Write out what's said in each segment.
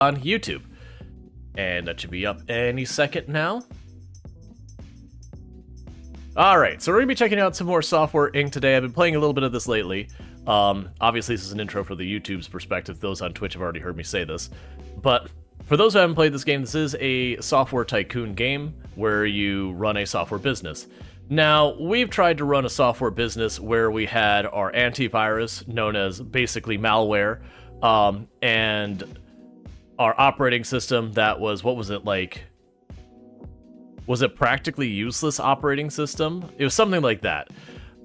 on YouTube. And that should be up any second now. Alright, so we're going to be checking out some more Software Inc. today. I've been playing a little bit of this lately. Obviously, this is an intro for the YouTube's perspective. Those on Twitch have already heard me say this. But for those who haven't played this game, this is a software tycoon game where you run a software business. Now, we've tried to run a software business where we had our antivirus, known as basically malware, and our operating system that was, what was it, like... Was it practically useless operating system? It was something like that.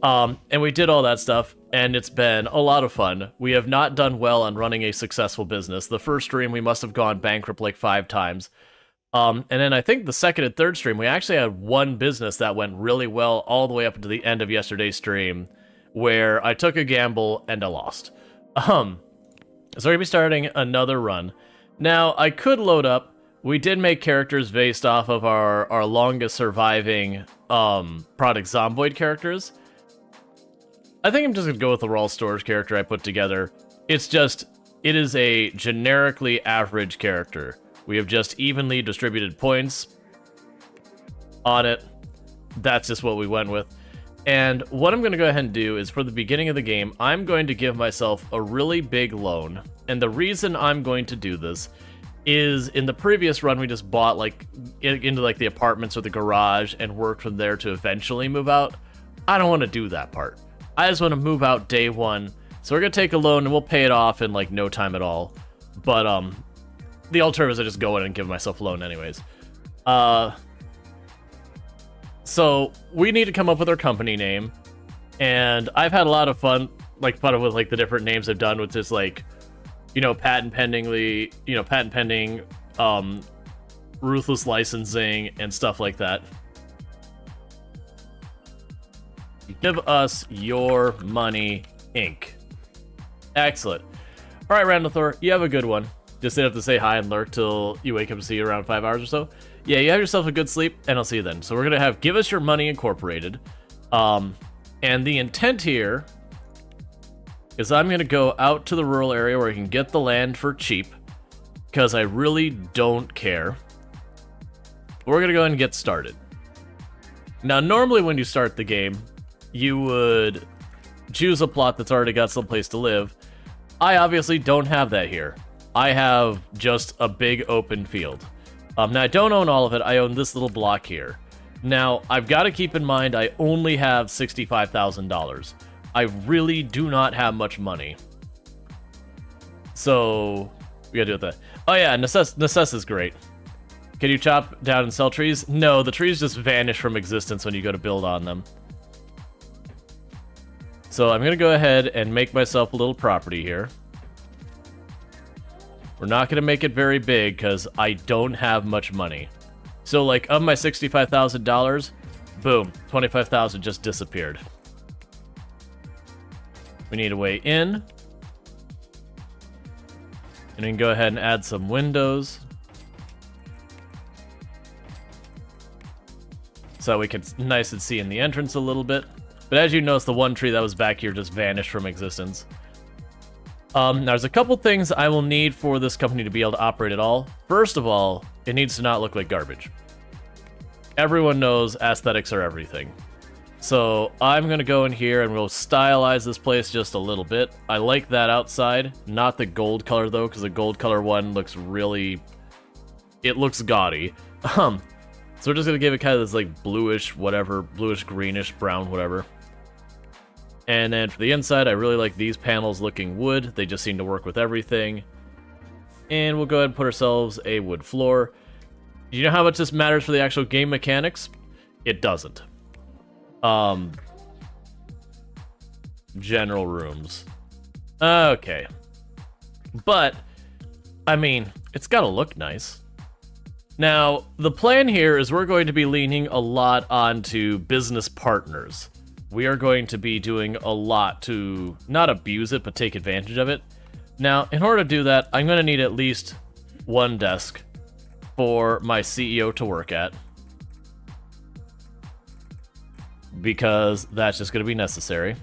And we did all that stuff, and it's been a lot of fun. We have not done well on running a successful business. The first stream, we must have gone bankrupt like 5 times. And then I think the second and third stream, we actually had one business that went really well all the way up until the end of yesterday's stream, where I took a gamble and I lost. So we're going to be starting another run. Now, I could load up. We did make characters based off of our longest surviving Product Zomboid characters. I think I'm just going to go with the Rual Storge character I put together. It's just, it is a generically average character. We have just evenly distributed points on it. That's just what we went with. And what I'm going to go ahead and do is for the beginning of the game, I'm going to give myself a really big loan. And the reason I'm going to do this is in the previous run we just bought like into like the apartments or the garage and worked from there to eventually move out. I don't want to do that part. I just want to move out day one. So we're gonna take a loan and we'll pay it off in like no time at all. But the alternative is I just go in and give myself a loan anyways. So we need to come up with our company name, and I've had a lot of fun with like the different names I've done with this, like, you know, patent pending, ruthless licensing and stuff like that. Give us your money, Inc. Excellent. All right, Randall Thor, you have a good one. Just have to say hi and lurk till you wake up to see you around 5 hours or so. Yeah, you have yourself a good sleep, and I'll see you then. So we're gonna have Give Us Your Money Incorporated. And the intent here is I'm going to go out to the rural area where I can get the land for cheap, because I really don't care. We're going to go ahead and get started. Now, normally when you start the game, you would choose a plot that's already got some place to live. I obviously don't have that here. I have just a big open field. Now, I don't own all of it. I own this little block here. Now, I've got to keep in mind I only have $65,000. I really do not have much money. So, we gotta deal with that. Oh yeah, Necess is great. Can you chop down and sell trees? No, the trees just vanish from existence when you go to build on them. So I'm gonna go ahead and make myself a little property here. We're not gonna make it very big because I don't have much money. So like, of my $65,000, boom, $25,000 just disappeared. We need a way in. And we can go ahead and add some windows. So we can nice and see in the entrance a little bit. But as you notice, the one tree that was back here just vanished from existence. Now there's a couple things I will need for this company to be able to operate at all. First of all, it needs to not look like garbage. Everyone knows aesthetics are everything. So I'm going to go in here and we'll stylize this place just a little bit. I like that outside. Not the gold color though, because the gold color one looks really... It looks gaudy. So we're just going to give it kind of this like bluish, whatever, bluish, greenish, brown, whatever. And then for the inside, I really like these panels looking wood. They just seem to work with everything. And we'll go ahead and put ourselves a wood floor. Do you know how much this matters for the actual game mechanics? It doesn't. General rooms. Okay. But, I mean, it's gotta look nice. Now, the plan here is we're going to be leaning a lot onto business partners. We are going to be doing a lot to not abuse it, but take advantage of it. Now, in order to do that, I'm going to need at least one desk for my CEO to work at, because that's just going to be necessary.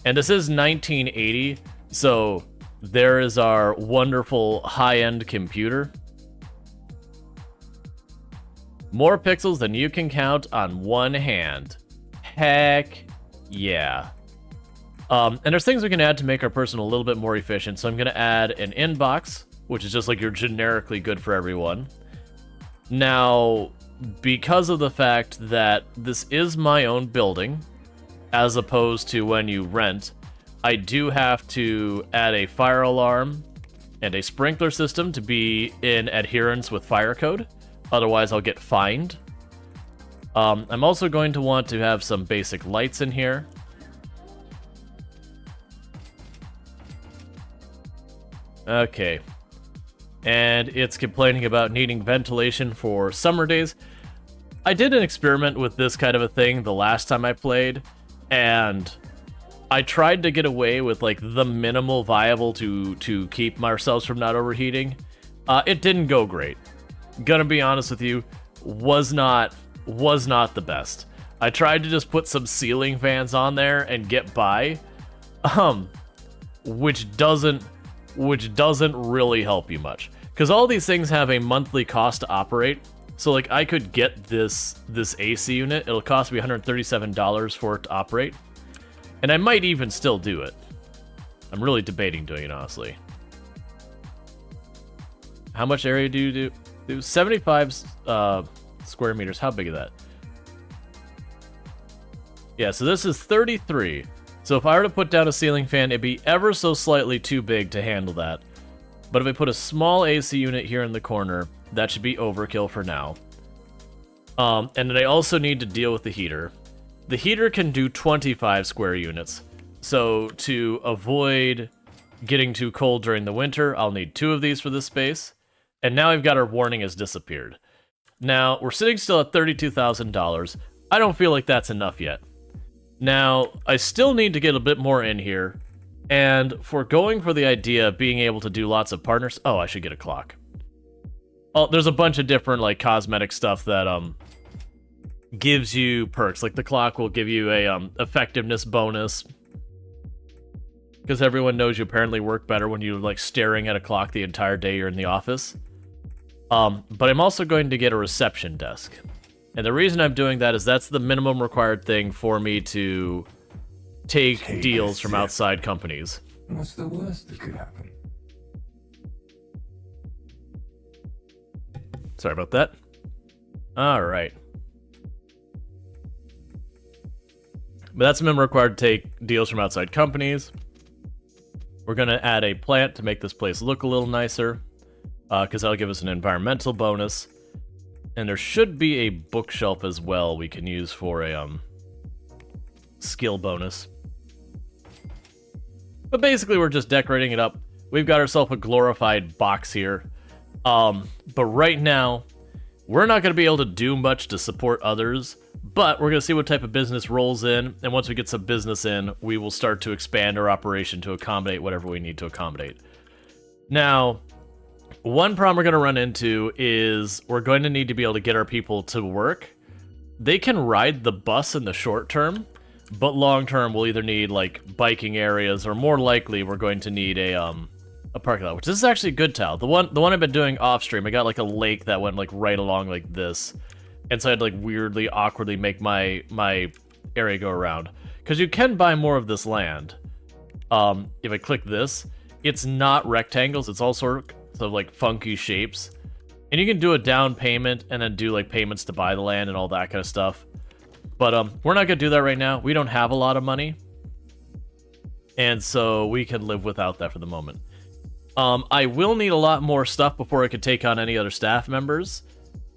And this is 1980, so there is our wonderful high-end computer. More pixels than you can count on one hand. Heck yeah. And there's things we can add to make our person a little bit more efficient. So I'm going to add an inbox, which is just like you're generically good for everyone. Now, because of the fact that this is my own building, as opposed to when you rent, I do have to add a fire alarm and a sprinkler system to be in adherence with fire code. Otherwise, I'll get fined. I'm also going to want to have some basic lights in here. Okay. And it's complaining about needing ventilation for summer days. I did an experiment with this kind of a thing the last time I played, and I tried to get away with like the minimal viable to keep ourselves from not overheating. It didn't go great. Gonna be honest with you, was not the best. I tried to just put some ceiling fans on there and get by, which doesn't really help you much. Because all these things have a monthly cost to operate. So like I could get this AC unit. It'll cost me $137 for it to operate. And I might even still do it. I'm really debating doing it, honestly. How much area do you do? 75 square meters. How big is that? Yeah, so this is 33. So if I were to put down a ceiling fan, it'd be ever so slightly too big to handle that. But if I put a small AC unit here in the corner, that should be overkill for now. And then I also need to deal with the heater. The heater can do 25 square units. So to avoid getting too cold during the winter, I'll need 2 of these for this space. And now I've got our warning has disappeared. Now, we're sitting still at $32,000. I don't feel like that's enough yet. Now, I still need to get a bit more in here. And for going for the idea of being able to do lots of partners... Oh, I should get a clock. Oh, there's a bunch of different, like, cosmetic stuff that, gives you perks. Like, the clock will give you a, effectiveness bonus. Because everyone knows you apparently work better when you're, like, staring at a clock the entire day you're in the office. But I'm also going to get a reception desk. And the reason I'm doing that is that's the minimum required thing for me to take deals from outside companies. What's the worst that could happen? Sorry about that. Alright. But that's the minimum required to take deals from outside companies. We're going to add a plant to make this place look a little nicer. Because that'll give us an environmental bonus. And there should be a bookshelf as well we can use for a skill bonus. But basically we're just decorating it up. We've got ourselves a glorified box here. But right now, we're not going to be able to do much to support others. But we're going to see what type of business rolls in. And once we get some business in, we will start to expand our operation to accommodate whatever we need to accommodate. Now... one problem we're going to run into is we're going to need to be able to get our people to work. They can ride the bus in the short term, but long term we'll either need like biking areas or more likely we're going to need a parking lot, which this is actually a good tile. The one I've been doing off stream, I got like a lake that went like right along like this. And so I had to like weirdly, awkwardly make my area go around. Because you can buy more of this land. If I click this, it's not rectangles, it's all sort of like funky shapes. And you can do a down payment and then do like payments to buy the land and all that kind of stuff. But we're not gonna do that right now. We don't have a lot of money. And so we can live without that for the moment. I will need a lot more stuff before I could take on any other staff members.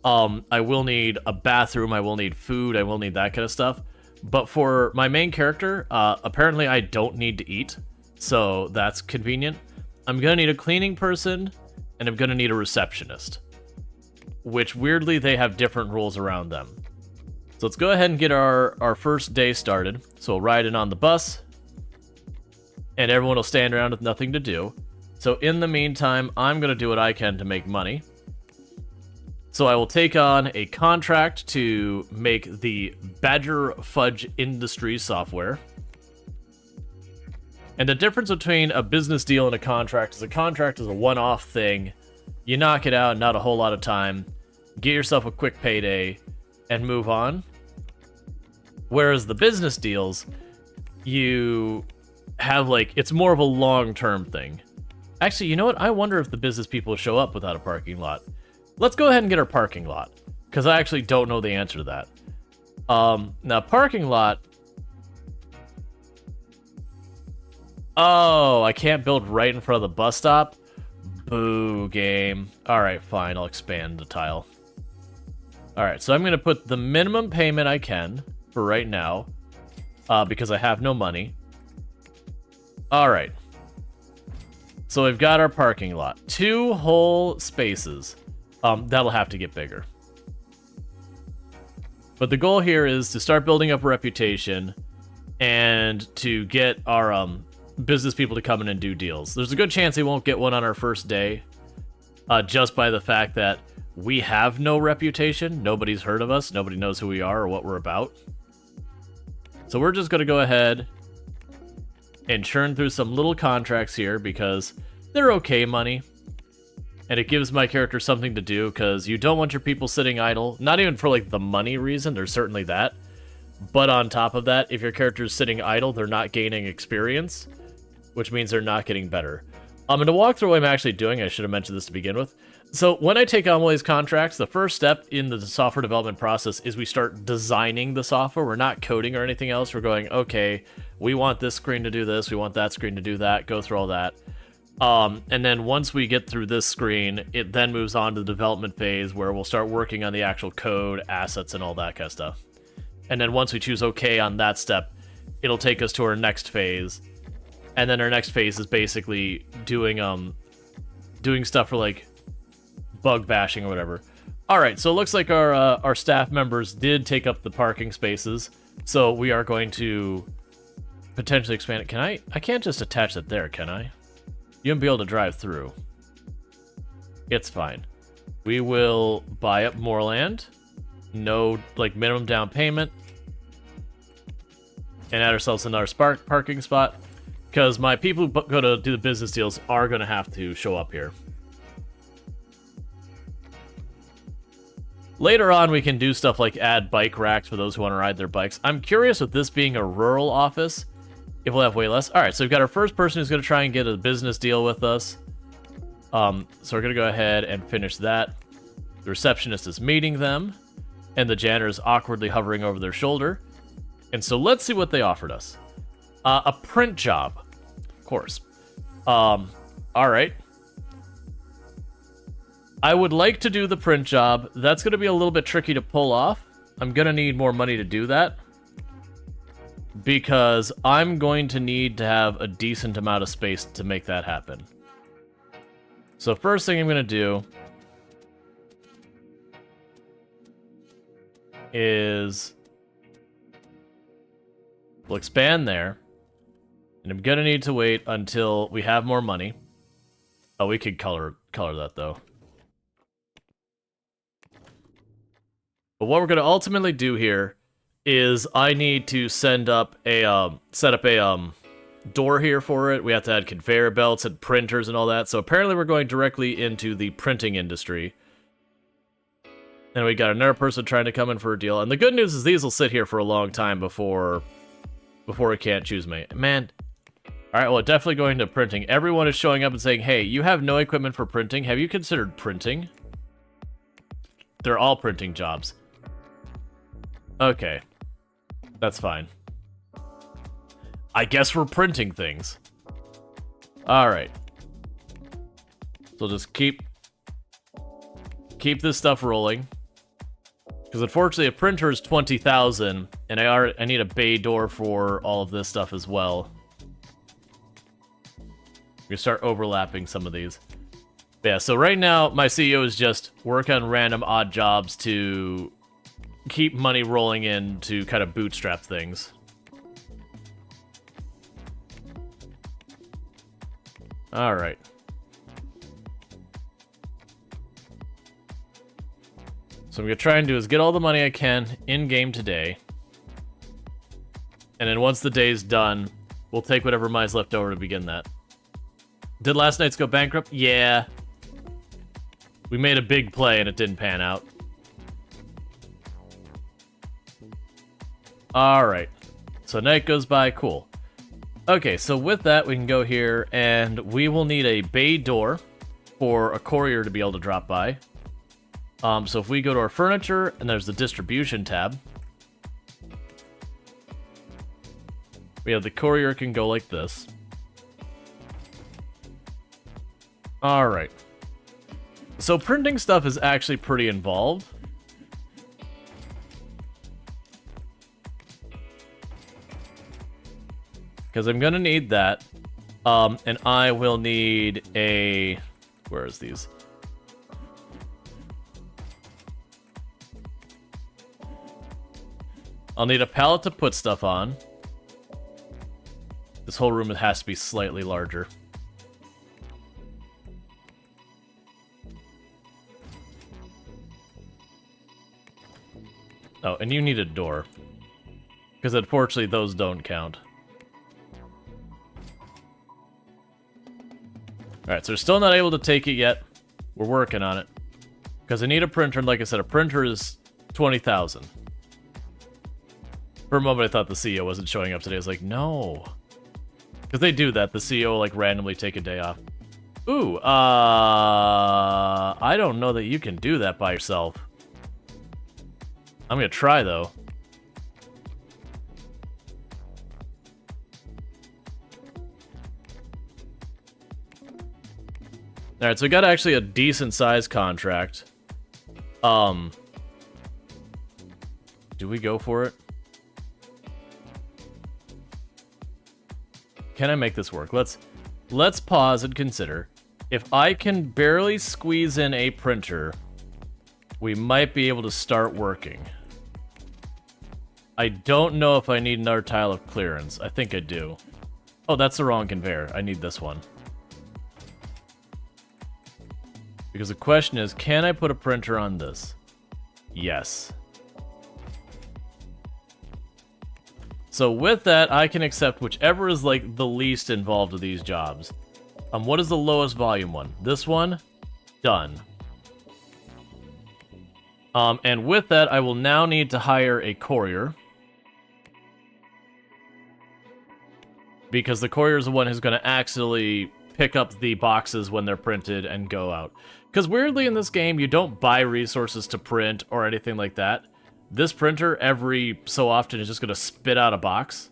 I will need a bathroom, I will need food, I will need that kind of stuff. But for my main character, apparently I don't need to eat. So that's convenient. I'm gonna need a cleaning person, and I'm gonna need a receptionist. Which, weirdly, they have different rules around them. So let's go ahead and get our first day started. So we'll ride in on the bus, and everyone will stand around with nothing to do. So in the meantime, I'm gonna do what I can to make money. So I will take on a contract to make the Badger Fudge Industries software. And the difference between a business deal and a contract is a one-off thing. You knock it out, not a whole lot of time, get yourself a quick payday, and move on. Whereas the business deals, you have, like, it's more of a long-term thing. Actually, you know what? I wonder if the business people show up without a parking lot. Let's go ahead and get our parking lot, because I actually don't know the answer to that. Now, parking lot... Oh, I can't build right in front of the bus stop? Boo, game. Alright, fine, I'll expand the tile. Alright, so I'm going to put the minimum payment I can for right now, because I have no money. Alright. So we've got our parking lot. 2 whole spaces. That'll have to get bigger. But the goal here is to start building up a reputation and to get our business people to come in and do deals. There's a good chance they won't get one on our first day, just by the fact that we have no reputation. Nobody's heard of us. Nobody knows who we are or what we're about. So we're just going to go ahead and churn through some little contracts here because they're okay money. And it gives my character something to do because you don't want your people sitting idle. Not even for, like, the money reason. There's certainly that. But on top of that, if your character's sitting idle, they're not gaining experience, which means they're not getting better. And to walk through what I'm actually doing, I should have mentioned this to begin with. So when I take on one of these contracts, the first step in the software development process is we start designing the software. We're not coding or anything else. We're going, okay, we want this screen to do this. We want that screen to do that. Go through all that. And then once we get through this screen, it then moves on to the development phase where we'll start working on the actual code, assets, and all that kind of stuff. And then once we choose OK on that step, it'll take us to our next phase. And then our next phase is basically doing stuff for, like, bug bashing or whatever. Alright, so it looks like our staff members did take up the parking spaces. So we are going to potentially expand it. Can I can't just attach it there, can I? You won't be able to drive through. It's fine. We will buy up more land. No, like, minimum down payment. And add ourselves another parking spot. Because my people who go to do the business deals are going to have to show up here. Later on, we can do stuff like add bike racks for those who want to ride their bikes. I'm curious with this being a rural office, if we'll have way less. All right, so we've got our first person who's going to try and get a business deal with us. So we're going to go ahead and finish that. The receptionist is meeting them, and the janitor is awkwardly hovering over their shoulder. And so let's see what they offered us. A print job, of course. All right. I would like to do the print job. That's going to be a little bit tricky to pull off. I'm going to need more money to do that. Because I'm going to need to have a decent amount of space to make that happen. So first thing I'm going to do is we'll expand there. And I'm going to need to wait until we have more money. Oh, we could color that though. But what we're going to ultimately do here is I need to set up a door here for it. We have to add conveyor belts and printers and all that. So apparently we're going directly into the printing industry. And we got another person trying to come in for a deal. And the good news is these will sit here for a long time before it can't choose me. Man. All right, well, definitely going to printing. Everyone is showing up and saying, hey, you have no equipment for printing. Have you considered printing? They're all printing jobs. Okay. That's fine. I guess we're printing things. Alright. So just keep this stuff rolling. Because unfortunately a printer is 20,000, and I need a bay door for all of this stuff as well. We start overlapping some of these. But yeah, so right now my CEO is just work on random odd jobs to keep money rolling in to kind of bootstrap things. Alright. So I'm going to try and do is get all the money I can in-game today. And then once the day's done, We'll take whatever money's left over to begin that. Did last night's go bankrupt? Yeah. We made a big play and it didn't pan out. Alright. So night goes by, cool. Okay, so with that, we can go here, and we will need a bay door for a courier to be able to drop by. So if we go to our furniture, and there's the distribution tab, we have the courier can go like this. Alright. So printing stuff is actually pretty involved. Because I'm going to need that. And I will need a... Where is these? I'll need a pallet to put stuff on. This whole room has to be slightly larger. Oh, and you need a door. Because unfortunately those don't count. Alright, so we're still not able to take it yet. We're working on it. Because I need a printer, and like I said, a printer is 20,000. For a moment I thought the CEO wasn't showing up today. I was like, no. Because they do that. The CEO will, like, randomly take a day off. Ooh, I don't know that you can do that by yourself. I'm gonna try, though. Alright, so we got actually a decent sized contract. Do we go for it? Can I make this work? Let's pause and consider. If I can barely squeeze in a printer, we might be able to start working. I don't know if I need another tile of clearance. I think I do. Oh, that's the wrong conveyor. I need this one. Because the question is, can I put a printer on this? Yes. So with that, I can accept whichever is like the least involved of these jobs. What is the lowest volume one? This one? Done. And with that, I will now need to hire a courier. Because the courier is the one who's going to actually pick up the boxes when they're printed and go out. Because weirdly in this game, you don't buy resources to print or anything like that. This printer, every so often, is just going to spit out a box.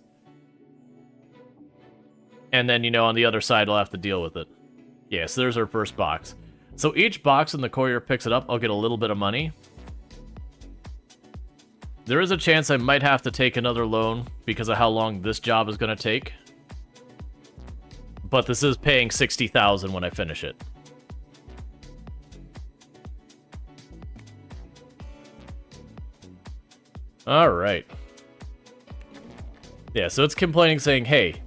And then, you know, on the other side, I'll have to deal with it. Yeah, so there's our first box. So each box when the courier picks it up, I'll get a little bit of money. There is a chance I might have to take another loan because of how long this job is going to take. But this is paying $60,000 when I finish it. Alright. Yeah, so it's complaining saying, hey,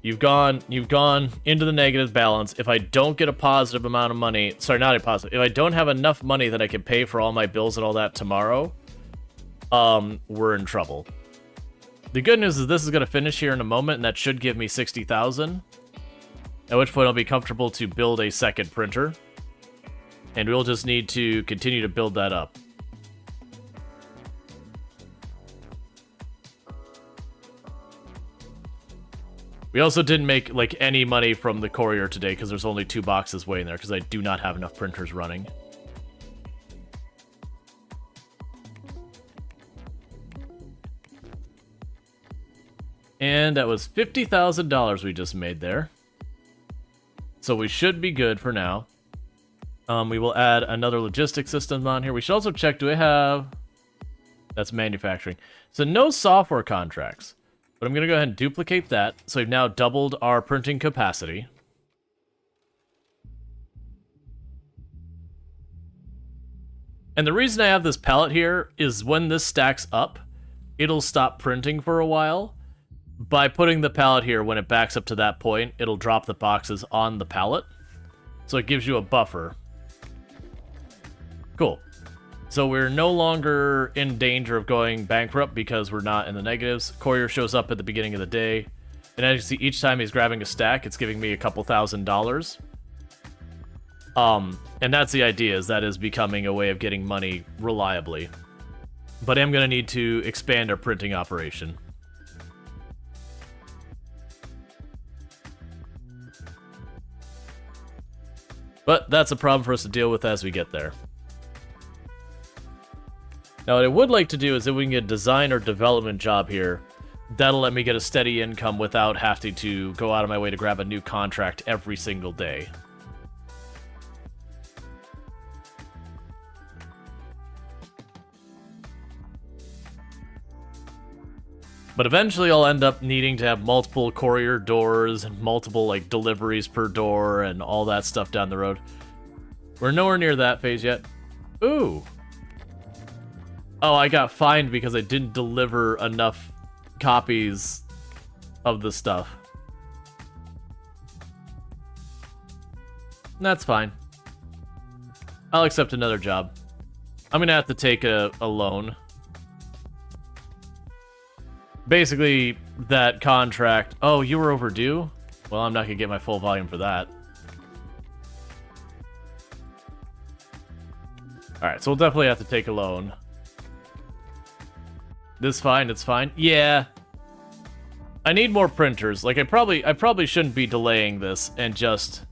you've gone into the negative balance. If I don't get a positive amount of money, sorry, not a positive, if I don't have enough money that I can pay for all my bills and all that tomorrow, we're in trouble. The good news is this is going to finish here in a moment, and that should give me $60,000. At which point I'll be comfortable to build a second printer. And we'll just need to continue to build that up. We also didn't make, like, any money from the courier today because there's only 2 boxes waiting there because I do not have enough printers running. And that was $50,000 we just made there. So we should be good for now. We will add another logistics system on here. We should also check, do I have... That's manufacturing. So no software contracts. But I'm going to go ahead and duplicate that. So we've now doubled our printing capacity. And the reason I have this pallet here is when this stacks up, it'll stop printing for a while. By putting the pallet here, when it backs up to that point, it'll drop the boxes on the pallet. So it gives you a buffer. Cool. So we're no longer in danger of going bankrupt because we're not in the negatives. Courier shows up at the beginning of the day. And as you see, each time he's grabbing a stack, it's giving me a couple $1,000s. And that's the idea, is that is becoming a way of getting money reliably. But I'm going to need to expand our printing operation. But that's a problem for us to deal with as we get there. Now, what I would like to do is if we can get a design or development job here, that'll let me get a steady income without having to go out of my way to grab a new contract every single day. But eventually I'll end up needing to have multiple courier doors and multiple, like, deliveries per door and all that stuff down the road. We're nowhere near that phase yet. Ooh. Oh, I got fined because I didn't deliver enough copies of the stuff. That's fine. I'll accept another job. I'm gonna have to take a loan. Basically, that contract... Oh, you were overdue? Well, I'm not gonna get my full volume for that. Alright, so we'll definitely have to take a loan. This fine, it's fine. Yeah. I need more printers. Like, I probably shouldn't be delaying this and just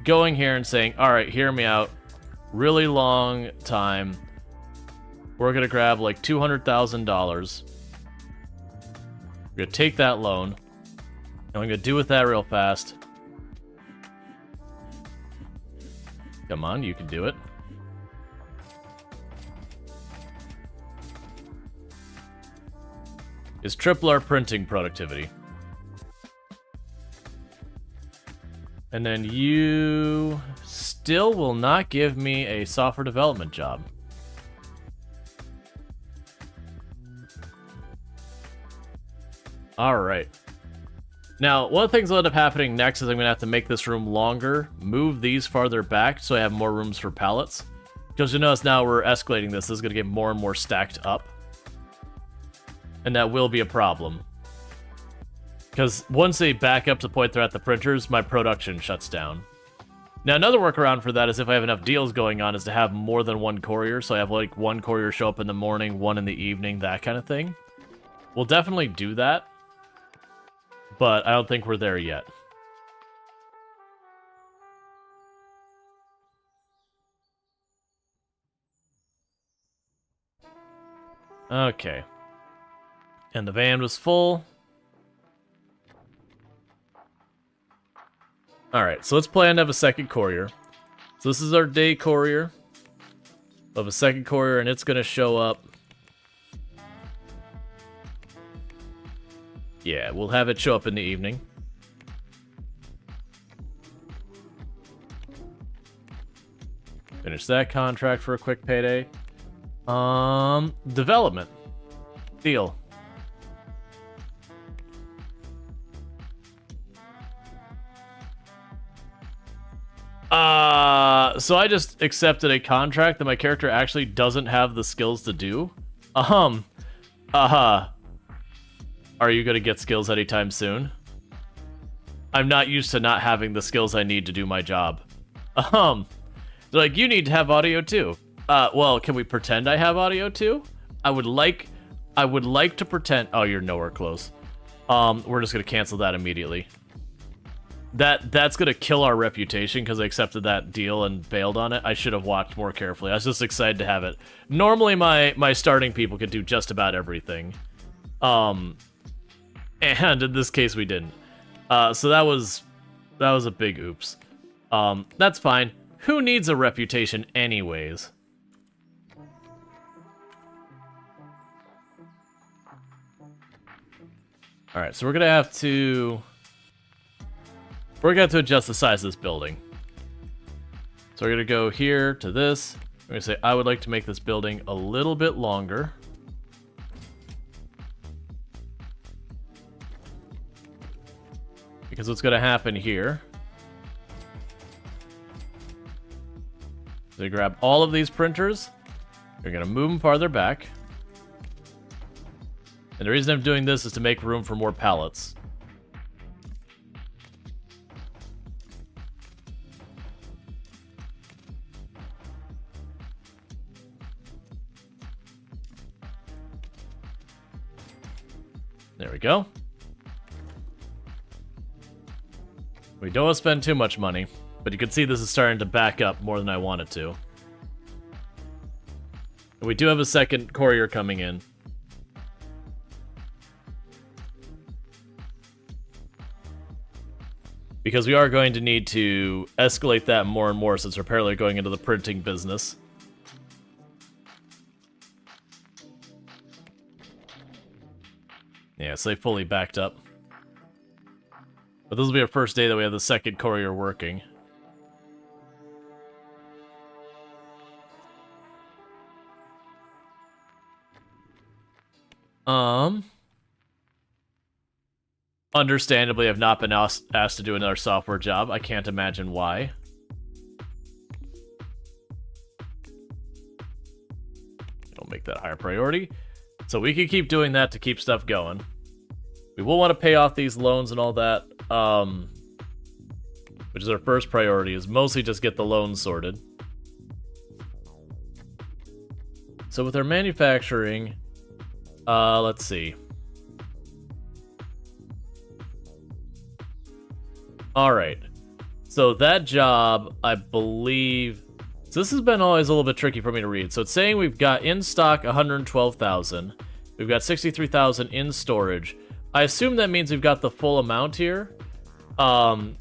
going here and saying, alright, hear me out. Really long time. We're gonna grab, like, $200,000. We're gonna take that loan, and I'm gonna do with that real fast. Come on, you can do it. Is triple our printing productivity. And then you still will not give me a software development job. Alright. Now, one of the things that'll end up happening next is I'm going to have to make this room longer, move these farther back so I have more rooms for pallets. Because you notice now we're escalating this. This is going to get more and more stacked up. And that will be a problem. Because once they back up to the point they're at the printers, my production shuts down. Now, another workaround for that is if I have enough deals going on is to have more than one courier. So I have like one courier show up in the morning, one in the evening, that kind of thing. We'll definitely do that. But I don't think we're there yet. Okay. And the van was full. Alright, so let's plan to have a second courier. So this is our day courier. We'll have a second courier, and it's going to show up. Yeah, we'll have it show up in the evening. Finish that contract for a quick payday. Development. Deal. So I just accepted a contract that my character actually doesn't have the skills to do. Are you gonna get skills anytime soon? I'm not used to not having the skills I need to do my job. They're like, you need to have audio too. Well, can we pretend I have audio too? I would like to pretend. Oh, you're nowhere close. We're just gonna cancel that immediately. That's gonna kill our reputation because I accepted that deal and bailed on it. I should have watched more carefully. I was just excited to have it. Normally, my starting people could do just about everything. And in this case, we didn't. So that was a big oops. That's fine. Who needs a reputation anyways? Alright, so we're gonna have to adjust the size of this building. So we're gonna go here to this. We're gonna say, I would like to make this building a little bit longer. Because what's gonna happen here, they grab all of these printers, they're gonna move them farther back. And the reason I'm doing this is to make room for more pallets. There we go. We don't want to spend too much money, but you can see this is starting to back up more than I want it to. And we do have a second courier coming in. Because we are going to need to escalate that more and more since we're apparently going into the printing business. Yeah, so they fully backed up. But this will be our first day that we have the second courier working. Understandably, I've not been asked to do another software job. I can't imagine why. Don't make that a higher priority. So we can keep doing that to keep stuff going. We will want to pay off these loans and all that. Which is our first priority, is mostly just get the loans sorted. So with our manufacturing, let's see. Alright, so that job, I believe... So this has been always a little bit tricky for me to read. So it's saying we've got in stock 112,000. We've got 63,000 in storage. I assume that means we've got the full amount here. So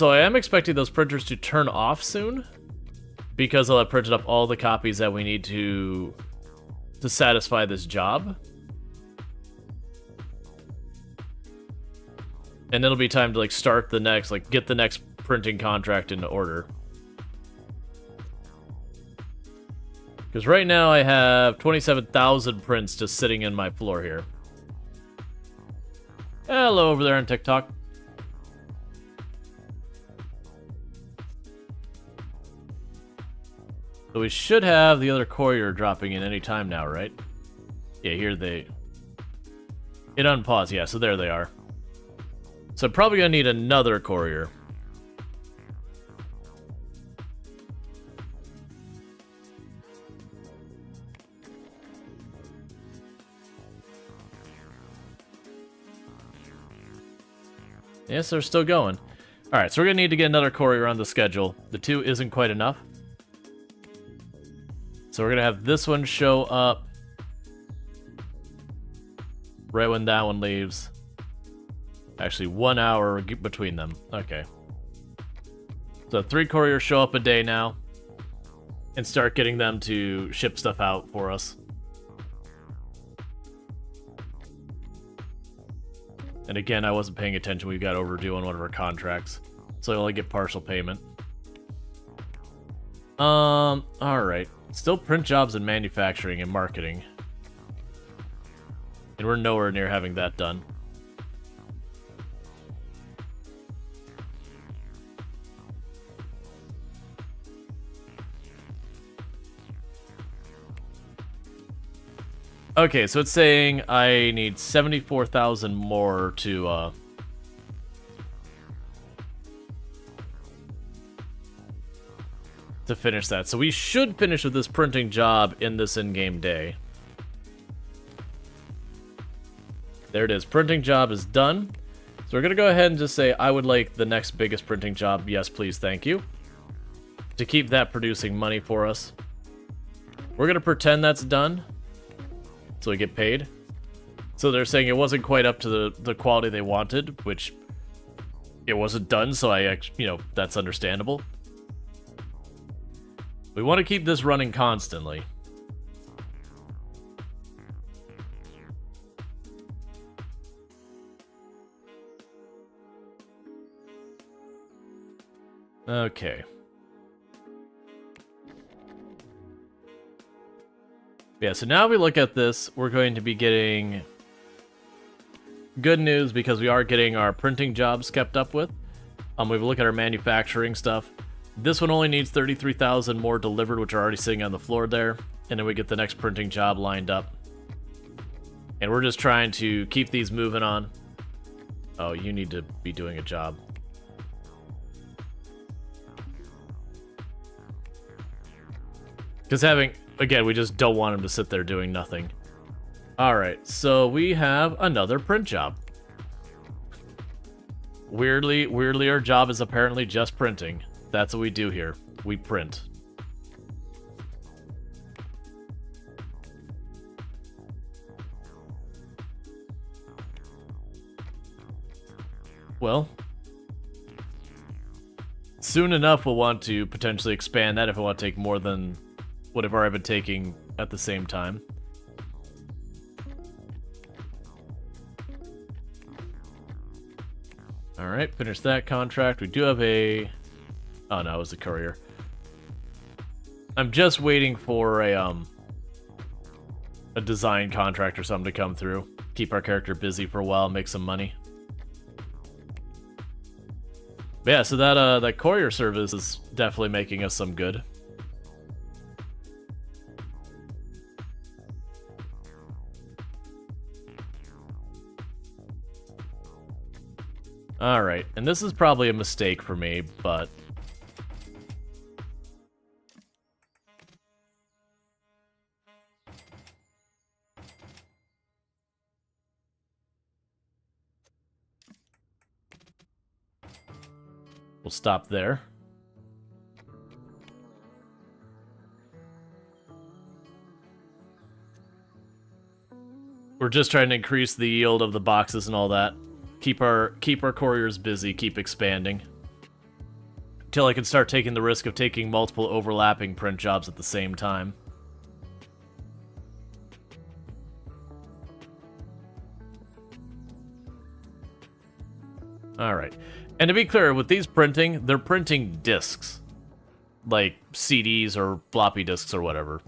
I am expecting those printers to turn off soon, because I'll have printed up all the copies that we need to satisfy this job. And it'll be time to like start the next, like get the next printing contract into order. Because right now I have 27,000 prints just sitting in my floor here. Hello over there on TikTok. So we should have the other courier dropping in any time now, right? Yeah, here they... It unpaused, yeah, so there they are. So I'm probably gonna need another courier. Yes, they're still going. Alright, so we're gonna need to get another courier on the schedule. The 2 isn't quite enough. So we're gonna have this one show up right when that one leaves. Actually, 1 hour between them. Okay. So 3 couriers show up a day now. And start getting them to ship stuff out for us. And again, I wasn't paying attention. We got overdue on one of our contracts. So I only get partial payment. Alright. Still print jobs in manufacturing and marketing. And we're nowhere near having that done. Okay, so it's saying I need 74,000 more to finish that. So we should finish with this printing job in this in-game day. There it is. Printing job is done. So we're going to go ahead and just say, I would like the next biggest printing job. Yes, please, thank you. To keep that producing money for us. We're going to pretend that's done. So we get paid. So they're saying it wasn't quite up to the quality they wanted, which it wasn't done, so that's understandable. We want to keep this running constantly. Okay. Yeah, so now we look at this, we're going to be getting good news because we are getting our printing jobs kept up with. We look at our manufacturing stuff. This one only needs 33,000 more delivered, which are already sitting on the floor there. And then we get the next printing job lined up. And we're just trying to keep these moving on. Oh, you need to be doing a job. Because again, we just don't want him to sit there doing nothing. Alright, so we have another print job. Weirdly, our job is apparently just printing. That's what we do here. We print. Well, soon enough we'll want to potentially expand that if I want to take more than whatever I've been taking at the same time. Alright, finish that contract. We do have a... Oh no, it was the courier. I'm just waiting for a design contract or something to come through. Keep our character busy for a while, make some money. But yeah, so that courier service is definitely making us some good. Alright, and this is probably a mistake for me, but... we'll stop there. We're just trying to increase the yield of the boxes and all that. Keep our couriers busy, keep expanding. Until I can start taking the risk of taking multiple overlapping print jobs at the same time. Alright. And to be clear, with these printing, they're printing discs. Like CDs or floppy disks or whatever.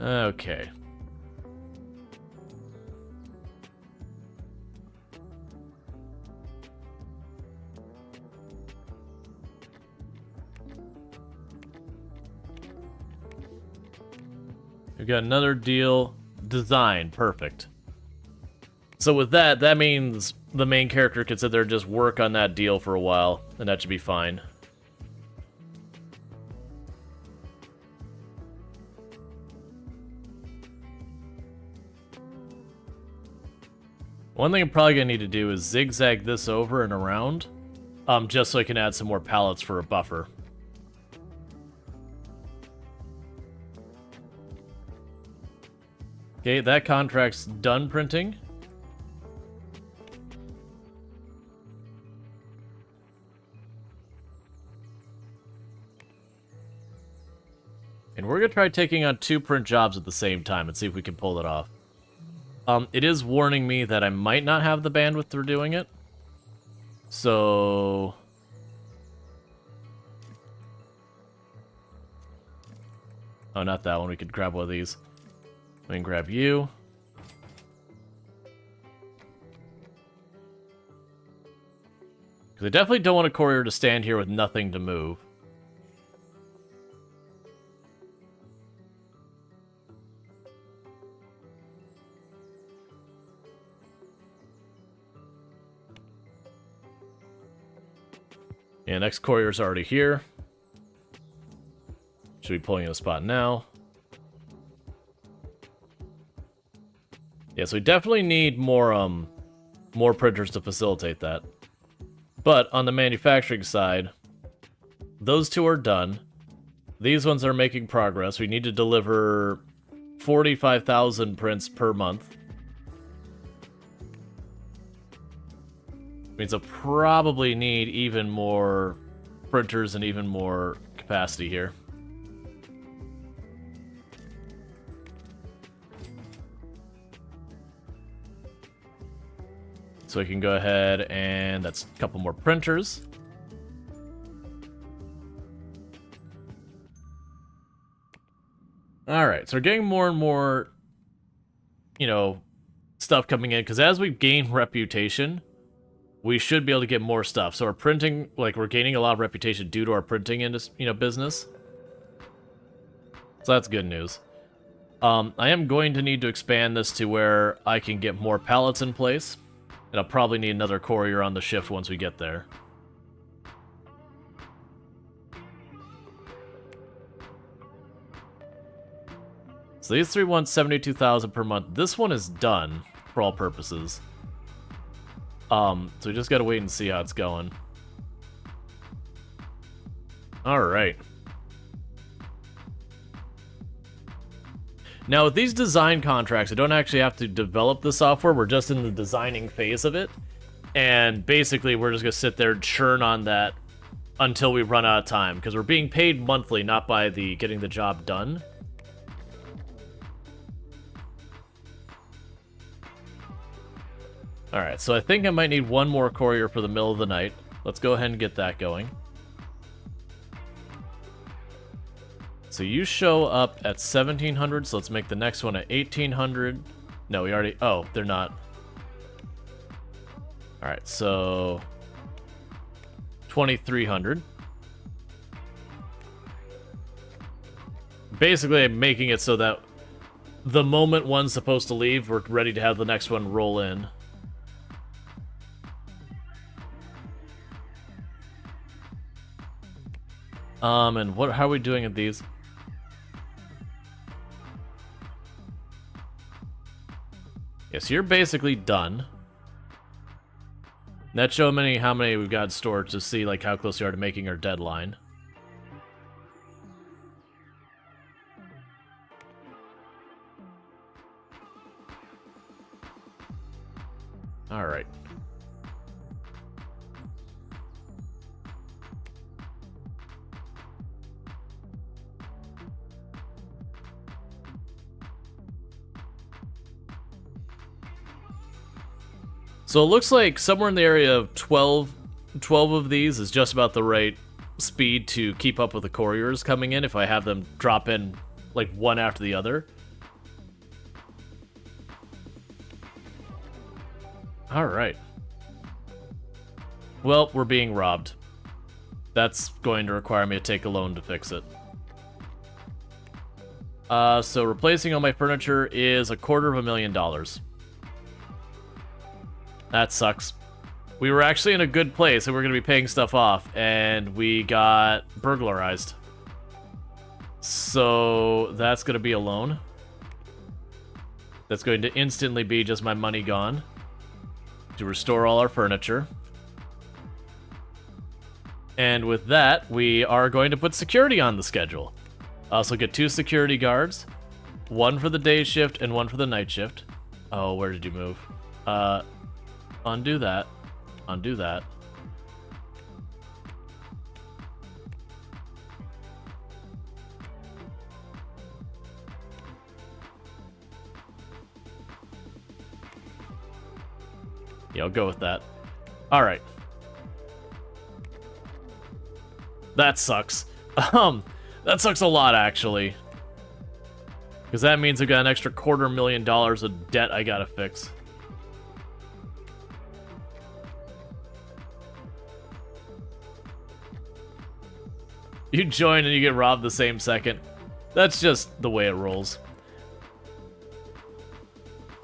Okay. We've got another deal. Design. Perfect. So with that, that means the main character can sit there and just work on that deal for a while, and that should be fine. One thing I'm probably going to need to do is zigzag this over and around, just so I can add some more pallets for a buffer. Okay, that contract's done printing. And we're going to try taking on 2 print jobs at the same time and see if we can pull it off. It is warning me that I might not have the bandwidth for doing it. So... oh, not that one. We could grab one of these. We can grab you. Because I definitely don't want a courier to stand here with nothing to move. Yeah, next courier's already here. Should be pulling in a spot now. Yeah, so we definitely need more printers to facilitate that. But on the manufacturing side, those 2 are done. These ones are making progress. We need to deliver 45,000 prints per month. Means I'll probably need even more printers and even more capacity here. So we can go ahead and that's a couple more printers. Alright, so we're getting more and more, you know, stuff coming in, because as we gain reputation, we should be able to get more stuff. So our printing, like, we're gaining a lot of reputation due to our printing industry, you know, business. So that's good news. I am going to need to expand this to where I can get more pallets in place. And I'll probably need another courier on the shift once we get there. So these three want 72,000 per month. This one is done for all purposes. So we just gotta wait and see how it's going. Alright. Now with these design contracts, I don't actually have to develop the software, we're just in the designing phase of it. And basically we're just gonna sit there and churn on that until we run out of time, because we're being paid monthly, not by the getting the job done. Alright, so I think I might need one more courier for the middle of the night. Let's go ahead and get that going. So you show up at 1700, so let's make the next one at 1800. No, we already... Oh, they're not. Alright, so... 2300. Basically, I'm making it so that the moment one's supposed to leave, we're ready to have the next one roll in. And how are we doing at these? Yes, you're basically done. Let's show how many we've got stored to see like how close we are to making our deadline. All right. So it looks like somewhere in the area of 12 of these is just about the right speed to keep up with the couriers coming in if I have them drop in like one after the other. Alright. Well, we're being robbed. That's going to require me to take a loan to fix it. So replacing all my furniture is $250,000. That sucks. We were actually in a good place and we're going to be paying stuff off, and we got burglarized. So that's going to be a loan. That's going to instantly be just my money gone to restore all our furniture. And with that, we are going to put security on the schedule. So get 2 security guards, 1 for the day shift and 1 for the night shift. Oh, where did you move? Undo that. Undo that. Yeah, I'll go with that. Alright. That sucks. That sucks a lot, actually. Because that means I've got an extra $250,000 of debt I gotta fix. You join and you get robbed the same second. That's just the way it rolls.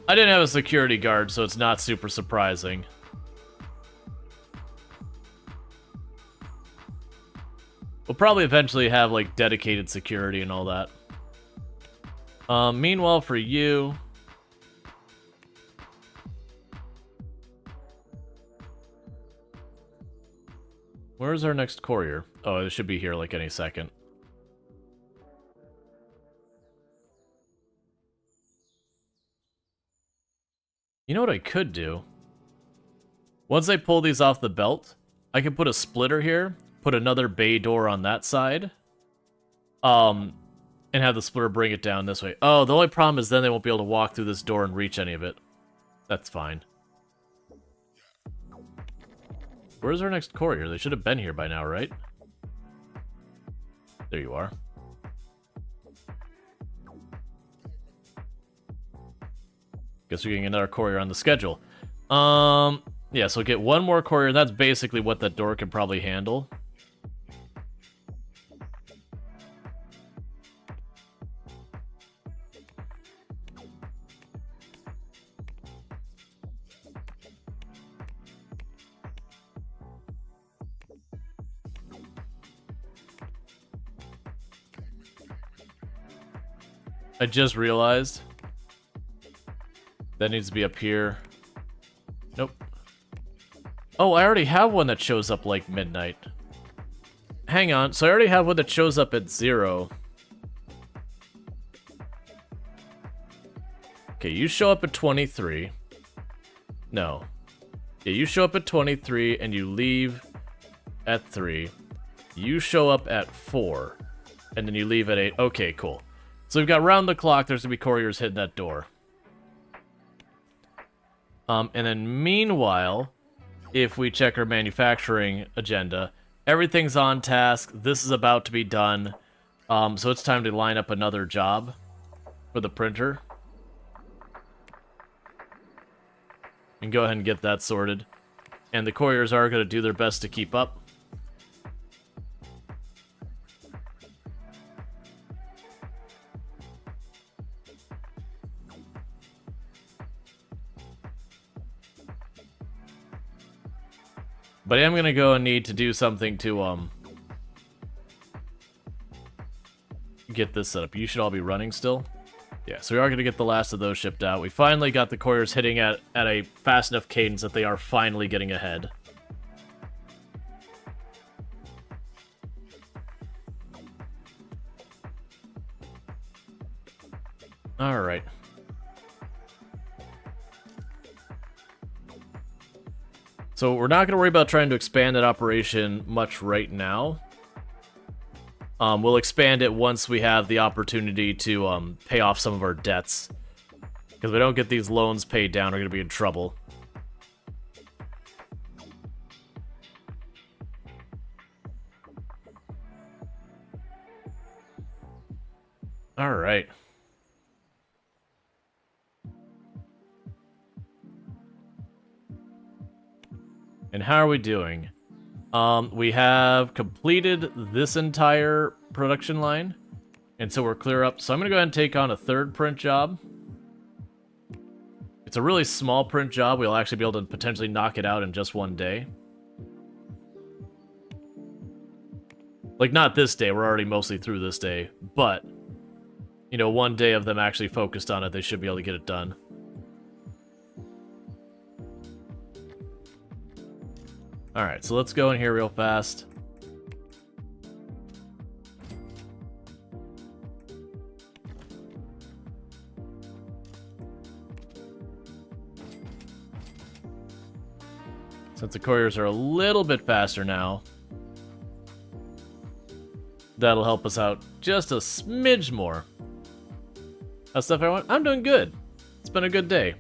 I didn't have a security guard, so it's not super surprising. We'll probably eventually have, like, dedicated security and all that. Meanwhile, for you... Where's our next courier? Oh, it should be here, like, any second. You know what I could do? Once I pull these off the belt, I can put a splitter here, put another bay door on that side, and have the splitter bring it down this way. Oh, the only problem is then they won't be able to walk through this door and reach any of it. That's fine. Where's our next courier? They should have been here by now, right? There you are. Guess we're getting another courier on the schedule. Yeah, so get one more courier. That's basically what that door can probably handle. I just realized that needs to be up here. Nope. Oh, I already have one that shows up like midnight. Hang on, so I already have one that shows up at 0. Okay, you show up at 23. No. Yeah, you show up at 23 and you leave at 3. You show up at 4. And then you leave at 8. Okay, cool. So we've got round the clock, there's gonna be couriers hitting that door. And then meanwhile, if we check our manufacturing agenda, everything's on task. This is about to be done. So it's time to line up another job for the printer. And go ahead and get that sorted. And the couriers are going to do their best to keep up. But I am going to go and need to do something to get this set up. You should all be running still. Yeah, so we are going to get the last of those shipped out. We finally got the couriers hitting at a fast enough cadence that they are finally getting ahead. Alright. So we're not going to worry about trying to expand that operation much right now. We'll expand it once we have the opportunity to pay off some of our debts. Because if we don't get these loans paid down, we're going to be in trouble. Alright. And how are we doing? We have completed this entire production line, and so we're clear up. So I'm going to go ahead and take on a third print job. It's a really small print job. We'll actually be able to potentially knock it out in just one day. Like, not this day. We're already mostly through this day. But, you know, one day of them actually focused on it, they should be able to get it done. Alright, so let's go in here real fast. Since the couriers are a little bit faster now, that'll help us out just a smidge more. How's stuff, everyone? I'm doing good. It's been a good day.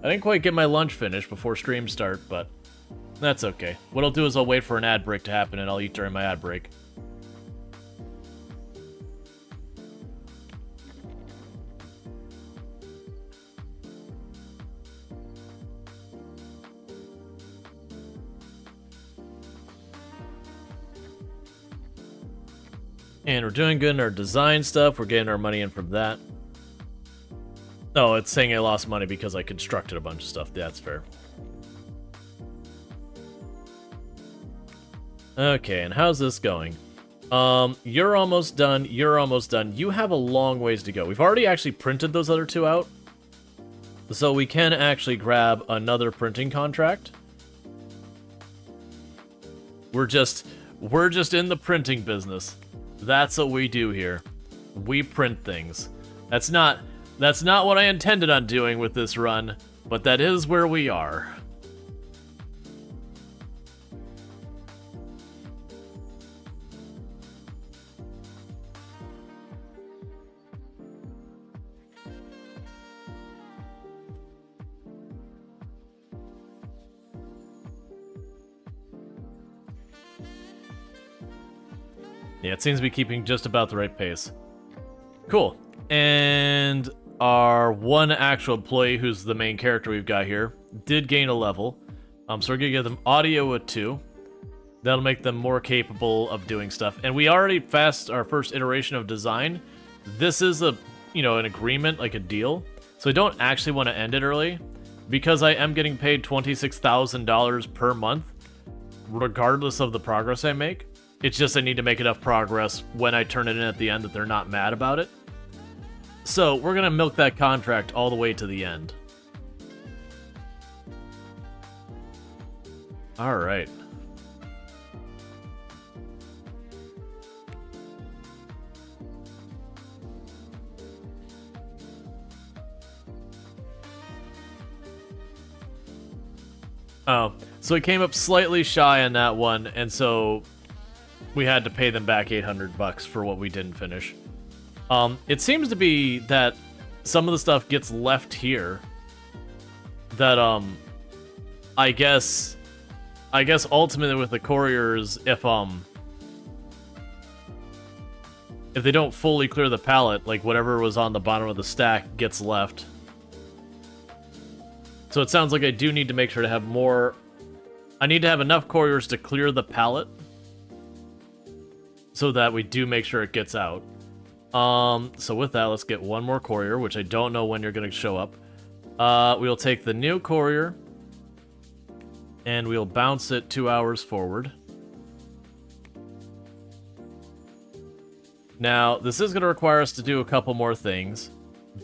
I didn't quite get my lunch finished before stream start, but that's okay. What I'll do is I'll wait for an ad break to happen and I'll eat during my ad break. And we're doing good in our design stuff. We're getting our money in from that. Oh, it's saying I lost money because I constructed a bunch of stuff. That's fair. Okay, and how's this going? You're almost done. You're almost done. You have a long ways to go. We've already actually printed those other two out. So we can actually grab another printing contract. We're just in the printing business. That's what we do here. We print things. That's not what I intended on doing with this run, but that is where we are. Yeah, it seems to be keeping just about the right pace. Cool. And our one actual employee, who's the main character we've got here, did gain a level. So we're going to give them audio at 2. That'll make them more capable of doing stuff. And we already passed our first iteration of design. This is an agreement, like a deal. So I don't actually want to end it early, because I am getting paid $26,000 per month, regardless of the progress I make. It's just I need to make enough progress when I turn it in at the end that they're not mad about it. So we're gonna milk that contract all the way to the end. All right. Oh, so it came up slightly shy on that one, and so we had to pay them back $800 for what we didn't finish. It seems to be that some of the stuff gets left here. That I guess ultimately with the couriers, if they don't fully clear the pallet, like whatever was on the bottom of the stack gets left. So it sounds like I do need to make sure to have more... I need to have enough couriers to clear the pallet so that we do make sure it gets out. So with that, let's get one more courier, which I don't know when you're going to show up. We'll take the new courier, and we'll bounce it 2 hours forward. Now, this is going to require us to do a couple more things,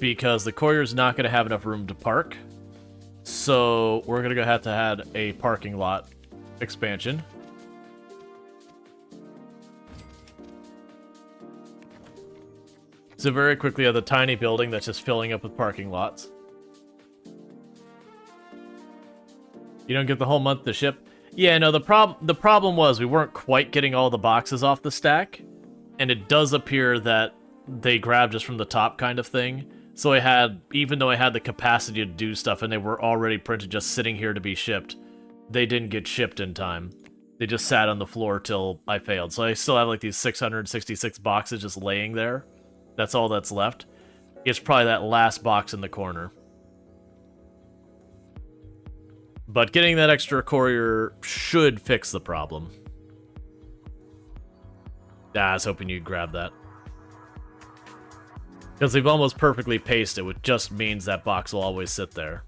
because the courier's not going to have enough room to park. So we're going to have to add a parking lot expansion. So very quickly, I have the tiny building that's just filling up with parking lots. You don't get the whole month to ship? Yeah, no, the problem was we weren't quite getting all the boxes off the stack, and it does appear that they grabbed us from the top kind of thing. So I had, even though I had the capacity to do stuff and they were already printed just sitting here to be shipped, they didn't get shipped in time. They just sat on the floor till I failed. So I still have like these 666 boxes just laying there. That's all that's left. It's probably that last box in the corner. But getting that extra courier should fix the problem. I was hoping you'd grab that. Because they've almost perfectly paced it, which just means that box will always sit there.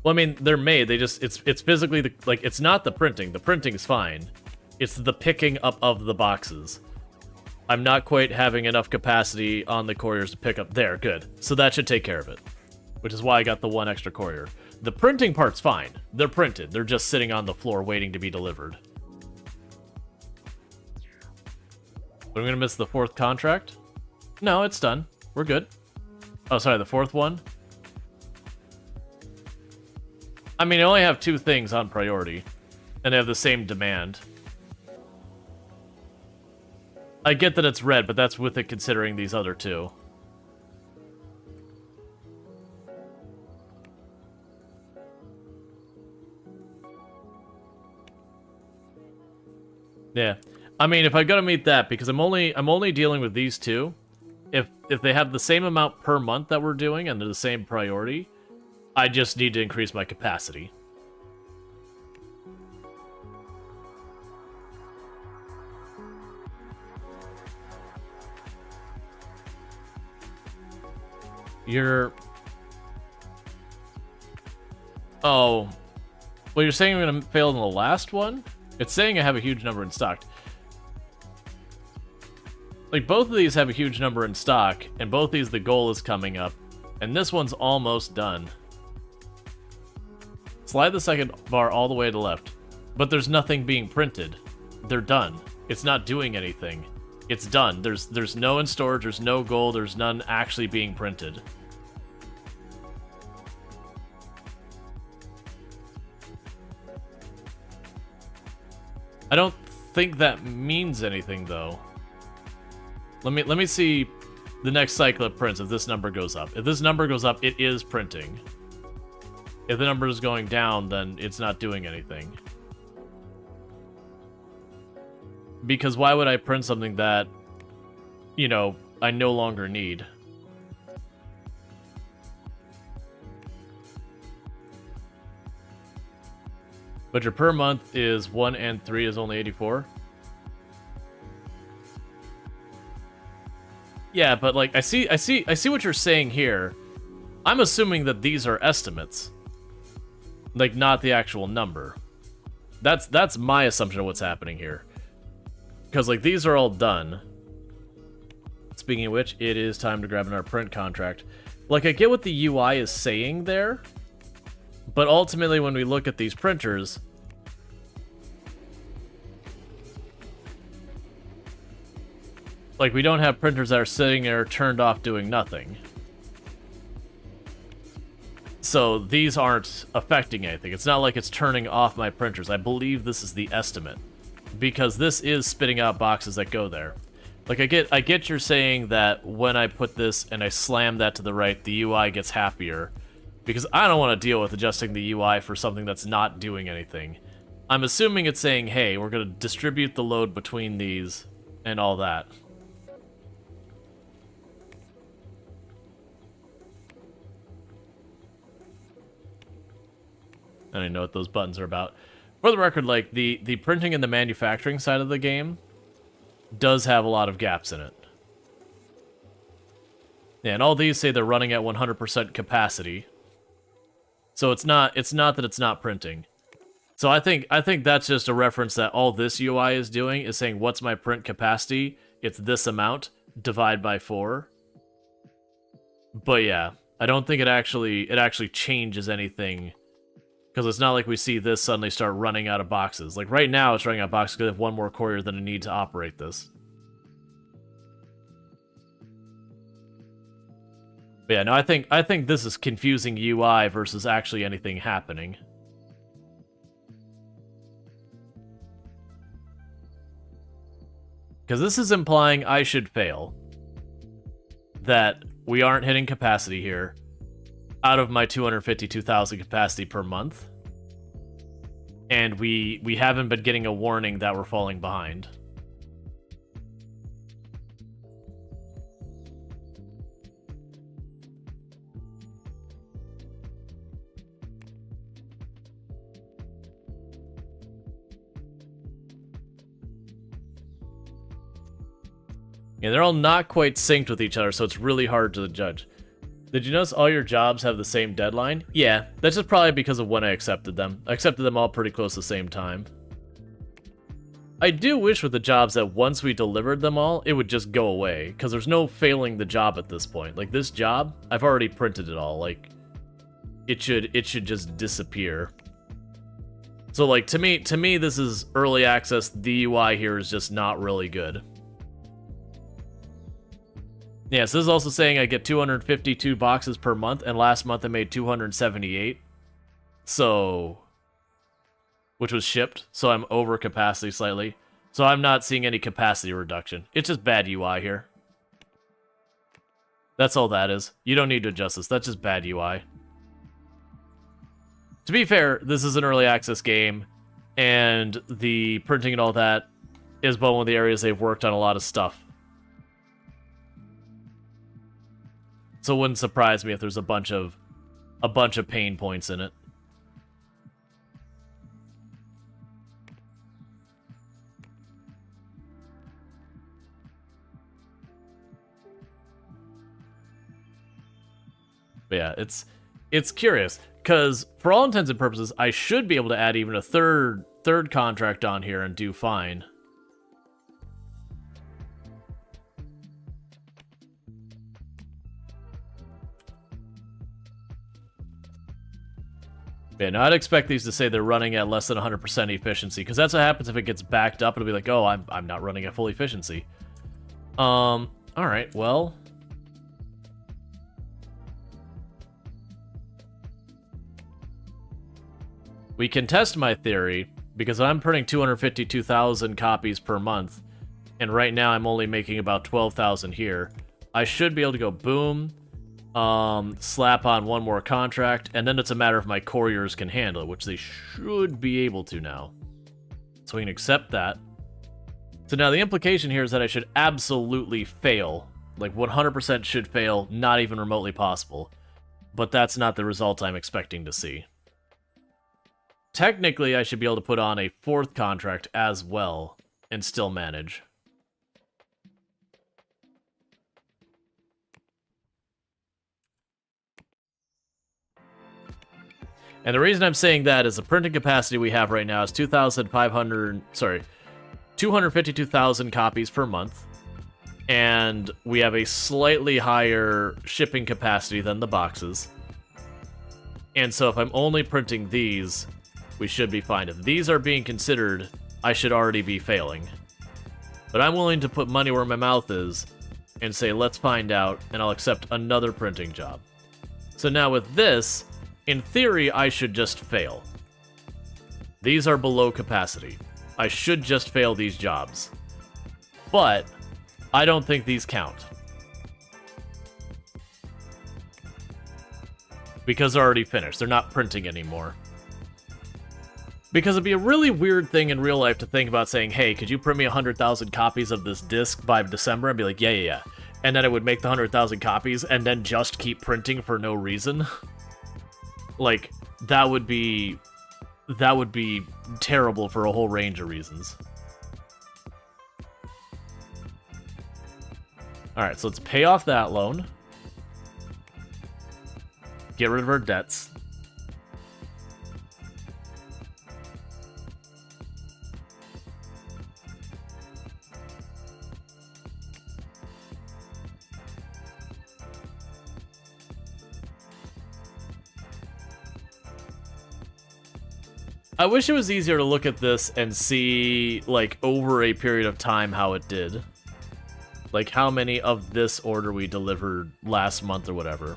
Well, I mean, they're made. They just, it's physically, like, it's not the printing. The printing's fine. It's the picking up of the boxes. I'm not quite having enough capacity on the couriers to pick up. There, good. So that should take care of it. Which is why I got the one extra courier. The printing part's fine. They're printed. They're just sitting on the floor waiting to be delivered. But I'm gonna miss the fourth contract? No, it's done. We're good. Oh, sorry, the fourth one? I mean, I only have 2 things on priority. And they have the same demand. I get that it's red, but that's with it considering these other 2. Yeah, I mean, if I gotta meet that, because I'm only dealing with these 2. If they have the same amount per month that we're doing and they're the same priority, I just need to increase my capacity. Oh, well, you're saying I'm gonna fail in the last one? It's saying I have a huge number in stock. Like, both of these have a huge number in stock, and both these, the goal is coming up, and this one's almost done. Slide the second bar all the way to the left. But there's nothing being printed. They're done. It's not doing anything. It's done. There's no in storage, there's no gold, there's none actually being printed. I don't think that means anything, though. Let me see the next cycle of prints if this number goes up. If this number goes up, it is printing. If the number is going down, then it's not doing anything. Because why would I print something that, you know, I no longer need? But your per month is 1 and 3 is only 84. Yeah, but like I see what you're saying here. I'm assuming that these are estimates. Like, not the actual number. That's my assumption of what's happening here. Because, like, these are all done. Speaking of which, it is time to grab another print contract. Like, I get what the UI is saying there, but ultimately when we look at these printers, like, we don't have printers that are sitting there turned off doing nothing. So these aren't affecting anything. It's not like it's turning off my printers. I believe this is the estimate, because this is spitting out boxes that go there. Like, I get you're saying that when I put this and I slam that to the right, the UI gets happier, because I don't want to deal with adjusting the UI for something that's not doing anything. I'm assuming it's saying, hey, we're going to distribute the load between these and all that. I don't even know what those buttons are about. For the record, like, the printing and the manufacturing side of the game does have a lot of gaps in it. Yeah, and all these say they're running at 100% capacity. So it's not that it's not printing. So I think that's just a reference that all this UI is doing is saying, what's my print capacity? It's this amount, divide by 4. But yeah, I don't think it actually changes anything. Because it's not like we see this suddenly start running out of boxes. Like, right now, it's running out of boxes because I have one more courier than I need to operate this. But yeah, no, I think this is confusing UI versus actually anything happening. Because this is implying I should fail. That we aren't hitting capacity here. Out of my 252,000 capacity per month. And we haven't been getting a warning that we're falling behind. Yeah, they're all not quite synced with each other, so it's really hard to judge. Did you notice all your jobs have the same deadline? Yeah, that's just probably because of when I accepted them. I accepted them all pretty close to the same time. I do wish with the jobs that once we delivered them all, it would just go away, because there's no failing the job at this point. Like, this job, I've already printed it all. Like, it should just disappear. So, like, to me, this is early access. The UI here is just not really good. Yeah, so this is also saying I get 252 boxes per month, and last month I made 278. So, which was shipped, so I'm over capacity slightly. So I'm not seeing any capacity reduction. It's just bad UI here. That's all that is. You don't need to adjust this. That's just bad UI. To be fair, this is an early access game, and the printing and all that is one of the areas they've worked on a lot of stuff. So it wouldn't surprise me if there's a bunch of pain points in it. But yeah, it's curious, because for all intents and purposes, I should be able to add even a third contract on here and do fine. Yeah, no, I'd expect these to say they're running at less than 100% efficiency, because that's what happens if it gets backed up. It'll be like, oh, I'm not running at full efficiency. All right, well, we can test my theory, because I'm printing 252,000 copies per month, and right now I'm only making about 12,000 here. I should be able to go boom, slap on one more contract, and then it's a matter if my couriers can handle it, which they should be able to now. So we can accept that. So now the implication here is that I should absolutely fail. Like 100% should fail, not even remotely possible. But that's not the result I'm expecting to see. Technically, I should be able to put on a fourth contract as well and still manage. And the reason I'm saying that is the printing capacity we have right now is 252,000 copies per month. And we have a slightly higher shipping capacity than the boxes. And so if I'm only printing these, we should be fine. If these are being considered, I should already be failing. But I'm willing to put money where my mouth is and say, let's find out, and I'll accept another printing job. So now with this, in theory, I should just fail. These are below capacity. I should just fail these jobs. But I don't think these count. Because they're already finished. They're not printing anymore. Because it'd be a really weird thing in real life to think about saying, hey, could you print me 100,000 copies of this disc by December? I'd be like, yeah. And then it would make the 100,000 copies and then just keep printing for no reason. Like, that would be terrible for a whole range of reasons. Alright, so let's pay off that loan. Get rid of our debts. I wish it was easier to look at this and see, like, over a period of time how it did. Like, how many of this order we delivered last month or whatever.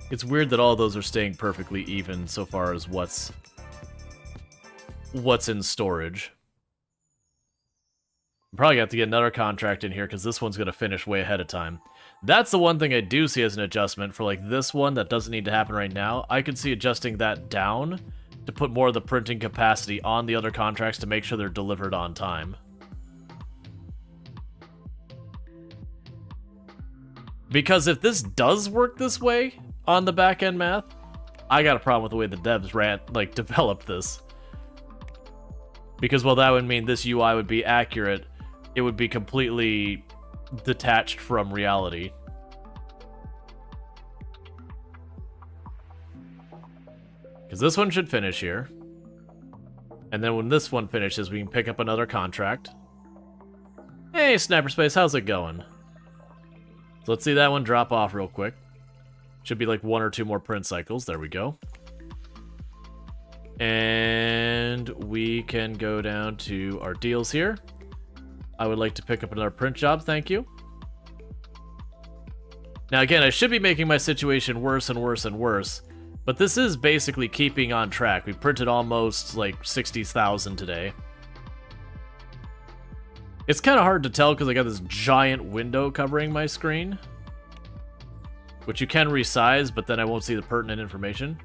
It's weird that all those are staying perfectly even so far as what's in storage. Probably have to get another contract in here because this one's going to finish way ahead of time. That's the one thing I do see as an adjustment for like this one that doesn't need to happen right now. I could see adjusting that down to put more of the printing capacity on the other contracts to make sure they're delivered on time. Because if this does work this way on the back-end math, I got a problem with the way the devs developed this. Because while that would mean this UI would be accurate, it would be completely detached from reality. Because this one should finish here. And then when this one finishes, we can pick up another contract. Hey, Sniper Space, how's it going? So let's see that one drop off real quick. Should be like 1 or 2 more print cycles. There we go. And we can go down to our deals here. I would like to pick up another print job, thank you. Now again, I should be making my situation worse and worse and worse, but this is basically keeping on track. We printed almost like 60,000 today. It's kind of hard to tell because I got this giant window covering my screen, which you can resize, but then I won't see the pertinent information.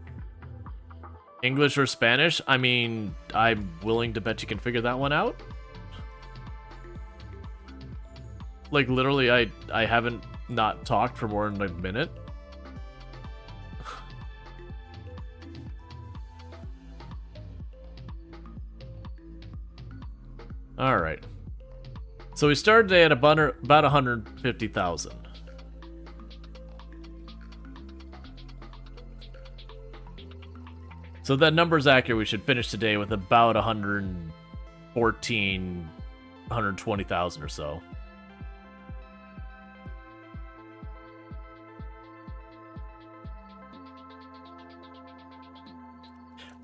English or Spanish? I mean, I'm willing to bet you can figure that one out. Like, literally, I haven't not talked for more than a minute. Alright. So we started today at about 150,000. So that number's accurate. We should finish today with about 120,000 or so.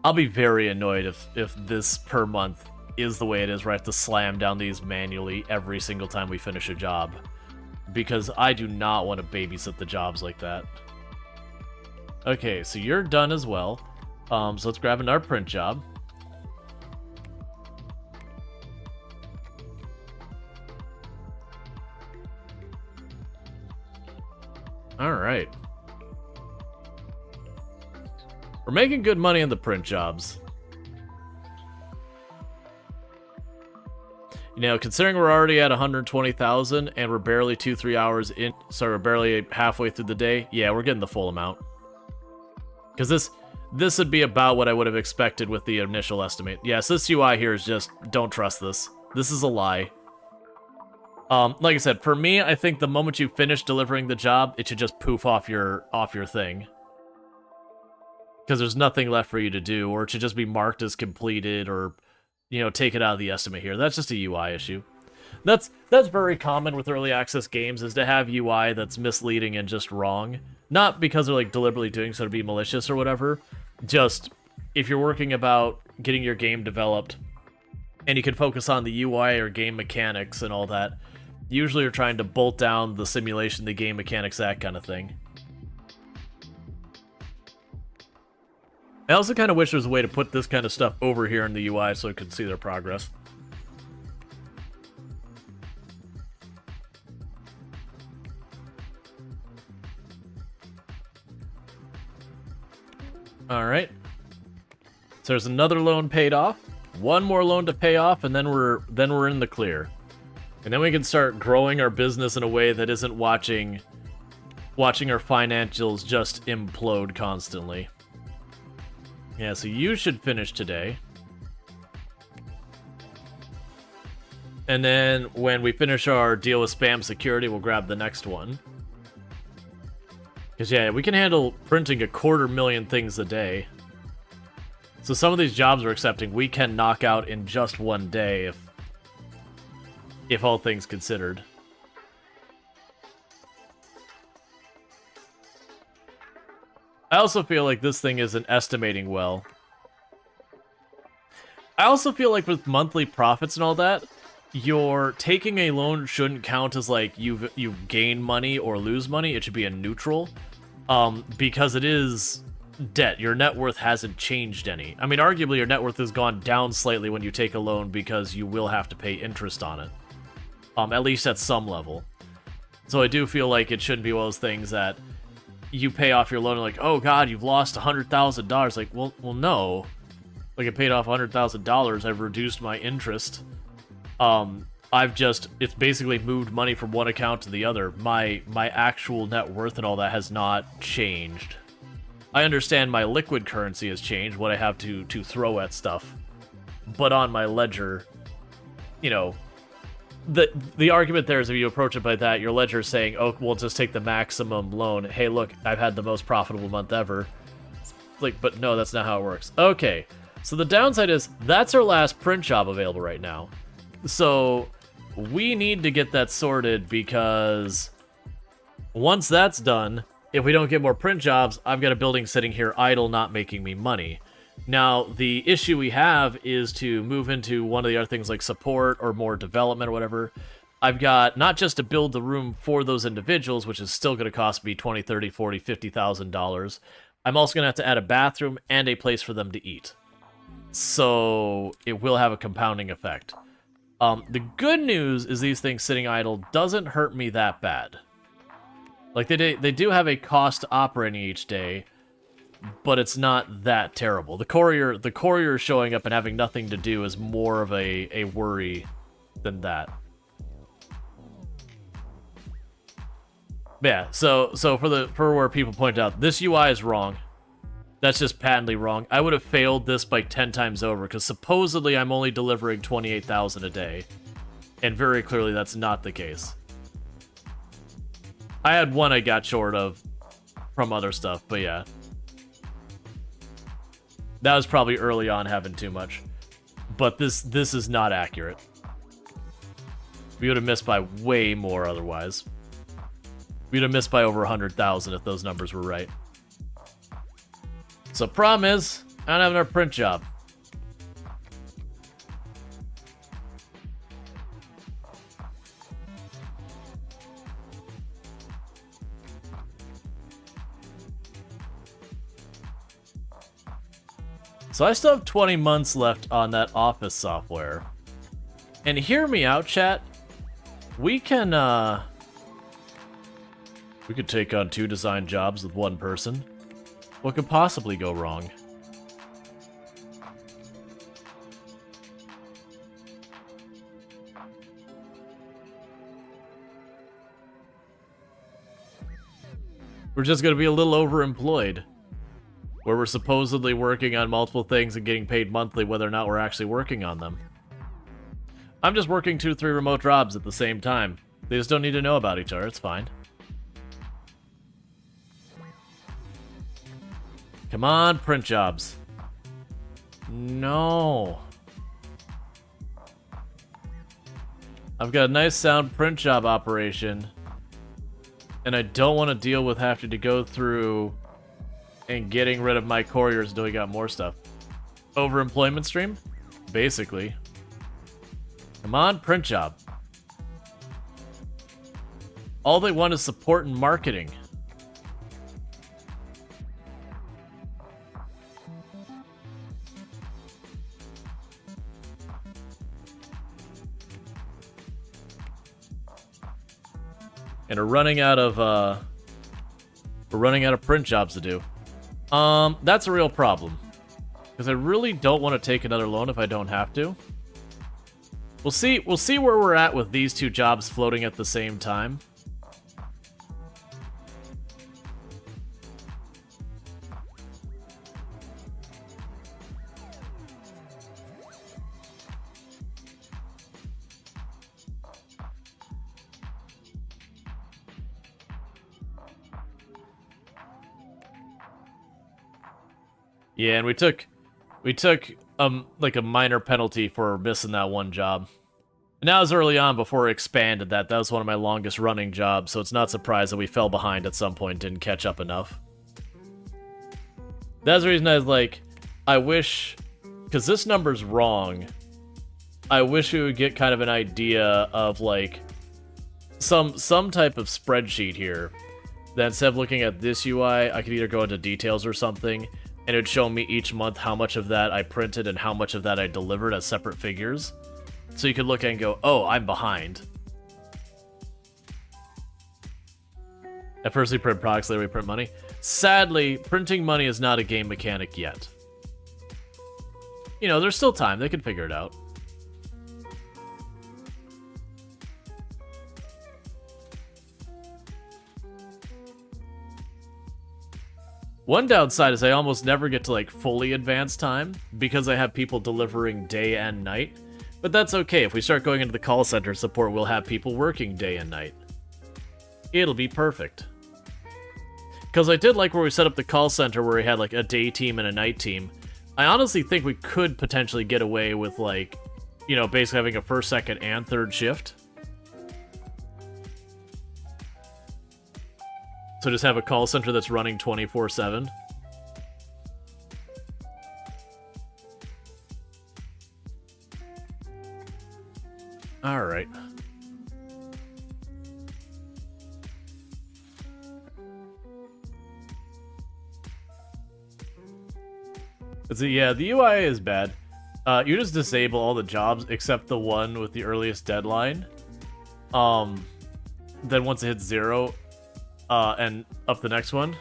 I'll be very annoyed if this per month is the way it is, where I have to slam down these manually every single time we finish a job. Because I do not want to babysit the jobs like that. Okay, so you're done as well. So let's grab another print job. Alright. We're making good money on the print jobs. You know, considering we're already at 120,000 and we're barely 2-3 hours in, sorry, we're barely halfway through the day, yeah, we're getting the full amount. Because this would be about what I would have expected with the initial estimate. Yes, this UI here is just, don't trust this. This is a lie. Like I said, for me, I think the moment you finish delivering the job, it should just poof off your thing. Because there's nothing left for you to do, or it should just be marked as completed, or, you know, take it out of the estimate here. That's just a UI issue. That's very common with early access games, is to have UI that's misleading and just wrong. Not because they're, like, deliberately doing so to be malicious or whatever. Just, if you're working about getting your game developed, and you can focus on the UI or game mechanics and all that, usually you're trying to bolt down the simulation, the game mechanics, that kind of thing. I also kind of wish there was a way to put this kind of stuff over here in the UI so I could see their progress. Alright. So there's another loan paid off. One more loan to pay off, and then we're in the clear. And then we can start growing our business in a way that isn't watching our financials just implode constantly. Yeah, so you should finish today. And then when we finish our deal with spam security, we'll grab the next one. Because, yeah, we can handle printing 250,000 things a day. So some of these jobs we're accepting, we can knock out in just one day if all things considered. I also feel like this thing isn't estimating well. I also feel like with monthly profits and all that, your taking a loan shouldn't count as like you gain money or lose money. It should be a neutral, because it is debt. Your net worth hasn't changed any. I mean, arguably your net worth has gone down slightly when you take a loan because you will have to pay interest on it, at least at some level. So I do feel like it shouldn't be one of those things that you pay off your loan and like, oh god, you've lost $100,000. Like, well, no. Like, I paid off $100,000. I've reduced my interest. It's basically moved money from one account to the other. My actual net worth and all that has not changed. I understand my liquid currency has changed, what I have to throw at stuff. But on my ledger, you know, the argument there is if you approach it by that, your ledger is saying, oh, we'll just take the maximum loan. Hey, look, I've had the most profitable month ever. Like, but no, that's not how it works. Okay, so the downside is that's our last print job available right now. So we need to get that sorted, because once that's done, if we don't get more print jobs, I've got a building sitting here idle, not making me money. Now, the issue we have is to move into one of the other things like support or more development or whatever. I've got not just to build the room for those individuals, which is still going to cost me $20, $30, $40, $50,000. I'm also going to have to add a bathroom and a place for them to eat. So it will have a compounding effect. The good news is these things sitting idle doesn't hurt me that bad. Like, they do have a cost operating each day, but it's not that terrible. The courier showing up and having nothing to do is more of a worry than that. Yeah, so for where people point out, this UI is wrong. That's just patently wrong. I would have failed this by 10 times over, because supposedly I'm only delivering 28,000 a day. And very clearly that's not the case. I had one I got short of from other stuff, but yeah. That was probably early on having too much. But this is not accurate. We would have missed by way more otherwise. We'd have missed by over 100,000 if those numbers were right. So problem is, I don't have another print job. So I still have 20 months left on that office software. And hear me out, chat. We can, we could take on 2 design jobs with 1 person. What could possibly go wrong? We're just gonna be a little overemployed. Where we're supposedly working on multiple things and getting paid monthly whether or not we're actually working on them. I'm just working 2 or 3 remote jobs at the same time. They just don't need to know about each other. It's fine. Come on, print jobs. No. I've got a nice sound print job operation, and I don't want to deal with having to go through and getting rid of my couriers until we got more stuff. Overemployment stream? Basically. Come on, print job. All they want is support and marketing. And we're running out of print jobs to do. That's a real problem. Because I really don't want to take another loan if I don't have to. We'll see where we're at with these 2 jobs floating at the same time. Yeah, and we took like a minor penalty for missing that one job. And that was early on before it expanded that. That was one of my longest running jobs, so it's not surprised that we fell behind at some point and didn't catch up enough. That's the reason I was like, I wish, because this number's wrong, I wish we would get kind of an idea of like some type of spreadsheet here that instead of looking at this UI, I could either go into details or something, and it would show me each month how much of that I printed and how much of that I delivered as separate figures. So you could look at it and go, oh, I'm behind. At first we print products, later we print money. Sadly, printing money is not a game mechanic yet. You know, there's still time. They can figure it out. One downside is I almost never get to like fully advanced time because I have people delivering day and night. But that's okay. If we start going into the call center support, we'll have people working day and night. It'll be perfect. Because I did like where we set up the call center where we had like a day team and a night team. I honestly think we could potentially get away with like, you know, basically having a first, second, and third shift. So just have a call center that's running 24/7. All right. So yeah, the UI is bad. You just disable all the jobs except the one with the earliest deadline. Then once it hits 0, and up the next one.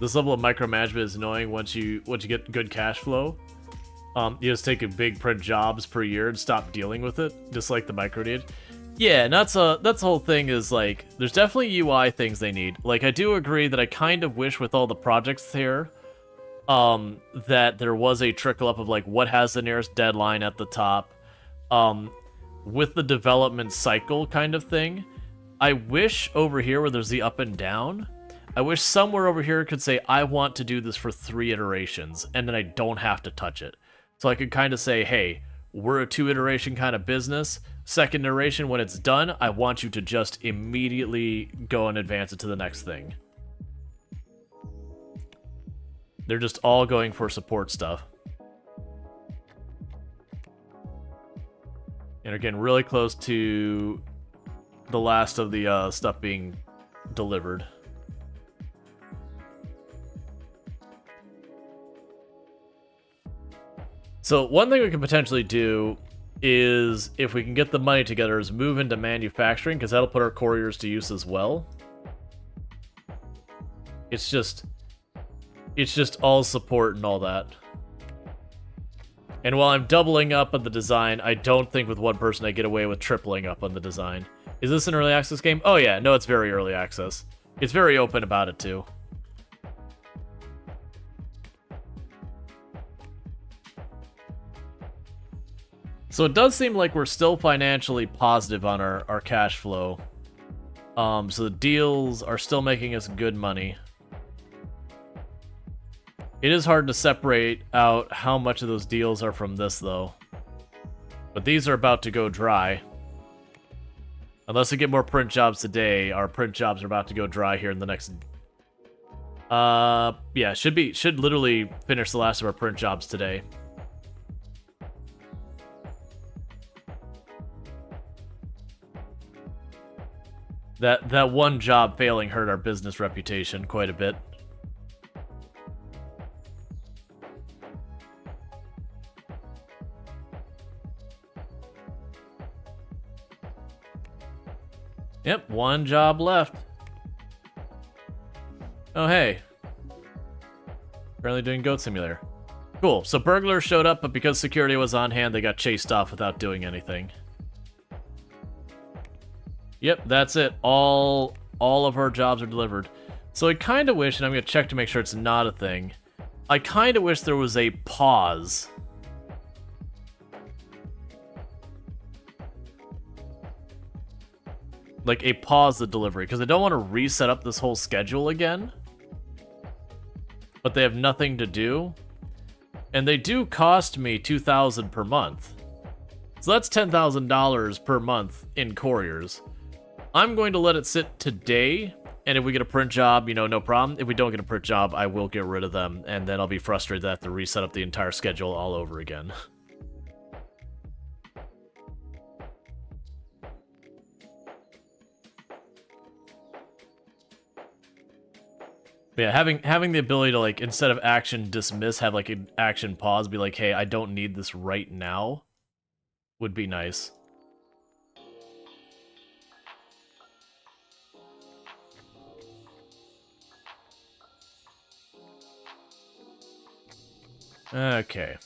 This level of micromanagement is annoying once you get good cash flow. You just take a big print jobs per year and stop dealing with it, just like the micro did. Yeah, and that's the whole thing is like, there's definitely UI things they need. Like, I do agree that I kind of wish with all the projects here, that there was a trickle up of like what has the nearest deadline at the top, with the development cycle kind of thing. I wish over here where there's the up and down, I wish somewhere over here could say, I want to do this for 3 iterations, and then I don't have to touch it. So I could kind of say, hey, we're a 2 iteration kind of business. Second iteration, when it's done, I want you to just immediately go and advance it to the next thing. They're just all going for support stuff. And are getting really close to the last of the stuff being delivered. So one thing we could potentially do is, if we can get the money together, is move into manufacturing, because that'll put our couriers to use as well. It's just all support and all that. And while I'm doubling up on the design, I don't think with one person I get away with tripling up on the design. Is this an early access game? Oh yeah, no, it's very early access. It's very open about it too. So it does seem like we're still financially positive on our cash flow. So the deals are still making us good money. It is hard to separate out how much of those deals are from this, though. But these are about to go dry. Unless we get more print jobs today, our print jobs are about to go dry here in the next... yeah, should literally finish the last of our print jobs today. That one job failing hurt our business reputation quite a bit. Yep, one job left. Oh, hey. Apparently doing Goat Simulator. Cool, so burglars showed up, but because security was on hand, they got chased off without doing anything. Yep, that's it. All of our jobs are delivered. So I kind of wish, and I'm going to check to make sure it's not a thing, I kind of wish there was a pause. Like a pause the delivery, because I don't want to reset up this whole schedule again. But they have nothing to do. And they do cost me $2,000 per month. So that's $10,000 per month in couriers. I'm going to let it sit today, and if we get a print job, you know, no problem. If we don't get a print job, I will get rid of them, and then I'll be frustrated that I have to reset up the entire schedule all over again. But yeah, having the ability to, like, instead of action dismiss, have, like, an action pause, be like, hey, I don't need this right now, would be nice. Okay.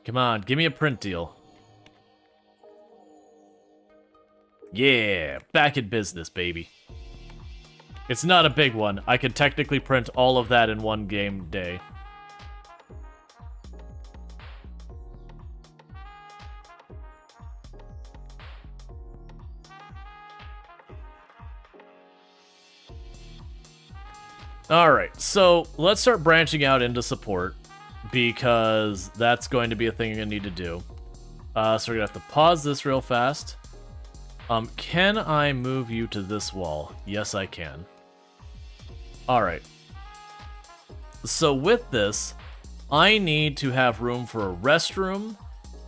Come on, give me a print deal. Yeah, back in business, baby. It's not a big one. I could technically print all of that in one game day. Alright, so let's start branching out into support, because that's going to be a thing you're going to need to do. So we're going to have to pause this real fast. Can I move you to this wall? Yes, I can. Alright. So with this, I need to have room for a restroom,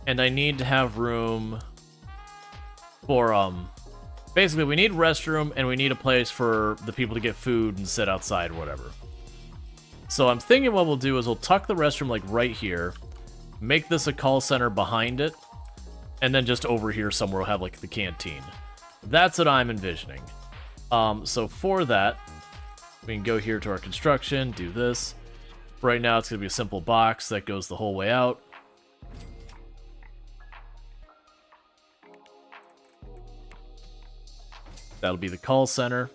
and I need to have room for, basically, we need restroom, and we need a place for the people to get food and sit outside or whatever. So I'm thinking what we'll do is we'll tuck the restroom, like, right here, make this a call center behind it, and then just over here somewhere we'll have, like, the canteen. That's what I'm envisioning. So for that, we can go here to our construction, do this. Right now it's going to be a simple box that goes the whole way out. That'll be the call center.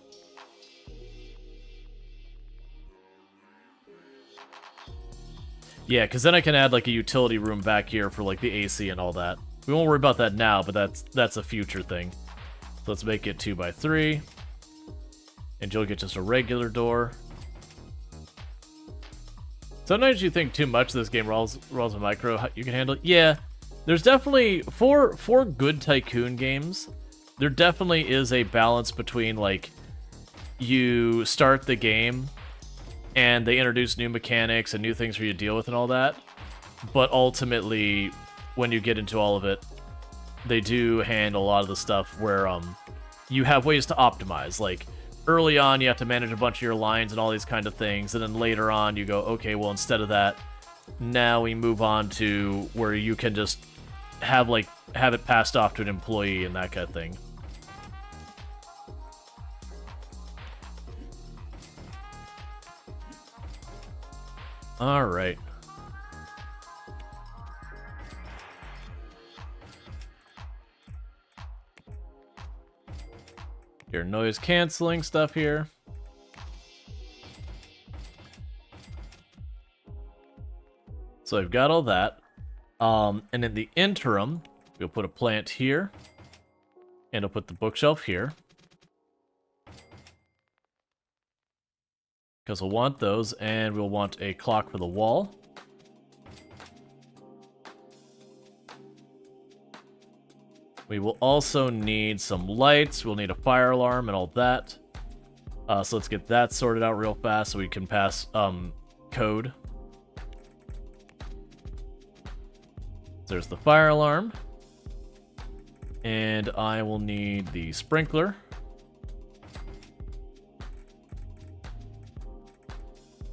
Yeah, because then I can add, like, a utility room back here for, like, the AC and all that. We won't worry about that now, but that's a future thing. So let's make it 2x3. And you'll get just a regular door. Sometimes you think too much of this game rolls a micro. You can handle it. Yeah, there's definitely, for good Tycoon games, there definitely is a balance between, like, you start the game and they introduce new mechanics and new things for you to deal with and all that. But ultimately, when you get into all of it, they do handle a lot of the stuff where you have ways to optimize. Like, early on, you have to manage a bunch of your lines and all these kind of things, and then later on, you go, okay, well, instead of that, now we move on to where you can just have it passed off to an employee and that kind of thing. All right. Your noise canceling stuff here. So I've got all that. And in the interim, we'll put a plant here. And I'll put the bookshelf here. Because we'll want those, and we'll want a clock for the wall. We will also need some lights. We'll need a fire alarm and all that. So let's get that sorted out real fast so we can pass code. There's the fire alarm. And I will need the sprinkler.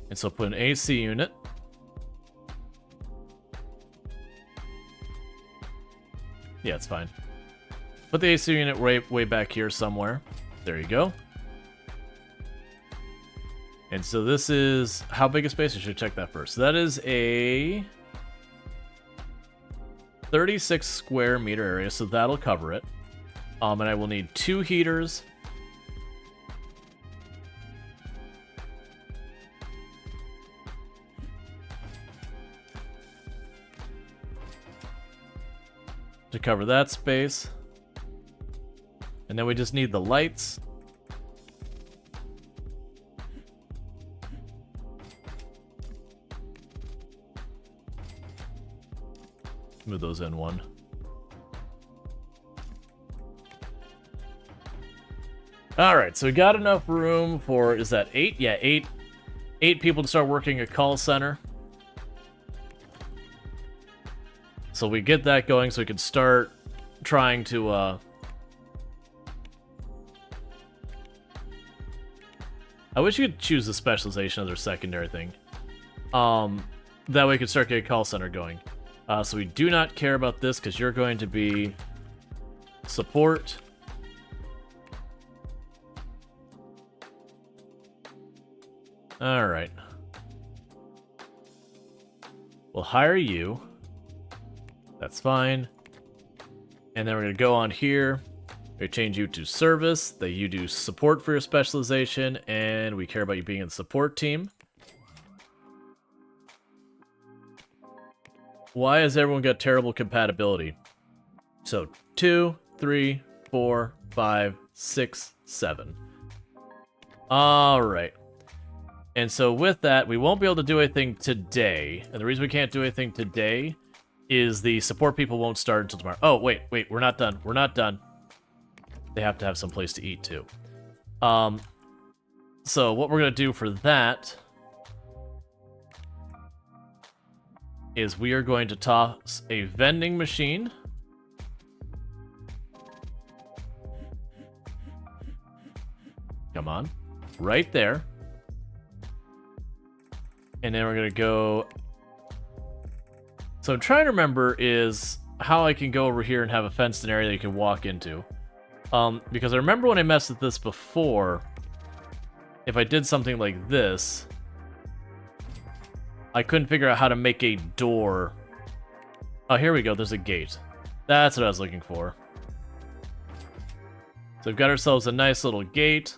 And so put an AC unit. Yeah, it's fine. Put the AC unit way back here somewhere. There you go. And so this is... How big a space? I should check that first. So that is a 36 square meter area, so that'll cover it. And I will need 2 heaters. To cover that space. And then we just need the lights. Move those in one. Alright, so we got enough room for, is that 8? Yeah, 8 people to start working a call center. So we get that going so we can start trying to, I wish you could choose the specialization as our secondary thing. That way we could start getting a call center going. So we do not care about this because you're going to be support. Alright. We'll hire you. That's fine. And then we're going to go on here. We change you to service, that you do support for your specialization, and we care about you being in the support team. Why has everyone got terrible compatibility? So 2, 3, 4, 5, 6, 7. Alright. And so with that, we won't be able to do anything today. And the reason we can't do anything today is the support people won't start until tomorrow. Oh, wait, we're not done. We're not done. They have to have some place to eat, too. So what we're going to do for that is we are going to toss a vending machine. Come on. Right there. And then we're going to go... So I'm trying to remember is how I can go over here and have a fenced-in area that you can walk into. Because I remember when I messed with this before, if I did something like this, I couldn't figure out how to make a door. Oh, here we go. There's a gate. That's what I was looking for. So we've got ourselves a nice little gate.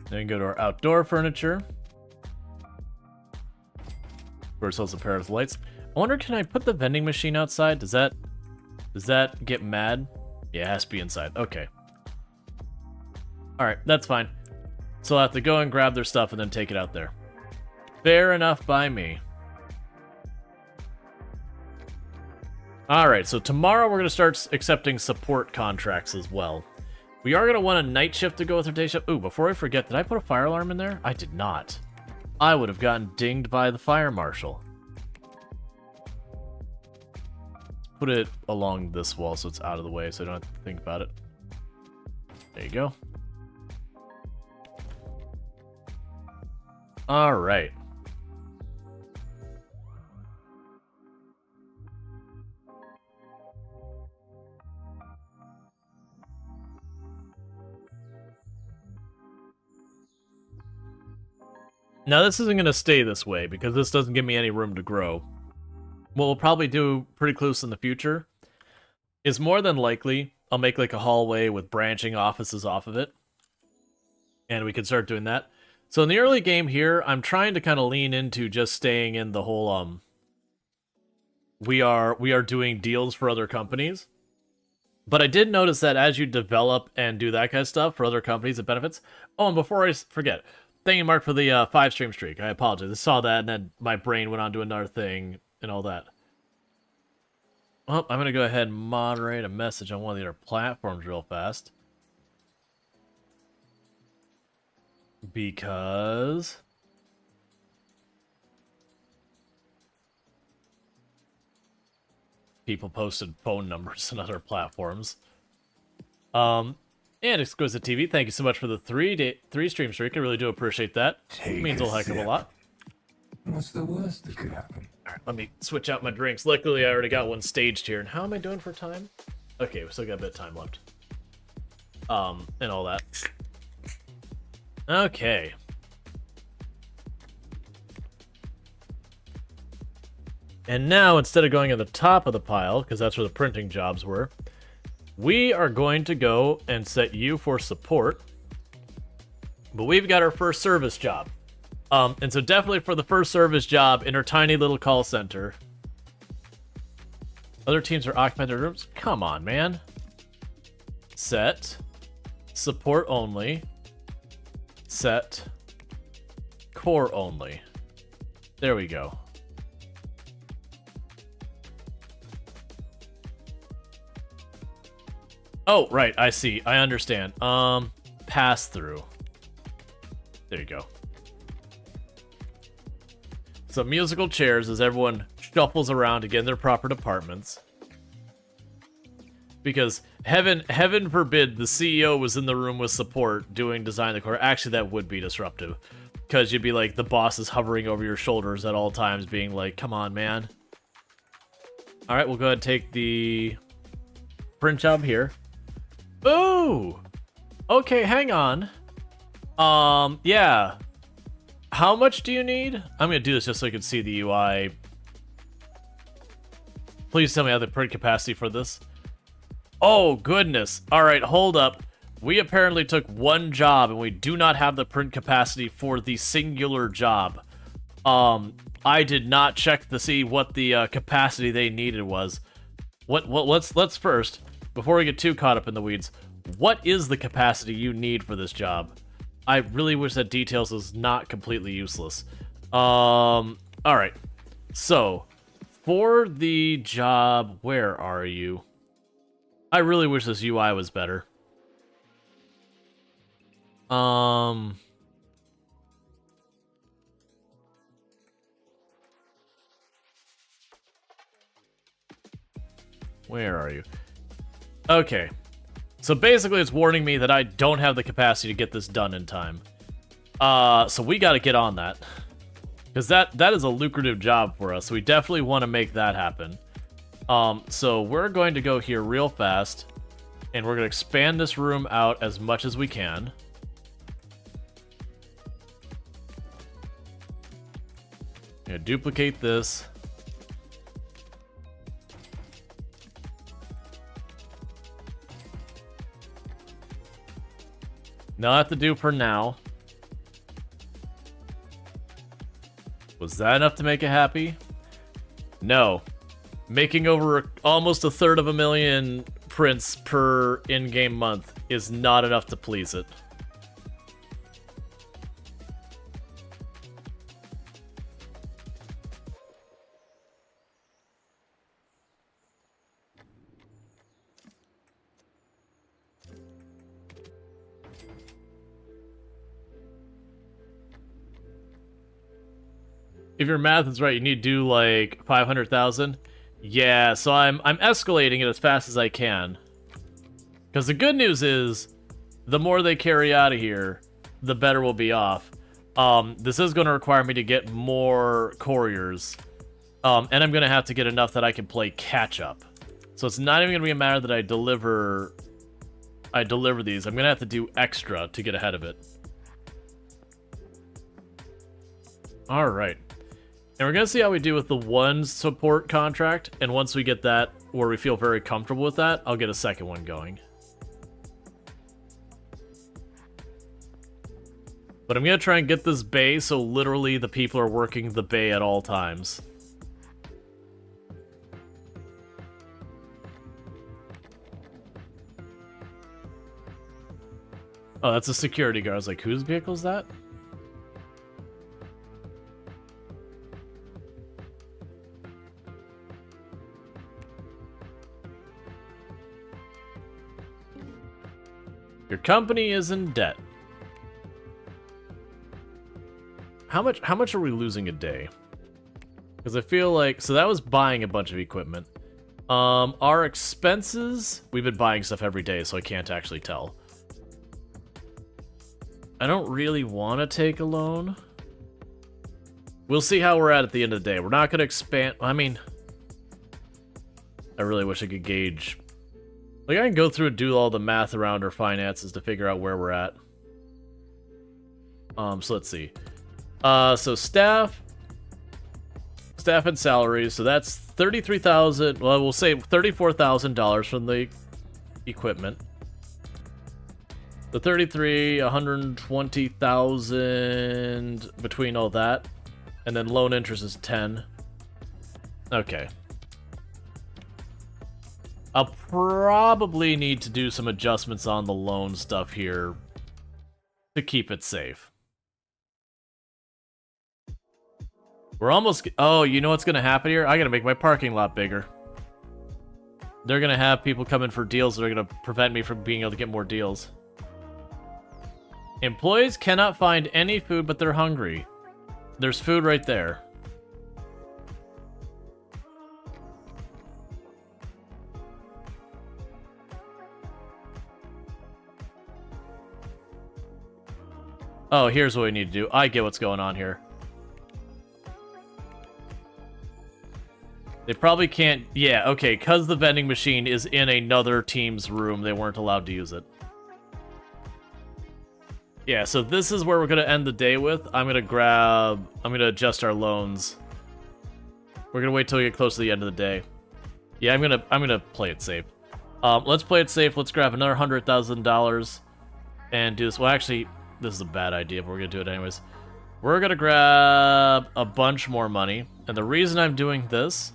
Then go to our outdoor furniture. For ourselves a pair of lights. I wonder, can I put the vending machine outside? Does that get mad? Yeah, it has to be inside. Okay. Alright, that's fine. So I'll have to go and grab their stuff and then take it out there. Fair enough by me. Alright, so tomorrow we're going to start accepting support contracts as well. We are going to want a night shift to go with our day shift. Ooh, before I forget, did I put a fire alarm in there? I did not. I would have gotten dinged by the fire marshal. Put it along this wall so it's out of the way so I don't have to think about it. There you go. Alright. Now this isn't going to stay this way because this doesn't give me any room to grow. What we'll probably do pretty close in the future is more than likely I'll make like a hallway with branching offices off of it. And we can start doing that. So in the early game here, I'm trying to kind of lean into just staying in the whole we are doing deals for other companies. But I did notice that as you develop and do that kind of stuff for other companies, it benefits. Oh, and before I forget, thank you, Mark, for the 5-stream streak. I apologize. I saw that, and then my brain went on to another thing and all that. Well, I'm going to go ahead and moderate a message on one of the other platforms real fast. Because... people posted phone numbers on other platforms. And Exquisite TV, thank you so much for the 3-stream streak. I really do appreciate that. It means a heck of a lot. What's the worst that could happen? Alright, let me switch out my drinks. Luckily, I already got one staged here. And how am I doing for time? Okay, we still got a bit of time left. And all that. Okay. And now, instead of going at the top of the pile, because that's where the printing jobs were, we are going to go and set you for support. But we've got our first service job. And so definitely for the first service job in our tiny little call center. Other teams are occupying their rooms? Come on, man. Set. Support only. Set. Core only. There we go. Oh, right, I see. I understand. Pass through. There you go. So musical chairs as everyone shuffles around to get in their proper departments. Because heaven forbid the CEO was in the room with support doing design the core. Actually, that would be disruptive. Because you'd be like, the boss is hovering over your shoulders at all times, being like, come on, man. Alright, we'll go ahead and take the print job here. Ooh! Okay, hang on. Yeah. How much do you need? I'm gonna do this just so I can see the UI. Please tell me I have the print capacity for this. Oh, goodness. Alright, hold up. We apparently took one job, and we do not have the print capacity for the singular job. I did not check to see what the capacity they needed was. Let's first, before we get too caught up in the weeds, what is the capacity you need for this job? I really wish that details was not completely useless. Alright. So, for the job, where are you? I really wish this UI was better. Where are you? Okay. So basically it's warning me that I don't have the capacity to get this done in time. So we gotta get on that. Because that is a lucrative job for us. So we definitely want to make that happen. So we're going to go here real fast. And we're going to expand this room out as much as we can. Gonna duplicate this. Now I have to do for now. Was that enough to make it happy? No. Making over almost 1/3 of a million prints per in-game month is not enough to please it. If your math is right, you need to do like 500,000. Yeah, so I'm escalating it as fast as I can. Because the good news is, the more they carry out of here, the better we'll be off. This is going to require me to get more couriers. And I'm going to have to get enough that I can play catch up. So it's not even going to be a matter that I deliver these. I'm going to have to do extra to get ahead of it. Alright. And we're going to see how we do with the one support contract, and once we get that, where we feel very comfortable with that, I'll get a second one going. But I'm gonna try and get this bay so literally the people are working the bay at all times. Oh, that's a security guard. I was like, whose vehicle is that? Your company is in debt. How much are we losing a day? Because I feel like, so that was buying a bunch of equipment. Our expenses, we've been buying stuff every day, so I can't actually tell. I don't really want to take a loan. We'll see how we're at the end of the day. We're not going to expand. I mean, I really wish I could gauge. Like, I can go through and do all the math around our finances to figure out where we're at. So let's see. So staff and salaries. So that's $33,000. Well, we'll say $34,000 from the equipment. The 33, 120,000 between all that, and then loan interest is 10. Okay. I'll probably need to do some adjustments on the loan stuff here to keep it safe. We're almost... Oh, you know what's going to happen here? I got to make my parking lot bigger. They're going to have people come in for deals that are going to prevent me from being able to get more deals. Employees cannot find any food, but they're hungry. There's food right there. Oh, here's what we need to do. I get what's going on here. They probably can't... Yeah, okay, because the vending machine is in another team's room, they weren't allowed to use it. Yeah, so this is where we're going to end the day with. I'm going to adjust our loans. We're going to wait till we get close to the end of the day. Yeah, I'm going to play it safe. Let's play it safe. Let's grab another $100,000 and do this. Well, actually, this is a bad idea, but we're going to do it anyways. We're going to grab a bunch more money. And the reason I'm doing this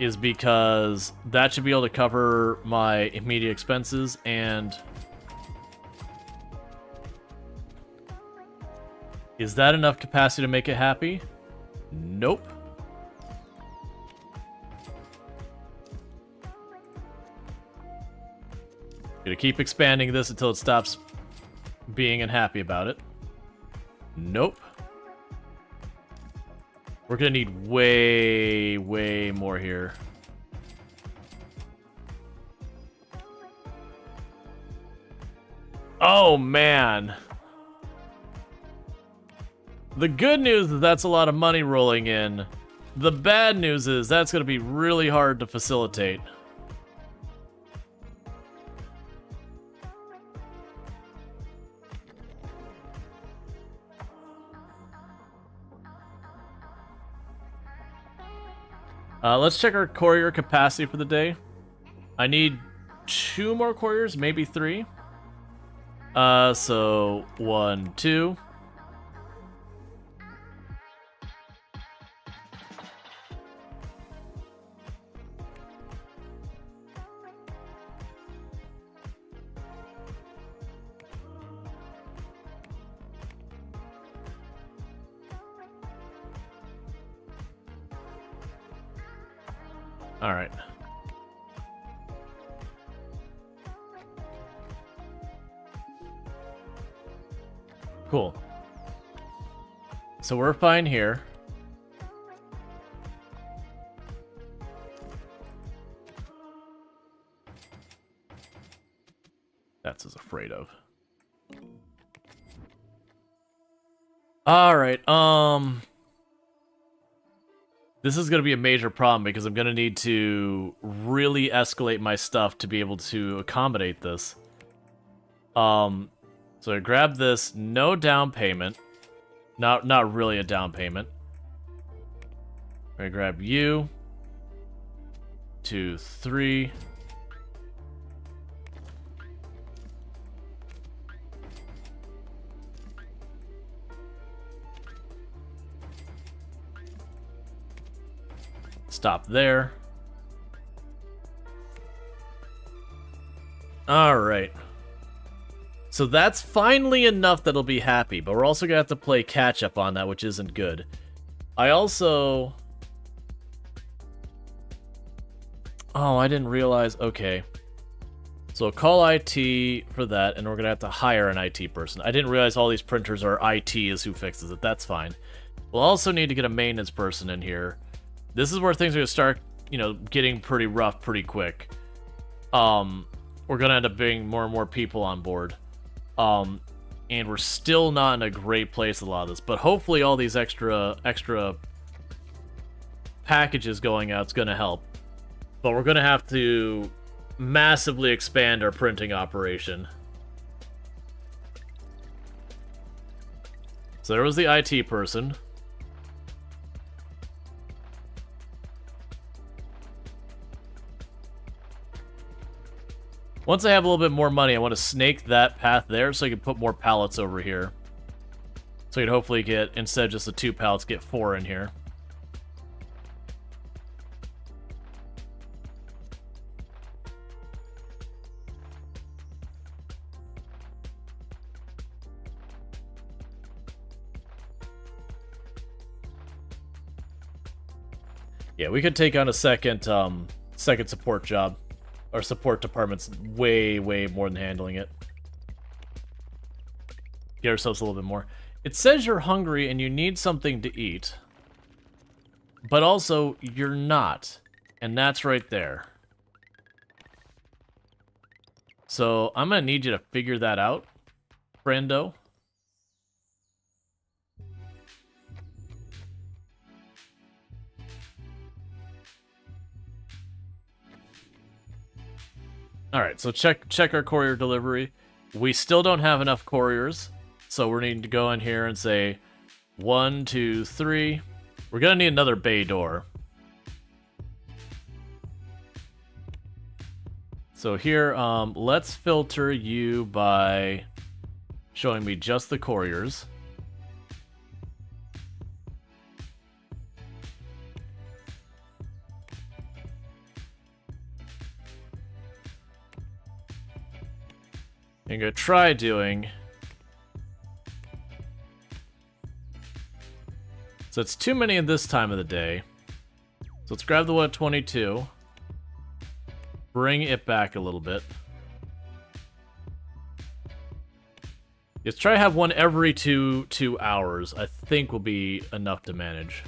is because that should be able to cover my immediate expenses and... Is that enough capacity to make it happy? Nope. Gonna keep expanding this until it stops being unhappy about it. Nope. We're gonna need way, way more here. Oh, man. The good news is that's a lot of money rolling in. The bad news is that's going to be really hard to facilitate. Let's check our courier capacity for the day. I need 2 more couriers, maybe 3. So 1, 2. All right. Cool. So we're fine here. That's as afraid of. All right. This is going to be a major problem because I'm going to need to really escalate my stuff to be able to accommodate this. So I grab this, no down payment. Not really a down payment. I grab you. 2, 3. Stop there. Alright. So that's finally enough that'll be happy, but we're also gonna have to play catch up on that, which isn't good. I also... Oh, I didn't realize... Okay. So call IT for that, and we're gonna have to hire an IT person. I didn't realize all these printers are IT is who fixes it. That's fine. We'll also need to get a maintenance person in here. This is where things are gonna start, you know, getting pretty rough pretty quick. We're gonna end up bringing more and more people on board. And we're still not in a great place with a lot of this, but hopefully all these extra packages going out is gonna help. But we're gonna have to massively expand our printing operation. So there was the IT person. Once I have a little bit more money, I want to snake that path there so I can put more pallets over here. So I can hopefully get, instead of just the 2 pallets, get 4 in here. Yeah, we could take on a second support job. Our support department's way more than handling it. Get ourselves a little bit more. It says you're hungry and you need something to eat. But also, you're not. And that's right there. So, I'm gonna need you to figure that out, friendo. Alright, so check our courier delivery. We still don't have enough couriers, so we're needing to go in here and say 1, 2, 3. We're gonna need another bay door. So here, let's filter you by showing me just the couriers. I'm gonna try doing... So it's too many at this time of the day. So let's grab the one at 22. Bring it back a little bit. Let's try to have one every two hours. I think will be enough to manage.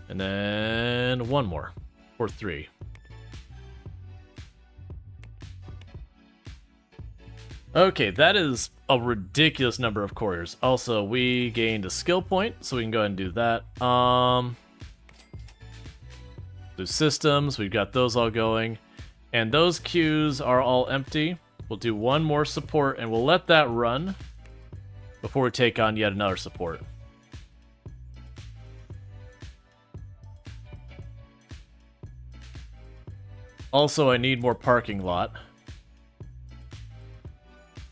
And then one more, or 3. Okay, that is a ridiculous number of couriers. Also, we gained a skill point, so we can go ahead and do that. Do systems, we've got those all going. And those queues are all empty. We'll do one more support, and we'll let that run before we take on yet another support. Also, I need more parking lot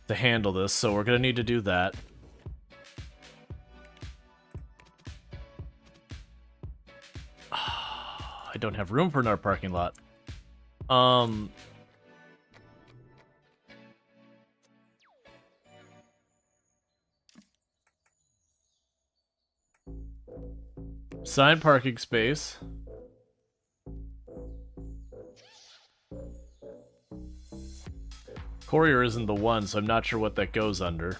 to handle this, so we're gonna need to do that. I don't have room for another parking lot. Assigned parking space. Courier isn't the one, so I'm not sure what that goes under.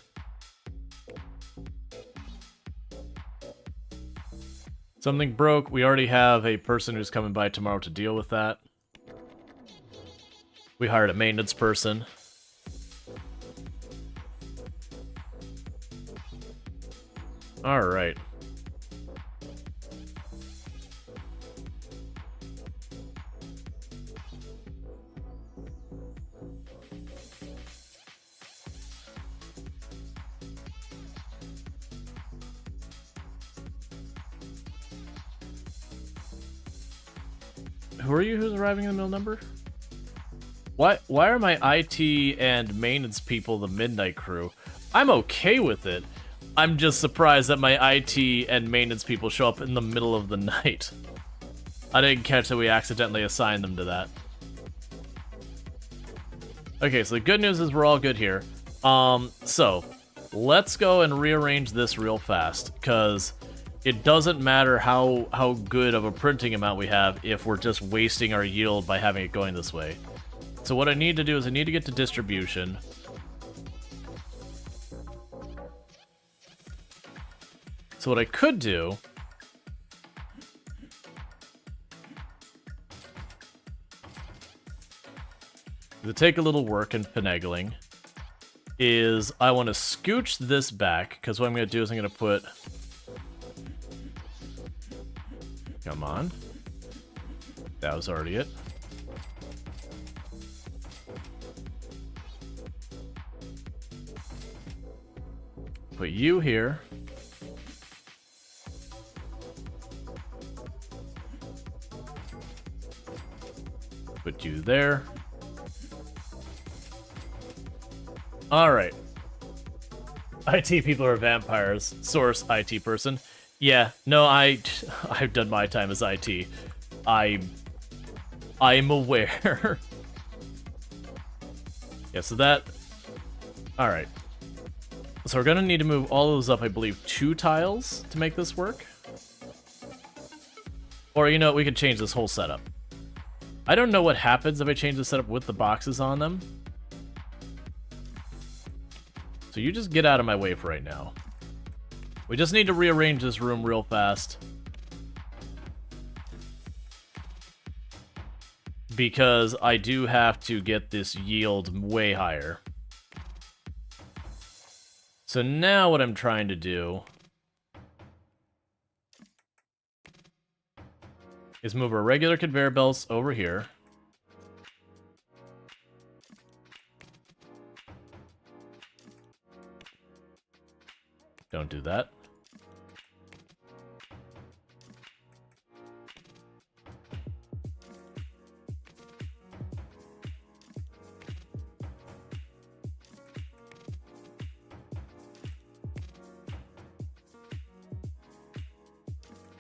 Something broke. We already have a person who's coming by tomorrow to deal with that. We hired a maintenance person. Alright. Who are you who's arriving in the middle number? Why are my IT and maintenance people the midnight crew? I'm okay with it. I'm just surprised that my IT and maintenance people show up in the middle of the night. I didn't catch that we accidentally assigned them to that. Okay, so the good news is we're all good here. So let's go and rearrange this real fast, because it doesn't matter how good of a printing amount we have if we're just wasting our yield by having it going this way. So what I need to do is I need to get to distribution. So what I could do to take a little work and finagling is I want to scooch this back, because what I'm going to do is I'm going to put... Come on. That was already it. Put you here. Put you there. Alright. IT people are vampires. Source, IT person. Yeah, no, I've done my time as IT. I'm aware. Yeah, so that... Alright. So we're gonna need to move all those up, I believe, 2 tiles to make this work. Or, you know, we could change this whole setup. I don't know what happens if I change the setup with the boxes on them. So you just get out of my way for right now. We just need to rearrange this room real fast. Because I do have to get this yield way higher. So now what I'm trying to do is move our regular conveyor belts over here. Don't do that.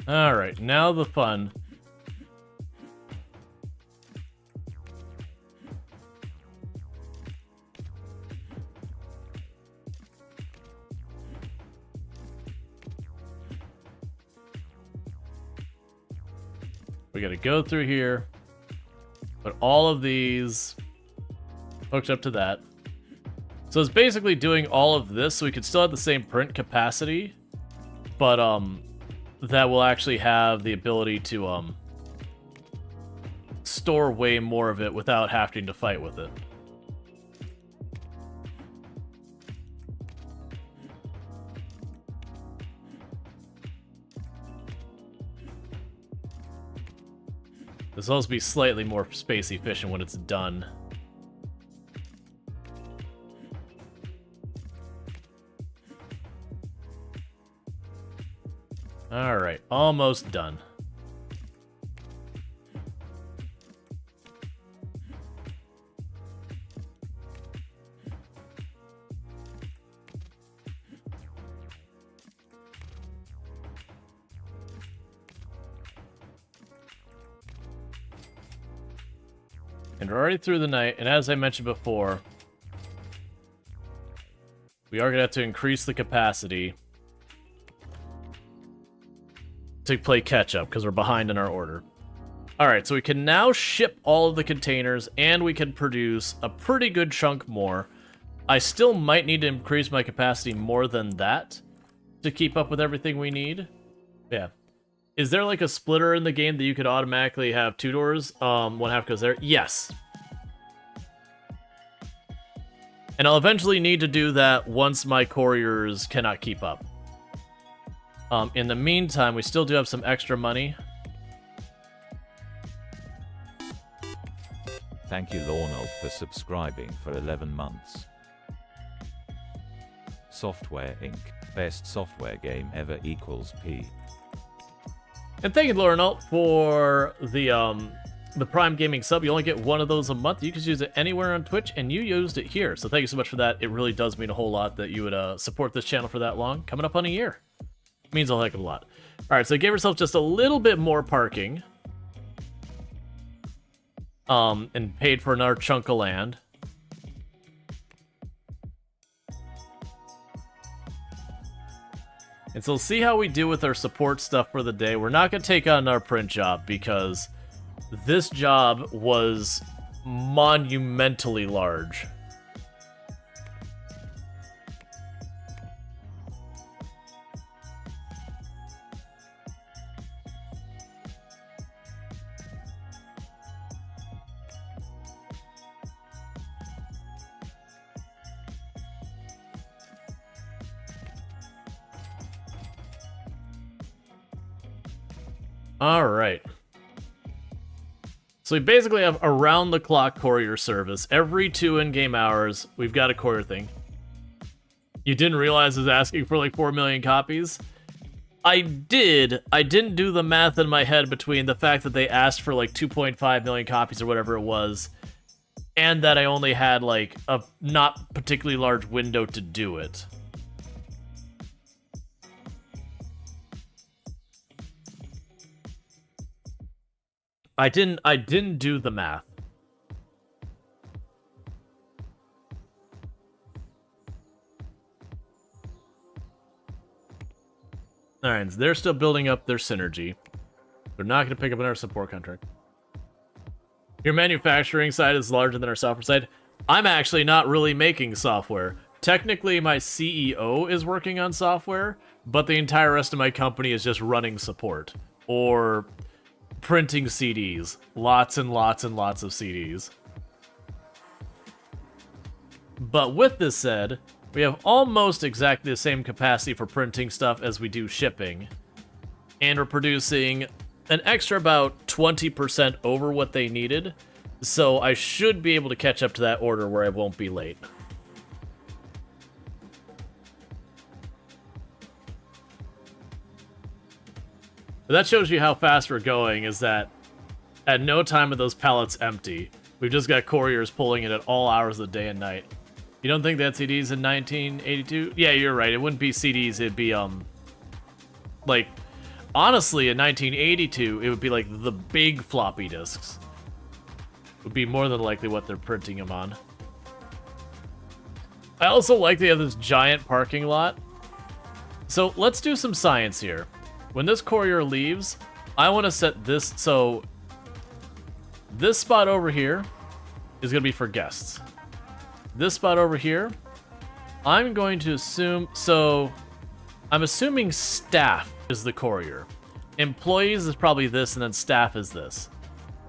Alright, now the fun. We gotta go through here, put all of these hooked up to that. So it's basically doing all of this so we could still have the same print capacity, but that will actually have the ability to store way more of it without having to fight with it. This will also be slightly more space efficient when it's done. Alright, almost done. And we're already through the night, and as I mentioned before, we are going to have to increase the capacity to play catch-up, because we're behind in our order. Alright, so we can now ship all of the containers, and we can produce a pretty good chunk more. I still might need to increase my capacity more than that to keep up with everything we need. Yeah. Is there like a splitter in the game that you could automatically have 2 doors? One half goes there? Yes. And I'll eventually need to do that once my couriers cannot keep up. In the meantime, we still do have some extra money. Thank you, Lornold, for subscribing for 11 months. Software Inc. Best software game ever equals P. And thank you, Lornold, for the the Prime Gaming sub. You only get one of those a month. You can use it anywhere on Twitch, and you used it here. So thank you so much for that. It really does mean a whole lot that you would support this channel for that long. Coming up on a year. It means a heck of a lot. All right, so give yourself just a little bit more parking. And paid for another chunk of land. And so we'll see how we do with our support stuff for the day. We're not going to take on our print job because this job was monumentally large. Alright. So we basically have around-the-clock courier service. Every 2 in-game hours, we've got a courier thing. You didn't realize it was asking for like 4 million copies? I did. I didn't do the math in my head between the fact that they asked for like 2.5 million copies or whatever it was, and that I only had like a not particularly large window to do it. I didn't do the math. Alright, so they're still building up their synergy. They're not going to pick up another support contract. Your manufacturing side is larger than our software side. I'm actually not really making software. Technically, my CEO is working on software, but the entire rest of my company is just running support. Or printing CDs. Lots and lots and lots of CDs. But with this said, we have almost exactly the same capacity for printing stuff as we do shipping. And we're producing an extra about 20% over what they needed. So I should be able to catch up to that order where I won't be late. But that shows you how fast we're going, is that at no time are those pallets empty. We've just got couriers pulling it at all hours of the day and night. You don't think they had CDs in 1982? Yeah, you're right. It wouldn't be CDs. It'd be, like, honestly, in 1982, it would be, like, the big floppy disks. Would be more than likely what they're printing them on. I also like they have this giant parking lot. So let's do some science here. When this courier leaves, I want to set this, so this spot over here is going to be for guests. This spot over here, I'm going to assume, so I'm assuming staff is the courier. Employees is probably this, and then staff is this.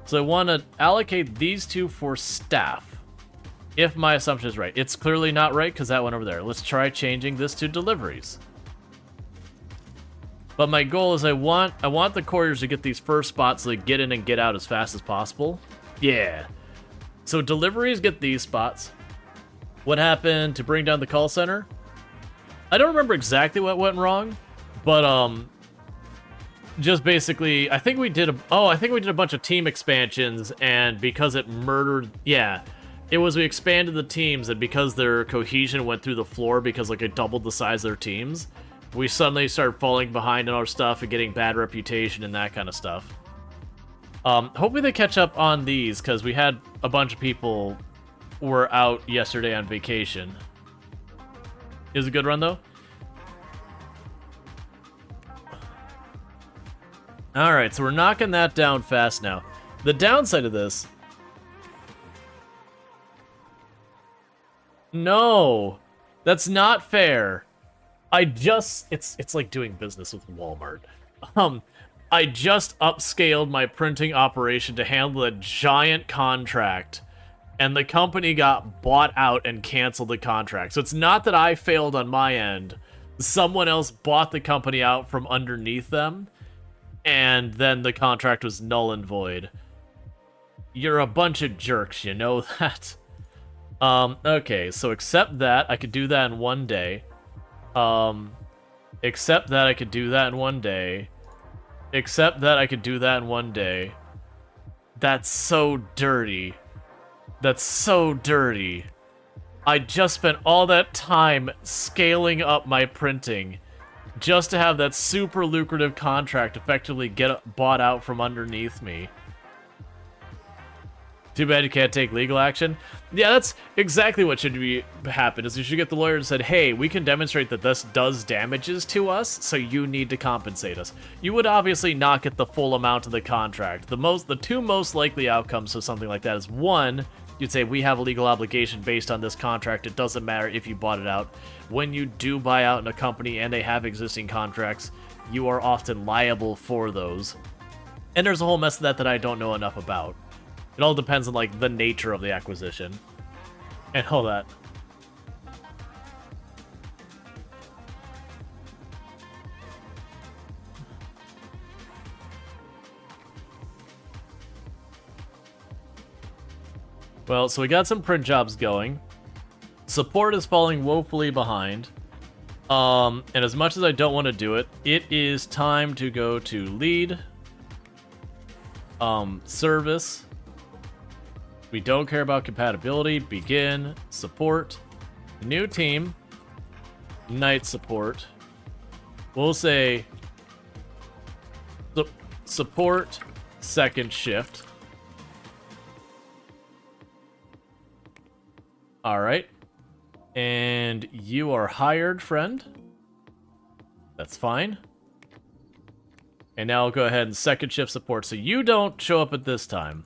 So I want to allocate these two for staff, if my assumption is right. It's clearly not right because that went over there. Let's try changing this to deliveries. But my goal is I want the couriers to get these first spots so they get in and get out as fast as possible. Yeah. So deliveries get these spots. What happened to bring down the call center? I don't remember exactly what went wrong, but just basically I think we did a bunch of team expansions, and because it murdered, yeah, it was we expanded the teams, and because their cohesion went through the floor because like it doubled the size of their teams, we suddenly started falling behind on our stuff and getting bad reputation and that kind of stuff. Hopefully they catch up on these, because we had a bunch of people were out yesterday on vacation. It was a good run, though. Alright, so we're knocking that down fast now. The downside of this... No! That's not fair. It's like doing business with Walmart. I just upscaled my printing operation to handle a giant contract, and the company got bought out and canceled the contract. So it's not that I failed on my end. Someone else bought the company out from underneath them, and then the contract was null and void. You're a bunch of jerks, you know that? Okay, so accept that. I could do that in one day. Except that I could do that in one day. Except that I could do that in one day. That's so dirty. That's so dirty. I just spent all that time scaling up my printing just to have that super lucrative contract effectively get bought out from underneath me. Too bad you can't take legal action. Yeah, that's exactly what should happen, is you should get the lawyer and said, hey, we can demonstrate that this does damages to us, so you need to compensate us. You would obviously not get the full amount of the contract. The two most likely outcomes of something like that is, one, you'd say, we have a legal obligation based on this contract. It doesn't matter if you bought it out. When you do buy out in a company and they have existing contracts, you are often liable for those. And there's a whole mess of that I don't know enough about. It all depends on, like, the nature of the acquisition. And all that. Well, so we got some print jobs going. Support is falling woefully behind. And as much as I don't want to do it, it is time to go to lead. Service. We don't care about compatibility. Begin. Support. New team. Night support. We'll say support second shift. Alright. And you are hired, friend. That's fine. And now I'll go ahead and second shift support. So you don't show up at this time.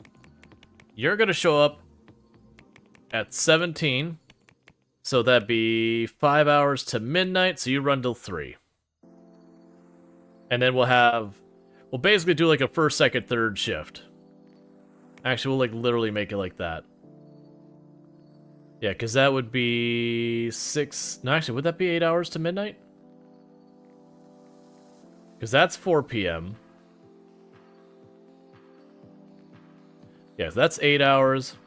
You're going to show up at 17. So that'd be 5 hours to midnight. So you run till 3. And then we'll basically do like a first, second, third shift. Actually, we'll like literally make it like that. Yeah, because that would be 6... No, actually, would that be 8 hours to midnight? Because that's 4 p.m. Yeah, that's 8 hours.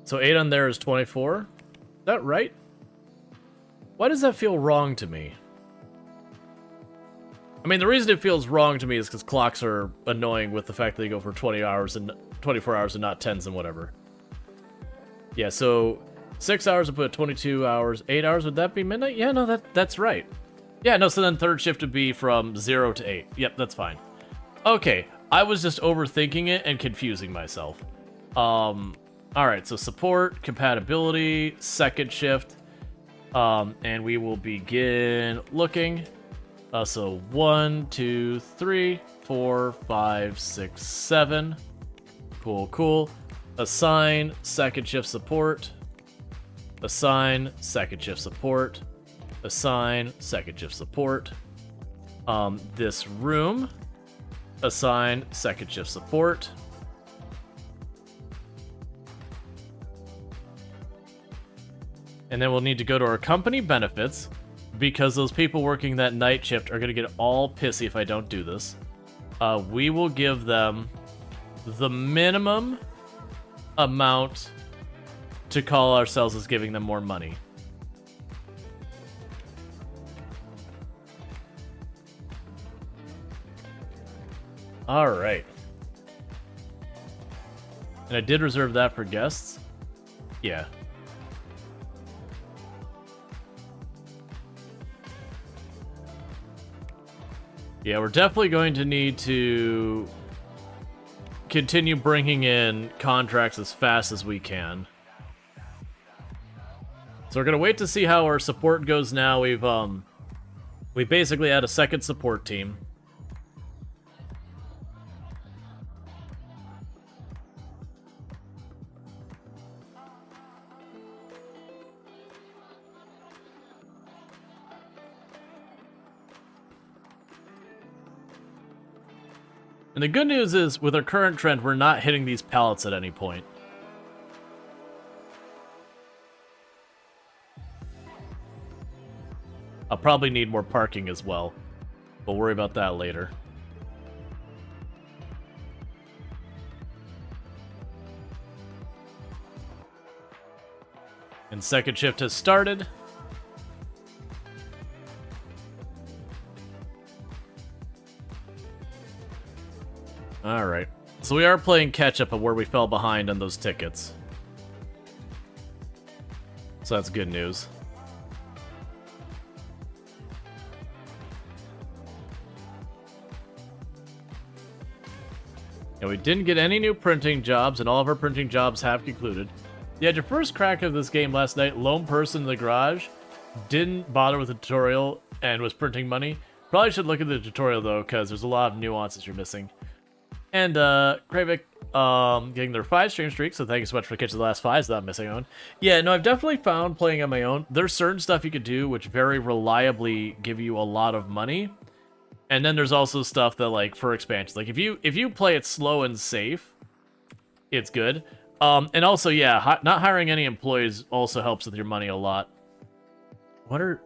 So 8 on there is 24. Is that right? Why does that feel wrong to me? I mean, the reason it feels wrong to me is because clocks are annoying with the fact that they go for 20 hours and 24 hours and not 10s and whatever. Yeah, so 6 hours would put 22 hours. 8 hours, would that be midnight? Yeah, no, that's right. Yeah, no, so then third shift would be from 0 to 8. Yep, that's fine. Okay, I was just overthinking it and confusing myself. Alright, so support, compatibility, second shift. And we will begin looking. So 1, 2, 3, 4, 5, 6, 7. Cool. Assign second shift support. Assign second shift support. Assign second shift support. This room. Assign second shift support. And then we'll need to go to our company benefits, because those people working that night shift are going to get all pissy if I don't do this. We will give them the minimum amount to call ourselves as giving them more money. All right. And I did reserve that for guests. Yeah. Yeah, we're definitely going to need to continue bringing in contracts as fast as we can. So we're gonna wait to see how our support goes now. We basically had a second support team. And the good news is, with our current trend, we're not hitting these pallets at any point. I'll probably need more parking as well. We'll worry about that later. And second shift has started. Alright. So we are playing catch-up of where we fell behind on those tickets. So that's good news. And we didn't get any new printing jobs, and all of our printing jobs have concluded. You had your first crack of this game last night. Lone person in the garage. Didn't bother with the tutorial and was printing money. Probably should look at the tutorial, though, because there's a lot of nuances you're missing. And, Kravik, getting their 5 stream streak, so thank you so much for catching the last 5s without missing on. Yeah, no, I've definitely found playing on my own, there's certain stuff you could do which very reliably give you a lot of money. And then there's also stuff that, like, for expansions, like, if you play it slow and safe, it's good. And also, yeah, not hiring any employees also helps with your money a lot. What are...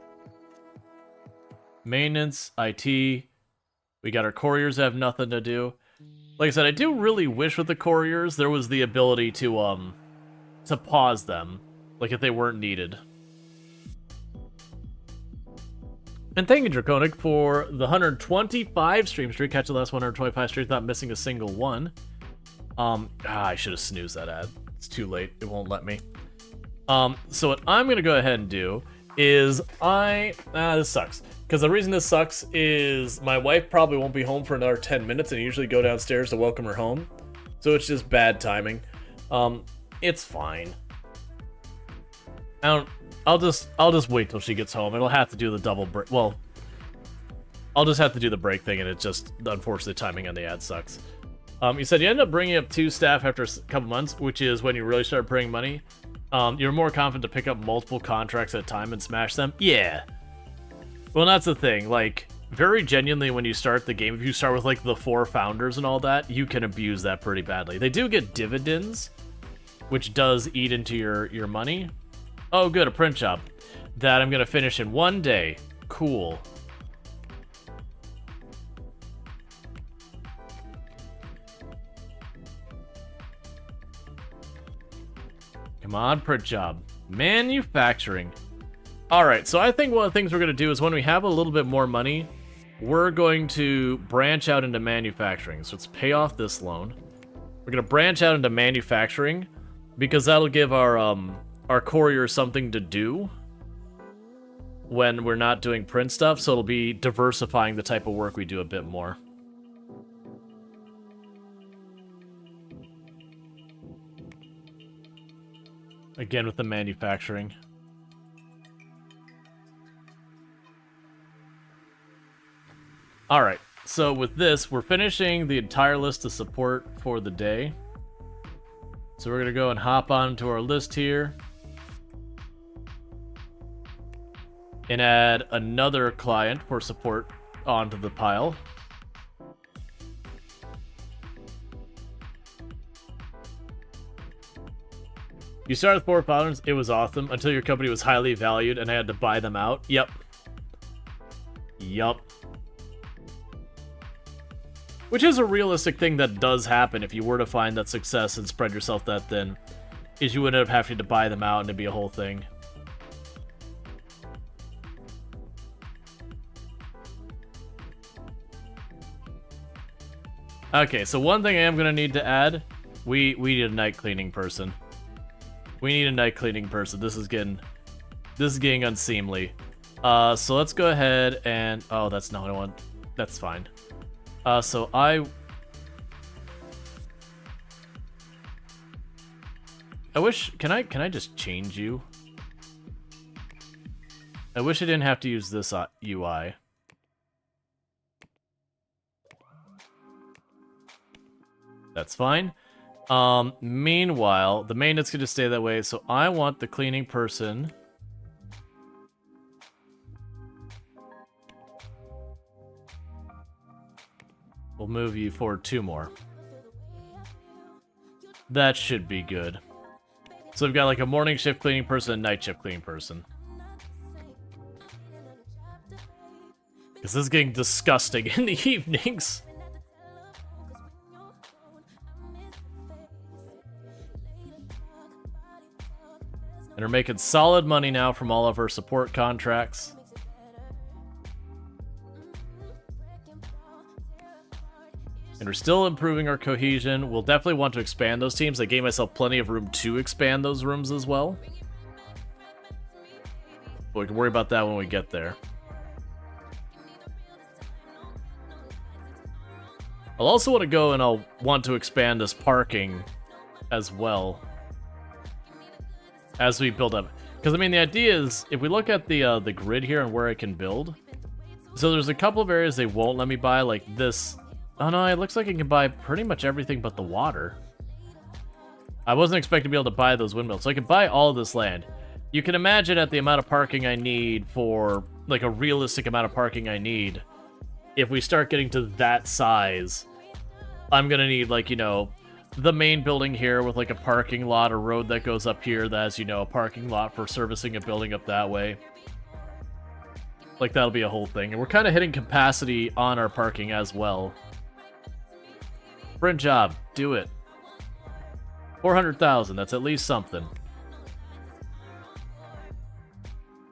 Maintenance, IT, we got our couriers that have nothing to do. Like I said, I do really wish with the couriers there was the ability to pause them, like if they weren't needed. And thank you, Draconic, for the 125 stream streak. Catch the last 125 streams, not missing a single one. I should have snoozed that ad. It's too late. It won't let me. So what I'm gonna go ahead and do is this sucks. Because the reason this sucks is my wife probably won't be home for another 10 minutes, and I usually go downstairs to welcome her home. So it's just bad timing. It's fine. I'll just wait till she gets home. It'll have to do the double break. Well, I'll just have to do the break thing, and it just, unfortunately, timing on the ad sucks. You said you ended up bringing up 2 staff after a couple months, which is when you really start bringing money. You're more confident to pick up multiple contracts at a time and smash them? Yeah. Well, that's the thing. Like, very genuinely, when you start the game, if you start with, like, the 4 founders and all that, you can abuse that pretty badly. They do get dividends, which does eat into your money. Oh, good, a print job. That I'm going to finish in 1 day. Cool. Come on, print job. Manufacturing. Alright, so I think one of the things we're going to do is when we have a little bit more money, we're going to branch out into manufacturing. So let's pay off this loan. We're going to branch out into manufacturing because that'll give our courier something to do when we're not doing print stuff, so it'll be diversifying the type of work we do a bit more. Again with the manufacturing. Alright, so with this, we're finishing the entire list of support for the day. So we're going to go and hop onto our list here. And add another client for support onto the pile. You started with 4 founders, it was awesome, until your company was highly valued and I had to buy them out. Yep. Yup. Which is a realistic thing that does happen if you were to find that success and spread yourself that thin, is you would end up having to buy them out and it'd be a whole thing. Okay, so one thing I am going to need to add, we need a night cleaning person. We need a night cleaning person. This is getting unseemly. So let's go ahead and... Oh, that's not what I want. That's fine. So I wish... Can I just change you? I wish I didn't have to use this UI. That's fine. Meanwhile, the maintenance could just stay that way, so I want the cleaning person. We'll move you forward 2 more. That should be good. So we've got like a morning shift cleaning person and night shift cleaning person. Because this is getting disgusting in the evenings. And we're making solid money now from all of our support contracts. And we're still improving our cohesion. We'll definitely want to expand those teams. I gave myself plenty of room to expand those rooms as well. But we can worry about that when we get there. I'll also want to go and I'll want to expand this parking as well as we build up. Because, I mean, the idea is, if we look at the grid here and where I can build, so there's a couple of areas they won't let me buy, like this. Oh no, it looks like I can buy pretty much everything but the water. I wasn't expecting to be able to buy those windmills, so I can buy all of this land. You can imagine at the amount of parking I need for, like, a realistic amount of parking I need, if we start getting to that size, I'm gonna need, like, you know, the main building here with, like, a parking lot, a road that goes up here that has, you know, a parking lot for servicing a building up that way. Like, that'll be a whole thing. And we're kind of hitting capacity on our parking as well. Print job, do it. 400,000, that's at least something.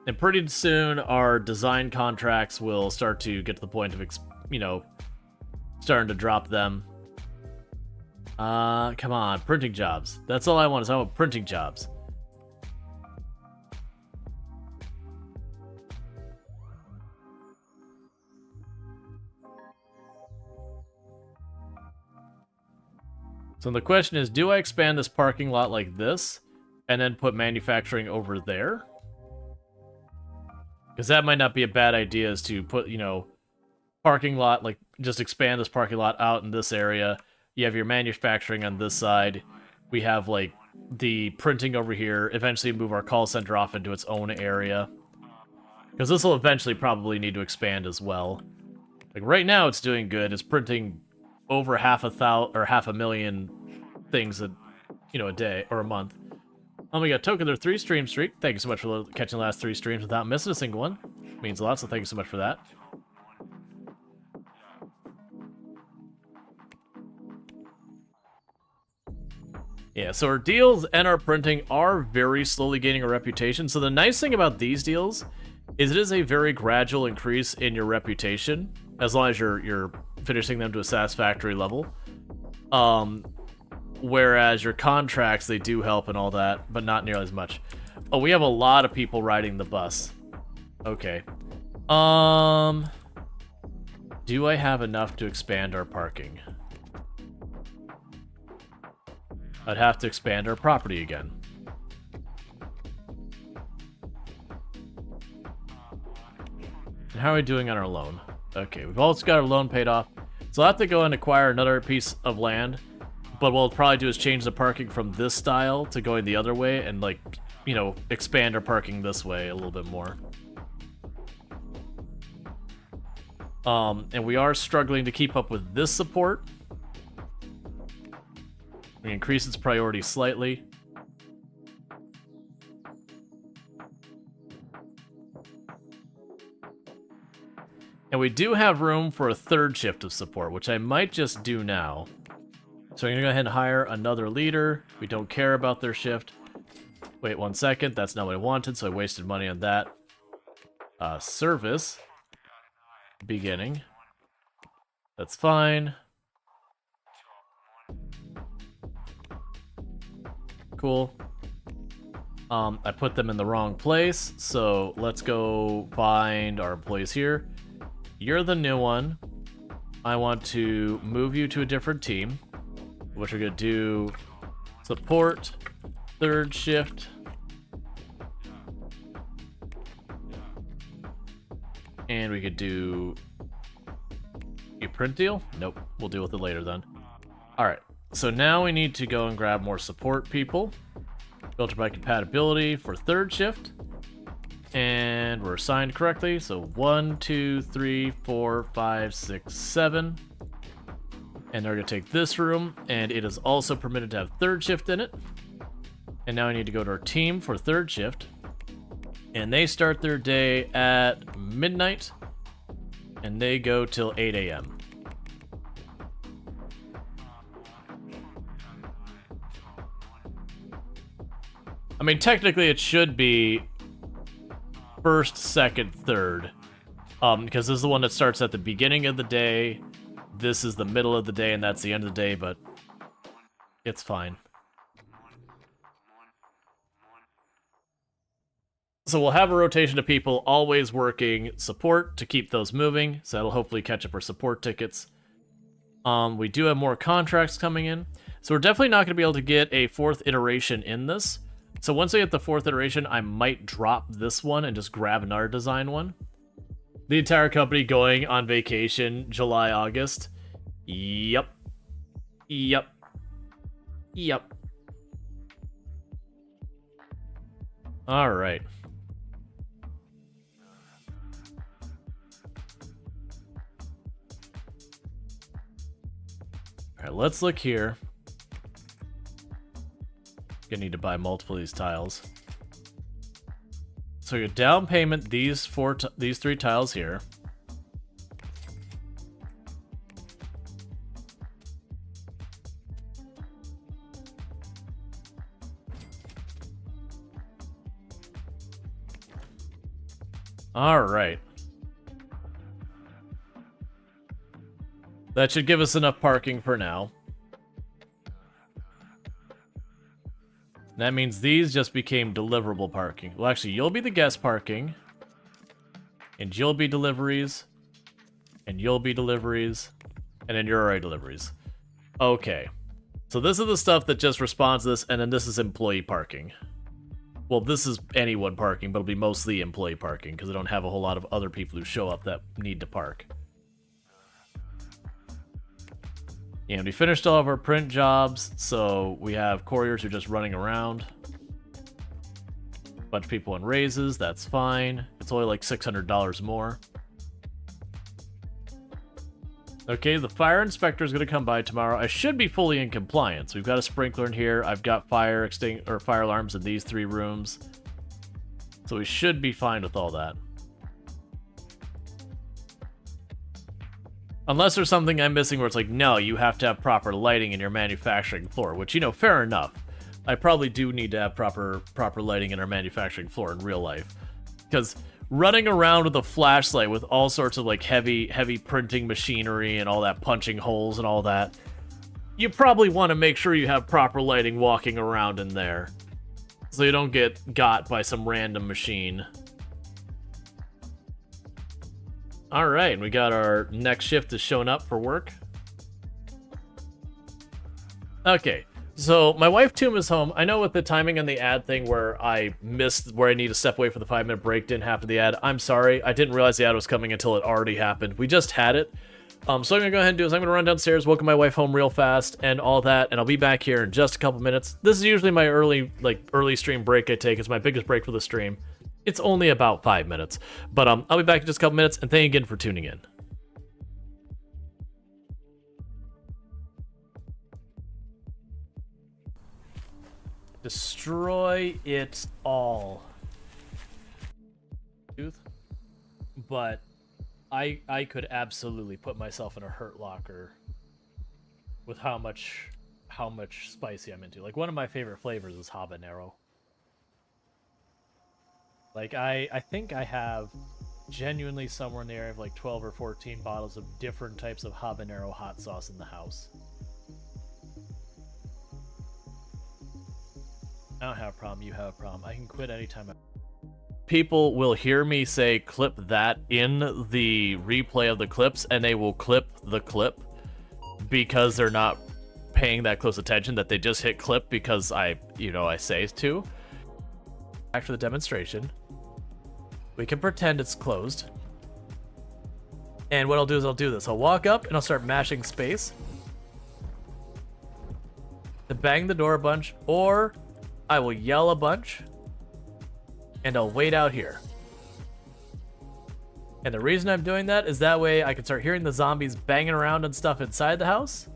And pretty soon, our design contracts will start to get to the point of, you know, starting to drop them. Come on, printing jobs. That's all I want, is I want printing jobs. So the question is, do I expand this parking lot like this, and then put manufacturing over there? Because that might not be a bad idea, is to put, you know, parking lot, like, just expand this parking lot out in this area. You have your manufacturing on this side. We have, like, the printing over here. Eventually move our call center off into its own area. Because this will eventually probably need to expand as well. Like, right now it's doing good. It's printing over 500,000 things a, you know, a day or a month. We got Token their 3-stream streak. Thank you so much for catching the last 3 streams without missing a single one. Means a lot, so thank you so much for that. Yeah, so our deals and our printing are very slowly gaining a reputation. So the nice thing about these deals is it is a very gradual increase in your reputation, as long as you're finishing them to a satisfactory level. Whereas your contracts, they do help and all that, but not nearly as much. Oh, we have a lot of people riding the bus. Okay. Do I have enough to expand our parking? I'd have to expand our property again. And how are we doing on our loan? Okay, we've also got our loan paid off. So I'll have to go and acquire another piece of land. But what we'll probably do is change the parking from this style to going the other way and, like, you know, expand our parking this way a little bit more. And we are struggling to keep up with this support. We increase its priority slightly. And we do have room for a 3rd shift of support, which I might just do now. So I'm going to go ahead and hire another leader. We don't care about their shift. Wait 1 second. That's not what I wanted, so I wasted money on that. Service. Beginning. That's fine. Cool. I put them in the wrong place, so let's go find our employees here. You're the new one. I want to move you to a different team, which we're going to do support, 3rd shift. And we could do a print deal? Nope, we'll deal with it later then. Alright, so now we need to go and grab more support people. Filter by compatibility for 3rd shift. And we're assigned correctly, so 1, 2, 3, 4, 5, 6, 7. And they're going to take this room, and it is also permitted to have 3rd shift in it. And now I need to go to our team for 3rd shift. And they start their day at midnight, and they go till 8 a.m. I mean, technically it should be 1st, 2nd, 3rd. Because this is the one that starts at the beginning of the day, this is the middle of the day and that's the end of the day, but it's fine. So we'll have a rotation of people always working support to keep those moving, so that'll hopefully catch up our support tickets. We do have more contracts coming in, so we're definitely not going to be able to get a 4th iteration in this. So once I get the 4th iteration, I might drop this one and just grab another design one. The entire company going on vacation July, August. Yep. Yep. Yep. All right. All right, let's look here. Gonna need to buy multiple of these tiles. So your down payment, these 3 tiles here. All right. That should give us enough parking for now. That means these just became deliverable parking. Well, actually, you'll be the guest parking. And you'll be deliveries. And you'll be deliveries. And then you're already deliveries. Okay. So this is the stuff that just responds to this, and then this is employee parking. Well, this is anyone parking, but it'll be mostly employee parking, because I don't have a whole lot of other people who show up that need to park. And we finished all of our print jobs, so we have couriers who are just running around. Bunch of people on raises, that's fine. It's only like $600 more. Okay, the fire inspector is going to come by tomorrow. I should be fully in compliance. We've got a sprinkler in here. I've got fire alarms in these 3 rooms. So we should be fine with all that. Unless there's something I'm missing where it's like, no, you have to have proper lighting in your manufacturing floor, which, you know, fair enough. I probably do need to have proper lighting in our manufacturing floor in real life. Because running around with a flashlight with all sorts of, like, heavy printing machinery and all that, punching holes and all that, you probably want to make sure you have proper lighting walking around in there. So you don't get got by some random machine. Alright, we got our next shift is showing up for work. Okay, so my wife Tomb is home. I know with the timing on the ad thing where I missed where I need to step away for the 5-minute break didn't happen to the ad. I'm sorry, I didn't realize the ad was coming until it already happened. We just had it. So what I'm going to go ahead and do is I'm going to run downstairs, welcome my wife home real fast, and all that, and I'll be back here in just a couple minutes. This is usually my early stream break I take. It's my biggest break for the stream. It's only about 5 minutes, but I'll be back in just a couple minutes, and thank you again for tuning in. Destroy it all. But I could absolutely put myself in a hurt locker with how much spicy I'm into. Like, one of my favorite flavors is habanero. Like, I think I have genuinely somewhere in the area of like 12 or 14 bottles of different types of habanero hot sauce in the house. I don't have a problem, you have a problem. I can quit anytime people will hear me say clip that in the replay of the clips, and they will clip the clip because they're not paying that close attention, that they just hit clip because I say to. Back for the demonstration. We can pretend it's closed. And what I'll do is I'll do this. I'll walk up and I'll start mashing space to bang the door a bunch, or I will yell a bunch and I'll wait out here. And the reason I'm doing that is that way I can start hearing the zombies banging around and stuff inside the house,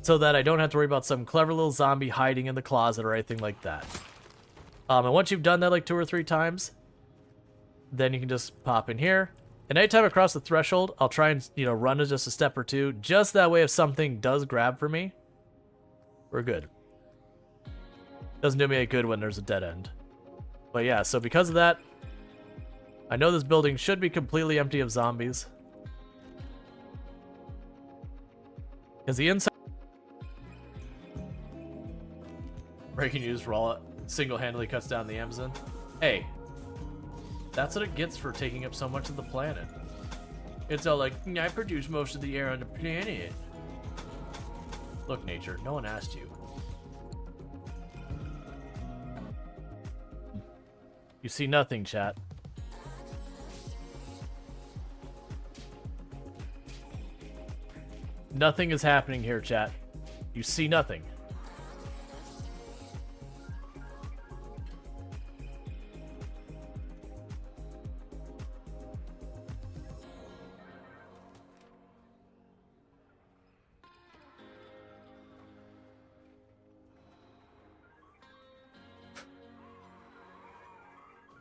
so that I don't have to worry about some clever little zombie hiding in the closet or anything like that. And once you've done that like 2 or 3 times, then you can just pop in here. And anytime I cross the threshold, I'll try and, run it just a step or 2. Just that way if something does grab for me, we're good. Doesn't do me any good when there's a dead end. But yeah, so because of that, I know this building should be completely empty of zombies. Because the inside... Breaking news, Rual single-handedly cuts down the Amazon. Hey, that's what it gets for taking up so much of the planet. It's all like, I produce most of the air on the planet. Look, nature, no one asked you. You see nothing, chat. Nothing is happening here, chat. You see nothing.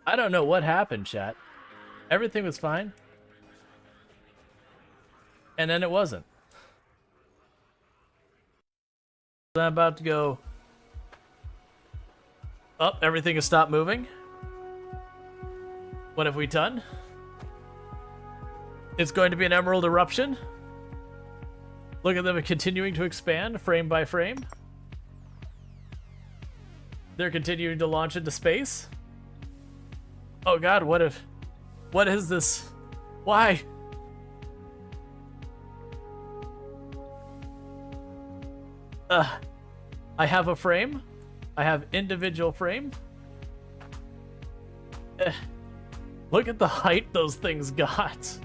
I don't know what happened, chat. Everything was fine. And then it wasn't. I'm about to go up. Everything has stopped moving. What have we done? It's going to be an emerald eruption. Look at them continuing to expand frame by frame. They're continuing to launch into space. Oh god, what is this? Why? I have a frame. I have individual frame. Look at the height those things got.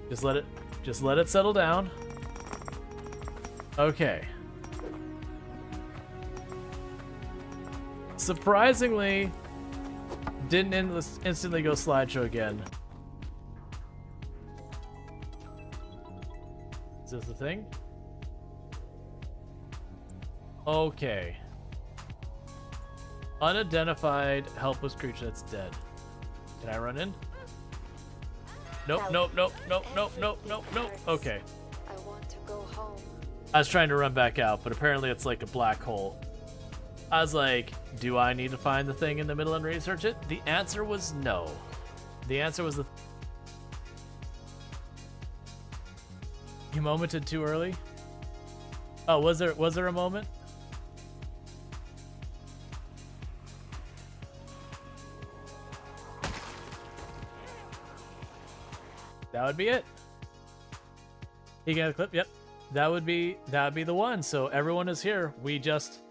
Just let it settle down. Okay. Surprisingly, didn't instantly go slideshow again. Is this the thing? Okay. Unidentified helpless creature that's dead. Can I run in? Nope, nope, nope, nope, nope, nope, nope, nope. Okay. I want to go home. I was trying to run back out, but apparently it's like a black hole. I was like, do I need to find the thing in the middle and research it? The answer was no. The answer was the... You momented too early? Oh, was there a moment? That would be it. You got a clip? Yep. That would be the one. So everyone is here. We just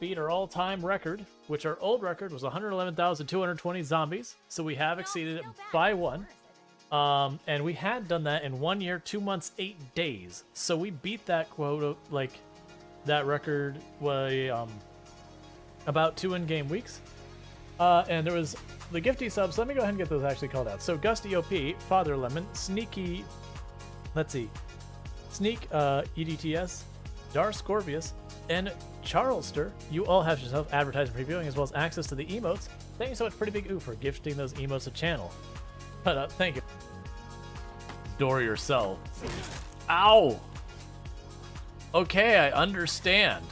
beat our all-time record, which our old record was 111,220 zombies. So we have exceeded it by one. And we had done that in 1 year, 2 months, 8 days. So we beat that quota, like that record was about 2 in-game weeks. And there was the gifty subs. Let me go ahead and get those actually called out. So Gusty OP, Father Lemon, Sneaky, let's see, Sneak EDTS, Dar Scorpius, and Charlester. You all have yourself advertising previewing as well as access to the emotes. Thank you so much, Pretty Big Ooh, for gifting those emotes a channel. But thank you. Door yourself. Ow! Okay, I understand.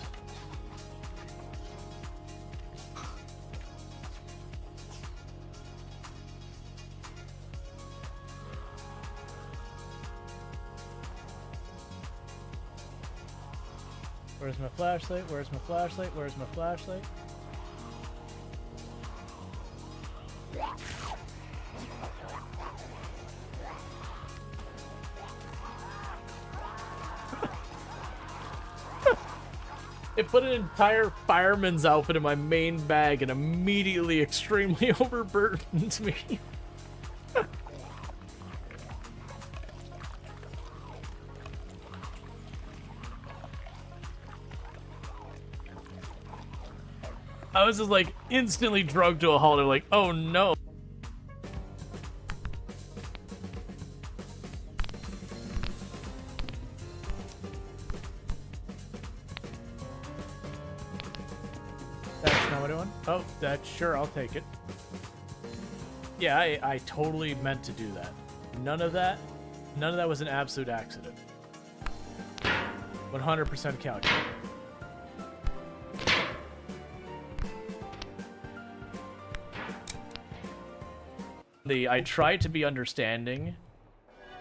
Where's my flashlight? Where's my flashlight? Where's my flashlight? It put an entire fireman's outfit in my main bag and immediately extremely overburdened me. I was just like instantly drugged to a halt. I'm like, oh no. That's not what I want. Oh, that's sure, I'll take it. Yeah, I totally meant to do that. None of that was an absolute accident. 100% calculated. I tried to be understanding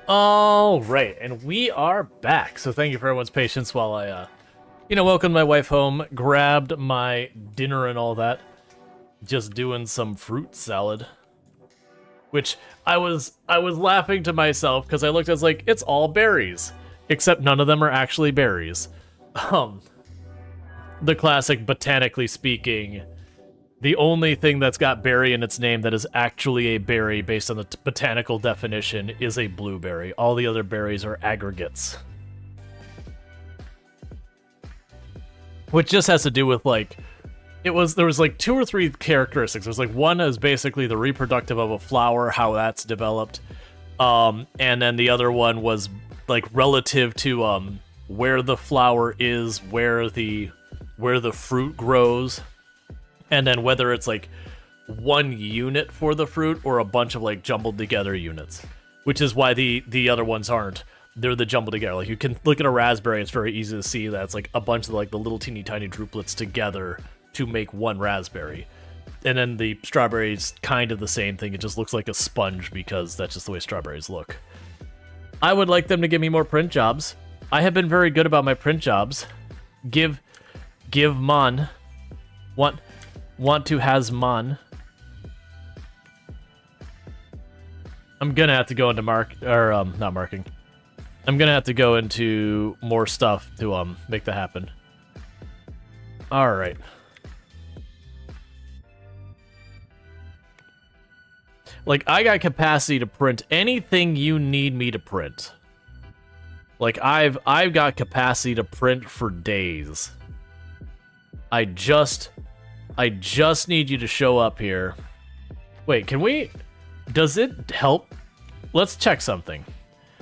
All right, and we are back. So thank you for everyone's patience while I, welcomed my wife home, grabbed my dinner and all that. Just doing some fruit salad, which I was laughing to myself because I looked, I was like, it's all berries, except none of them are actually berries. The classic, botanically speaking, the only thing that's got berry in its name that is actually a berry based on the botanical definition is a blueberry. All the other berries are aggregates. Which just has to do with, like, there was like 2 or 3 characteristics. There's like one is basically the reproductive of a flower, how that's developed. And then the other one was like relative to where the flower is, where the fruit grows. And then whether it's like one unit for the fruit or a bunch of like jumbled together units, which is why the other ones aren't. They're the jumbled together. Like you can look at a raspberry, it's very easy to see that it's like a bunch of like the little teeny tiny droplets together to make one raspberry. And then the strawberry is kind of the same thing. It just looks like a sponge because that's just the way strawberries look. I would like them to give me more print jobs. I have been very good about my print jobs. Give mon. Want to has mon. I'm gonna have to go into not marking. I'm gonna have to go into more stuff to make that happen. All right. Like, I got capacity to print anything you need me to print. Like, I've got capacity to print for days. I just need you to show up here. Wait, can we... Does it help? Let's check something.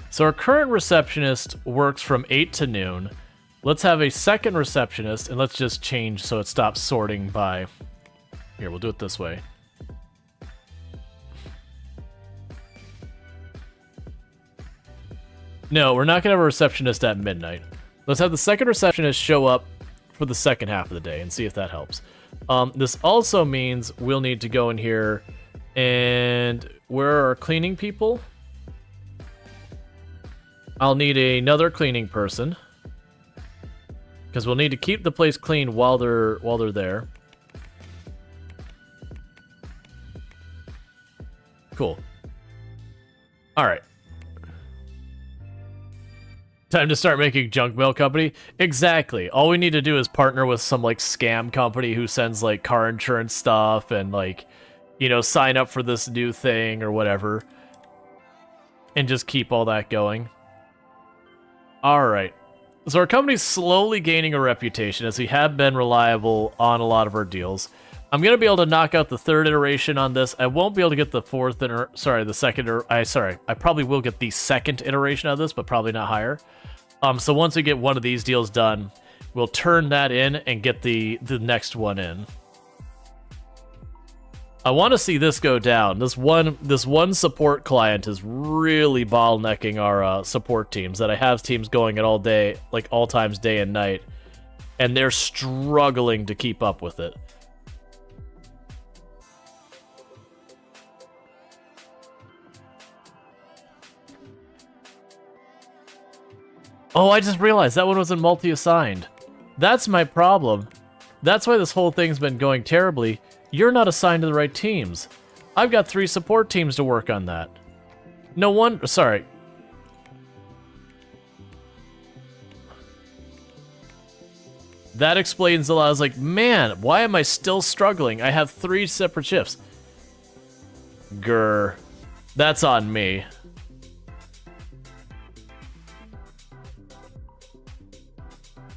So our current receptionist works from 8 to noon. Let's have a second receptionist, and let's just change so it stops sorting by... Here, we'll do it this way. No, we're not going to have a receptionist at midnight. Let's have the second receptionist show up for the second half of the day and see if that helps. This also means we'll need to go in here and... Where are our cleaning people? I'll need another cleaning person. Because we'll need to keep the place clean while they're there. Cool. Alright. Time to start making junk mail company? Exactly. All we need to do is partner with some, like, scam company who sends, like, car insurance stuff and, like, you know, sign up for this new thing or whatever. And just keep all that going. Alright. So our company's slowly gaining a reputation as we have been reliable on a lot of our deals. I'm going to be able to knock out the third iteration on this. I won't be able to get the I probably will get the second iteration of this, but probably not higher. So once we get one of these deals done, we'll turn that in and get the next one in. I want to see this go down. This one support client is really bottlenecking our support teams. That I have teams going at all day, like all times, day and night, and they're struggling to keep up with it. Oh, I just realized that one wasn't multi-assigned. That's my problem. That's why this whole thing's been going terribly. You're not assigned to the right teams. I've got 3 support teams to work on that. No one... Sorry. That explains a lot. I was like, man, why am I still struggling? I have 3 separate shifts. Grr. That's on me.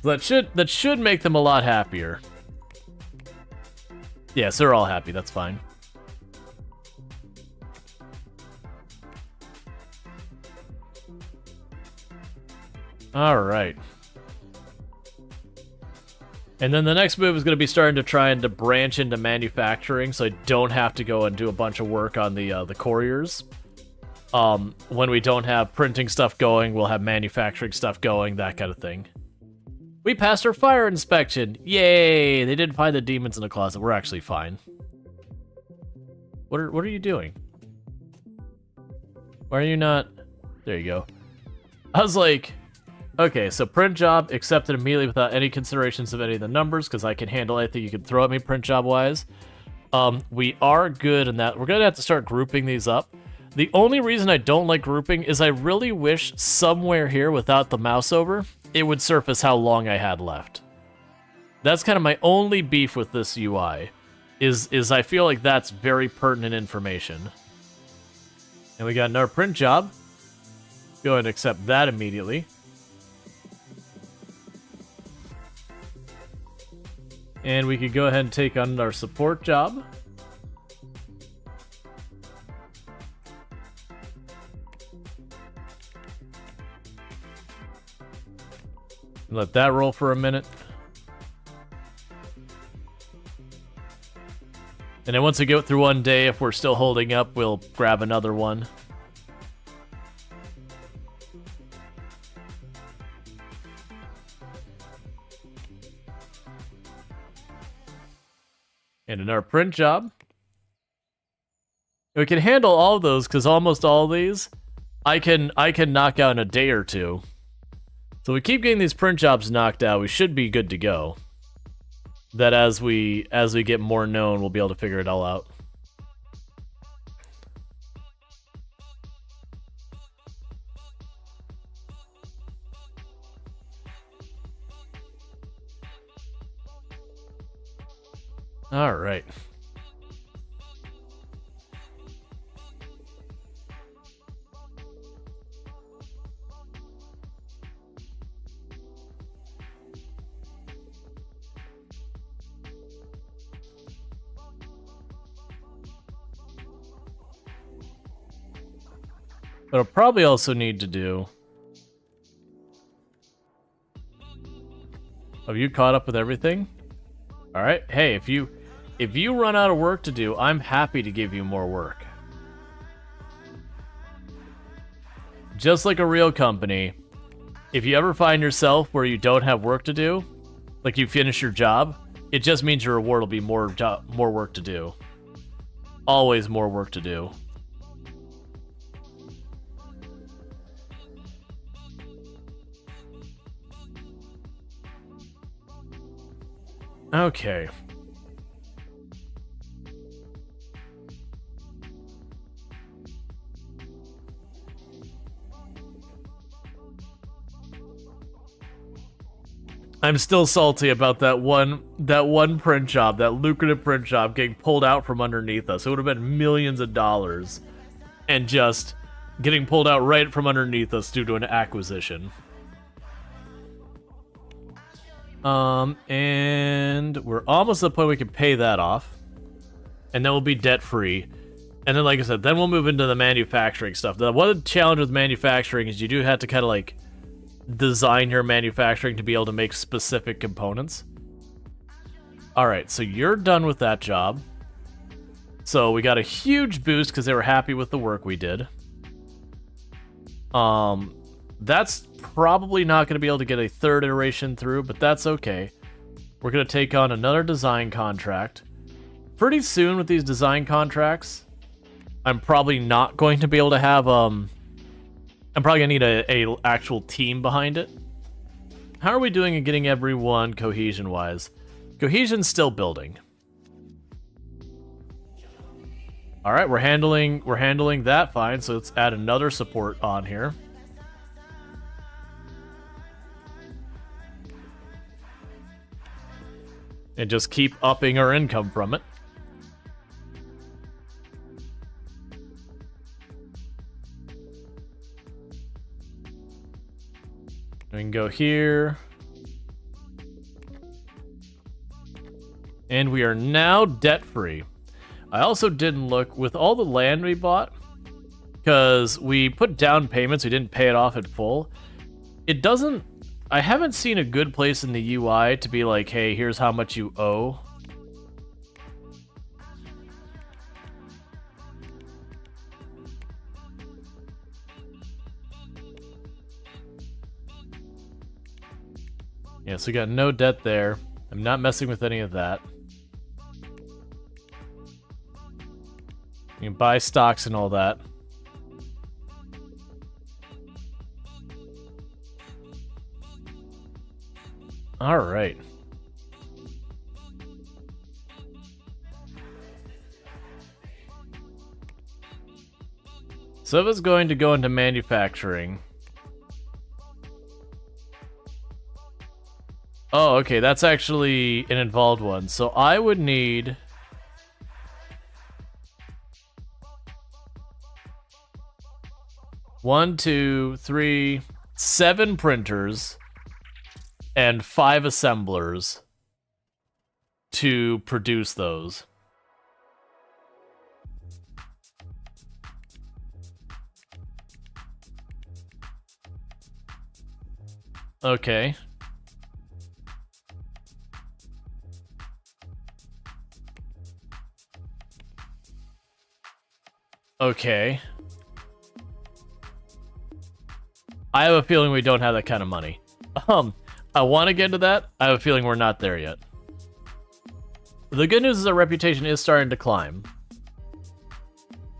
That should make them a lot happier. Yes, they're all happy. That's fine. All right. And then the next move is going to be starting to try and to branch into manufacturing, so I don't have to go and do a bunch of work on the couriers. When we don't have printing stuff going, we'll have manufacturing stuff going, that kind of thing. We passed our fire inspection! Yay! They didn't find the demons in the closet. We're actually fine. What are you doing? Why are you not... There you go. I was like, okay, so print job accepted immediately without any considerations of any of the numbers, because I can handle anything you can throw at me print job wise. We are good in that. We're gonna have to start grouping these up. The only reason I don't like grouping is I really wish somewhere here without the mouse over, it would surface how long I had left. That's kind of my only beef with this UI, is I feel like that's very pertinent information. And we got another print job. Go ahead and accept that immediately. And we could go ahead and take on our support job. Let that roll for a minute. And then once we go through one day, if we're still holding up, we'll grab another one. And another print job. We can handle all of those because almost all of these I can knock out in a day or two. So we keep getting these print jobs knocked out, we should be good to go. That as we get more known, we'll be able to figure it all out. All right. What I'll probably also need to do... Have you caught up with everything? Alright, hey, if you run out of work to do, I'm happy to give you more work. Just like a real company, if you ever find yourself where you don't have work to do, like you finish your job, it just means your reward will be more work to do. Always more work to do. Okay. I'm still salty about that one print job, that lucrative print job getting pulled out from underneath us. It would have been millions of dollars and just getting pulled out right from underneath us due to an acquisition. And we're almost at the point we can pay that off. And then we'll be debt-free. And then, like I said, then we'll move into the manufacturing stuff. The one challenge with manufacturing is you do have to kind of, like, design your manufacturing to be able to make specific components. Alright, so you're done with that job. So we got a huge boost because they were happy with the work we did. That's probably not going to be able to get a third iteration through, but that's okay. We're going to take on another design contract. Pretty soon with these design contracts, I'm probably not going to be able to have, I'm probably going to need a actual team behind it. How are we doing in getting everyone cohesion-wise? Cohesion's still building. Alright, we're handling that fine, so let's add another support on here. And just keep upping our income from it. We can go here. And we are now debt-free. I also didn't look, with all the land we bought, because we put down payments, we didn't pay it off in full. It doesn't... I haven't seen a good place in the UI to be like, hey, here's how much you owe. Yeah, so we got no debt there. I'm not messing with any of that. You can buy stocks and all that. All right. So if it's going to go into manufacturing. Oh, okay, that's actually an involved one. So I would need... One, two, three, 7 printers and 5 assemblers to produce those. Okay. Okay. I have a feeling we don't have that kind of money. I want to get into that. I have a feeling we're not there yet. The good news is our reputation is starting to climb.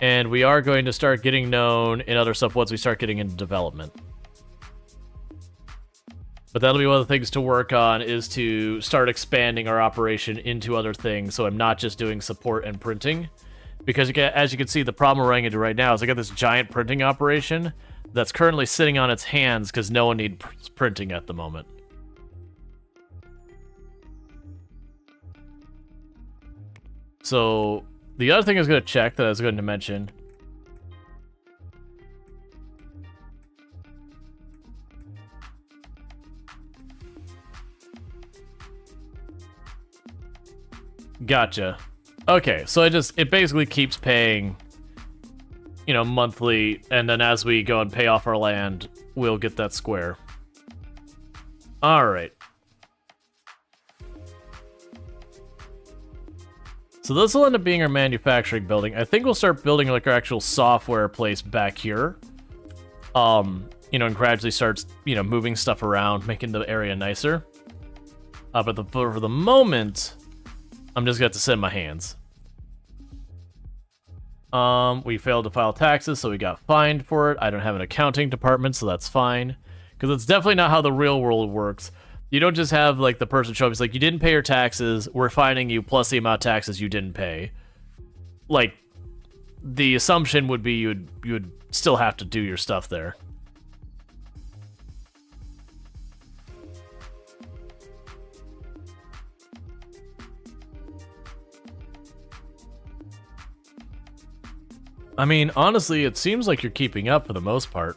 And we are going to start getting known in other stuff once we start getting into development. But that'll be one of the things to work on, is to start expanding our operation into other things, so I'm not just doing support and printing. Because as you can see, the problem we're running into right now is I got this giant printing operation that's currently sitting on its hands because no one needs printing at the moment. So the other thing I was going to check that I was going to mention... Gotcha. Okay, so it basically keeps paying, you know, monthly, and then as we go and pay off our land, we'll get that square. Alright. So this will end up being our manufacturing building. I think we'll start building like our actual software place back here. You know, and gradually starts, you know, moving stuff around, making the area nicer. But for the moment, I'm just going to sit in my hands. We failed to file taxes, so we got fined for it. I don't have an accounting department, so that's fine. Because it's definitely not how the real world works. You don't just have, like, the person show up, it's like, you didn't pay your taxes, we're fining you plus the amount of taxes you didn't pay. Like, the assumption would be you would still have to do your stuff there. I mean, honestly, it seems like you're keeping up for the most part.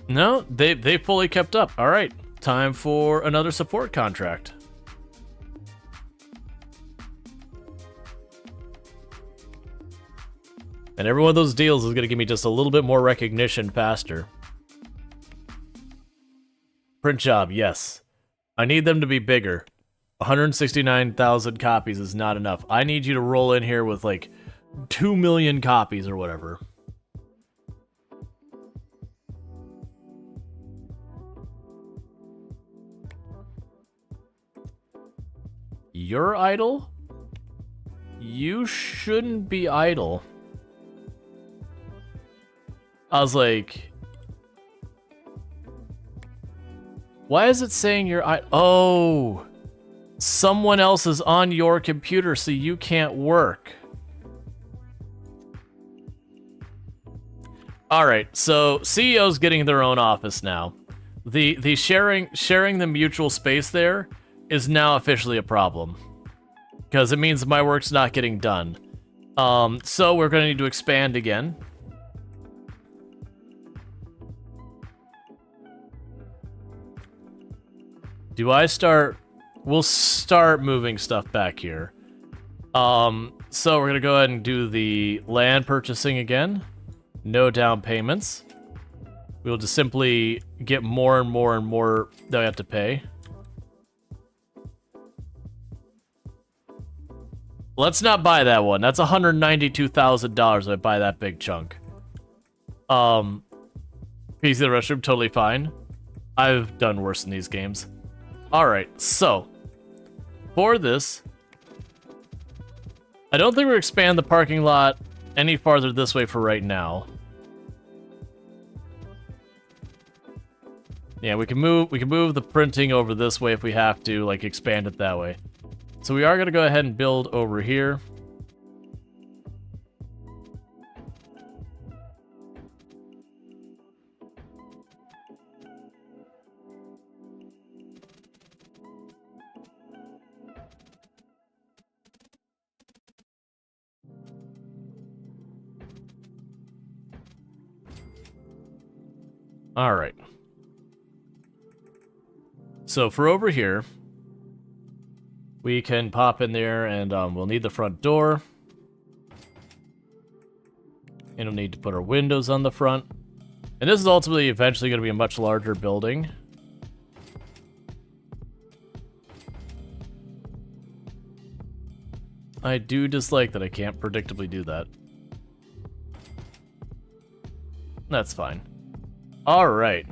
No, they fully kept up. All right, time for another support contract. And every one of those deals is going to give me just a little bit more recognition faster. Print job, yes. I need them to be bigger. 169,000 copies is not enough. I need you to roll in here with like 2 million copies or whatever. You're idle? You shouldn't be idle. I was like... Why is it saying you're idle? Oh! Someone else is on your computer, so you can't work. Alright, so CEO's getting their own office now. The sharing the mutual space there is now officially a problem. Because it means my work's not getting done. So we're going to need to expand again. Do I start... We'll start moving stuff back here. So we're going to go ahead and do the land purchasing again. No down payments. We'll just simply get more and more and more that we have to pay. Let's not buy that one. That's $192,000 if I buy that big chunk. PC in the restroom, totally fine. I've done worse in these games. Alright, so, for this, I don't think we're expand the parking lot any farther this way for right now. Yeah, we can move the printing over this way if we have to, like expand it that way. So we are gonna go ahead and build over here. All right. So for over here, we can pop in there and we'll need the front door. And we'll need to put our windows on the front. And this is ultimately eventually going to be a much larger building. I do dislike that I can't predictably do that. That's fine. Alright.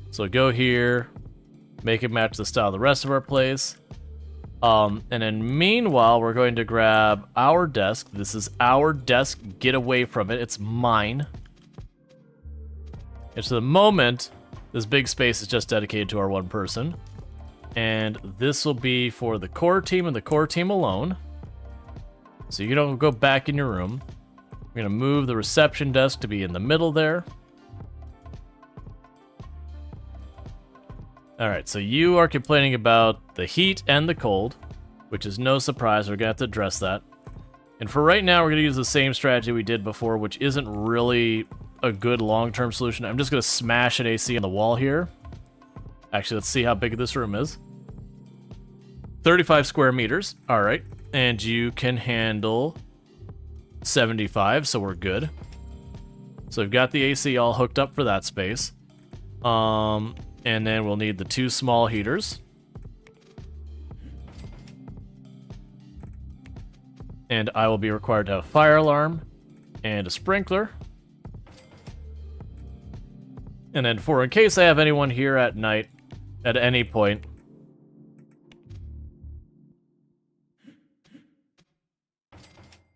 So go here, make it match the style of the rest of our place. And then meanwhile, we're going to grab our desk. This is our desk. Get away from it. It's mine. And so the moment, this big space is just dedicated to our one person. And this will be for the core team and the core team alone. So you don't go back in your room. We're going to move the reception desk to be in the middle there. Alright, so you are complaining about the heat and the cold, which is no surprise. We're going to have to address that. And for right now, we're going to use the same strategy we did before, which isn't really a good long-term solution. I'm just going to smash an AC on the wall here. Actually, let's see how big this room is. 35 square meters. Alright. And you can handle 75, so we're good. So we've got the AC all hooked up for that space. And then we'll need the 2 small heaters. And I will be required to have a fire alarm and a sprinkler. And then for in case I have anyone here at night at any point,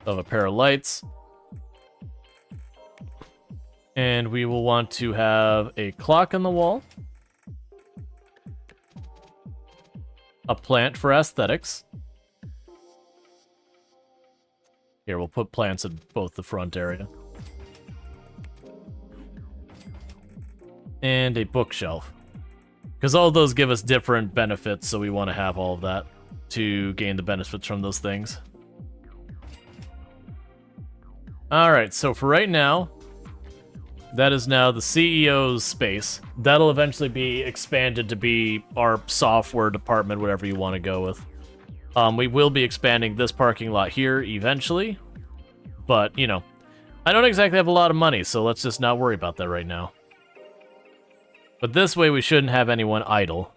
of a pair of lights. And we will want to have a clock on the wall. A plant for aesthetics. Here, we'll put plants in both the front area. And a bookshelf. Because all of those give us different benefits, so we want to have all of that to gain the benefits from those things. Alright, so for right now, that is now the CEO's space. That'll eventually be expanded to be our software department, whatever you want to go with. We will be expanding this parking lot here eventually. But, you know, I don't exactly have a lot of money, so let's just not worry about that right now. But this way we shouldn't have anyone idle.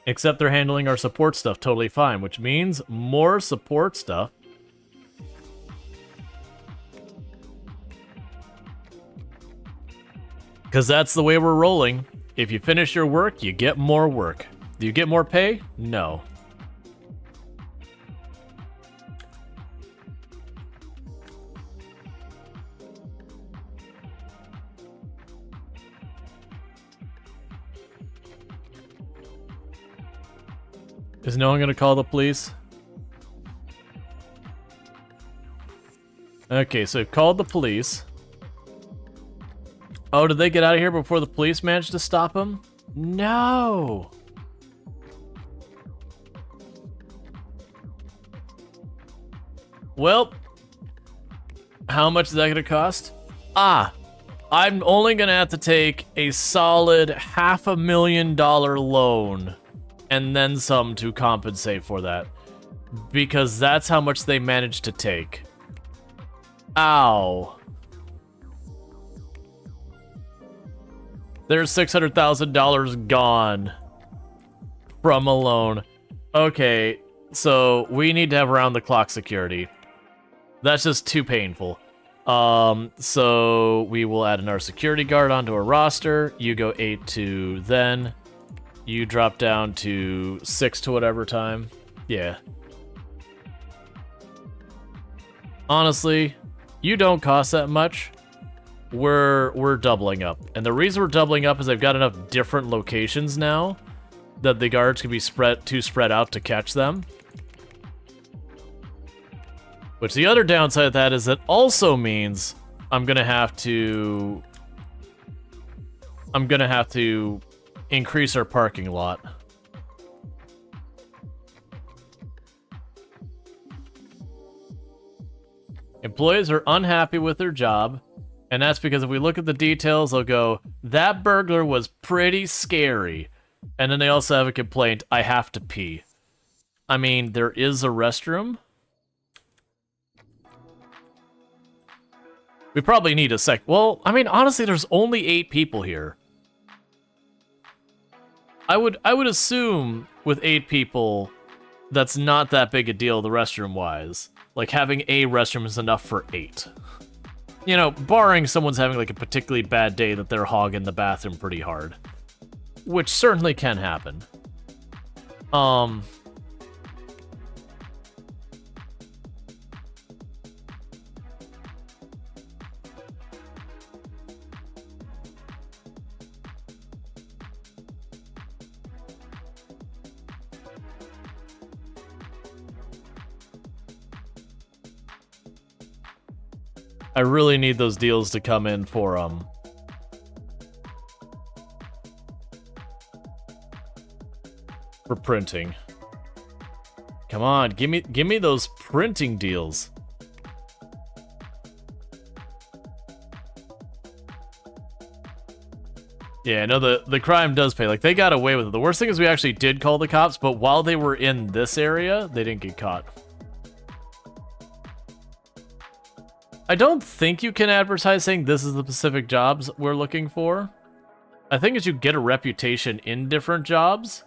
Except they're handling our support stuff totally fine, which means more support stuff. Because that's the way we're rolling. If you finish your work, you get more work. Do you get more pay? No. Is no one going to call the police? Okay, so I've called the police. Oh, did they get out of here before the police managed to stop them? No! Well, how much is that going to cost? I'm only going to have to take a solid $500,000 loan and then some to compensate for that. Because that's how much they managed to take. Ow. There's $600,000 gone from a loan. Okay, so we need to have around-the-clock security. That's just too painful. So we will add another security guard onto a roster. You go 8 to then. You drop down to 6 to whatever time. Yeah. Honestly, you don't cost that much. We're doubling up. And the reason we're doubling up is I've got enough different locations now that the guards can be spread out to catch them. Which the other downside of that is that also means I'm gonna have to increase our parking lot. Employees are unhappy with their job, and that's because if we look at the details, they'll go, that burglar was pretty scary. And then they also have a complaint, I have to pee. I mean, there is a restroom. We probably need a sec. Well, I mean, honestly, there's only 8 people here. I would assume with 8 people, that's not that big a deal, the restroom-wise. Like, having a restroom is enough for 8. You know, barring someone's having, like, a particularly bad day that they're hogging the bathroom pretty hard. Which certainly can happen. I really need those deals to come in for printing. Come on, give me those printing deals. Yeah, no, the crime does pay. Like, they got away with it. The worst thing is we actually did call the cops, but while they were in this area, they didn't get caught. I don't think you can advertise saying this is the specific jobs we're looking for. I think as you get a reputation in different jobs.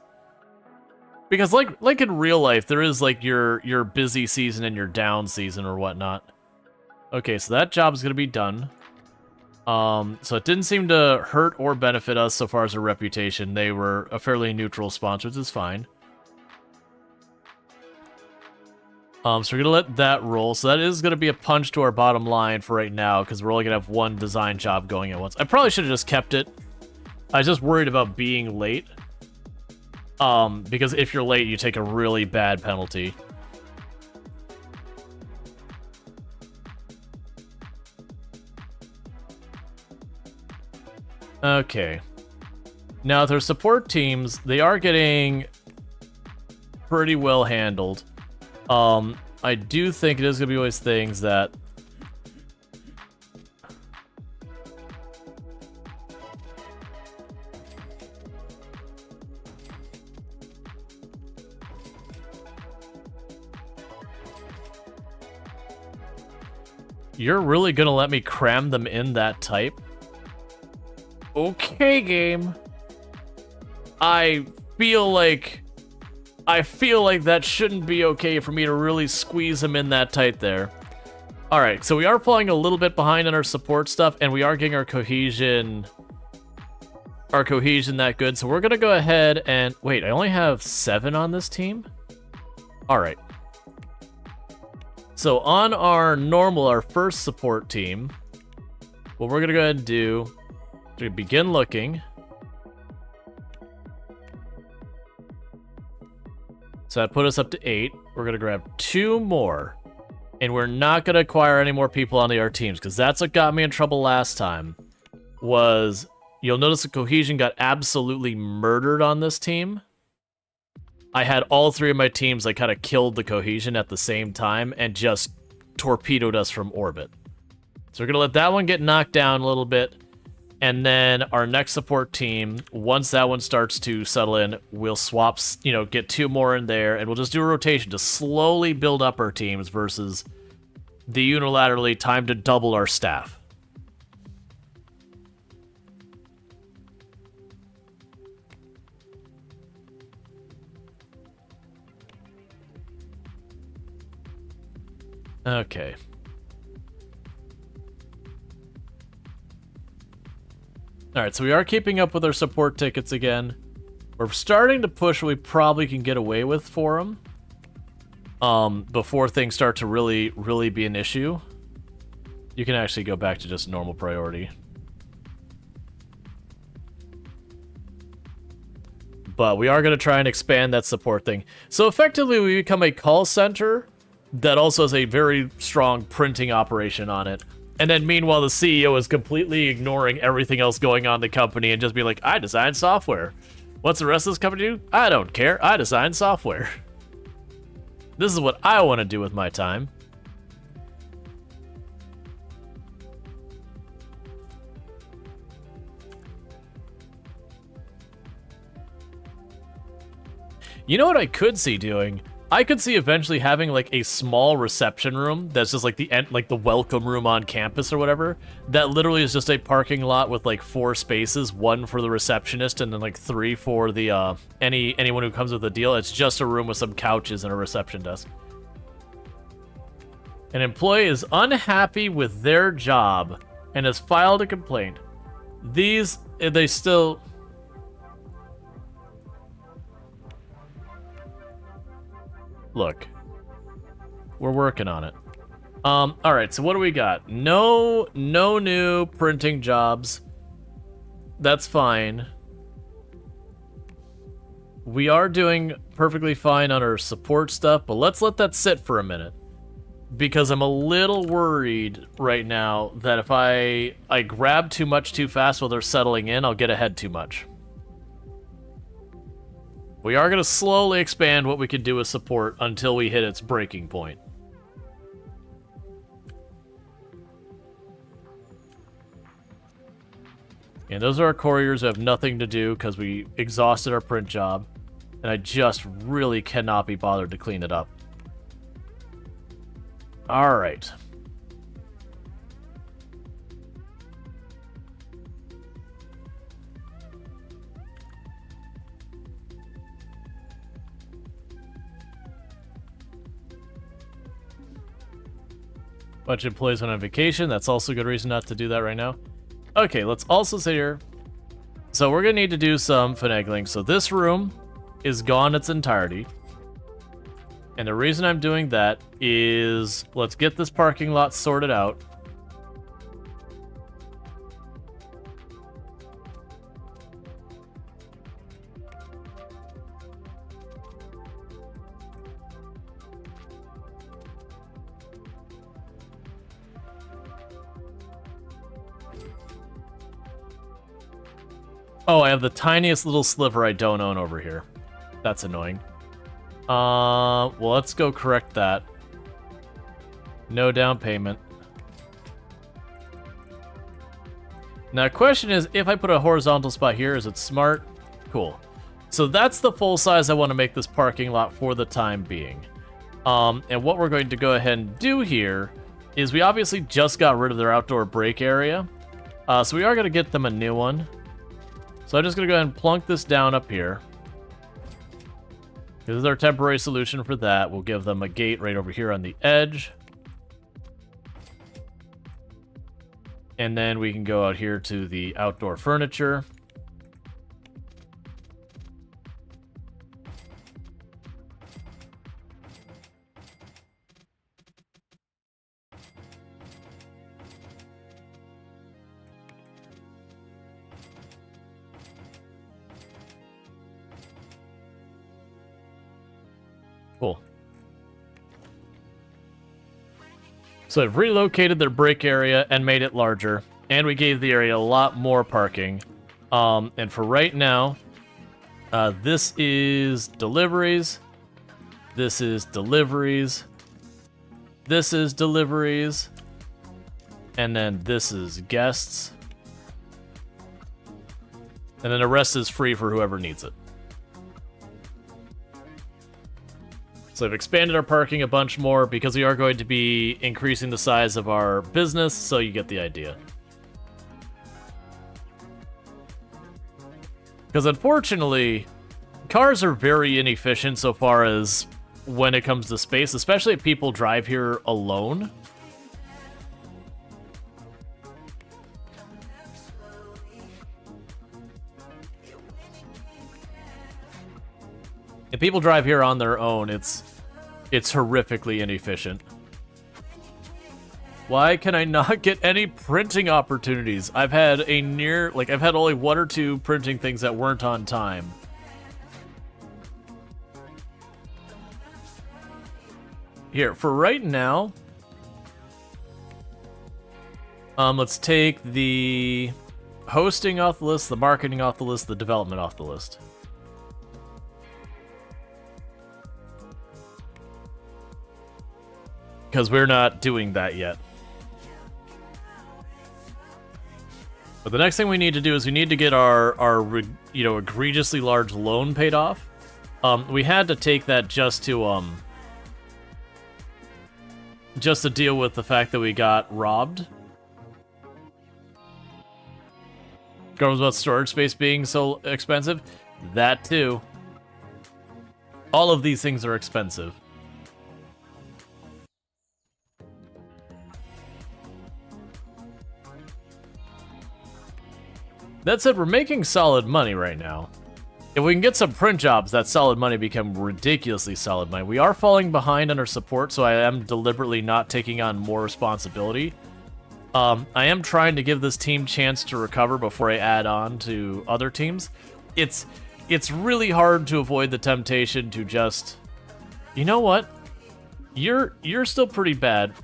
Because like in real life, there is like your busy season and your down season or whatnot. Okay, so that job is going to be done. So it didn't seem to hurt or benefit us so far as a reputation. They were a fairly neutral sponsor, which is fine. So we're going to let that roll. So that is going to be a punch to our bottom line for right now, because we're only going to have one design job going at once. I probably should have just kept it. I was just worried about being late. Because if you're late, you take a really bad penalty. Okay. Now, with our support teams, they are getting pretty well handled. I do think it is going to be always things that... You're really going to let me cram them in that type? Okay, game. I feel like that shouldn't be okay for me to really squeeze them in that tight there. Alright, so we are falling a little bit behind on our support stuff, and we are getting our cohesion that good. So we're going to go ahead and... Wait, I only have 7 on this team? Alright. So on our first support team, what we're going to go ahead and do... We begin looking. So that put us up to 8. We're going to grab 2 more. And we're not going to acquire any more people on our teams, because that's what got me in trouble last time. Was, you'll notice the cohesion got absolutely murdered on this team. I had all 3 of my teams like kind of killed the cohesion at the same time and just torpedoed us from orbit. So we're going to let that one get knocked down a little bit. And then our next support team, once that one starts to settle in, we'll swap, get 2 more in there, and we'll just do a rotation to slowly build up our teams versus the unilaterally time to double our staff. Okay. Alright, so we are keeping up with our support tickets again. We're starting to push what we probably can get away with for them. Before things start to really be an issue. You can actually go back to just normal priority. But we are going to try and expand that support thing. So effectively, we become a call center that also has a very strong printing operation on it. And then meanwhile, the CEO is completely ignoring everything else going on in the company and just be like, I design software. What's the rest of this company do? I don't care. I design software. This is what I want to do with my time. You know what I could see doing? I could see eventually having like a small reception room that's just like the welcome room on campus or whatever. That literally is just a parking lot with like 4 spaces, 1 for the receptionist and then like 3 for the anyone who comes with a deal. It's just a room with some couches and a reception desk. An employee is unhappy with their job and has filed a complaint. They still... Look, we're working on it. All right, so what do we got? No new printing jobs. That's fine. We are doing perfectly fine on our support stuff, but let's let that sit for a minute. Because I'm a little worried right now that if I grab too much too fast while they're settling in, I'll get ahead too much. We are going to slowly expand what we can do with support until we hit its breaking point. And those are our couriers who have nothing to do because we exhausted our print job. And I just really cannot be bothered to clean it up. Alright. Bunch of employees went on vacation. That's also a good reason not to do that right now. Okay, let's also sit here. So we're going to need to do some finagling. So this room is gone in its entirety. And the reason I'm doing that is let's get this parking lot sorted out. Oh, I have the tiniest little sliver I don't own over here. That's annoying. Well, let's go correct that. No down payment. Now, question is, if I put a horizontal spot here, is it smart? Cool. So that's the full size I want to make this parking lot for the time being. And what we're going to go ahead and do here is we obviously just got rid of their outdoor break area. So we are going to get them a new one. So I'm just going to go ahead and plunk this down up here. This is our temporary solution for that. We'll give them a gate right over here on the edge. And then we can go out here to the outdoor furniture. Cool. So I've relocated their break area and made it larger, and we gave the area a lot more parking. And for right now, this is deliveries, this is deliveries, this is deliveries, and then this is guests. And then the rest is free for whoever needs it. So I've expanded our parking a bunch more because we are going to be increasing the size of our business, so you get the idea. Because unfortunately, cars are very inefficient so far as when it comes to space, especially if people drive here alone. If people drive here on their own, it's horrifically inefficient. Why can I not get any printing opportunities? I've had I've had only 1 or 2 printing things that weren't on time. Here, for right now, let's take the hosting off the list, the marketing off the list, the development off the list. Because we're not doing that yet. But the next thing we need to do is we need to get our egregiously large loan paid off. We had to take that just to deal with the fact that we got robbed. Goes about storage space being so expensive. That too. All of these things are expensive. That said, we're making solid money right now. If we can get some print jobs, that solid money become ridiculously solid money. We are falling behind on our support, so I am deliberately not taking on more responsibility. I am trying to give this team chance to recover before I add on to other teams. It's really hard to avoid the temptation to just, you know what? You're still pretty bad.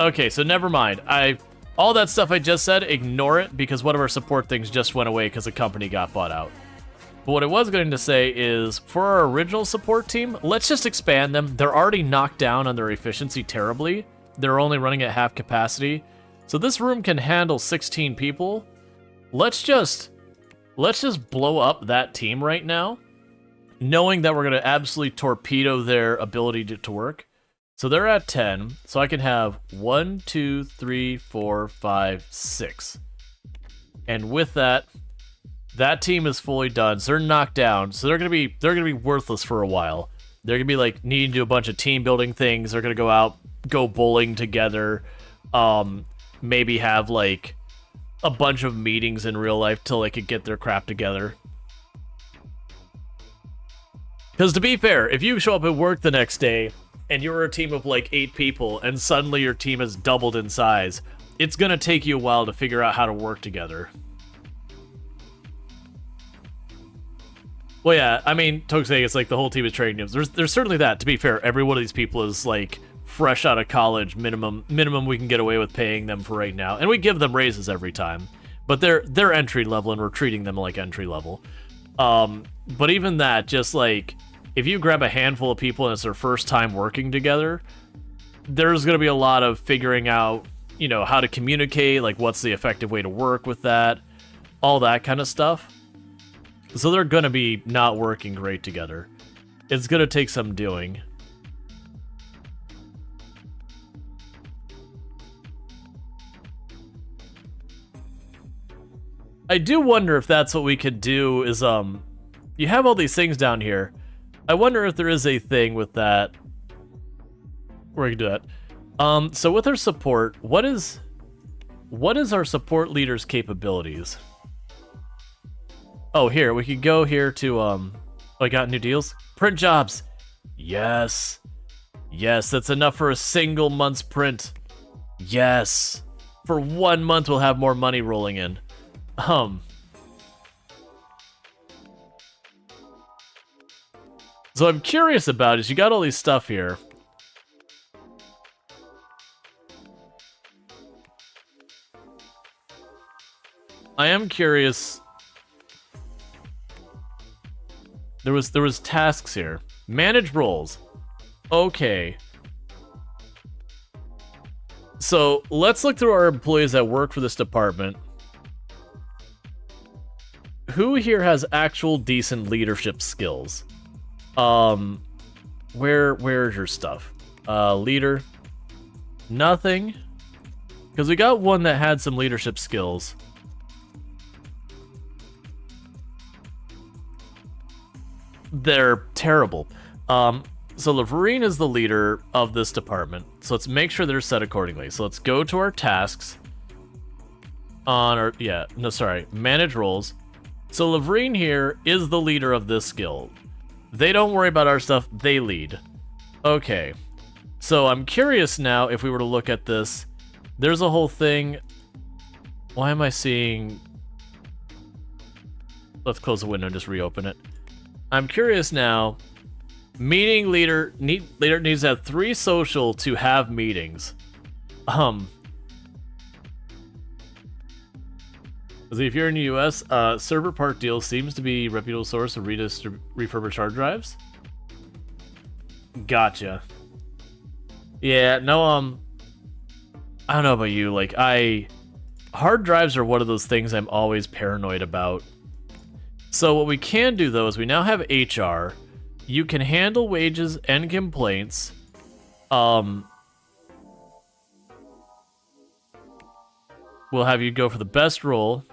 Okay, so never mind. All that stuff I just said, ignore it, because one of our support things just went away because a company got bought out. But what I was going to say is, for our original support team, let's just expand them. They're already knocked down on their efficiency terribly. They're only running at half capacity. So this room can handle 16 people. Let's just blow up that team right now, knowing that we're going to absolutely torpedo their ability to work. So they're at 10, so I can have 1, 2, 3, 4, 5, 6. And with that, that team is fully done. So they're knocked down. So they're gonna be worthless for a while. They're gonna be like needing to do a bunch of team building things. They're gonna go out, go bowling together, maybe have like a bunch of meetings in real life till they could get their crap together. Because to be fair, if you show up at work the next day and you're a team of like 8 people, and suddenly your team has doubled in size, it's gonna take you a while to figure out how to work together. Well, yeah, I mean, Tokusei, it's like the whole team is training noobs. There's certainly that. To be fair, every one of these people is like fresh out of college, minimum we can get away with paying them for right now, and we give them raises every time. But they're entry level, and we're treating them like entry level. But even that, just like, if you grab a handful of people and it's their first time working together, there's going to be a lot of figuring out, you know, how to communicate, like what's the effective way to work with that, all that kind of stuff. So they're going to be not working great together. It's going to take some doing. I do wonder if that's what we could do is, you have all these things down here. I wonder if there is a thing with that where we can do that. So with our support, what is our support leader's capabilities? Oh, here, we could go here to, I got new deals. Print jobs. Yes. Yes, that's enough for a single month's print. Yes. For 1 month, we'll have more money rolling in. So I'm curious about is you got all these stuff here. I am curious. There was tasks here. Manage roles. Okay. So let's look through our employees that work for this department. Who here has actual decent leadership skills? Where's your stuff? Leader. Nothing. Because we got one that had some leadership skills. They're terrible. So Laverine is the leader of this department. So let's make sure they're set accordingly. So let's go to our tasks. Manage roles. So Laverine here is the leader of this guild. They don't worry about our stuff, they lead. Okay. So I'm curious now if we were to look at this. There's a whole thing. Why am I seeing... Let's close the window and just reopen it. I'm curious now. Meeting leader needs to have 3 social to have meetings. If you're in the US, server part deal seems to be a reputable source of refurbished hard drives. Gotcha. Yeah, no, I don't know about you, like, hard drives are one of those things I'm always paranoid about. So what we can do, though, is we now have HR. You can handle wages and complaints. We'll have you go for the best role.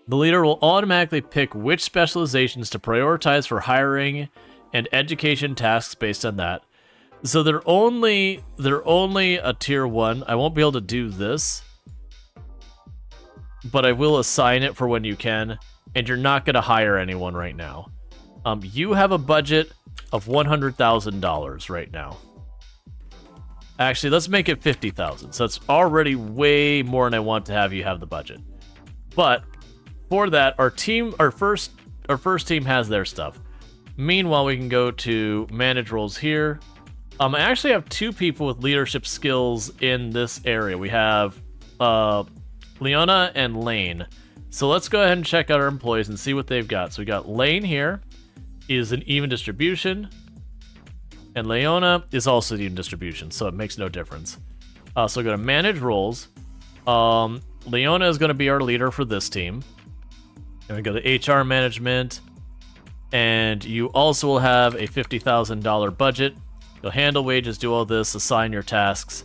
The leader will automatically pick which specializations to prioritize for hiring and education tasks based on that. So they're only a tier 1. I won't be able to do this, but I will assign it for when you can, and you're not going to hire anyone right now. You have a budget of $100,000 right now. Actually, let's make it $50,000. So that's already way more than I want to have you have the budget. But for that, our first team has their stuff. Meanwhile, we can go to manage roles here. I actually have 2 people with leadership skills in this area. We have Leona and Lane. So let's go ahead and check out our employees and see what they've got. So we got Lane here is an even distribution, and Leona is also the even distribution, so it makes no difference. So go to manage roles. Leona is going to be our leader for this team. And we go to HR management, and you also will have a $50,000 budget. You'll handle wages, do all this, assign your tasks,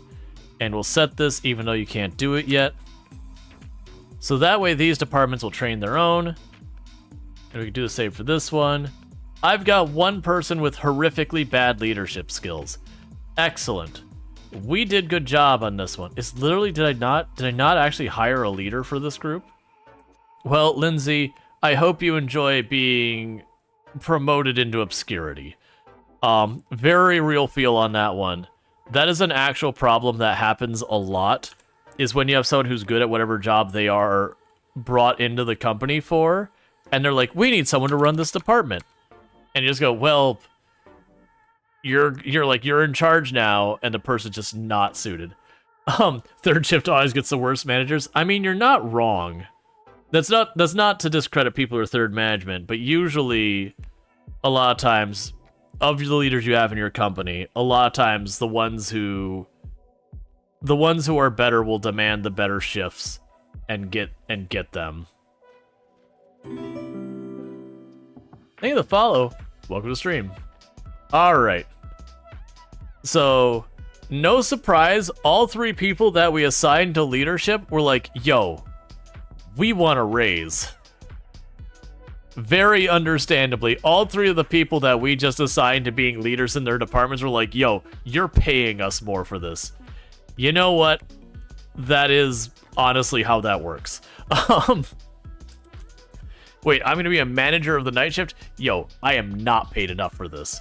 and we'll set this even though you can't do it yet. So that way these departments will train their own. And we can do the same for this one. I've got 1 person with horrifically bad leadership skills. Excellent. We did good job on this one. It's literally, did I not actually hire a leader for this group? Well, Lindsay, I hope you enjoy being promoted into obscurity. Very real feel on that one. That is an actual problem that happens a lot, is when you have someone who's good at whatever job they are brought into the company for, and they're like, we need someone to run this department. And you just go, well, you're in charge now, and the person's just not suited. Third shift always gets the worst managers. I mean, you're not wrong. That's not to discredit people who are third management, but usually, a lot of times, of the leaders you have in your company, a lot of times the ones who are better will demand the better shifts and get them. Thank you for the follow. Welcome to stream. Alright. So, no surprise, all 3 people that we assigned to leadership were like, yo, we want a raise. Very understandably, all 3 of the people that we just assigned to being leaders in their departments were like, yo, you're paying us more for this. You know what? That is honestly how that works. Wait, I'm gonna be a manager of the night shift? Yo, I am not paid enough for this.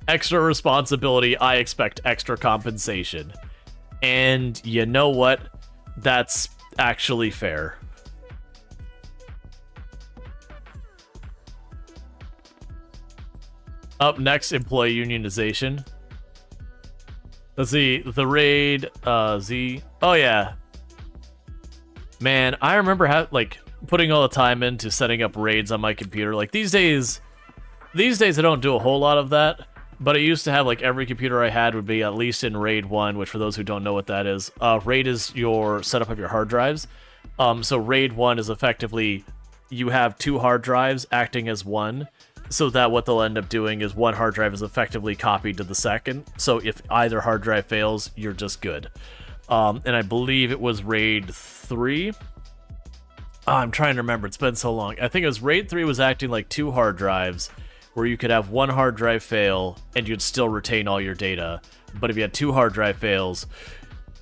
Extra responsibility, I expect extra compensation. And you know what? That's actually fair. Up next, employee unionization. Let's see, the raid, Z. Oh yeah. Man, I remember putting all the time into setting up raids on my computer. Like these days I don't do a whole lot of that, but I used to have like every computer I had would be at least in RAID 1, which for those who don't know what that is, RAID is your setup of your hard drives. So RAID 1 is effectively you have 2 hard drives acting as one, so that what they'll end up doing is one hard drive is effectively copied to the second. So if either hard drive fails, you're just good. And I believe it was RAID 3. I'm trying to remember. It's been so long. I think it was RAID 3 was acting like 2 hard drives, where you could have one hard drive fail and you'd still retain all your data. But if you had 2 hard drive fails,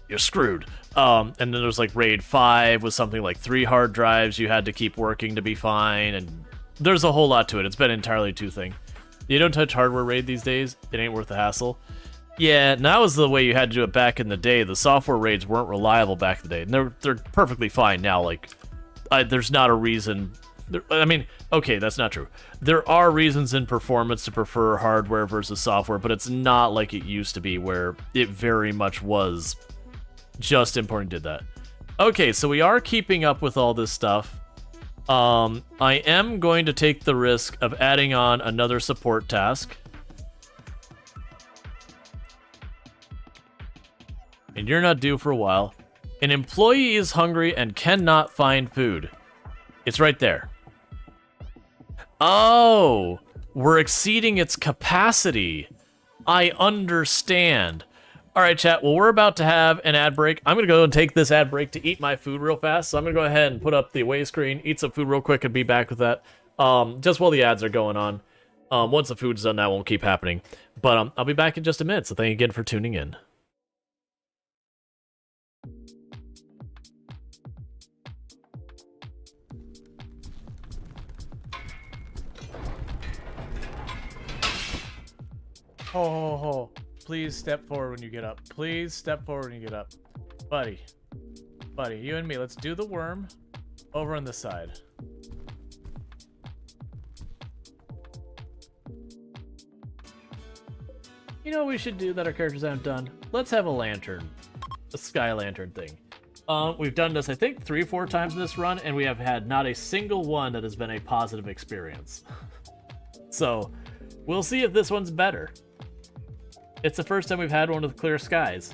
you're screwed. And then there was like RAID 5 was something like 3 hard drives you had to keep working to be fine. And there's a whole lot to it. It's been entirely 2 thing. You don't touch hardware raid these days. It ain't worth the hassle. Yeah, and that was the way you had to do it back in the day. The software raids weren't reliable back in the day, and they're perfectly fine now. Like, there's not a reason. I mean, okay, that's not true. There are reasons in performance to prefer hardware versus software, but it's not like it used to be, where it very much was just important did that. Okay, so we are keeping up with all this stuff. I am going to take the risk of adding on another support task. And you're not due for a while. An employee is hungry and cannot find food. It's right there. Oh, we're exceeding its capacity. I understand. All right, chat. Well, we're about to have an ad break. I'm going to go and take this ad break to eat my food real fast. So I'm going to go ahead and put up the away screen, eat some food real quick, and be back with that. Just while the ads are going on. Once the food's done, that won't keep happening. But I'll be back in just a minute. So thank you again for tuning in. Oh, please step forward when you get up. Please step forward when you get up. Buddy, you and me, let's do the worm over on this side. You know what we should do that our characters haven't done? Let's have a lantern. A sky lantern thing. We've done this, I think, 3 or 4 times in this run, and we have had not a single one that has been a positive experience. So, we'll see if this one's better. It's the first time we've had one with clear skies.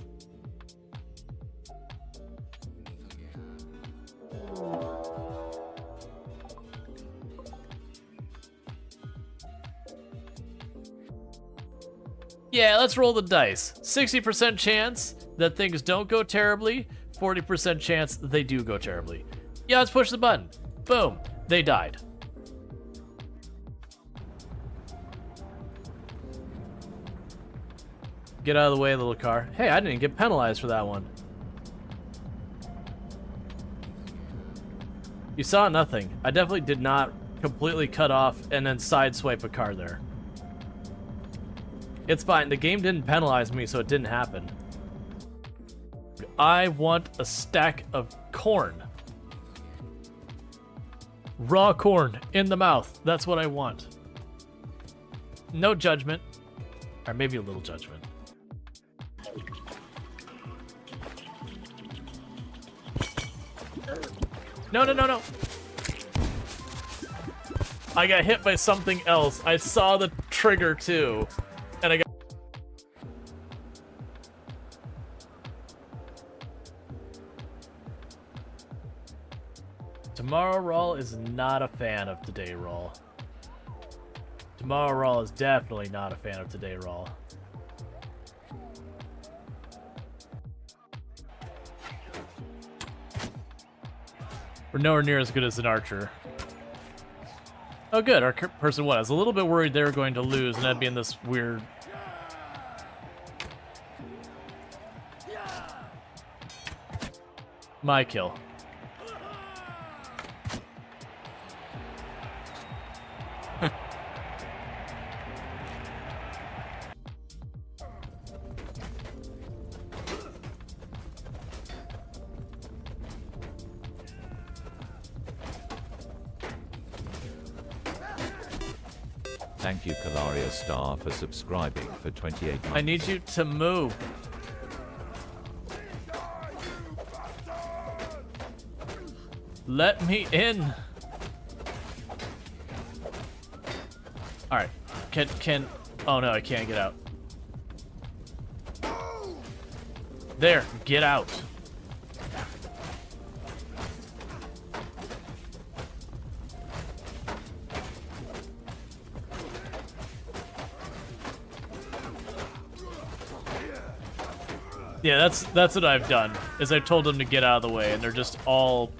Yeah, let's roll the dice. 60% chance that things don't go terribly, 40% chance that they do go terribly. Yeah, let's push the button. Boom, they died. Get out of the way, little car. Hey, I didn't get penalized for that one. You saw nothing. I definitely did not completely cut off and then sideswipe a car there. It's fine. The game didn't penalize me, so it didn't happen. I want a stack of corn. Raw corn in the mouth. That's what I want. No judgment. Or maybe a little judgment. No. I got hit by something else. I saw the trigger too. And I got... Tomorrow Rual is not a fan of today Rual. Tomorrow Rual is definitely not a fan of today Rual. We're nowhere near as good as an archer. Oh good, our person won. I was a little bit worried they were going to lose and that'd be in this weird... My kill. Thank you, Kalaria Star, for subscribing for 28 months. I need you to move. Let me in. All right. Can oh no, I can't get out. There, get out. Yeah, that's what I've done, is I've told them to get out of the way, and they're just all...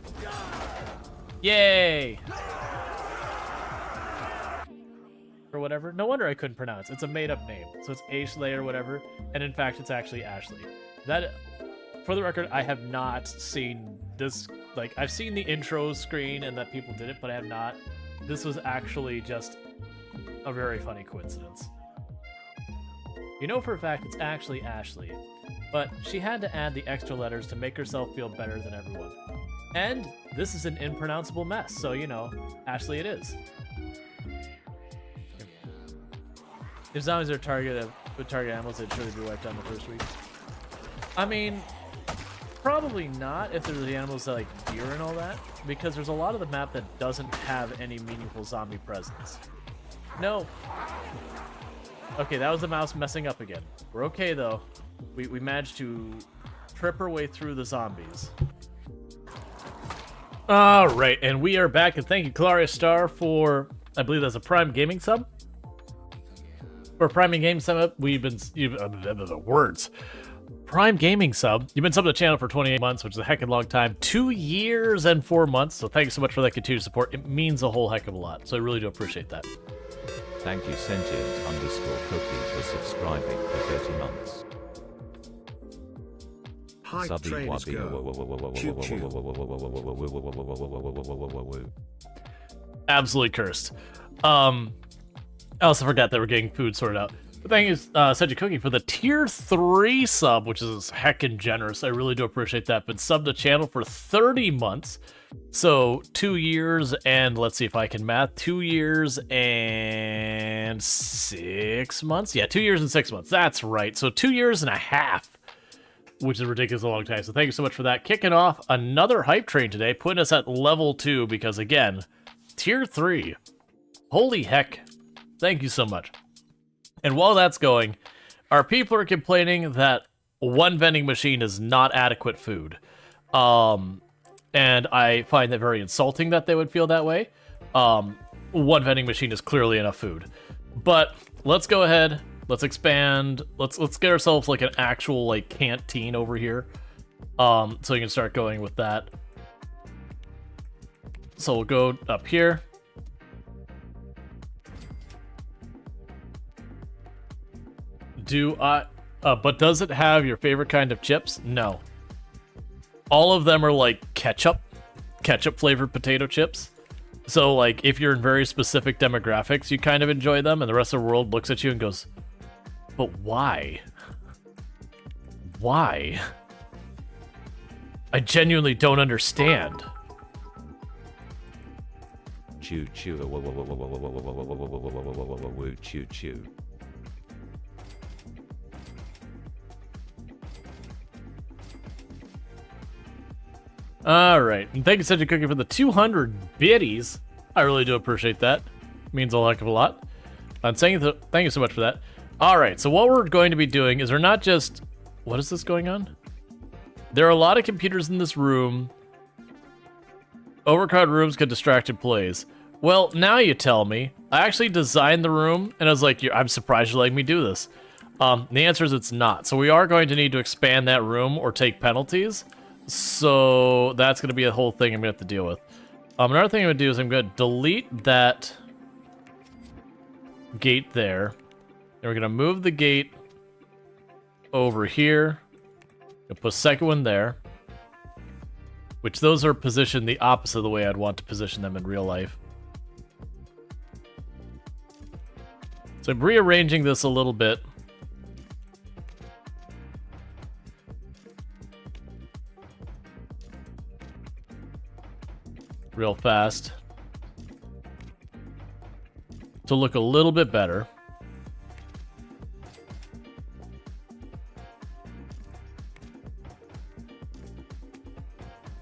Yay! Or whatever. No wonder I couldn't pronounce. It's a made-up name. So it's Ashley or whatever, and in fact, it's actually Ashley. That, for the record, I have not seen this... Like, I've seen the intro screen and that people did it, but I have not. This was actually just a very funny coincidence. You know for a fact it's actually Ashley, but she had to add the extra letters to make herself feel better than everyone. And this is an impronounceable mess, so you know, Ashley it is. If zombies are target animals, they'd surely be wiped out in the first week. I mean, probably not if there's the animals that like deer and all that, because there's a lot of the map that doesn't have any meaningful zombie presence. No. Okay, that was the mouse messing up again. We're okay though. We managed to trip our way through the zombies. All right, and we are back, and thank you, Claria Star, for I believe that's a Prime Gaming sub. For Prime Gaming sub, we've been words. Prime Gaming sub. You've been subbed to the channel for 28 months, which is a heck of a long time. 2 years and 4 months. So thank you so much for that continued support. It means a whole heck of a lot. So I really do appreciate that. Thank you sentient_cookie for subscribing for 30 months. Hi, trains go. Choo choo. Absolutely cursed. I also forgot that we're getting food sorted out. But thank you, Sedgy Cookie, for the tier 3 sub, which is heckin' generous. I really do appreciate that. Been subbed the channel for 30 months. So 2 years and let's see if I can math. 2 years and 6 months. Yeah, 2 years and 6 months. That's right. So 2 years and a half, which is ridiculous a long time. So thank you so much for that. Kicking off another hype train today, putting us at level 2 because again, tier 3. Holy heck. Thank you so much. And while that's going, our people are complaining that one vending machine is not adequate food. And I find that very insulting that they would feel that way. One vending machine is clearly enough food. But let's go ahead, let's expand, let's get ourselves like an actual like canteen over here. So you can start going with that. So we'll go up here. But does it have your favorite kind of chips? No. All of them are like ketchup flavored potato chips. So like if you're in very specific demographics, you kind of enjoy them and the rest of the world looks at you and goes, but why? Why? I genuinely don't understand. Choo choo. Choo choo. Alright, and thank you, Sedgy Cookie, for the 200 biddies. I really do appreciate that. Means a heck of a lot. I'm saying thank you so much for that. Alright, so what we're going to be doing is we're not just... What is this going on? There are a lot of computers in this room. Overcrowded rooms could distract employees. Well, now you tell me. I actually designed the room, and I was like, I'm surprised you're letting me do this. The answer is it's not. So we are going to need to expand that room or take penalties. So that's going to be a whole thing I'm going to have to deal with. Another thing I'm going to do is I'm going to delete that gate there. And we're going to move the gate over here. I'll put a second one there. Which those are positioned the opposite of the way I'd want to position them in real life. So I'm rearranging this a little bit. Real fast to look a little bit better.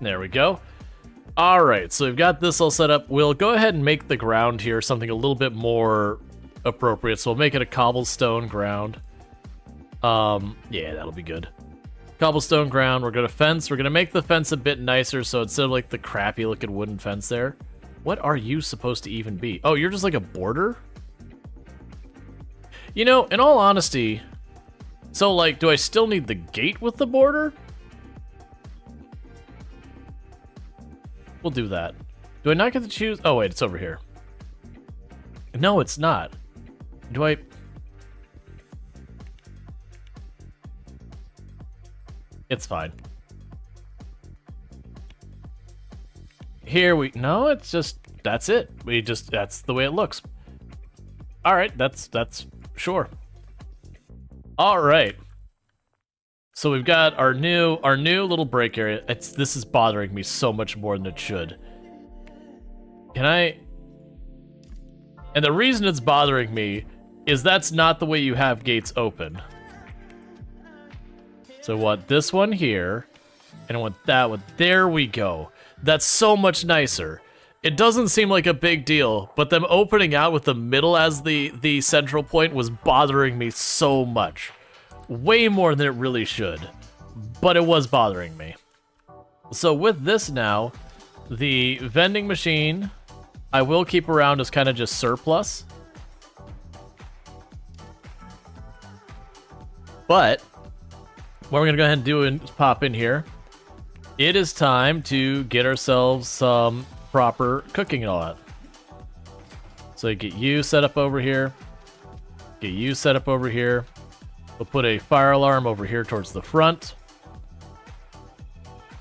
There we go. All right, so we've got this all set up. We'll go ahead and make the ground here something a little bit more appropriate. So we'll make it a cobblestone ground. Yeah, that'll be good. Cobblestone ground. We're gonna fence. We're gonna make the fence a bit nicer, so instead of like the crappy looking wooden fence there. What are you supposed to even be? Oh, you're just like a border? You know, in all honesty, so like, do I still need the gate with the border? We'll do that. Do I not get to choose? Oh wait, it's over here. No, it's not. Do I? It's fine. Here we... No, it's just... That's it. That's the way it looks. All right, that's sure. All right. So we've got our new little break area. This is bothering me so much more than it should. Can I? And the reason it's bothering me is that's not the way you have gates open. So I want this one here, and I want that one. There we go. That's so much nicer. It doesn't seem like a big deal, but them opening out with the middle as the central point was bothering me so much. Way more than it really should. But it was bothering me. So with this now, the vending machine, I will keep around as kind of just surplus. But what we're going to go ahead and do is pop in here. It is time to get ourselves some proper cooking and all that. So get you set up over here. Get you set up over here. We'll put a fire alarm over here towards the front.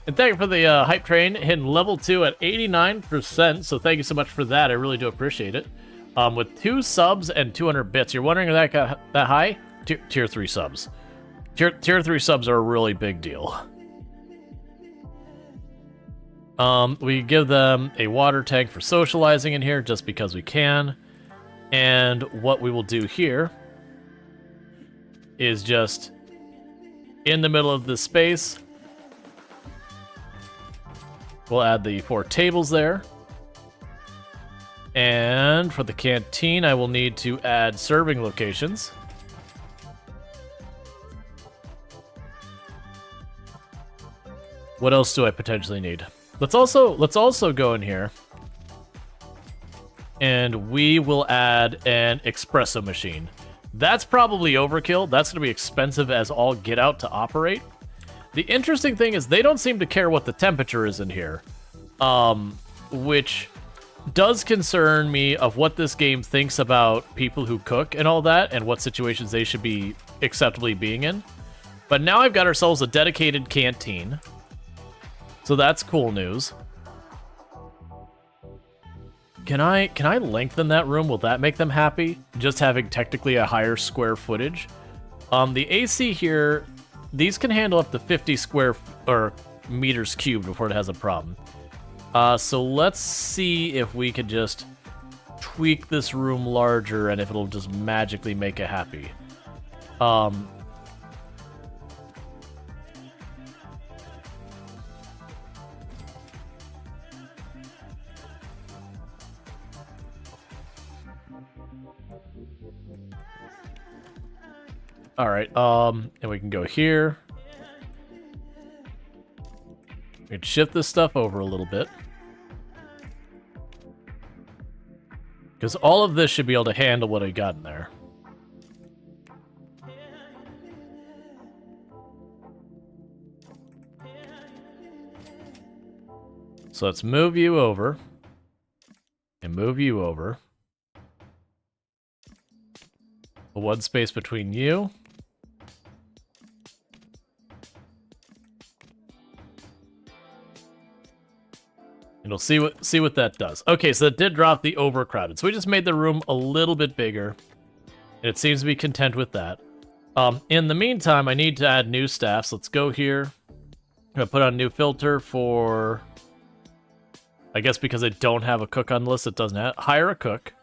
And thank you for the hype train hitting level 2 at 89%. So thank you so much for that. I really do appreciate it. With 2 subs and 200 bits. You're wondering if that got that high? Tier 3 subs. Tier 3 subs are a really big deal. We give them a water tank for socializing in here just because we can. And what we will do here is just in the middle of this space, we'll add the 4 tables there. And for the canteen, I will need to add serving locations. What else do I potentially need? Let's also go in here, and we will add an espresso machine. That's probably overkill. That's going to be expensive as all get out to operate. The interesting thing is they don't seem to care what the temperature is in here, which does concern me of what this game thinks about people who cook and all that, and what situations they should be acceptably being in. But now I've got ourselves a dedicated canteen. So that's cool news. Can I lengthen that room? Will that make them happy? Just having technically a higher square footage. The AC here, these can handle up to 50 square or meters cubed before it has a problem. So let's see if we could just tweak this room larger and if it'll just magically make it happy. All right, and we can go here. We can shift this stuff over a little bit. Because all of this should be able to handle what I got in there. So let's move you over. And move you over. A 1 space between you. And we'll see what that does. Okay, so that did drop the overcrowded. So we just made the room a little bit bigger. And it seems to be content with that. In the meantime, I need to add new staff. So let's go here. I'm going to put on a new filter for... I guess because I don't have a cook on the list, it doesn't hire a cook.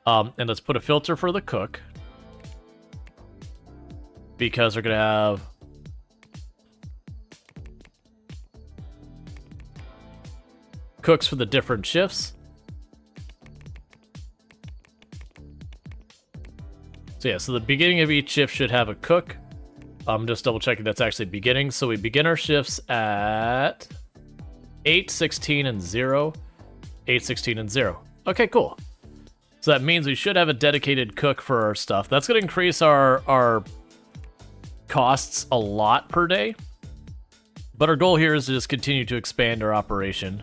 And let's put a filter for the cook. Because we're going to have... cooks for the different shifts. So yeah, so the beginning of each shift should have a cook. I'm just double checking that's actually beginning. So we begin our shifts at 8, 16, and 0. 8, 16, and 0. Okay, cool. So that means we should have a dedicated cook for our stuff. That's going to increase our costs a lot per day. But our goal here is to just continue to expand our operation.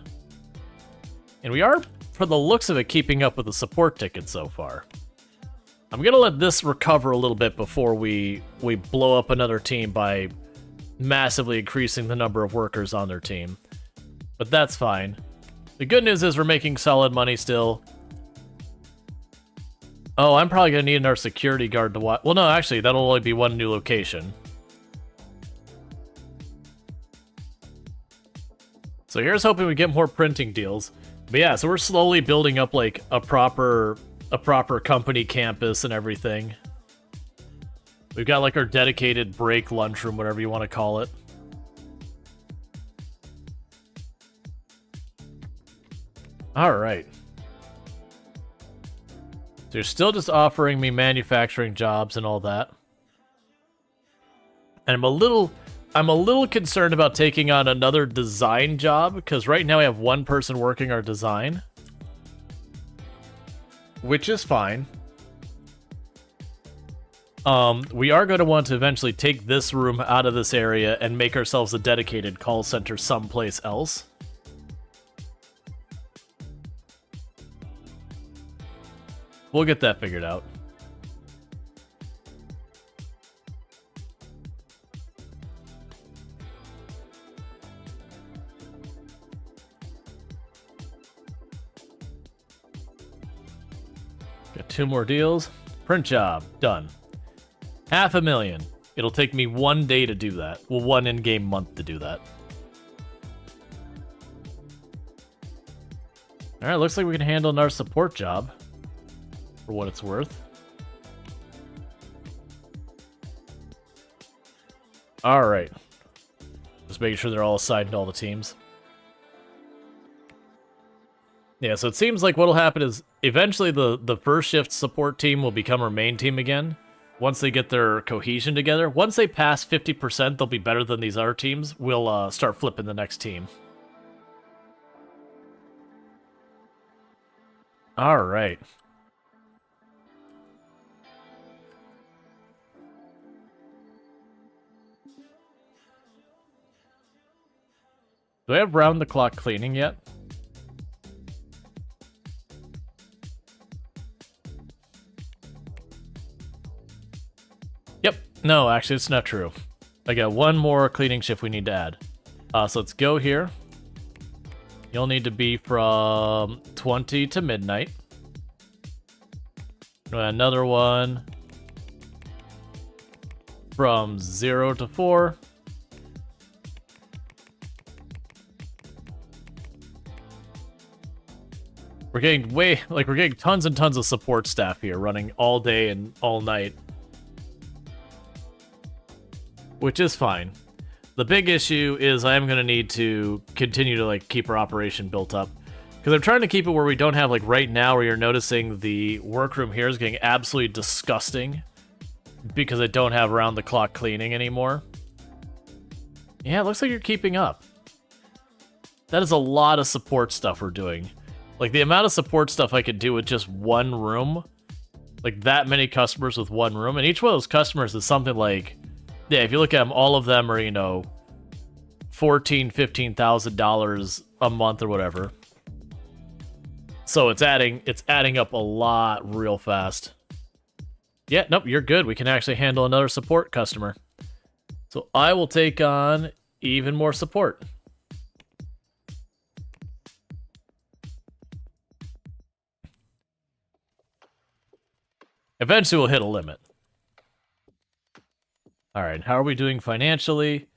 And we are, for the looks of it, keeping up with the support ticket so far. I'm going to let this recover a little bit before we blow up another team by massively increasing the number of workers on their team. But that's fine. The good news is we're making solid money still. Oh, I'm probably gonna need our security guard to watch. Well, no, actually, that'll only be one new location. So here's hoping we get more printing deals. But yeah, so we're slowly building up like a proper company campus and everything. We've got like our dedicated break lunchroom, whatever you want to call it. All right. So you're still just offering me manufacturing jobs and all that. And I'm a little concerned about taking on another design job, because right now I have one person working our design. Which is fine. We are going to want to eventually take this room out of this area and make ourselves a dedicated call center someplace else. We'll get that figured out. Got 2 more deals. Print job. Done. $500,000. It'll take me 1 day to do that. Well, 1 in-game month to do that. Alright, looks like we can handle another support job. For what it's worth. Alright. Just making sure they're all assigned to all the teams. Yeah, so it seems like what'll happen is eventually the first shift support team will become our main team again. Once they get their cohesion together. Once they pass 50%, they'll be better than these other teams. We'll start flipping the next team. Alright. Do I have round-the-clock cleaning yet? Yep. No, actually, it's not true. I got 1 more cleaning shift we need to add. So let's go here. You'll need to be from 20 to midnight. Another one from 0 to 4. We're getting we're getting tons and tons of support staff here running all day and all night. Which is fine. The big issue is I am going to need to continue to keep our operation built up. Because I'm trying to keep it where we don't have right now where you're noticing the workroom here is getting absolutely disgusting. Because I don't have round the clock cleaning anymore. Yeah, it looks like you're keeping up. That is a lot of support stuff we're doing. The amount of support stuff I could do with just 1 room. That many customers with 1 room. And each one of those customers is something yeah, if you look at them, all of them are, $14,000, $15,000 a month or whatever. So it's adding up a lot real fast. Yeah, nope, you're good. We can actually handle another support customer. So I will take on even more support. Eventually we'll hit a limit. Alright, how are we doing financially?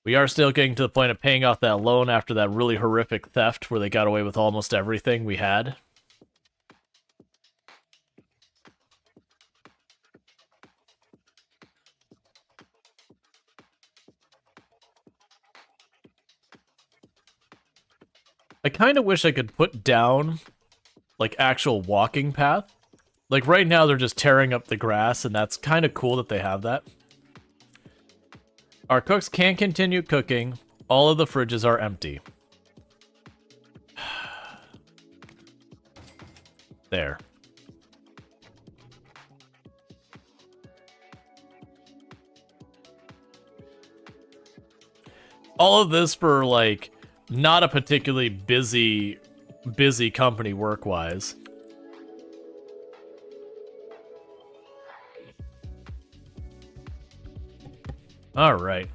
We are still getting to the point of paying off that loan after that really horrific theft where they got away with almost everything we had. I kind of wish I could put down, actual walking path. Right now, they're just tearing up the grass, and that's kind of cool that they have that. Our cooks can continue cooking. All of the fridges are empty. There. All of this for, not a particularly busy company work-wise. Alright.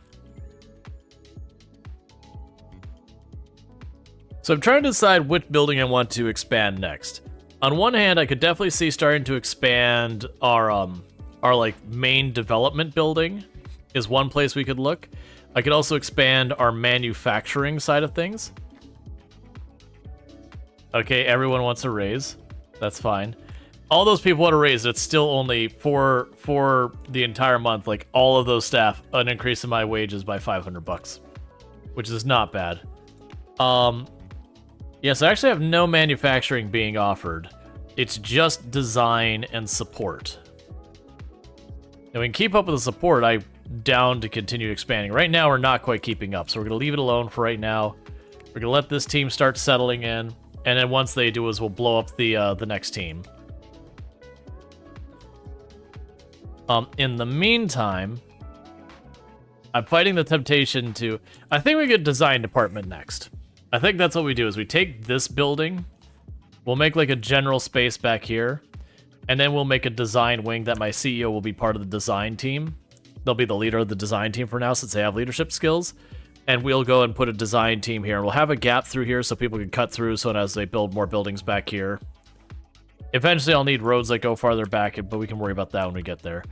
So I'm trying to decide which building I want to expand next. On one hand, I could definitely see starting to expand our like main development building is one place we could look. I could also expand our manufacturing side of things. Okay, everyone wants a raise. That's fine. All those people want a raise. It's still only for the entire month. Like all of those staff, an increase in my wages by $500, which is not bad. Yes, I actually have no manufacturing being offered. It's just design and support. And we can keep up with the support. I'm down to continue expanding. Right now, we're not quite keeping up, so we're going to leave it alone for right now. We're going to let this team start settling in, and then once they do is we'll blow up the next team. In the meantime, I'm fighting the temptation to... I think we get design department next. I think that's what we do, is we take this building, we'll make like a general space back here, and then we'll make a design wing that my CEO will be part of the design team. They'll be the leader of the design team for now since they have leadership skills. And we'll go and put a design team here. And we'll have a gap through here so people can cut through so as they build more buildings back here. Eventually I'll need roads that go farther back, but we can worry about that when we get there.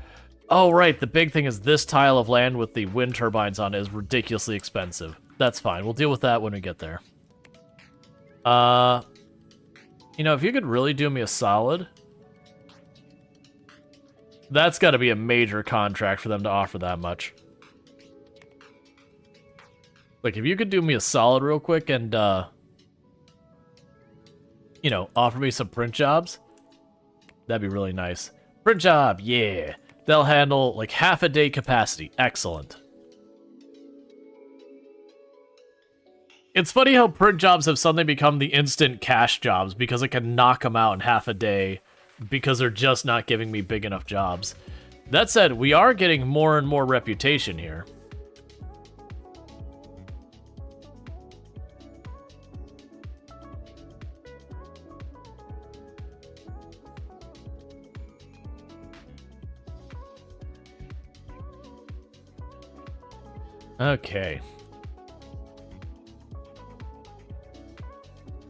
Oh, right, the big thing is this tile of land with the wind turbines on it is ridiculously expensive. That's fine, we'll deal with that when we get there. You know, if you could really do me a solid... That's got to be a major contract for them to offer that much. Like, if you could do me a solid real quick and, you know, offer me some print jobs, that'd be really nice. Print job, yeah. They'll handle, like, half a day capacity. Excellent. It's funny how print jobs have suddenly become the instant cash jobs because I can knock them out in half a day because they're just not giving me big enough jobs. That said, we are getting more and more reputation here. Okay.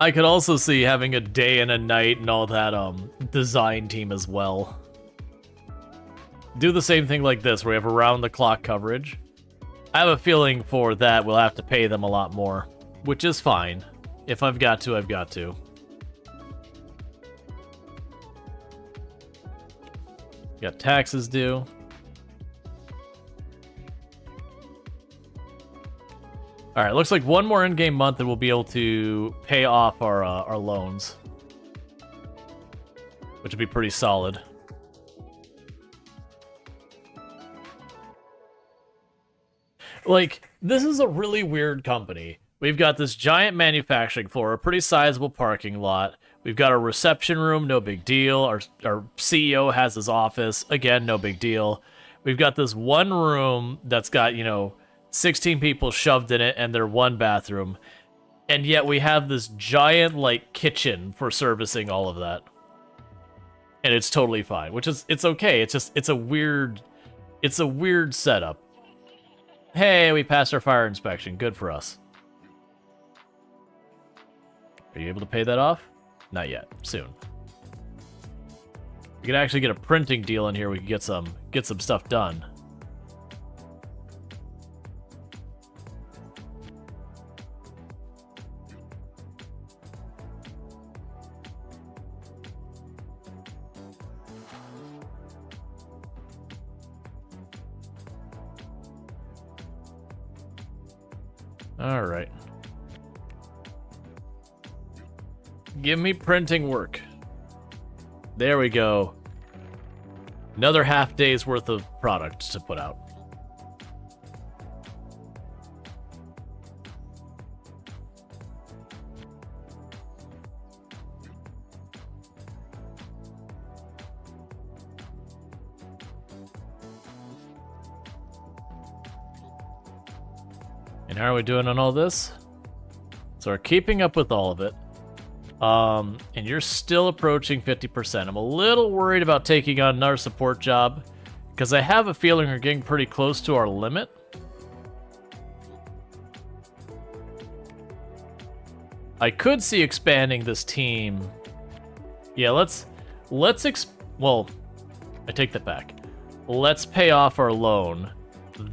I could also see having a day and a night and all that design team as well. Do the same thing like this, where we have around-the-clock coverage. I have a feeling for that we'll have to pay them a lot more, which is fine. If I've got to, I've got to. Got taxes due. Alright, looks like one more in-game month and we'll be able to pay off our loans. Which would be pretty solid. Like, this is a really weird company. We've got this giant manufacturing floor, a pretty sizable parking lot. We've got a reception room, no big deal. Our CEO has his office, again, no big deal. We've got this one room that's got, you know, 16 people shoved in it and their one bathroom. And yet we have this giant, like, kitchen for servicing all of that. And it's totally fine, which is, it's okay. It's just, it's a weird setup. Hey, we passed our fire inspection. Good for us. Are you able to pay that off? Not yet. Soon. We could actually get a printing deal in here. We could get some stuff done. All right. Give me printing work. There we go. Another half day's worth of product to put out. And how are we doing on all this? So we're keeping up with all of it. And you're still approaching 50%. I'm a little worried about taking on another support job, because I have a feeling we're getting pretty close to our limit. I could see expanding this team, Yeah, well, I take that back. Let's pay off our loan,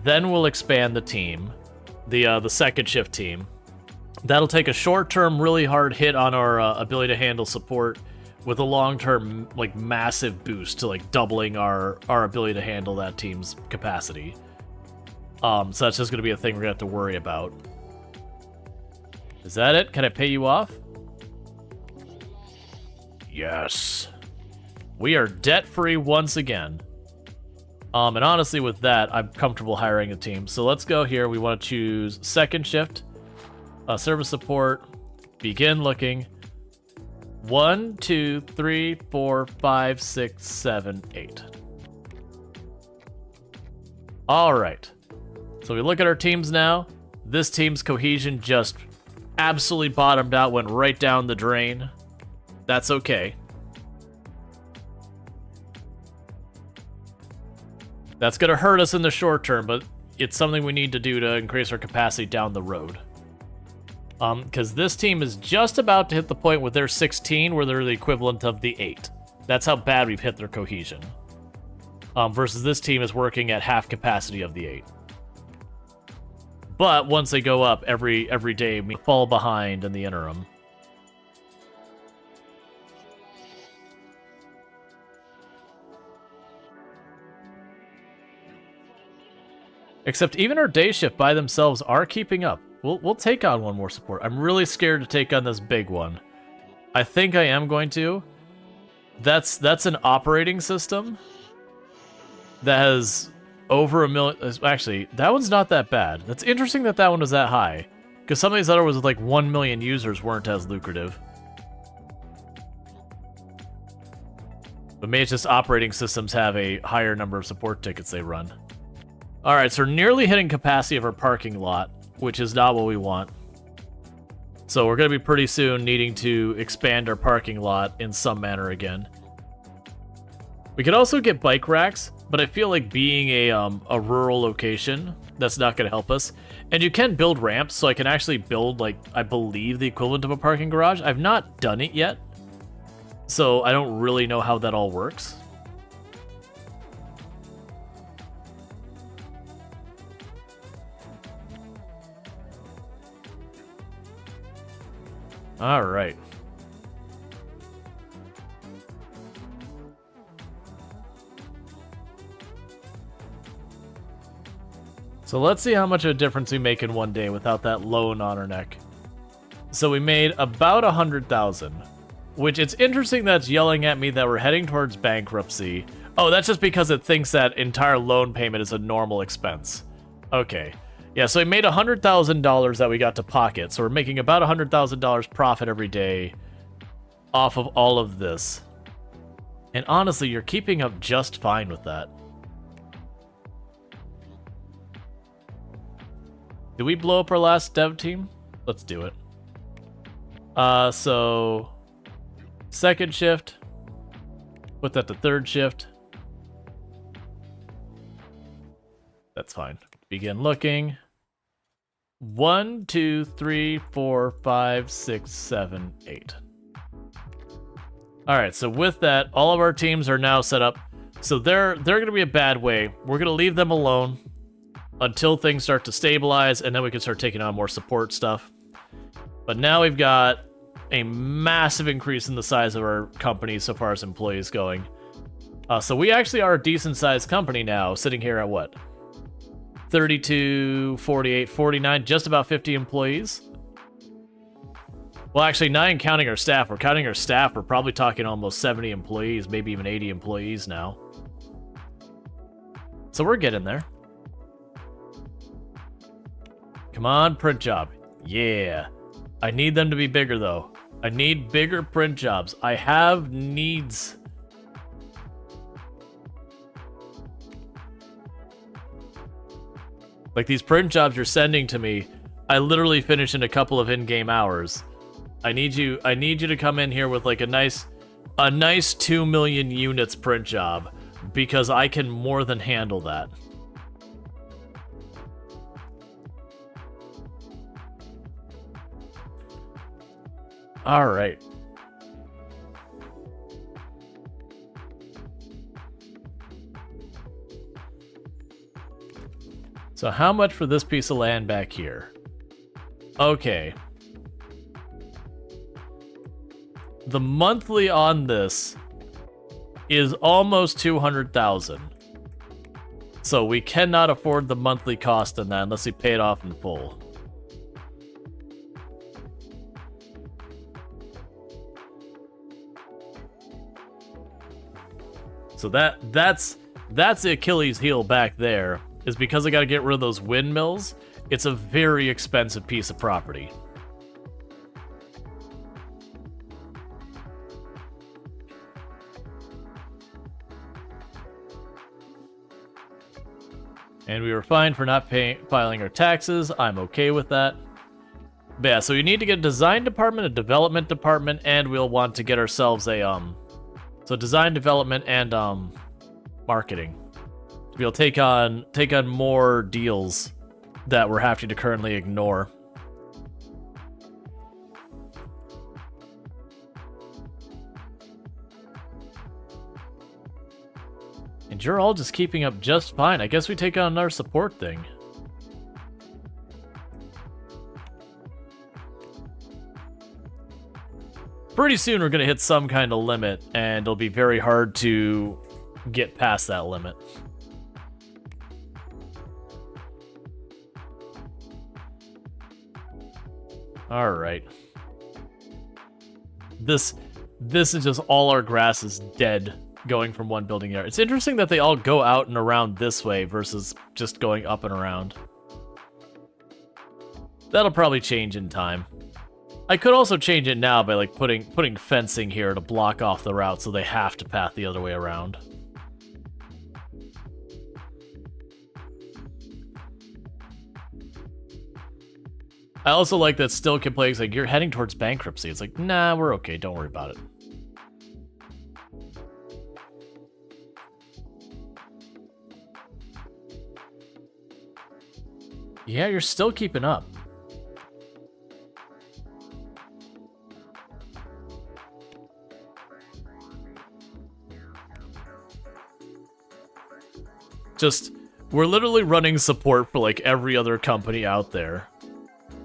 then we'll expand the team, the second shift team. That'll take a short-term, really hard hit on our ability to handle support, with a long-term, like, massive boost to, like, doubling our ability to handle that team's capacity. So that's just gonna be a thing we're gonna have to worry about. Is that it? Can I pay you off? Yes. We are debt-free once again. And honestly, with that, I'm comfortable hiring a team. So let's go here. We want to choose second shift, service support, begin looking. 1, 2, 3, 4, 5, 6, 7, 8. All right. So we look at our teams now. This team's cohesion just absolutely bottomed out, went right down the drain. That's okay. That's going to hurt us in the short term, but it's something we need to do to increase our capacity down the road. Because this team is just about to hit the point with their 16, where they're the equivalent of the 8. That's how bad we've hit their cohesion. Versus this team is working at half capacity of the 8. But once they go up every day, we fall behind in the interim. Except even our day shift by themselves are keeping up. We'll take on one more support. I'm really scared to take on this big one. I think I am going to. That's an operating system that has over 1 million. Actually, that one's not that bad. That's interesting that one was that high, because some of these other ones with like 1 million users weren't as lucrative. But maybe it's just operating systems have a higher number of support tickets they run. All right, so we're nearly hitting capacity of our parking lot, which is not what we want. So we're going to be pretty soon needing to expand our parking lot in some manner again. We could also get bike racks, but I feel like being a rural location, that's not going to help us. And you can build ramps, so I can actually build, like, I believe the equivalent of a parking garage. I've not done it yet, so I don't really know how that all works. All right. So let's see how much of a difference we make in one day without that loan on our neck. So we made about 100,000, which it's interesting that's yelling at me that we're heading towards bankruptcy. Oh, that's just because it thinks that entire loan payment is a normal expense. Okay. Yeah, so we made $100,000 that we got to pocket. So we're making about $100,000 profit every day off of all of this. And honestly, you're keeping up just fine with that. Did we blow up our last dev team? Let's do it. So second shift. Put that to third shift. That's fine. Begin looking. 1, 2, 3, 4, 5, 6, 7, 8. All right, so with that, all of our teams are now set up. So they're going to be a bad way. We're going to leave them alone until things start to stabilize, and then we can start taking on more support stuff. But now we've got a massive increase in the size of our company so far as employees going. So we actually are a decent-sized company now, sitting here at what? 32, 48, 49, just about 50 employees. Well, actually, not even counting our staff. We're counting our staff. We're probably talking almost 70 employees, maybe even 80 employees now. So we're getting there. Come on, print job. Yeah. I need them to be bigger, though. I need bigger print jobs. I have needs. Like these print jobs you're sending to me, I literally finish in a couple of in-game hours. I need you to come in here with like a nice 2 million units print job, because I can more than handle that. All right. So how much for this piece of land back here? Okay. The monthly on this is almost 200,000. So we cannot afford the monthly cost on that unless we pay it off in full. So that's the Achilles heel back there, is because I gotta get rid of those windmills. It's a very expensive piece of property. And we were fined for not filing our taxes. I'm okay with that. But yeah, so we need to get a design department, a development department, and we'll want to get ourselves a so design, development, and marketing. We'll take on more deals that we're having to currently ignore. And you're all just keeping up just fine. I guess we take on another support thing. Pretty soon we're going to hit some kind of limit, and it'll be very hard to get past that limit. All right. This is just all our grass is dead going from one building here. It's interesting that they all go out and around this way versus just going up and around. That'll probably change in time. I could also change it now by like putting fencing here to block off the route so they have to path the other way around. I also like that still can play. It's like, you're heading towards bankruptcy. It's like, nah, we're okay. Don't worry about it. Yeah, you're still keeping up. Just, we're literally running support for like every other company out there.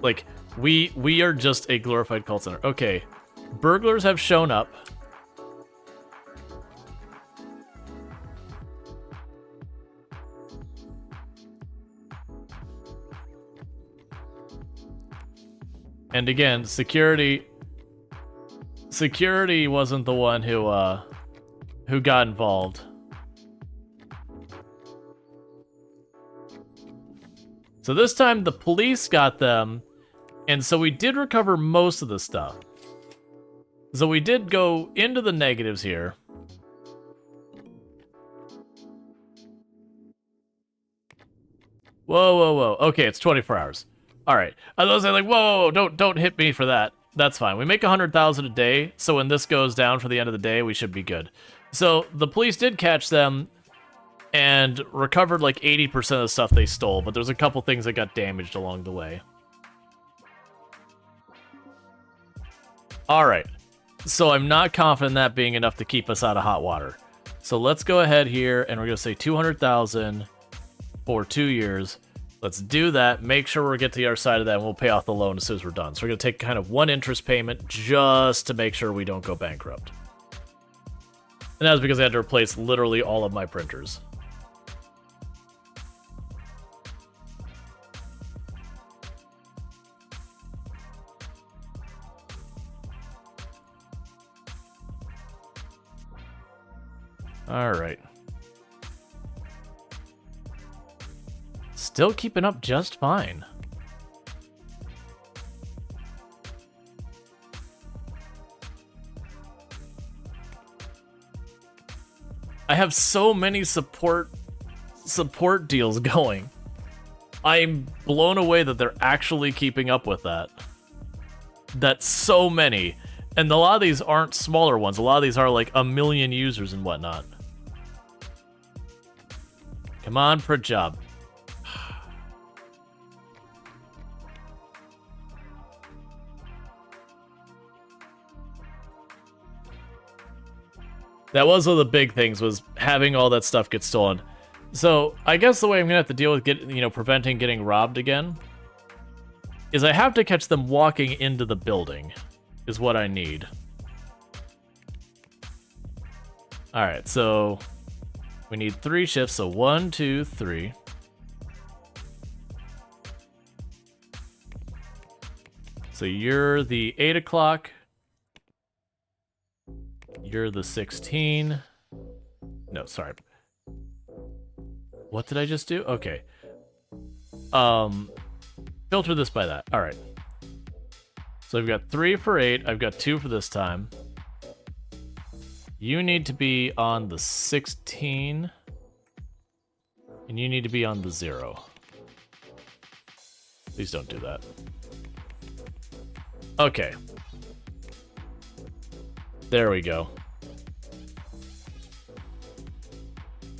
Like, we are just a glorified call center. Okay, burglars have shown up. And again, security wasn't the one who got involved. So this time the police got them, and so we did recover most of the stuff. So we did go into the negatives here. Whoa, whoa, whoa. Okay, it's 24 hours. All right. I was like, whoa, don't hit me for that. That's fine. We make 100,000 a day, so when this goes down for the end of the day, we should be good. So the police did catch them and recovered like 80% of the stuff they stole, but there's a couple things that got damaged along the way. All right. So I'm not confident in that being enough to keep us out of hot water. So let's go ahead here, and we're going to say 200,000 for 2 years. Let's do that, make sure we get to the other side of that, and we'll pay off the loan as soon as we're done. So we're going to take kind of one interest payment just to make sure we don't go bankrupt. And that was because I had to replace literally all of my printers. All right. Still keeping up just fine. I have so many support deals going. I'm blown away that they're actually keeping up with that. That's so many. And a lot of these aren't smaller ones. A lot of these are like 1 million users and whatnot. Come on, for a job. That was one of the big things, was having all that stuff get stolen. So I guess the way I'm gonna have to deal with preventing getting robbed again is I have to catch them walking into the building, is what I need. All right, so we need 3 shifts. So 1, 2, 3. So you're the 8 o'clock. You're the 16. No, sorry. What did I just do? Okay. Filter this by that. All right. So I've got 3 for 8. I've got 2 for this time. You need to be on the 16. And you need to be on the 0. Please don't do that. Okay. There we go.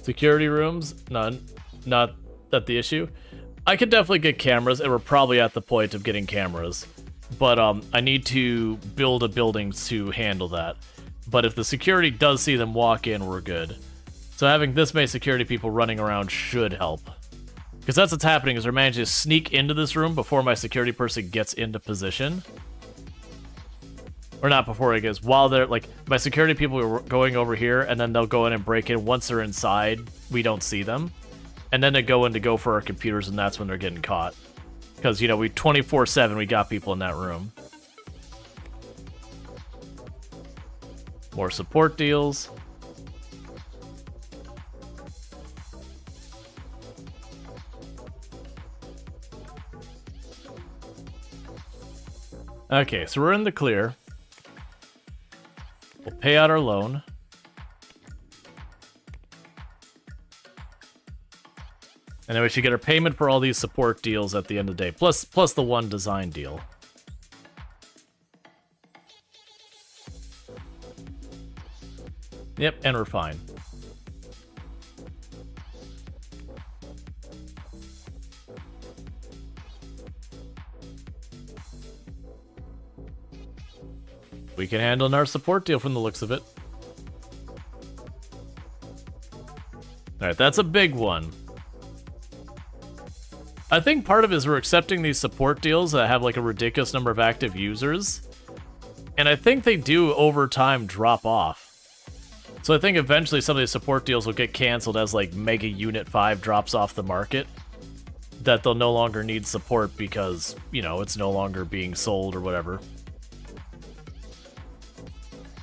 Security rooms, none. Not that the issue. I could definitely get cameras, and we're probably at the point of getting cameras. But I need to build a building to handle that. But if the security does see them walk in, we're good. So having this many security people running around should help. Because that's what's happening, is they're managing to sneak into this room before my security person gets into position. Or not before, I guess, while they're, like, my security people are going over here, and then they'll go in and break in. Once they're inside, we don't see them. And then they go in to go for our computers, and that's when they're getting caught. Because, you know, we 24/7, we got people in that room. More support deals. Okay, so we're in the clear. We'll pay out our loan. And then we should get our payment for all these support deals at the end of the day, plus the one design deal. Yep, and we're fine. We can handle our support deal from the looks of it. Alright, that's a big one. I think part of it is we're accepting these support deals that have like a ridiculous number of active users. And I think they do over time drop off. So I think eventually some of these support deals will get canceled as like Mega Unit 5 drops off the market. That they'll no longer need support because, you know, it's no longer being sold or whatever.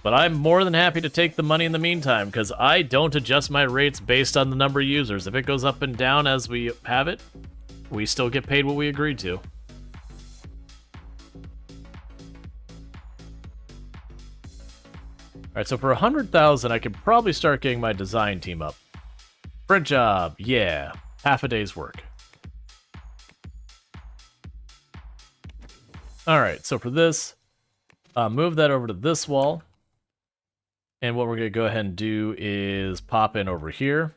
But I'm more than happy to take the money in the meantime, because I don't adjust my rates based on the number of users. If it goes up and down as we have it, we still get paid what we agreed to. Alright, so for 100,000, I could probably start getting my design team up. Print job, yeah. Half a day's work. Alright, so for this, move that over to this wall. And what we're going to go ahead and do is pop in over here.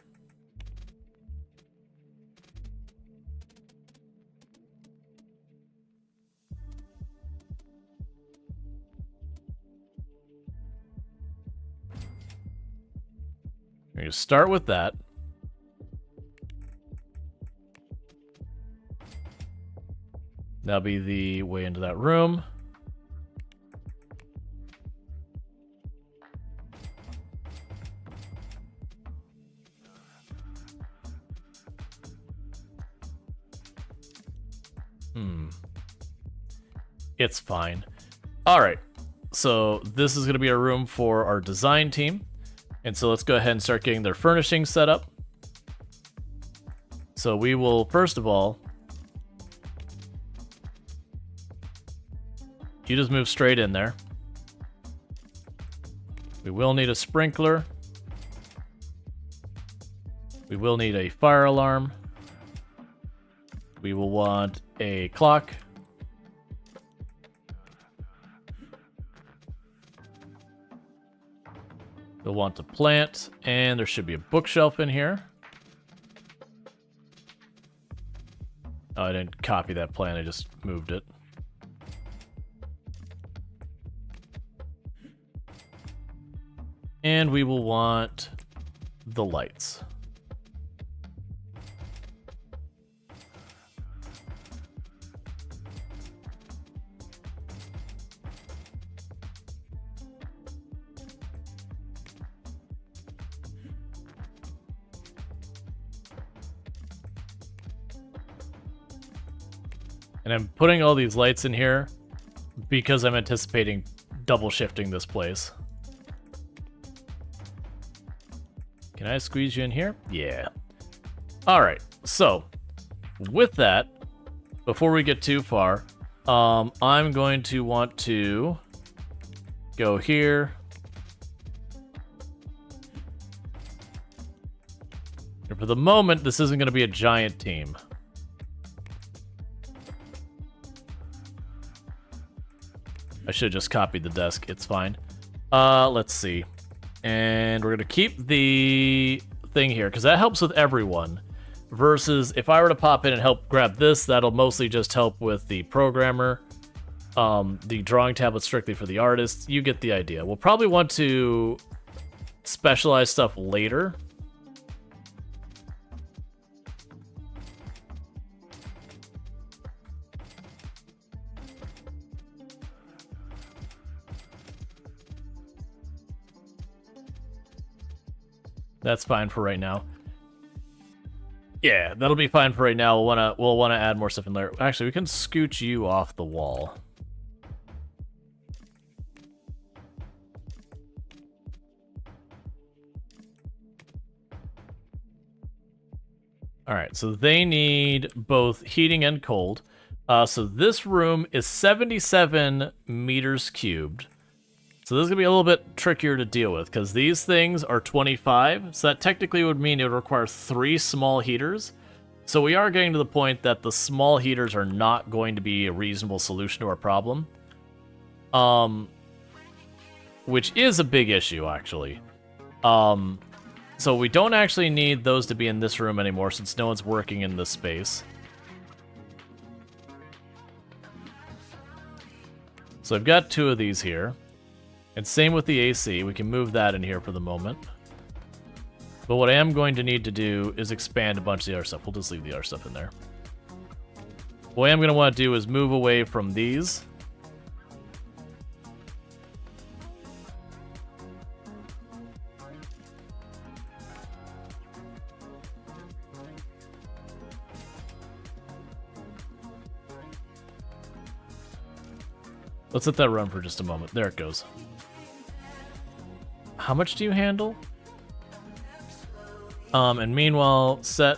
We're going to start with that. That'll be the way into that room. It's fine. Alright, so this is going to be a room for our design team. And so let's go ahead and start getting their furnishing set up. So we will, first of all, you just move straight in there. We will need a sprinkler. We will need a fire alarm. We will want a clock. We'll want a plant, and there should be a bookshelf in here. Oh, I didn't copy that plan, I just moved it. And we will want the lights. And I'm putting all these lights in here because I'm anticipating double shifting this place. Can I squeeze you in here? Yeah. Alright, so with that, before we get too far, I'm going to want to go here. And for the moment, this isn't going to be a giant team. I should have just copied the desk. It's fine. Let's see. And we're going to keep the thing here, because that helps with everyone. Versus, if I were to pop in and help grab this, that'll mostly just help with the programmer. The drawing tablet strictly for the artist. You get the idea. We'll probably want to specialize stuff later. That's fine for right now. Yeah, that'll be fine for right now. We'll wanna add more stuff in there. Actually, we can scooch you off the wall. All right, so they need both heating and cold. So this room is 77 meters cubed. So this is going to be a little bit trickier to deal with, because these things are 25, so that technically would mean it would require 3 small heaters. So we are getting to the point that the small heaters are not going to be a reasonable solution to our problem. Which is a big issue, actually. So we don't actually need those to be in this room anymore, since no one's working in this space. So I've got 2 of these here. And same with the AC, we can move that in here for the moment. But what I am going to need to do is expand a bunch of the other stuff. We'll just leave the other stuff in there. What I am going to want to do is move away from these. Let's let that run for just a moment. There it goes. How much do you handle? And meanwhile, set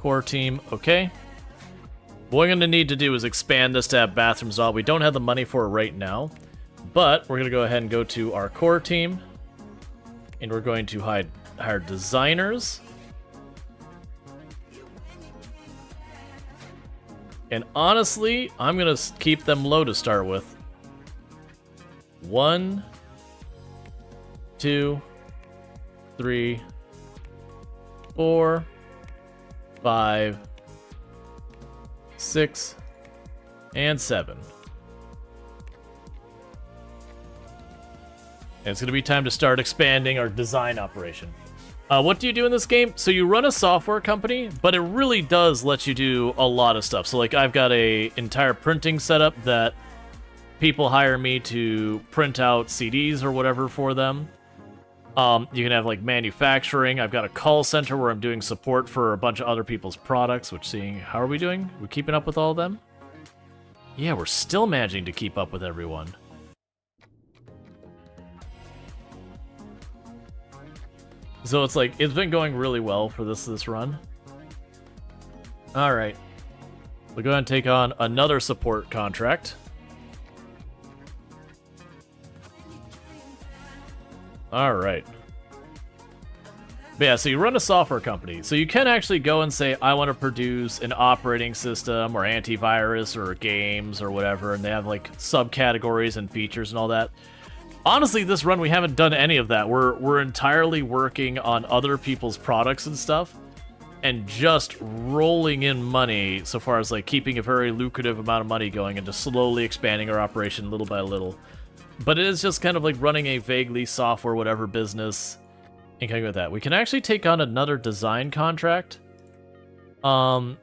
core team, okay. What we're gonna need to do is expand this to have bathrooms all. We don't have the money for it right now, but we're gonna go ahead and go to our core team, and we're going to hire designers. And honestly, I'm gonna keep them low to start with. 1, 2, 3, 4, 5, 6, and 7. And it's going to be time to start expanding our design operation. What do you do in this game? So you run a software company, but it really does let you do a lot of stuff. So like I've got a entire printing setup that people hire me to print out CDs or whatever for them. You can have like manufacturing. I've got a call center where I'm doing support for a bunch of other people's products, which seeing how are we doing? We keeping up with all of them? Yeah, we're still managing to keep up with everyone. So it's like, it's been going really well for this run. Alright. We'll go ahead and take on another support contract. Alright. But yeah, so you run a software company. So you can actually go and say, I want to produce an operating system or antivirus or games or whatever, and they have like subcategories and features and all that. Honestly, this run we haven't done any of that. We're entirely working on other people's products and stuff, and just rolling in money so far as like keeping a very lucrative amount of money going and just slowly expanding our operation little by little. But it is just kind of like running a vaguely software whatever business and kind of with that. We can actually take on another design contract. So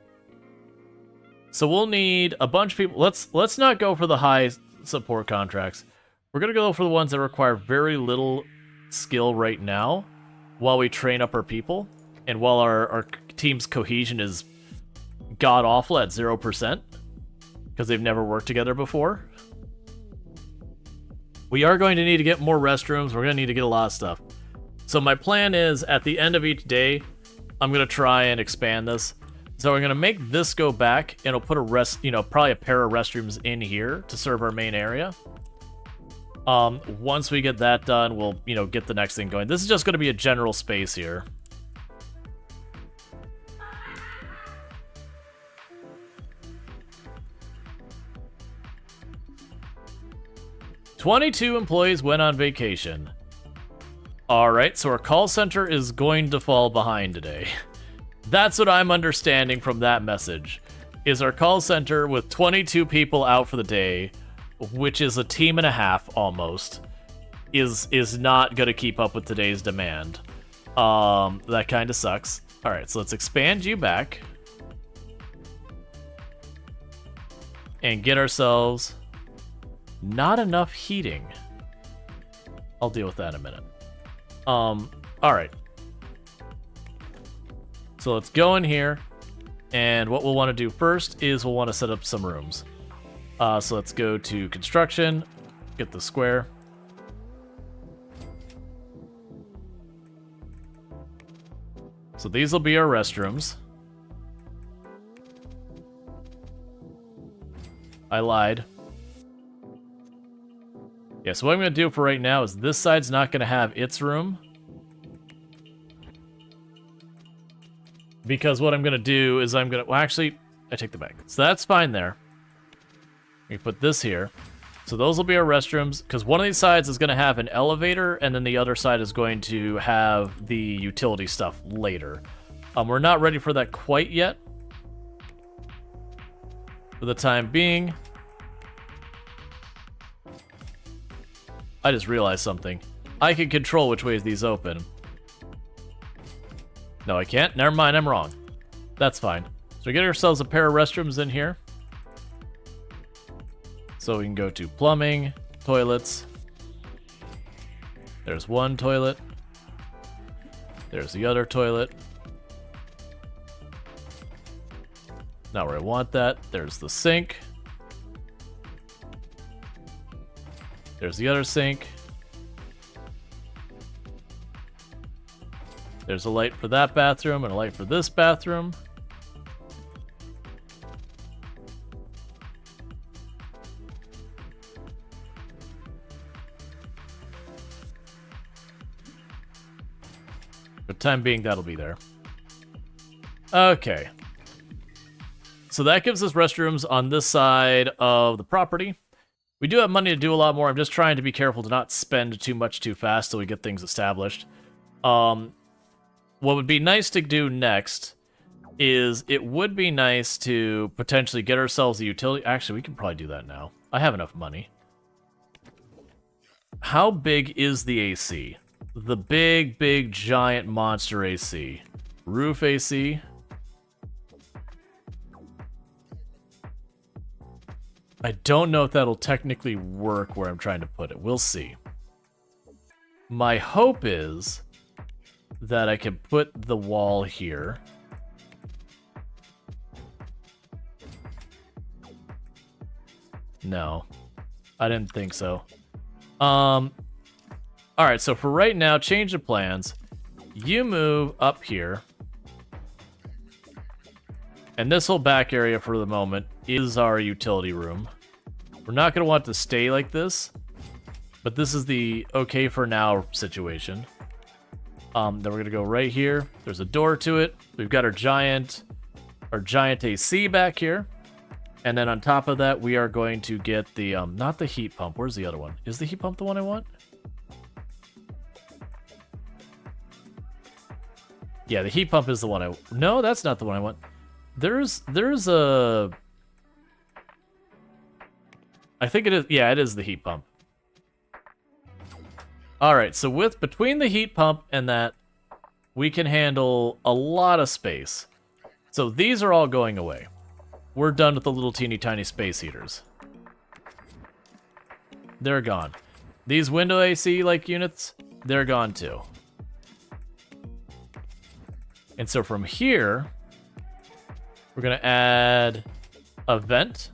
we'll need a bunch of people. Let's not go for the high support contracts. We're gonna go for the ones that require very little skill right now while we train up our people and while our team's cohesion is god awful at 0%. because they've never worked together before. We are going to need to get more restrooms. We're going to need to get a lot of stuff. So my plan is, at the end of each day, I'm going to try and expand this. So we're going to make this go back, and we'll put probably a pair of restrooms in here to serve our main area. Once we get that done, we'll, get the next thing going. This is just going to be a general space here. "22 employees went on vacation." Alright, so our call center is going to fall behind today. That's what I'm understanding from that message. Is our call center with 22 people out for the day, which is a team and a half almost, is not going to keep up with today's demand. That kind of sucks. Alright, so let's expand you back. And get ourselves not enough heating. I'll deal with that in a minute. Alright. So let's go in here, and what we'll want to do first is we'll want to set up some rooms. So let's go to construction, get the square. So these will be our restrooms. I lied. Yeah, so what I'm going to do for right now is this side's not going to have its room. Because what I'm going to do is I'm going to... Well, actually, I take the back. So that's fine there. We put this here. So those will be our restrooms, because one of these sides is going to have an elevator, and then the other side is going to have the utility stuff later. We're not ready for that quite yet. For the time being... I just realized something. I can control which ways these open. No, I can't. Never mind, I'm wrong. That's fine. So we get ourselves a pair of restrooms in here. So we can go to plumbing, toilets. There's one toilet. There's the other toilet. Not where I want that. There's the sink. There's the other sink. There's a light for that bathroom and a light for this bathroom. For the time being, that'll be there. Okay. So that gives us restrooms on this side of the property. We do have money to do a lot more. I'm just trying to be careful to not spend too much too fast till we get things established. What would be nice to do next is it would be nice to potentially get ourselves a utility. Actually, we can probably do that now. I have enough money. How big is the AC? The big, giant monster AC. Roof AC. I don't know if that'll technically work where I'm trying to put it. We'll see. My hope is that I can put the wall here. No, I didn't think so. Alright, so for right now, change the plans. You move up here. And this whole back area for the moment is our utility room. We're not going to want to stay like this, but this is the okay for now situation. Then we're going to go right here. There's a door to it. We've got our giant AC back here. And then on top of that, we are going to get the, not the heat pump. Where's the other one? Is the heat pump the one I want? Yeah, the heat pump is the one I... No, that's not the one I want. There's a... I think it is... Yeah, it is the heat pump. Alright, so between the heat pump and that, we can handle a lot of space. So these are all going away. We're done with the little teeny tiny space heaters. They're gone. These window AC-like units, they're gone too. And so from here, we're going to add a vent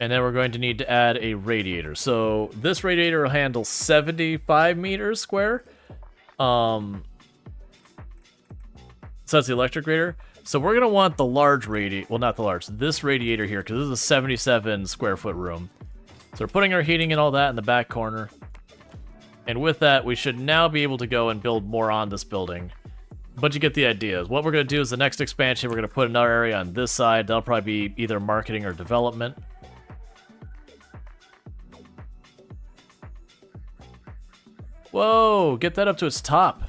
And then we're going to need to add a radiator. So this radiator will handle 75 meters square. So that's the electric radiator. So we're going to want the large radiator. Well, not the large. This radiator here, because this is a 77 square foot room. So we're putting our heating and all that in the back corner. And with that, we should now be able to go and build more on this building. But you get the idea. What we're going to do is the next expansion, we're going to put another area on this side. That'll probably be either marketing or development. Whoa, get that up to its top.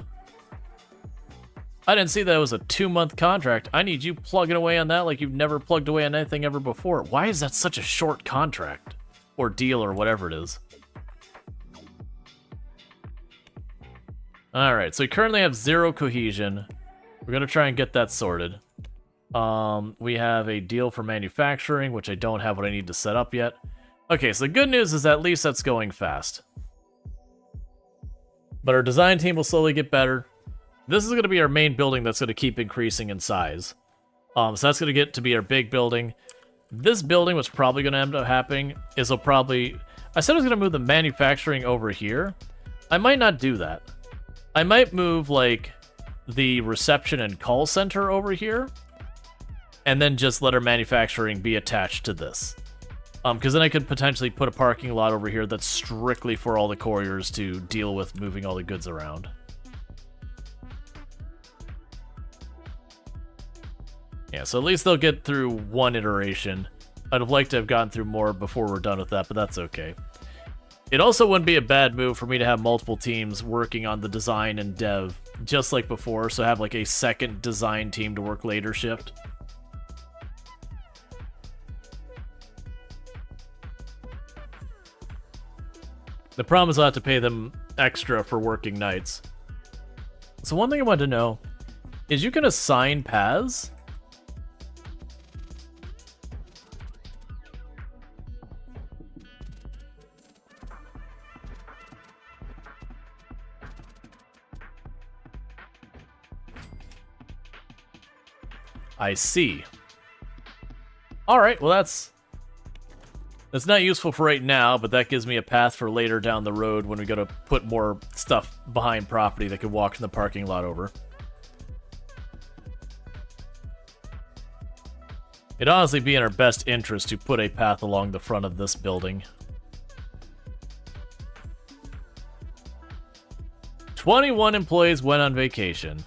I didn't see that it was a 2-month contract. I need you plugging away on that like you've never plugged away on anything ever before. Why is that such a short contract? Or deal, or whatever it is. Alright, so we currently have 0 cohesion. We're going to try and get that sorted. We have a deal for manufacturing, which I don't have what I need to set up yet. Okay, so the good news is at least that's going fast. But our design team will slowly get better. This is going to be our main building that's going to keep increasing in size. So that's going to get to be our big building. This building, what's probably going to end up happening, is I said I was going to move the manufacturing over here. I might not do that. I might move, like, the reception and call center over here, and then just let our manufacturing be attached to this. Because then I could potentially put a parking lot over here that's strictly for all the couriers to deal with moving all the goods around. Yeah, so at least they'll get through one iteration. I'd have liked to have gotten through more before we're done with that, but that's okay. It also wouldn't be a bad move for me to have multiple teams working on the design and dev, just like before, so have like a second design team to work later shift. The problem is I'll have to pay them extra for working nights. So one thing I wanted to know is you can assign paths. I see. Alright, well that's not useful for right now, but that gives me a path for later down the road when we gotta put more stuff behind property that could walk in the parking lot over. It'd honestly be in our best interest to put a path along the front of this building. 21 employees went on vacation.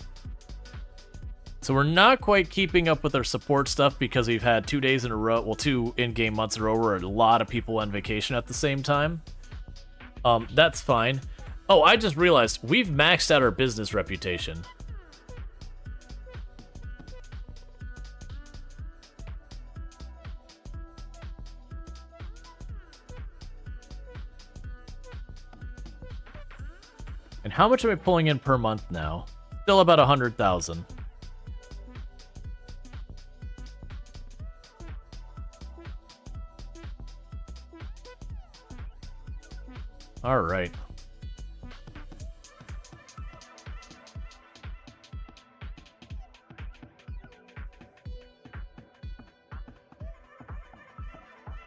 So we're not quite keeping up with our support stuff because we've had 2 days in a row, well, 2 in-game months in a row where a lot of people on vacation at the same time. That's fine. Oh, I just realized we've maxed out our business reputation. And how much am I pulling in per month now? Still about 100,000. All right.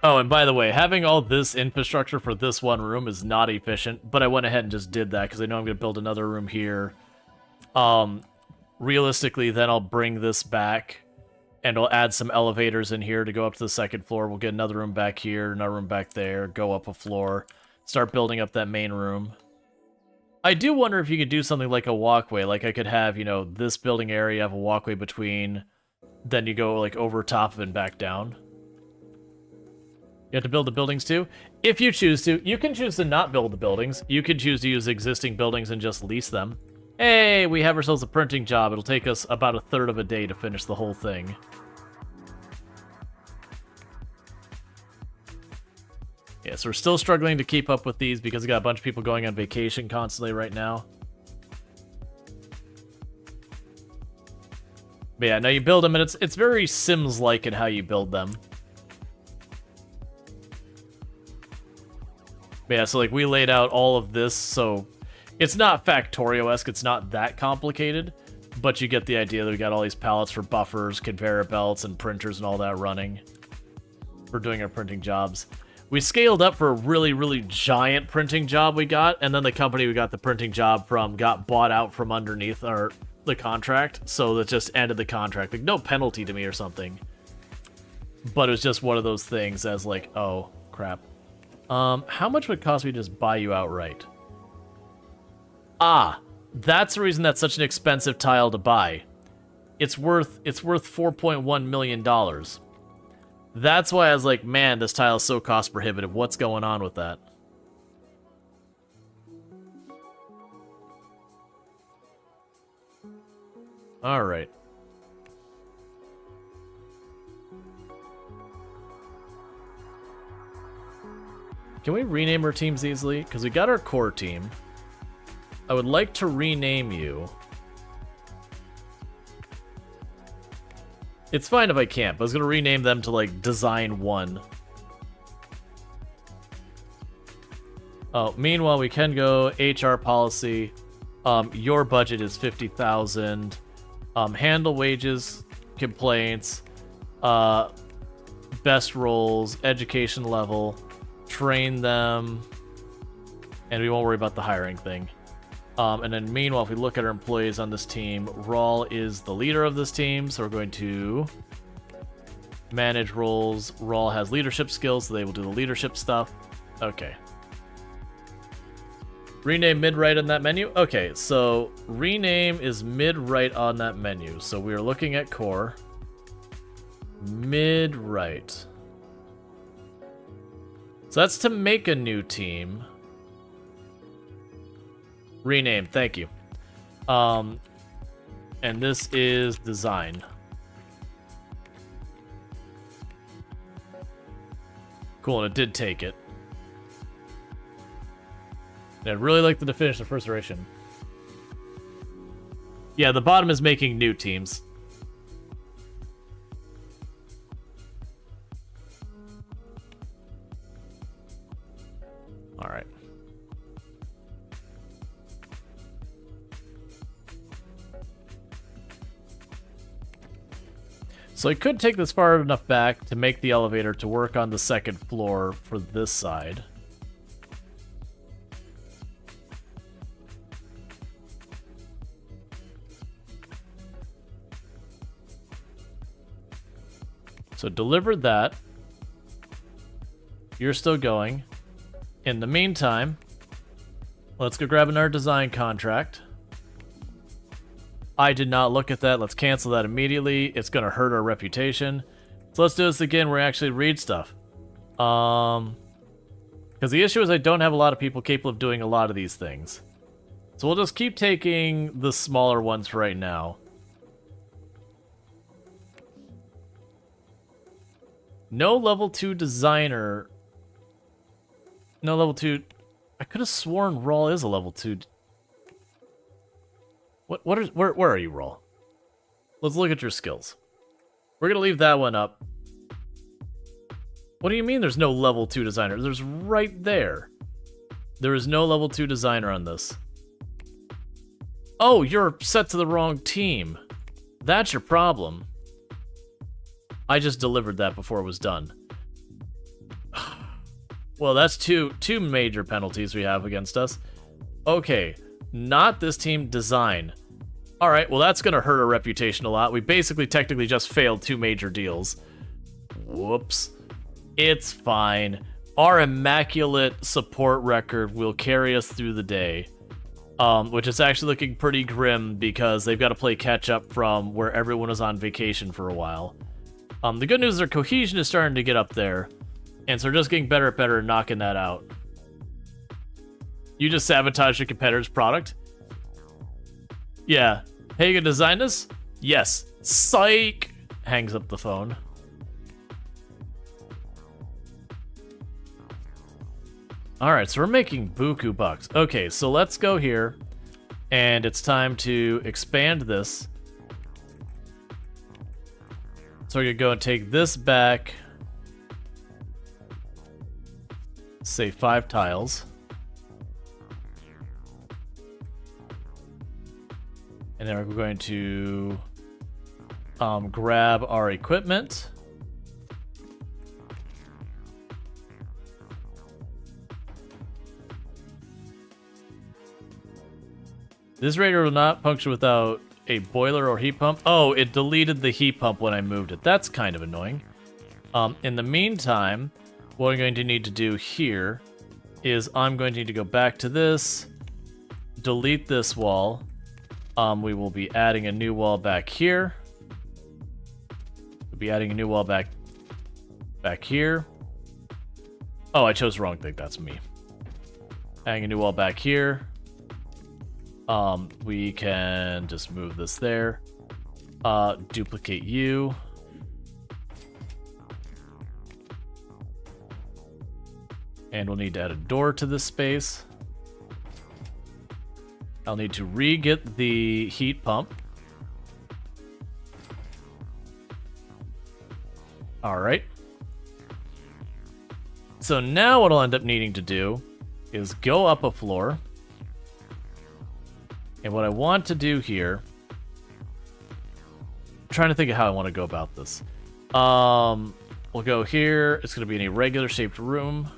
Oh, and by the way, having all this infrastructure for this one room is not efficient, but I went ahead and just did that because I know I'm going to build another room here. Realistically, then I'll bring this back and I'll add some elevators in here to go up to the second floor. We'll get another room back here, another room back there, go up a floor. Start building up that main room. I do wonder if you could do something like a walkway. Like I could have, you know, this building area have a walkway between. Then you go like over top of it and back down. You have to build the buildings too? If you choose to. You can choose to not build the buildings. You can choose to use existing buildings and just lease them. Hey, we have ourselves a printing job. It'll take us about a third of a day to finish the whole thing. Yeah, so we're still struggling to keep up with these because we got a bunch of people going on vacation constantly right now. But yeah, now you build them, and it's very Sims-like in how you build them. But yeah, so like we laid out all of this, so it's not Factorio-esque, it's not that complicated, but you get the idea that we got all these pallets for buffers, conveyor belts, and printers and all that running. for doing our printing jobs. We scaled up for a really, really giant printing job we got, and then the company we got the printing job from got bought out from underneath the contract, so that just ended the contract. Like, no penalty to me or something. But it was just one of those things as like, oh, crap. How much would it cost me to just buy you outright? Ah, that's the reason that's such an expensive tile to buy. It's worth $4.1 million. That's why I was like, man, this tile is so cost prohibitive. What's going on with that? All right. Can we rename our teams easily? Because we got our core team. I would like to rename you. It's fine if I can't, but I was going to rename them to, like, Design 1. Oh, meanwhile, we can go HR policy. Your budget is $50,000. Handle wages, complaints, best roles, education level, train them, and we won't worry about the hiring thing. And then meanwhile, if we look at our employees on this team, Rual is the leader of this team, so we're going to manage roles. Rual has leadership skills, so they will do the leadership stuff. Okay. Rename mid-right on that menu? Okay, so rename is mid-right on that menu. So we are looking at core. Mid-right. So that's to make a new team. Rename, thank you. And this is design. Cool, and it did take it. And I'd really like to finish the first iteration. Yeah, the bottom is making new teams. All right. So I could take this far enough back to make the elevator to work on the second floor for this side. So delivered that. You're still going. In the meantime, let's go grab another design contract. I did not look at that. Let's cancel that immediately. It's going to hurt our reputation. So let's do this again where I actually read stuff. Because the issue is I don't have a lot of people capable of doing a lot of these things. So we'll just keep taking the smaller ones for right now. No level 2 designer. No level 2. I could have sworn Rual is a level 2. Where are you, Rual? Let's look at your skills. We're gonna leave that one up. What do you mean there's no level 2 designer? There's right there. There is no level 2 designer on this. Oh, you're set to the wrong team. That's your problem. I just delivered that before it was done. Well, that's two major penalties we have against us. Okay, not this team, design. All right, well, that's going to hurt our reputation a lot. We basically technically just failed 2 major deals. Whoops. It's fine. Our immaculate support record will carry us through the day. Which is actually looking pretty grim because they've got to play catch up from where everyone was on vacation for a while. The good news is their cohesion is starting to get up there, and so they're just getting better and better at knocking that out. You just sabotaged your competitor's product? Yeah. Hey, you gonna design this? Yes. Psych! Hangs up the phone. Alright, so we're making buku bucks. Okay, so let's go here, and it's time to expand this. So we're gonna go and take this back, say 5 tiles. And then we're going to grab our equipment. This radiator will not function without a boiler or heat pump. Oh, it deleted the heat pump when I moved it. That's kind of annoying. In the meantime, what I'm going to need to do here is I'm going to need to go back to this, delete this wall. We will be adding a new wall back here. We'll be adding a new wall back here. Oh, I chose the wrong thing. That's me. Adding a new wall back here. We can just move this there. Duplicate you. And we'll need to add a door to this space. I'll need to re-get the heat pump. Alright. So now what I'll end up needing to do is go up a floor. And what I want to do here... I'm trying to think of how I want to go about this. We'll go here. It's going to be in a regular shaped room.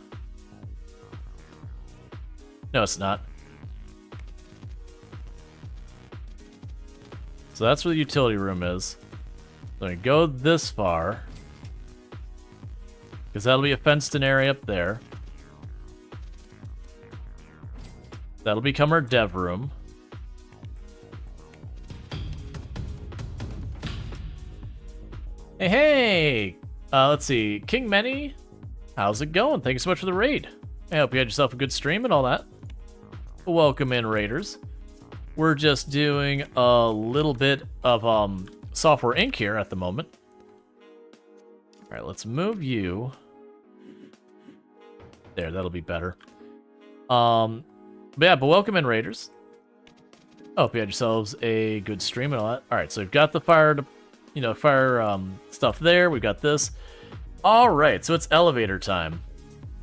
No, it's not. So that's where the utility room is. So I go this far. Because that'll be a fenced-in area up there. That'll become our dev room. Hey, hey! Let's see. King Many, how's it going? Thank you so much for the raid. I hope you had yourself a good stream and all that. Welcome in, raiders. We're just doing a little bit of Software Inc. here at the moment. Alright, let's move you. There, that'll be better. But welcome in, raiders. Hope you had yourselves a good stream and all that. Alright, so we've got the fire stuff there. We've got this. Alright, so it's elevator time.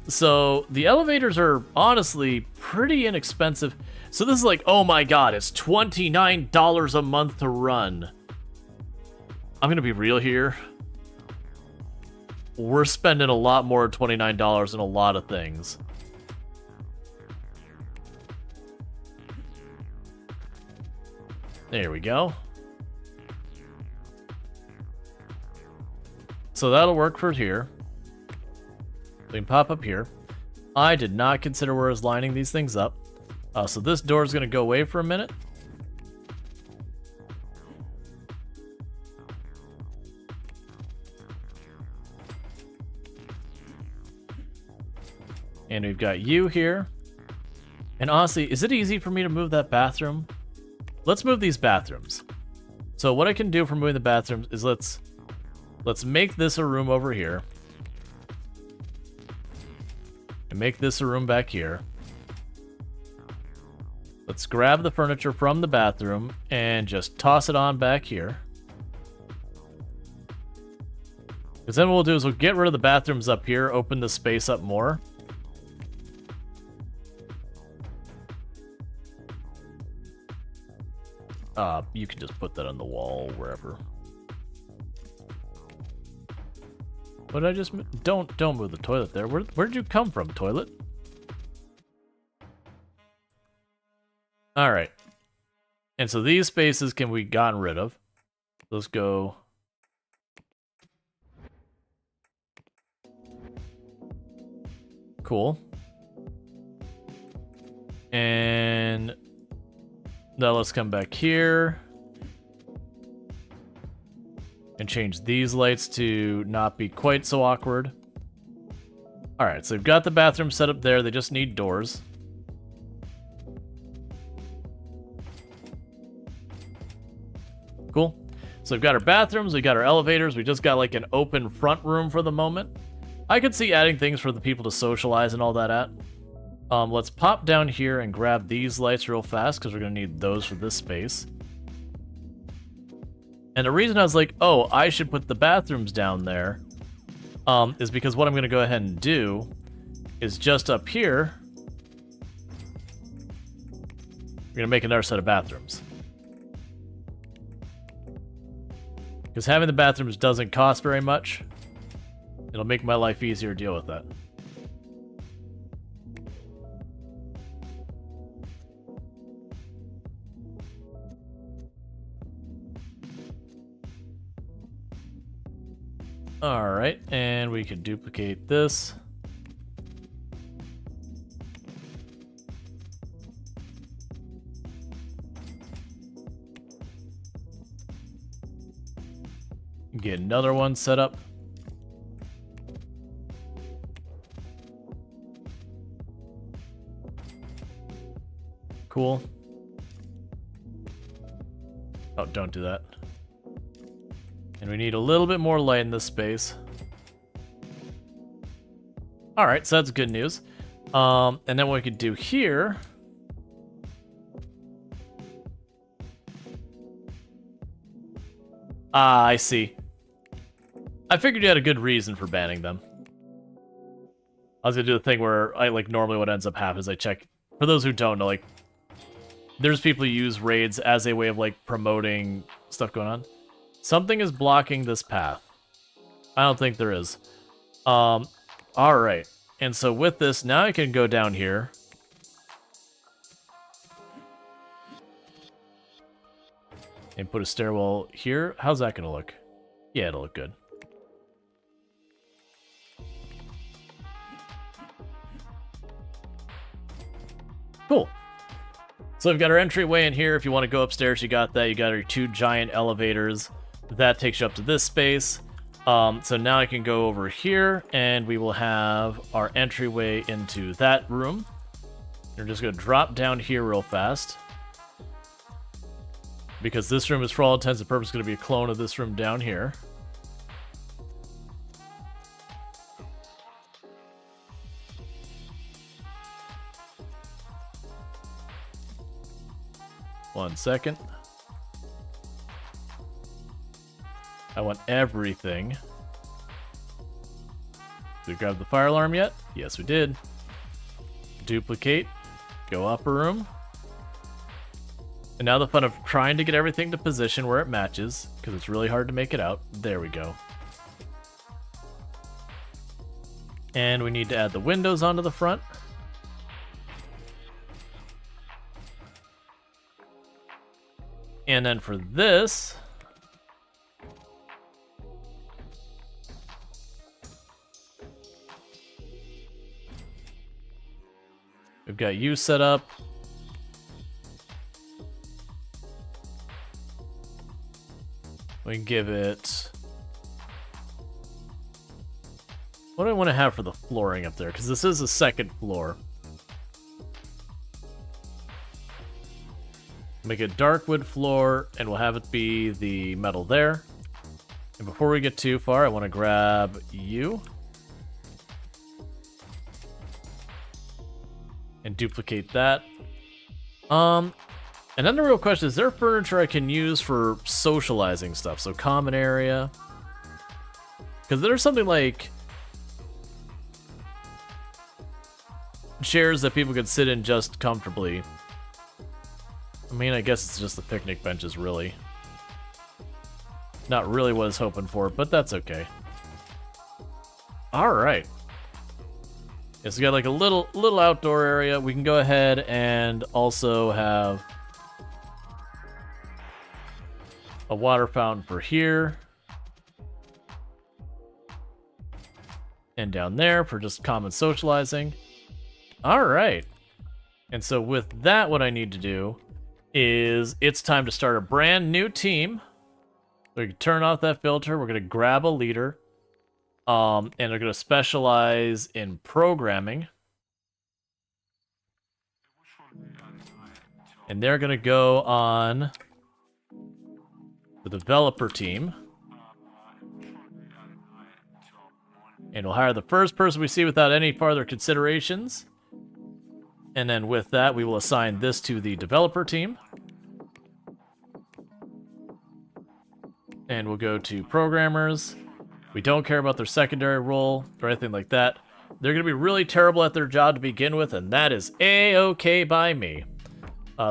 So the elevators are honestly pretty inexpensive. So this is like, oh my god, it's $29 a month to run. I'm gonna be real here. We're spending a lot more than $29 on a lot of things. There we go. So that'll work for here. We can pop up here. I did not consider where I was lining these things up. So this door is going to go away for a minute. And we've got you here. And honestly, is it easy for me to move that bathroom? Let's move these bathrooms. So what I can do for moving the bathrooms is let's make this a room over here. And make this a room back here. Let's grab the furniture from the bathroom and just toss it on back here. Because then what we'll do is we'll get rid of the bathrooms up here, open the space up more. You can just put that on the wall, wherever. What did I just move? Don't move the toilet there. Where did you come from, toilet? All right. And so these spaces can be gotten rid of. Let's go. Cool. And now let's come back here and change these lights to not be quite so awkward. All right, so we've got the bathroom set up there. They just need doors. Cool. So we've got our bathrooms, we've got our elevators, we just got like an open front room for the moment. I could see adding things for the people to socialize and all that at. Let's pop down here and grab these lights real fast because we're going to need those for this space. And the reason I was like, oh, I should put the bathrooms down there is because what I'm going to go ahead and do is just up here, we're going to make another set of bathrooms. Because having the bathrooms doesn't cost very much. It'll make my life easier to deal with that. Alright, and we could duplicate this. Get another one set up. Cool. Oh, don't do that. And we need a little bit more light in this space. Alright, so that's good news. And then what we could do here... Ah, I see. I figured you had a good reason for banning them. I was gonna do the thing where I, like, normally what ends up happening is I check... For those who don't know, like... There's people who use raids as a way of, like, promoting stuff going on. Something is blocking this path. I don't think there is. Alright. And so with this, now I can go down here. And put a stairwell here. How's that gonna look? Yeah, it'll look good. Cool. So we've got our entryway in here. If you want to go upstairs, you got that. You got our 2 giant elevators. That takes you up to this space. So now I can go over here, and we will have our entryway into that room. We're just going to drop down here real fast. Because this room is, for all intents and purposes, going to be a clone of this room down here. One second. I want everything. Did we grab the fire alarm yet? Yes, we did. Duplicate. Go upper room. And now the fun of trying to get everything to position where it matches, because it's really hard to make it out. There we go. And we need to add the windows onto the front. And then for this, we've got you set up. We can give it... What do I want to have for the flooring up there? Because this is a second floor. Make a dark wood floor, and we'll have it be the metal there. And before we get too far, I want to grab you. And duplicate that. And then the real question is there furniture I can use for socializing stuff? So common area. Because there's something like chairs that people could sit in just comfortably. I mean, I guess it's just the picnic benches, really. Not really what I was hoping for, but that's okay. Alright. Yes, we got like a little outdoor area. We can go ahead and also have a water fountain for here. And down there for just common socializing. Alright. And so with that, what I need to do is it's time to start a brand new team. We can turn off that filter. We're going to grab a leader. And they're going to specialize in programming. And they're going to go on the developer team. And we'll hire the first person we see without any further considerations. And then with that, we will assign this to the developer team. And we'll go to programmers. We don't care about their secondary role or anything like that. They're going to be really terrible at their job to begin with, and that is A-okay by me.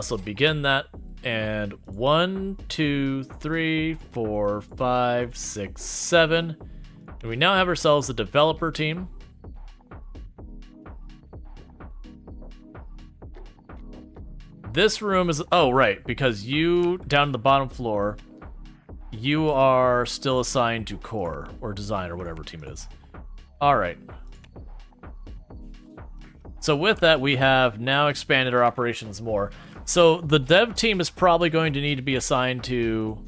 So begin that. And 1, 2, 3, 4, 5, 6, 7. And we now have ourselves a developer team. This room is... Oh, right. Because you, down to the bottom floor, you are still assigned to core or design or whatever team it is. All right. So with that, we have now expanded our operations more. So the dev team is probably going to need to be assigned to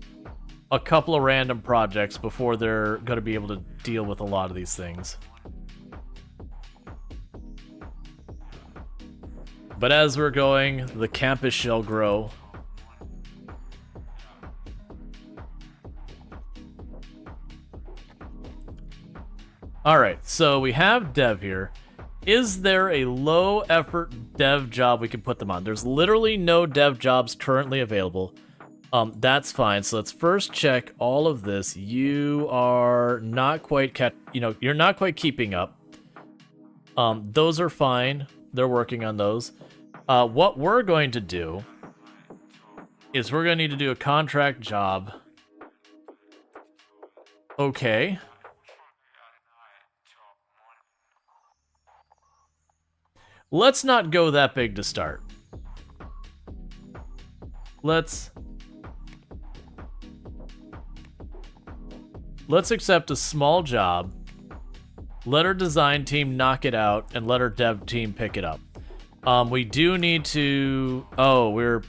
a couple of random projects before they're going to be able to deal with a lot of these things. But as we're going, the campus shall grow. Alright, so we have dev here. Is there a low-effort dev job we can put them on? There's literally no dev jobs currently available. That's fine. So let's first check all of this. You are not quite you're not quite keeping up. Those are fine. They're working on those. What we're going to do is we're going to need to do a contract job. Okay. Let's not go that big to start. Let's accept a small job, let our design team knock it out, and let our dev team pick it up. We do need to... Oh, we're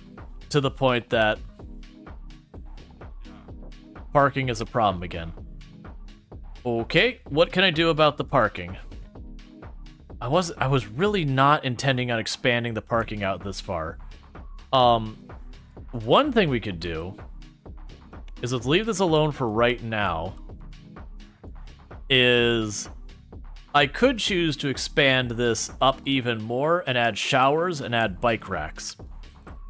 to the point that parking is a problem again. Okay, what can I do about the parking? I was really not intending on expanding the parking out this far. One thing we could do is let's leave this alone for right now. Is I could choose to expand this up even more and add showers and add bike racks.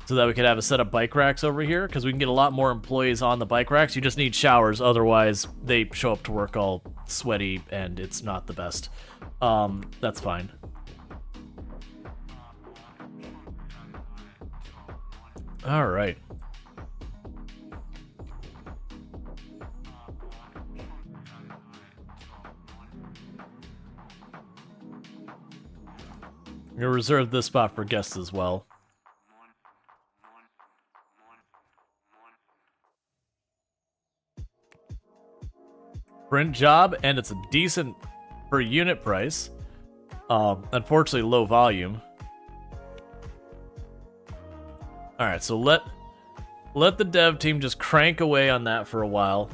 So that we could have a set of bike racks over here, because we can get a lot more employees on the bike racks. You just need showers, otherwise they show up to work all sweaty and it's not the best. That's fine. All right. I'm gonna reserve this spot for guests as well. Print job, and it's a decent per unit price. Unfortunately, low volume. All right, so let the dev team just crank away on that for a while.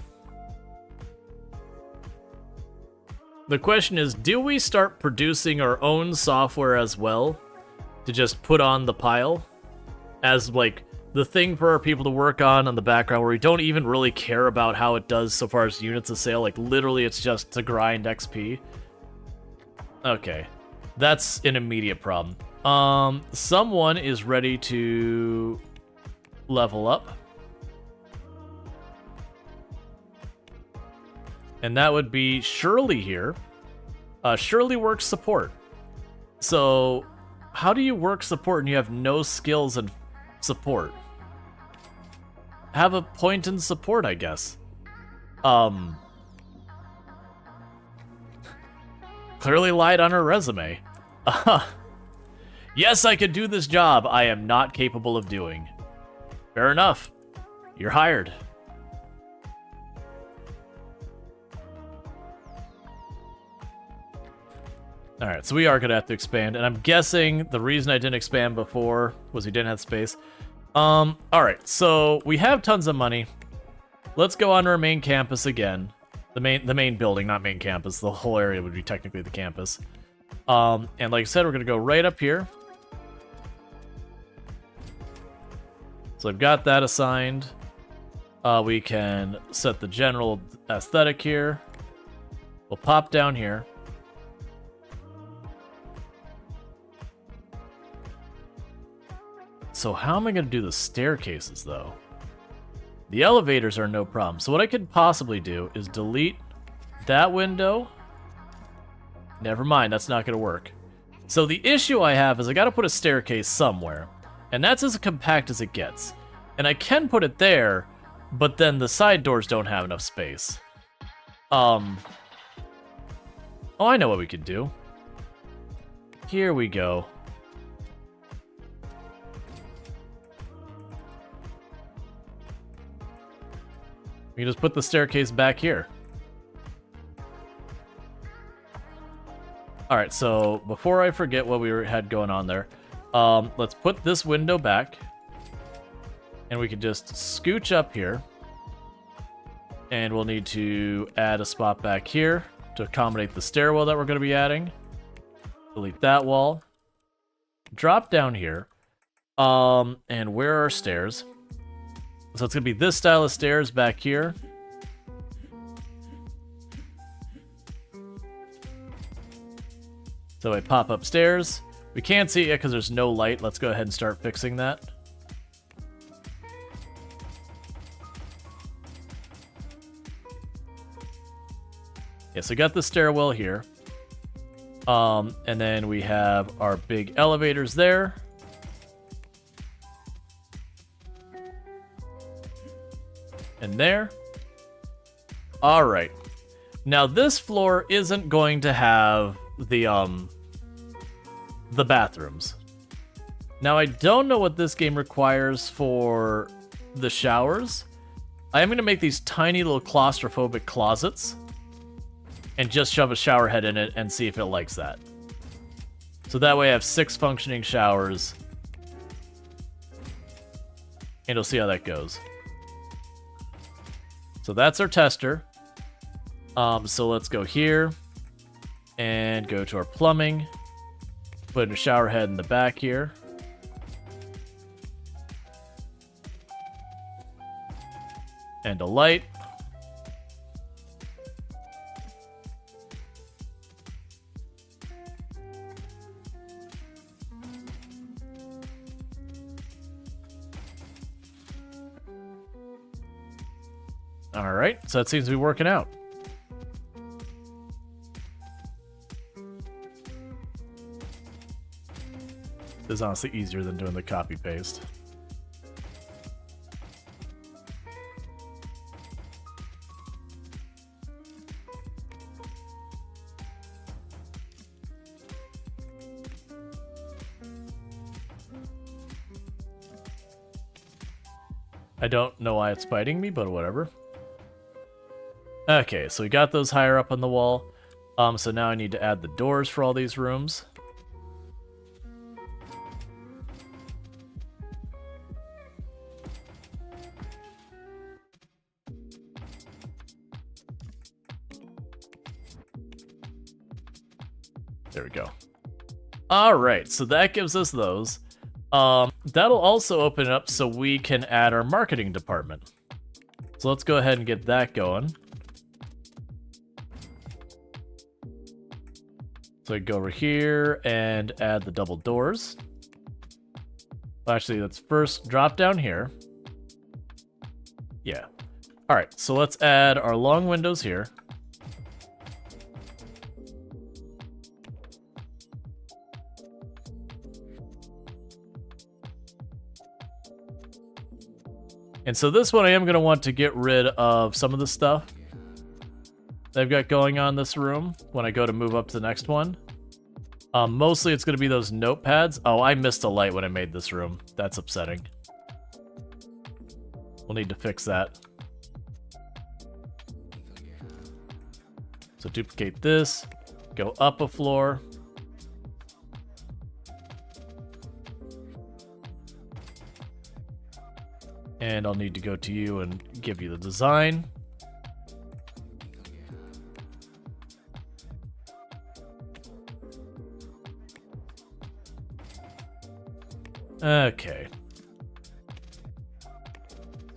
The question is, do we start producing our own software as well to just put on the pile as like the thing for our people to work on the background, where we don't even really care about how it does so far as units of sale? Like literally it's just to grind XP. Okay, that's an immediate problem. Someone is ready to level up. And that would be Shirley here. Shirley works support. So, how do you work support and you have no skills in support? Have a point in support, I guess. Clearly lied on her resume. Yes, I could do this job I am not capable of doing. Fair enough. You're hired. Alright, so we are going to have to expand, and I'm guessing the reason I didn't expand before was we didn't have space. Alright, so we have tons of money. Let's go on to our main campus again. The main building, not main campus. The whole area would be technically the campus. And like I said, we're going to go right up here. So I've got that assigned. We can set the general aesthetic here. We'll pop down here. So how am I going to do the staircases, though? The elevators are no problem. So what I could possibly do is delete that window. Never mind, that's not going to work. So the issue I have is I got to put a staircase somewhere. And that's as compact as it gets. And I can put it there, but then the side doors don't have enough space. Oh, I know what we could do. Here we go. We can just put the staircase back here. Alright, so before I forget what had going on there, let's put this window back. And we can just scooch up here. And we'll need to add a spot back here to accommodate the stairwell that we're going to be adding. Delete that wall. Drop down here. And where are our stairs? So it's going to be this style of stairs back here. So I pop upstairs. We can't see it yet because there's no light. Let's go ahead and start fixing that. Yeah, so we got the stairwell here. And then we have our big elevators there. And there. All right. Now this floor isn't going to have the bathrooms. Now I don't know what this game requires for the showers. I am going to make these tiny little claustrophobic closets and just shove a shower head in it and see if it likes that. So that way I have 6 functioning showers. And we'll see how that goes. So that's our tester. So let's go here and go to our plumbing. Put in a shower head in the back here. And a light. Alright, so that seems to be working out. This is honestly easier than doing the copy-paste. I don't know why it's biting me, but whatever. Okay, so we got those higher up on the wall. So now I need to add the doors for all these rooms. There we go. Alright, so that gives us those. That'll also open it up so we can add our marketing department. So let's go ahead and get that going. So I go over here and add the double doors. Actually, let's first drop down here. Yeah. Alright, so let's add our long windows here. And so this one I am going to want to get rid of some of the stuff that I've got going on in this room when I go to move up to the next one. Mostly it's going to be those notepads. Oh, I missed a light when I made this room. That's upsetting. We'll need to fix that. So duplicate this, go up a floor. And I'll need to go to you and give you the design. Okay.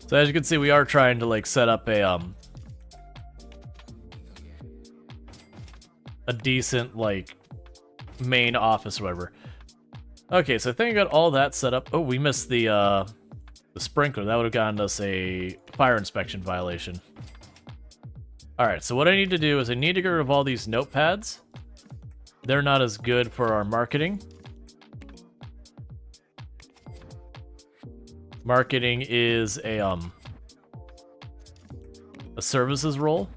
So as you can see, we are trying to like set up a decent like main office or whatever. Okay, so I think I got all that set up. Oh, we missed the sprinkler. That would have gotten us a fire inspection violation. Alright, so what I need to do is I need to get rid of all these notepads. They're not as good for our marketing. Marketing is a services role.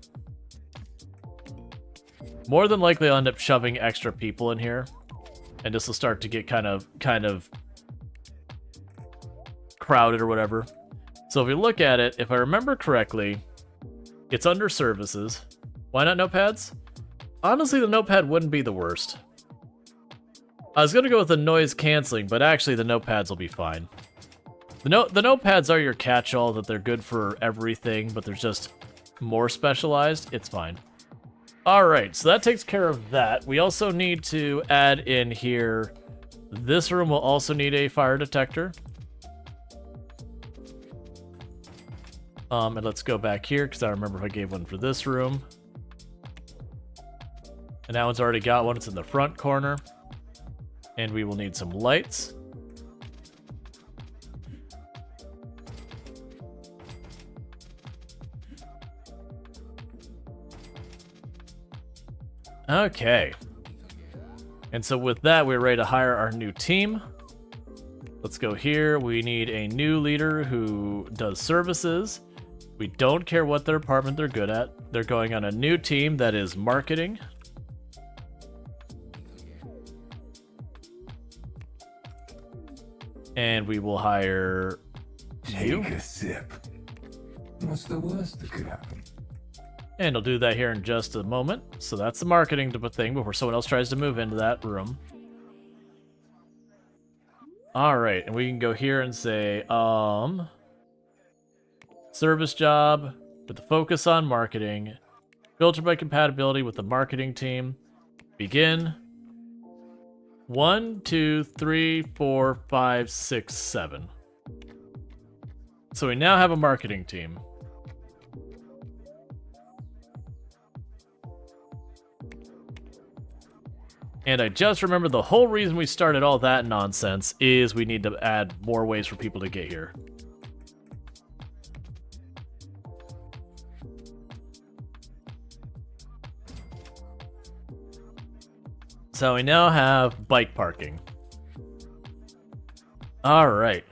More than likely I'll end up shoving extra people in here. And this will start to get kind of crowded or whatever. So if we look at it, if I remember correctly, It's under services. Why not notepads? Honestly, the notepad wouldn't be the worst. I was gonna go with the noise canceling, but actually the notepads will be fine. The notepads are your catch-all, that they're good for everything, but they're just more specialized. It's fine. Alright, so that takes care of that. We also need to add in here, this room will also need a fire detector. And let's go back here, because I remember if I gave one for this room. And that one's already got one, it's in the front corner. And we will need some lights. Okay. And so with that, we're ready to hire our new team. Let's go here. We need a new leader who does services. We don't care what their department they're good at. They're going on a new team that is marketing. And we will hire you. Take a sip. What's the worst that could happen? And I'll do that here in just a moment. So that's the marketing thing before someone else tries to move into that room. Alright, and we can go here and say, service job with the focus on marketing. Filter by compatibility with the marketing team. Begin. 1, 2, 3, 4, 5, 6, 7. So we now have a marketing team. And I just remembered the whole reason we started all that nonsense is we need to add more ways for people to get here. So we now have bike parking. All right.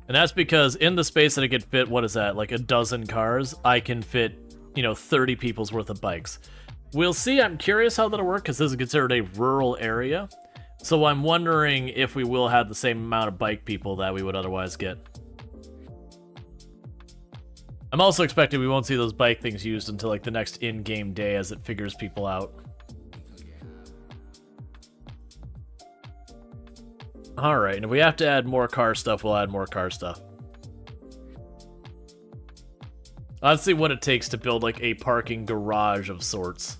And that's because in the space that I could fit, what is that, like a dozen cars, I can fit, 30 people's worth of bikes. We'll see. I'm curious how that'll work because this is considered a rural area. So I'm wondering if we will have the same amount of bike people that we would otherwise get. I'm also expecting we won't see those bike things used until like the next in-game day as it figures people out. Alright, and if we have to add more car stuff, we'll add more car stuff. Let's see what it takes to build like a parking garage of sorts.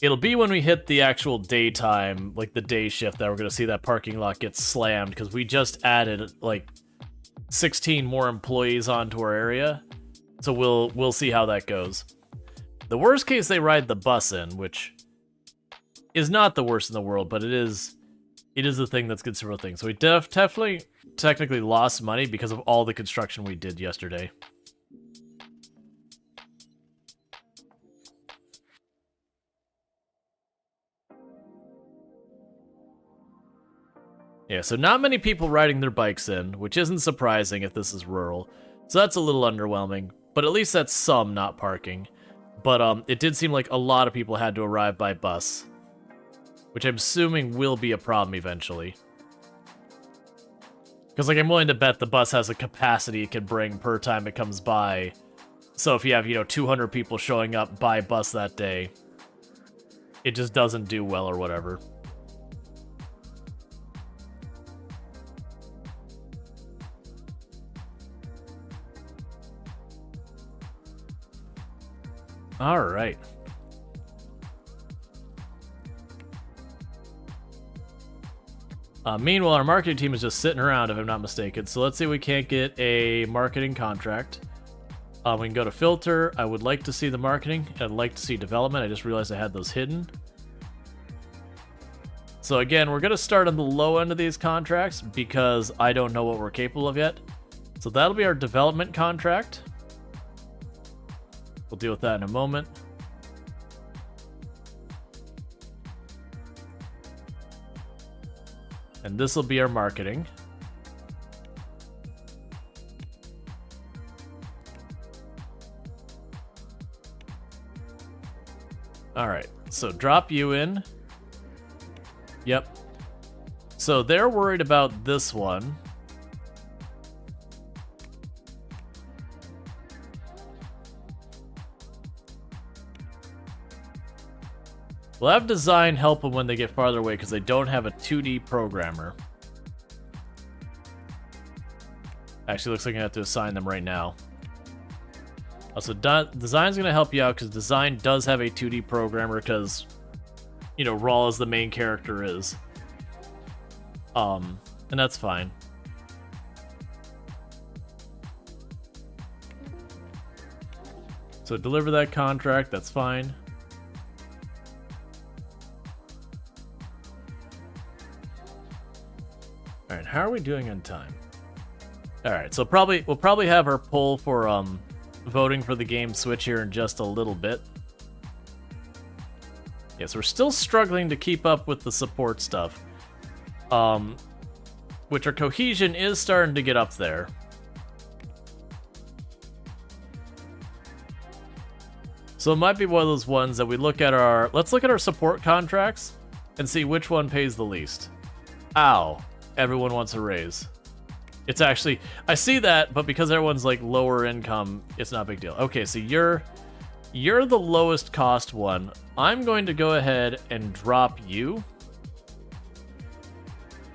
It'll be when we hit the actual daytime, like the day shift, that we're going to see that parking lot get slammed, because we just added like 16 more employees onto our area. So we'll see how that goes. The worst case, they ride the bus in, which is not the worst in the world, but it is the thing that's considered a thing. So we definitely technically lost money because of all the construction we did yesterday. Yeah, so not many people riding their bikes in, which isn't surprising if this is rural. So that's a little underwhelming, but at least that's some not parking. But it did seem like a lot of people had to arrive by bus, which I'm assuming will be a problem eventually. Because like I'm willing to bet the bus has a capacity it can bring per time it comes by. So if you have, 200 people showing up by bus that day, it just doesn't do well or whatever. All right. Meanwhile, our marketing team is just sitting around, if I'm not mistaken. So let's see if we can't get a marketing contract. We can go to filter. I would like to see the marketing. I'd like to see development. I just realized I had those hidden. So again, we're going to start on the low end of these contracts because I don't know what we're capable of yet. So that'll be our development contract. We'll deal with that in a moment. And this will be our marketing. All right, so drop you in. Yep. So they're worried about this one. We'll have design help them when they get farther away because they don't have a 2D programmer. Actually, looks like I have to assign them right now. Also, design's going to help you out because design does have a 2D programmer because, you know, Rual is the main character is. And that's fine. So deliver that contract, that's fine. Alright, how are we doing on time? Alright, so we'll probably have our poll for voting for the game switch here in just a little bit. Yes, we're still struggling to keep up with the support stuff. Which our cohesion is starting to get up there. So it might be one of those ones that we look at our... Let's look at our support contracts and see which one pays the least. Ow. Everyone wants a raise. It's actually... I see that, but because everyone's like lower income, it's not a big deal. Okay, so you're the lowest cost one. I'm going to go ahead and drop you.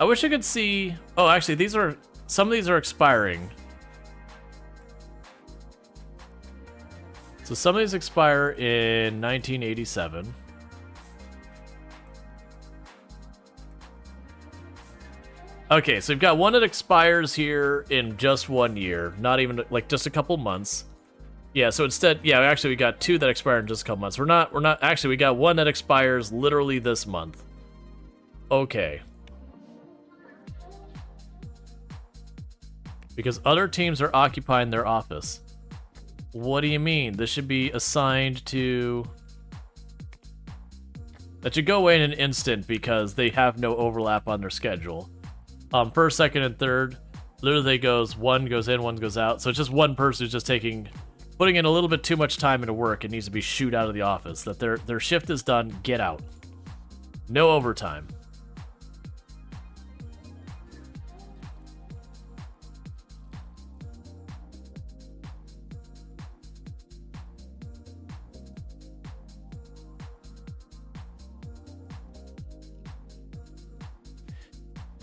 I wish I could see... Oh, actually, some of these are expiring. So some of these expire in 1987. Okay, so we've got one that expires here in just 1 year. Not even, like, just a couple months. Yeah, so instead... Yeah, actually, we got two that expire in just a couple months. We're not... Actually, we got one that expires literally this month. Okay. Because other teams are occupying their office. What do you mean? This should be assigned to... That should go away in an instant because they have no overlap on their schedule. First, second, and third, literally one goes in, one goes out. So it's just one person who's just putting in a little bit too much time into work and needs to be shooed out of the office. That their shift is done, get out. No overtime.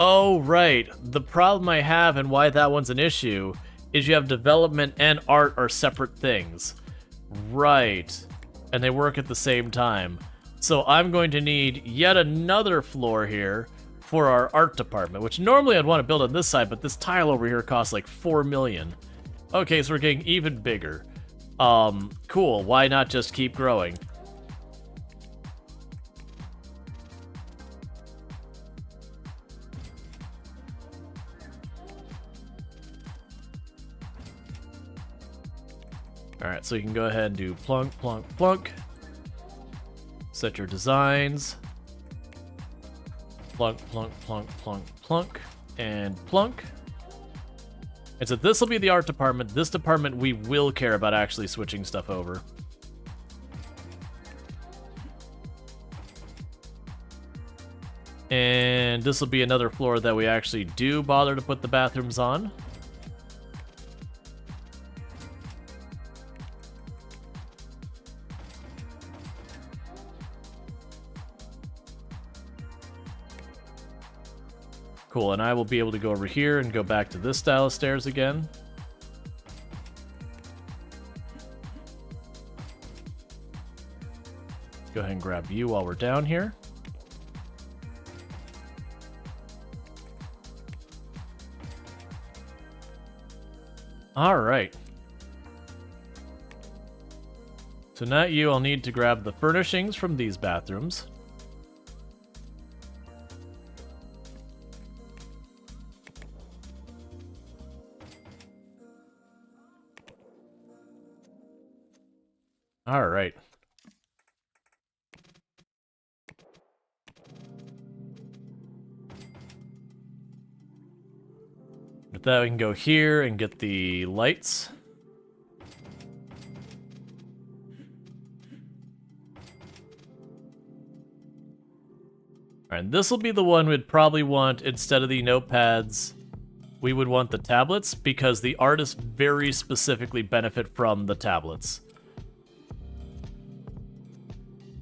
Oh, right. The problem I have and why that one's an issue is you have development and art are separate things. Right. And they work at the same time. So I'm going to need yet another floor here for our art department, which normally I'd want to build on this side, but this tile over here costs like 4 million. Okay, so we're getting even bigger. Cool. Why not just keep growing? Alright, so you can go ahead and do plunk, plunk, plunk. Set your designs. Plunk, plunk, plunk, plunk, plunk, and plunk. And so this will be the art department. This department we will care about actually switching stuff over. And this will be another floor that we actually do bother to put the bathrooms on. Cool, and I will be able to go over here and go back to this style of stairs again. Go ahead and grab you while we're down here. All right. So now I'll need to grab the furnishings from these bathrooms. All right. With that, we can go here and get the lights. Alright, this will be the one we'd probably want instead of the notepads. We would want the tablets because the artists very specifically benefit from the tablets.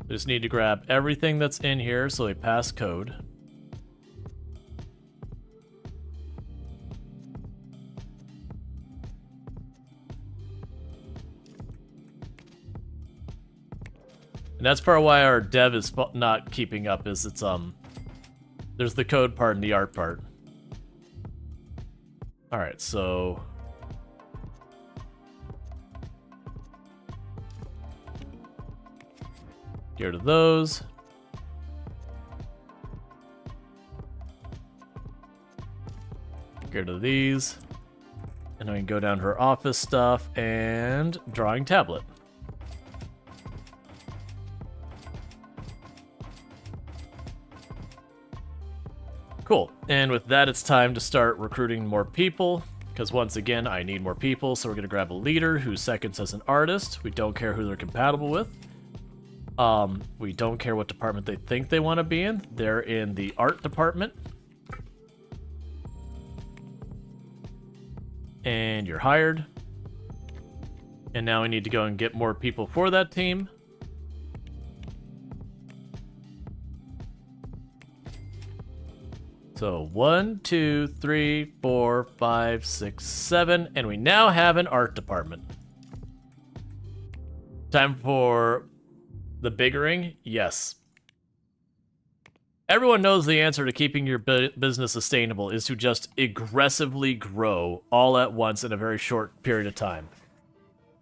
We just need to grab everything that's in here so we pass code. And that's part of why our dev is not keeping up, is it's, there's the code part and the art part. Alright, so... get rid of those. Get rid of these. And then we can go down to our office stuff and drawing tablet. Cool. And with that, it's time to start recruiting more people, because once again, I need more people, so we're going to grab a leader who seconds as an artist. We don't care who they're compatible with. We don't care what department they think they want to be in. They're in the art department. And you're hired. And now we need to go and get more people for that team. So 1, 2, 3, 4, 5, 6, 7, and we now have an art department. Time for the biggering? Yes. Everyone knows the answer to keeping your business sustainable is to just aggressively grow all at once in a very short period of time.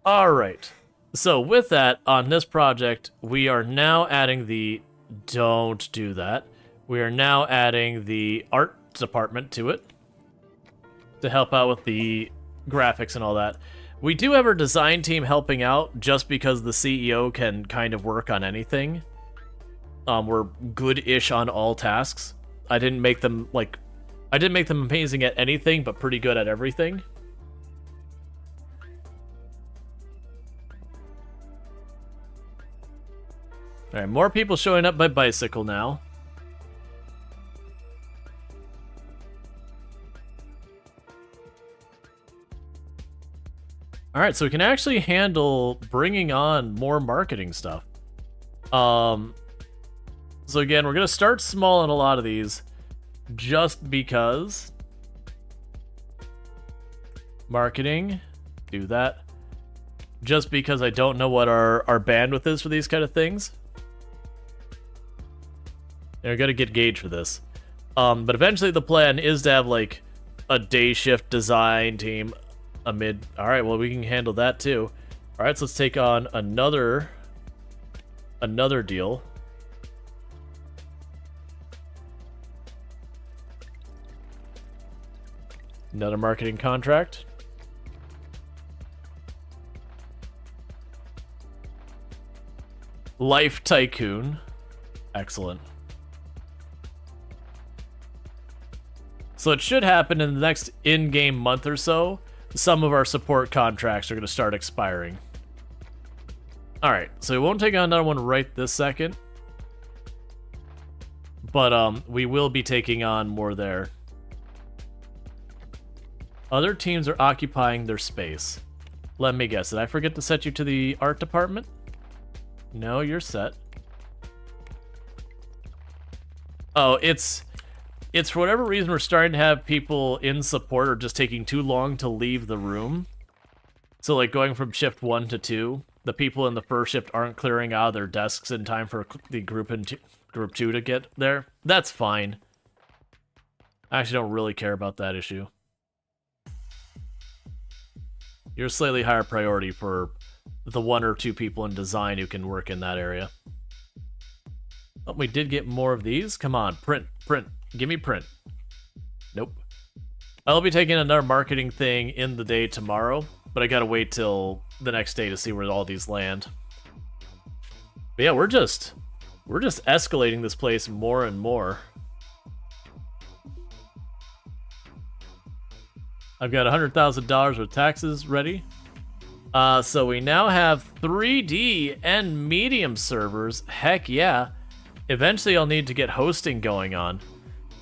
Alright, so with that, on this project, we are now adding the... don't do that. We are now adding the art department to it to help out with the graphics and all that. We do have our design team helping out just because the CEO can kind of work on anything. We're good-ish on all tasks. I didn't make them amazing at anything, but pretty good at everything. Alright, more people showing up by bicycle now. Alright, so we can actually handle bringing on more marketing stuff. So again, we're going to start small in a lot of these, just because. Marketing, do that. Just because I don't know what our bandwidth is for these kind of things. And we're going to get gauge for this. But eventually the plan is to have like a day shift design team. Alright, well, we can handle that too. Alright, so let's take on another deal. Another marketing contract. Life Tycoon. Excellent. So it should happen in the next in-game month or so. Some of our support contracts are going to start expiring. Alright, so we won't take on another one right this second. But we will be taking on more there. Other teams are occupying their space. Let me guess, did I forget to set you to the art department? No, you're set. Oh, it's for whatever reason we're starting to have people in support or just taking too long to leave the room. So like going from shift 1 to 2, the people in the first shift aren't clearing out of their desks in time for the group 2 to get there. That's fine. I actually don't really care about that issue. You're a slightly higher priority for the 1 or 2 people in design who can work in that area. Oh, we did get more of these. Come on, print. Give me print. Nope. I'll be taking another marketing thing in the day tomorrow, but I gotta wait till the next day to see where all these land. But yeah, we're just escalating this place more and more. I've got $100,000 with taxes ready. So we now have 3D and medium servers. Heck yeah. Eventually, I'll need to get hosting going on.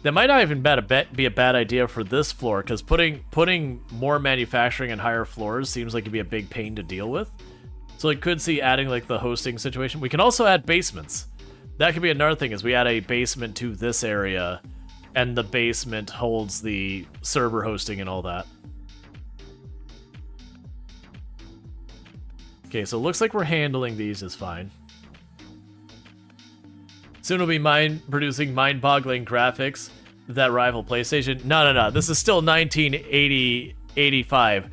That might not even be a bad idea for this floor, because putting more manufacturing in higher floors seems like it'd be a big pain to deal with. So I could see adding like the hosting situation. We can also add basements. That could be another thing, is we add a basement to this area, and the basement holds the server hosting and all that. Okay, so it looks like we're handling these just fine. Soon will be producing mind-boggling graphics that rival PlayStation. No. This is still 1985.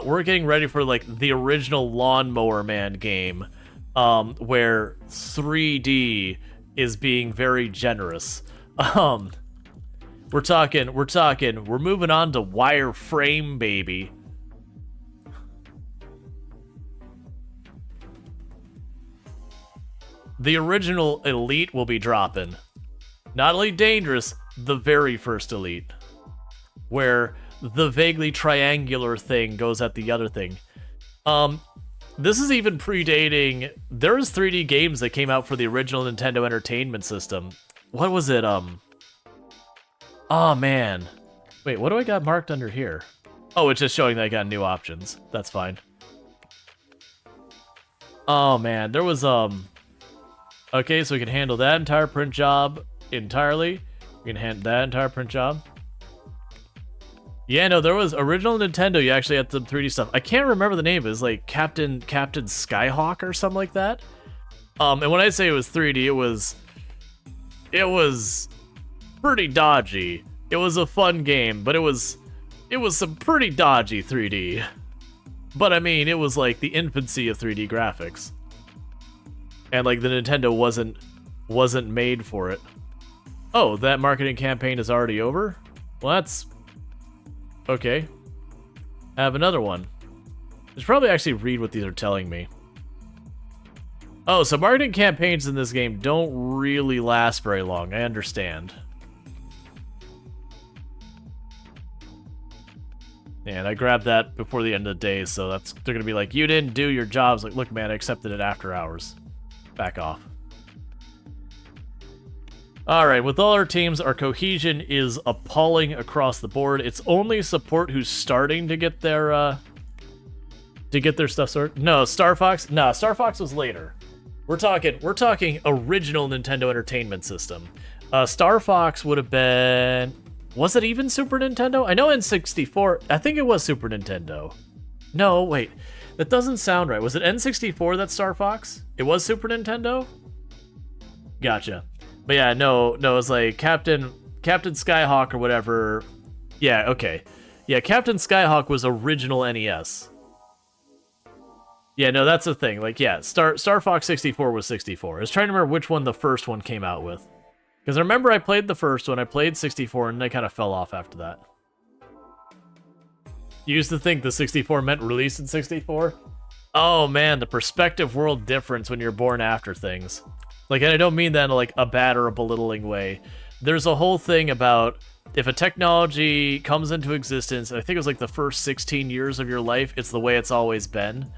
We're getting ready for like the original Lawnmower Man game, where 3D is being very generous. We're moving on to wireframe, baby. The original Elite will be dropping. Not Elite Dangerous, the very first Elite. Where the vaguely triangular thing goes at the other thing. This is even predating... There's 3D games that came out for the original Nintendo Entertainment System. What was it, Oh, man. Wait, what do I got marked under here? Oh, it's just showing that I got new options. That's fine. Oh, man. There was, Okay, so we can handle that entire print job entirely. We can handle that entire print job. Yeah, no, there was original Nintendo. You actually had some 3D stuff. I can't remember the name. It was like Captain Skyhawk or something like that. And when I say it was 3D, it was pretty dodgy. It was a fun game, but it was some pretty dodgy 3D. But I mean, it was like the infancy of 3D graphics. And like the Nintendo wasn't made for it. Oh, that marketing campaign is already over? Well, that's okay. I have another one. I should probably actually read what these are telling me. Oh, so marketing campaigns in this game don't really last very long. I understand. And I grabbed that before the end of the day, so they're gonna be like, you didn't do your jobs. Like, look, man, I accepted it after hours. Back off. Alright, with all our teams, our cohesion is appalling across the board. It's only support who's starting to get their stuff sorted. No, Star Fox? No, Star Fox was later. We're talking original Nintendo Entertainment System. Star Fox would have been... Was it even Super Nintendo? I know N64... I think it was Super Nintendo. No, wait. That doesn't sound right. Was it N64 that's Star Fox? It was Super Nintendo? Gotcha. But yeah, no, it was like Captain Skyhawk or whatever. Yeah, okay. Yeah, Captain Skyhawk was original NES. Yeah, no, that's the thing. Like, yeah, Star Fox 64 was 64. I was trying to remember which one the first one came out with. Because I remember I played the first one, I played 64, and I kind of fell off after that. You used to think the 64 meant release in 64? Oh man, the perspective world difference when you're born after things. Like, and I don't mean that in like a bad or a belittling way. There's a whole thing about if a technology comes into existence, I think it was like the first 16 years of your life, it's the way it's always been.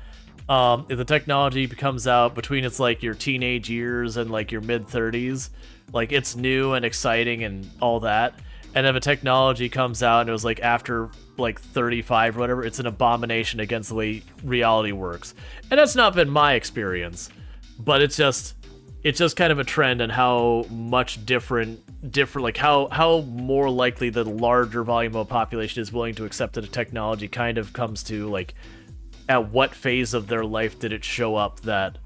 If the technology comes out between it's like your teenage years and like your mid-30s, like it's new and exciting and all that. And if a technology comes out and it was like after like 35 or whatever, it's an abomination against the way reality works. And that's not been my experience, but it's just kind of a trend and how much different, like how more likely the larger volume of population is willing to accept that a technology kind of comes to like, at what phase of their life did it show up that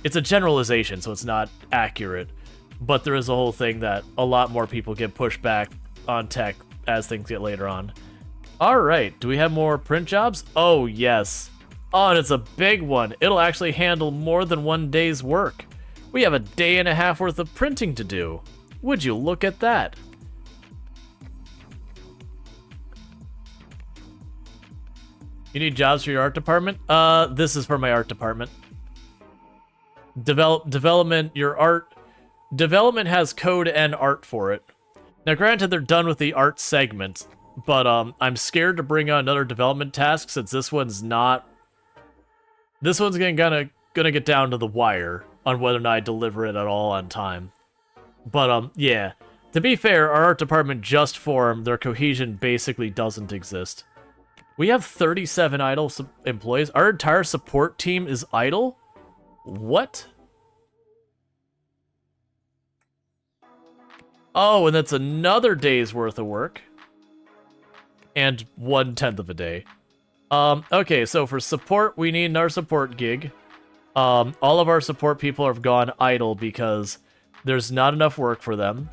it's a generalization, so it's not accurate, but there is a whole thing that a lot more people get pushed back on tech as things get later on. All right, do we have more print jobs? Oh, yes. Oh, and it's a big one. It'll actually handle more than one day's work. We have a day and a half worth of printing to do. Would you look at that? You need jobs for your art department? This is for my art department. Development has code and art for it. Now, granted, they're done with the art segment, but I'm scared to bring on another development task since this one's not. This one's gonna get down to the wire on whether or not I deliver it at all on time. But yeah. To be fair, our art department just formed. Their cohesion basically doesn't exist. We have 37 idle employees. Our entire support team is idle? What? Oh, and that's another day's worth of work. And 1/10 of a day. Okay, so for support, we need another support gig. All of our support people have gone idle because there's not enough work for them.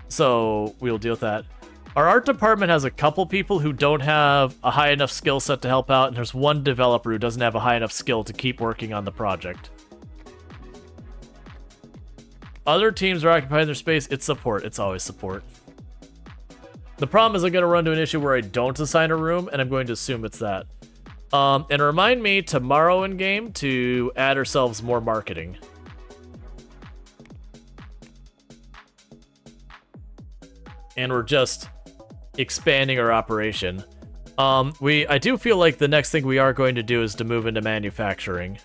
So we'll deal with that. Our art department has a couple people who don't have a high enough skill set to help out, and there's one developer who doesn't have a high enough skill to keep working on the project. Other teams are occupying their space. It's support. It's always support. The problem is I'm going to run into an issue where I don't assign a room, and I'm going to assume it's that. And remind me tomorrow in game to add ourselves more marketing. And we're just expanding our operation. I do feel like the next thing we are going to do is to move into manufacturing.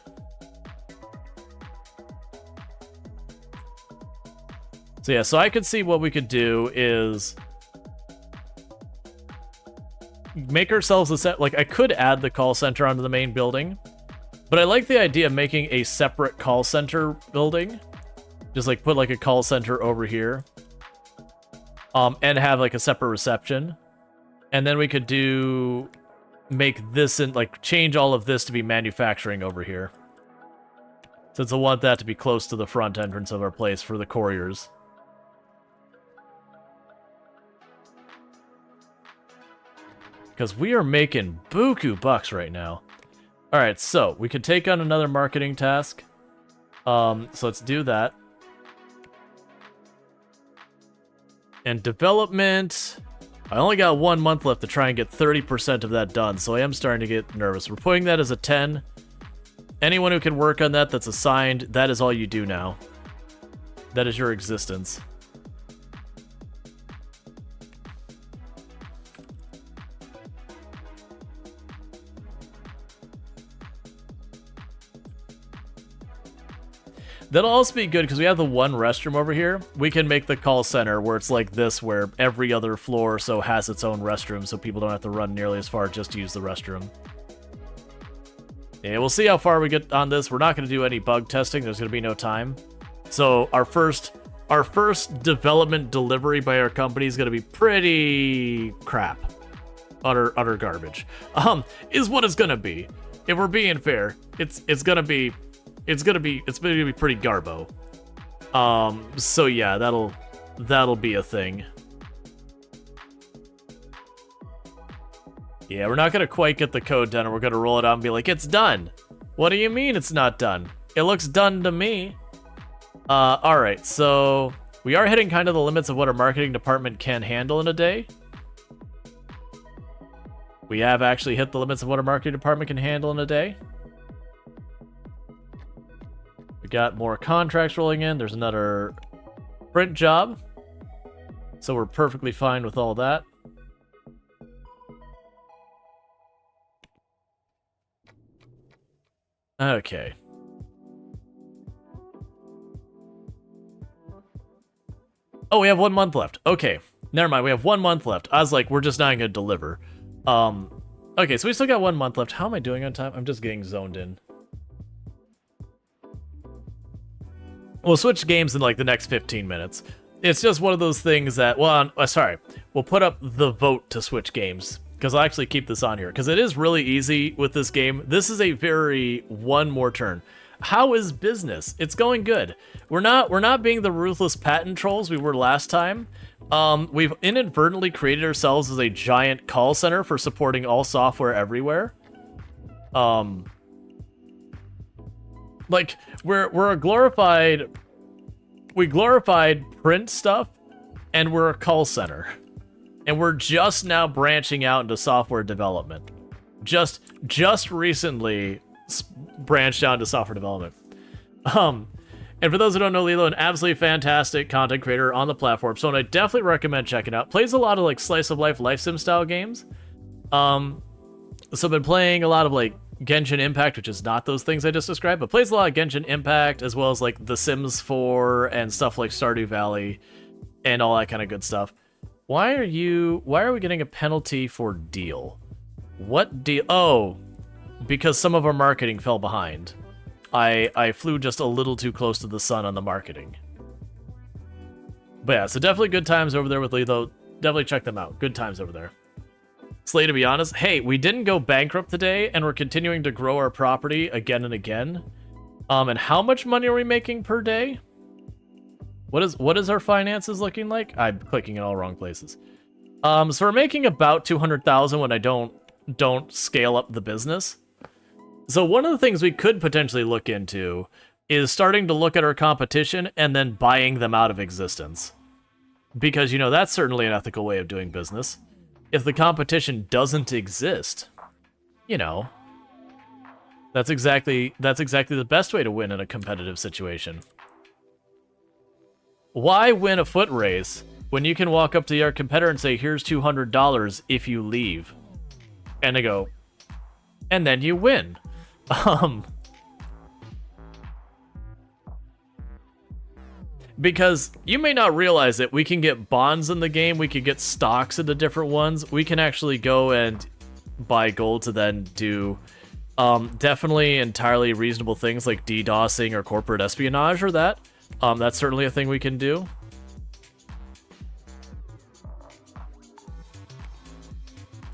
So yeah, so I could see what we could do is make ourselves a set. Like, I could add the call center onto the main building, but I like the idea of making a separate call center building. Just like put like a call center over here. And have like a separate reception. And then we could make this and like change all of this to be manufacturing over here. Since I want that to be close to the front entrance of our place for the couriers. Because we are making buku bucks right now. Alright, so we could take on another marketing task. So let's do that. And development, I only got 1 month left to try and get 30% of that done, so I am starting to get nervous. We're putting that as a 10. Anyone who can work on that that's assigned, that is all you do now. That is your existence. That'll also be good because we have the one restroom over here. We can make the call center where it's like this, where every other floor or so has its own restroom, so people don't have to run nearly as far just to use the restroom. Yeah, we'll see how far we get on this. We're not going to do any bug testing. There's going to be no time. So our first development delivery by our company is going to be pretty crap. Utter garbage. Is what it's going to be. If we're being fair, it's going to be pretty garbo. So yeah, that'll be a thing. Yeah, we're not gonna quite get the code done, and we're gonna roll it out and be like, it's done. What do you mean it's not done? It looks done to me. Alright, so we are hitting kind of the limits of what our marketing department can handle in a day. We have actually hit the limits of what our marketing department can handle in a day. We got more contracts rolling in. There's another print job. So we're perfectly fine with all that. Okay. Oh, we have 1 month left. Okay. Never mind. We have 1 month left. I was like, we're just not going to deliver. Okay, so we still got 1 month left. How am I doing on time? I'm just getting zoned in. We'll switch games in like the next 15 minutes. It's just one of those things that, well, sorry, we'll put up the vote to switch games because I'll actually keep this on here because it is really easy with this game. This is a very one more turn. How is business? It's going good. We're not being the ruthless patent trolls we were last time. We've inadvertently created ourselves as a giant call center for supporting all software everywhere. Like, we're a glorified... We glorified print stuff, and we're a call center. And we're just now branching out into software development. Just recently branched out into software development. And for those who don't know, Lilo, an absolutely fantastic content creator on the platform, so I definitely recommend checking out. Plays a lot of, like, slice-of-life, life sim style games. So I've been playing a lot of, like, Genshin Impact, which is not those things I just described, but plays a lot of Genshin Impact, as well as like The Sims 4 and stuff like Stardew Valley and all that kind of good stuff. Why are we getting a penalty for deal? What deal? Oh, because some of our marketing fell behind. I flew just a little too close to the sun on the marketing. But yeah, so definitely good times over there with Lee, though. Definitely check them out. Good times over there. Slay, to be honest, hey, we didn't go bankrupt today, and we're continuing to grow our property again and again. And how much money are we making per day? What is our finances looking like? I'm clicking in all wrong places. So we're making about 200,000 when I don't scale up the business. So one of the things we could potentially look into is starting to look at our competition and then buying them out of existence. Because, you know, that's certainly an ethical way of doing business. If the competition doesn't exist, you know, that's exactly the best way to win in a competitive situation. Why win a foot race when you can walk up to your competitor and say, here's $200 if you leave? And they go, and then you win. Because you may not realize it, we can get bonds in the game, we can get stocks into different ones, we can actually go and buy gold to then do definitely entirely reasonable things like DDoSing or corporate espionage or that. That's certainly a thing we can do.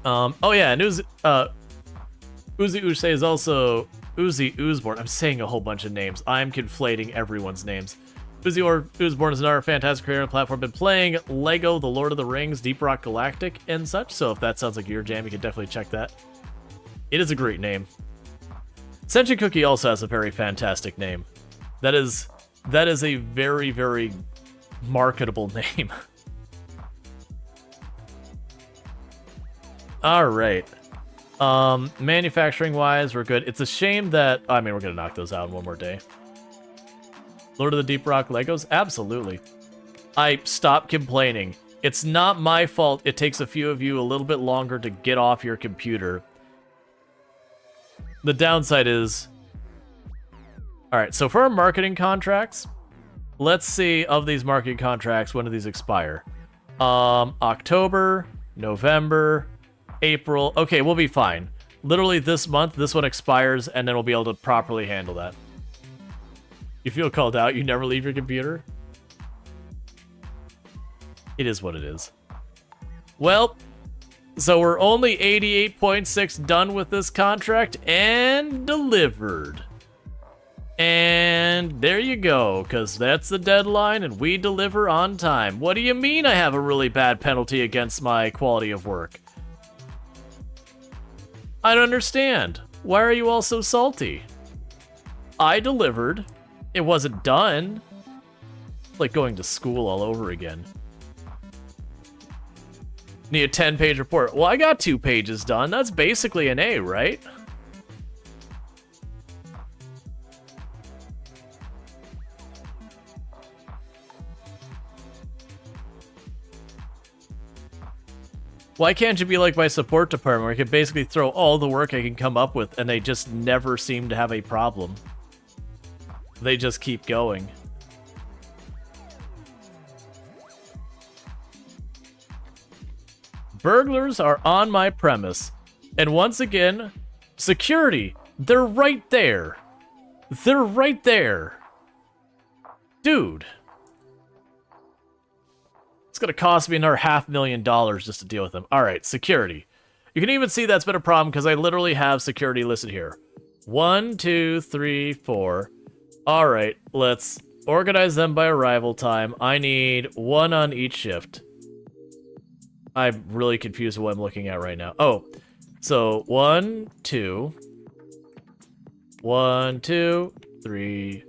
Oh yeah, and Uzi Usei is also Uzi Oozborn. I'm saying a whole bunch of names. I'm conflating everyone's names. Uzi Oozborn is another fantastic creator on the platform. Been playing Lego, The Lord of the Rings, Deep Rock Galactic, and such. So if that sounds like your jam, you can definitely check that. It is a great name. Sentient Cookie also has a very fantastic name. That is a very, very marketable name. All right. Manufacturing-wise, we're good. It's a shame that... I mean, we're going to knock those out in one more day. Lord of the Deep Rock Legos? Absolutely. I stop complaining. It's not my fault it takes a few of you a little bit longer to get off your computer. The downside is... Alright, so for our marketing contracts, let's see, of these marketing contracts, when do these expire? October, November, April. Okay, we'll be fine. Literally this month, this one expires, and then we'll be able to properly handle that. You feel called out, you never leave your computer? It is what it is. Well, so we're only 88.6 done with this contract and delivered. And there you go, because that's the deadline and we deliver on time. What do you mean I have a really bad penalty against my quality of work? I don't understand. Why are you all so salty? I delivered. It wasn't done. It's like going to school all over again. Need a 10-page report. Well, I got 2 pages done. That's basically an A, right? Why can't you be like my support department where I can basically throw all the work I can come up with and they just never seem to have a problem? They just keep going. Burglars are on my premise. And once again, security. They're right there. They're right there. Dude. It's gonna cost me another $500,000 just to deal with them. Alright, security. You can even see that's been a problem because I literally have security listed here. 1, 2, 3, 4. Alright, let's organize them by arrival time. I need 1 on each shift. I'm really confused with what I'm looking at right now. Oh, so 1, 2. 1, 2, 3,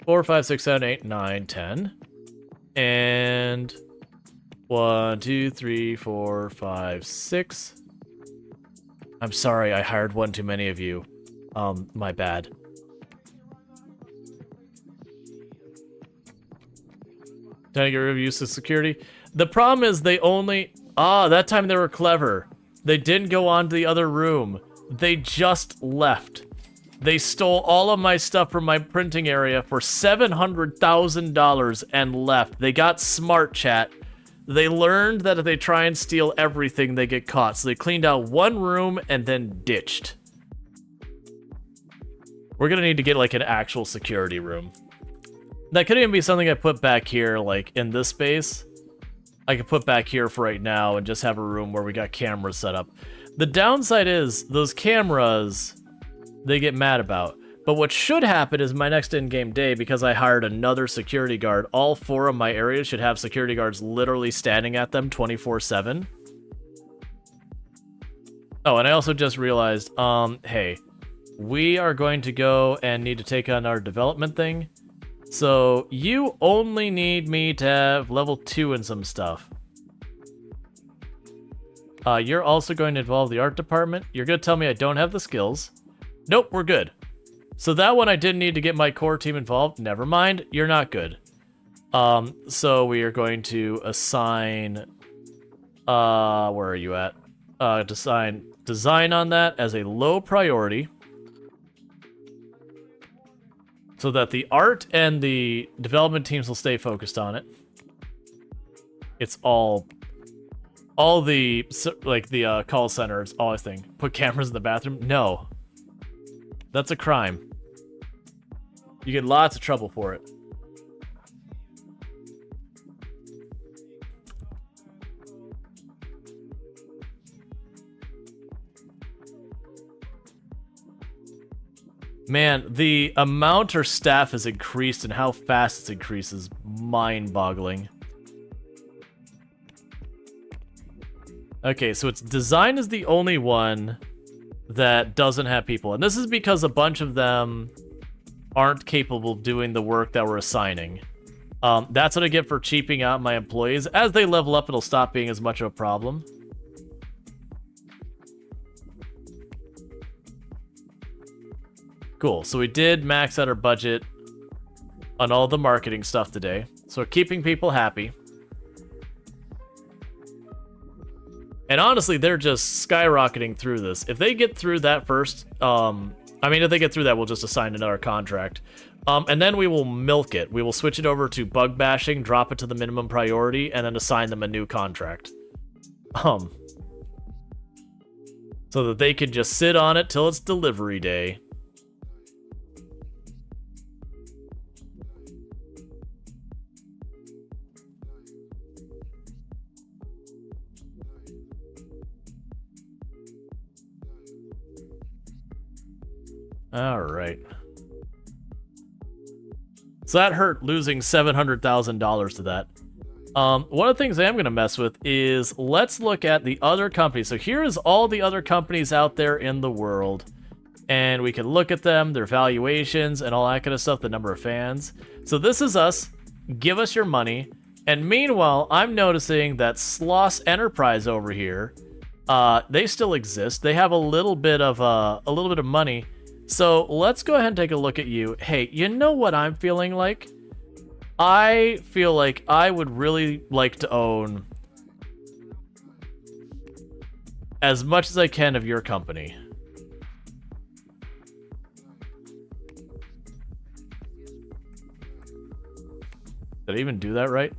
4, 5, 6, 7, 8, 9, 10. And 1, 2, 3, 4, 5, 6. I'm sorry, I hired one too many of you. My bad. Did I get rid of use of security? The problem is they only... that time they were clever. They didn't go on to the other room. They just left. They stole all of my stuff from my printing area for $700,000 and left. They got smart, chat. They learned that if they try and steal everything, they get caught. So they cleaned out one room and then ditched. We're gonna need to get like an actual security room. That could even be something I put back here, like in this space. I could put back here for right now and just have a room where we got cameras set up. The downside is those cameras, they get mad about. But what should happen is my next in-game day, because I hired another security guard, all 4 of my areas should have security guards literally standing at them 24/7. Oh, and I also just realized, hey, we are going to go and need to take on our development thing. So you only need me to have level 2 and some stuff. You're also going to involve the art department. You're going to tell me I don't have the skills. Nope, we're good. So that one I didn't need to get my core team involved. Never mind, you're not good. So we are going to assign... where are you at? Design on that as a low priority. So that the art and the development teams will stay focused on it. It's all the, like, the call center is all I think. Put cameras in the bathroom? No. That's a crime. You get lots of trouble for it. Man, the amount our staff has increased and how fast it's increased is mind-boggling. Okay, so it's design is the only one that doesn't have people. And this is because a bunch of them aren't capable of doing the work that we're assigning. That's what I get for cheaping out my employees. As they level up, it'll stop being as much of a problem. Cool, so we did max out our budget on all the marketing stuff today. So we're keeping people happy. And honestly, they're just skyrocketing through this. If they get through that first, if they get through that, we'll just assign another contract. And then we will milk it. We will switch it over to bug bashing, drop it to the minimum priority, and then assign them a new contract. So that they can just sit on it till it's delivery day. Alright. So that hurt losing $700,000 to that. One of the things I am going to mess with is let's look at the other companies. So here's all the other companies out there in the world. And we can look at them, their valuations, and all that kind of stuff, the number of fans. So this is us. Give us your money. And meanwhile, I'm noticing that Sloss Enterprise over here, they still exist. They have a little bit of money. So let's go ahead and take a look at you. Hey, you know what I'm feeling like? I feel like I would really like to own as much as I can of your company. Did I even do that right?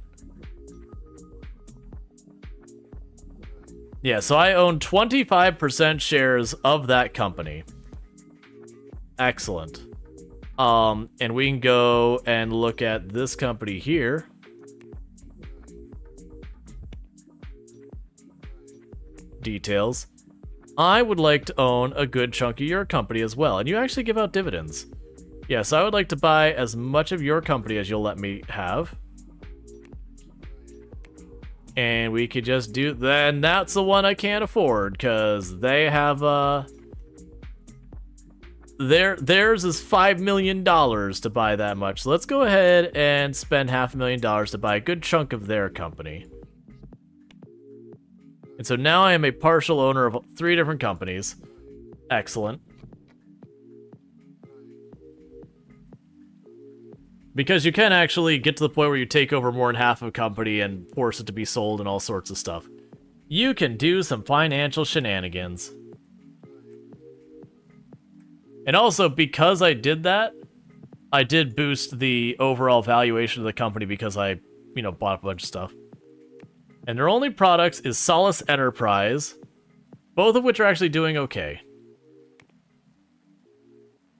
Yeah, so I own 25% shares of that company. Excellent. And we can go and look at this company here. Details. I would like to own a good chunk of your company as well, and you actually give out dividends. Yes, I would like to buy as much of your company as you'll let me have. And we could just do that, and that's the one I can't afford, because they have, theirs is $5 million to buy that much. So let's go ahead and spend $500,000 to buy a good chunk of their company. And so now I am a partial owner of 3 different companies. Excellent. Because you can actually get to the point where you take over more than half of a company and force it to be sold and all sorts of stuff. You can do some financial shenanigans. And also, because I did that, I did boost the overall valuation of the company because I, bought a bunch of stuff. And their only products is Solace Enterprise, both of which are actually doing okay.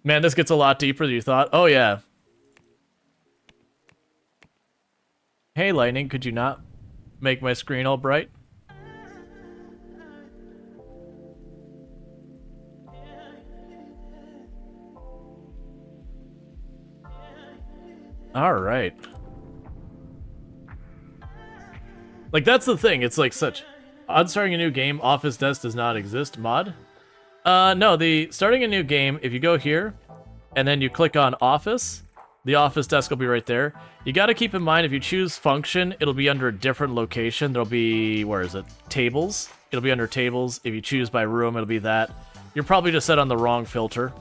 Man, this gets a lot deeper than you thought. Oh, yeah. Hey, Lightning, could you not make my screen all bright? All right. Like, that's the thing. It's like such... On starting a new game, Office Desk does not exist mod. No, the starting a new game, if you go here, and then you click on Office, the Office Desk will be right there. You gotta keep in mind, if you choose Function, it'll be under a different location. There'll be... Where is it? Tables. It'll be under Tables. If you choose by room, it'll be that. You're probably just set on the wrong filter.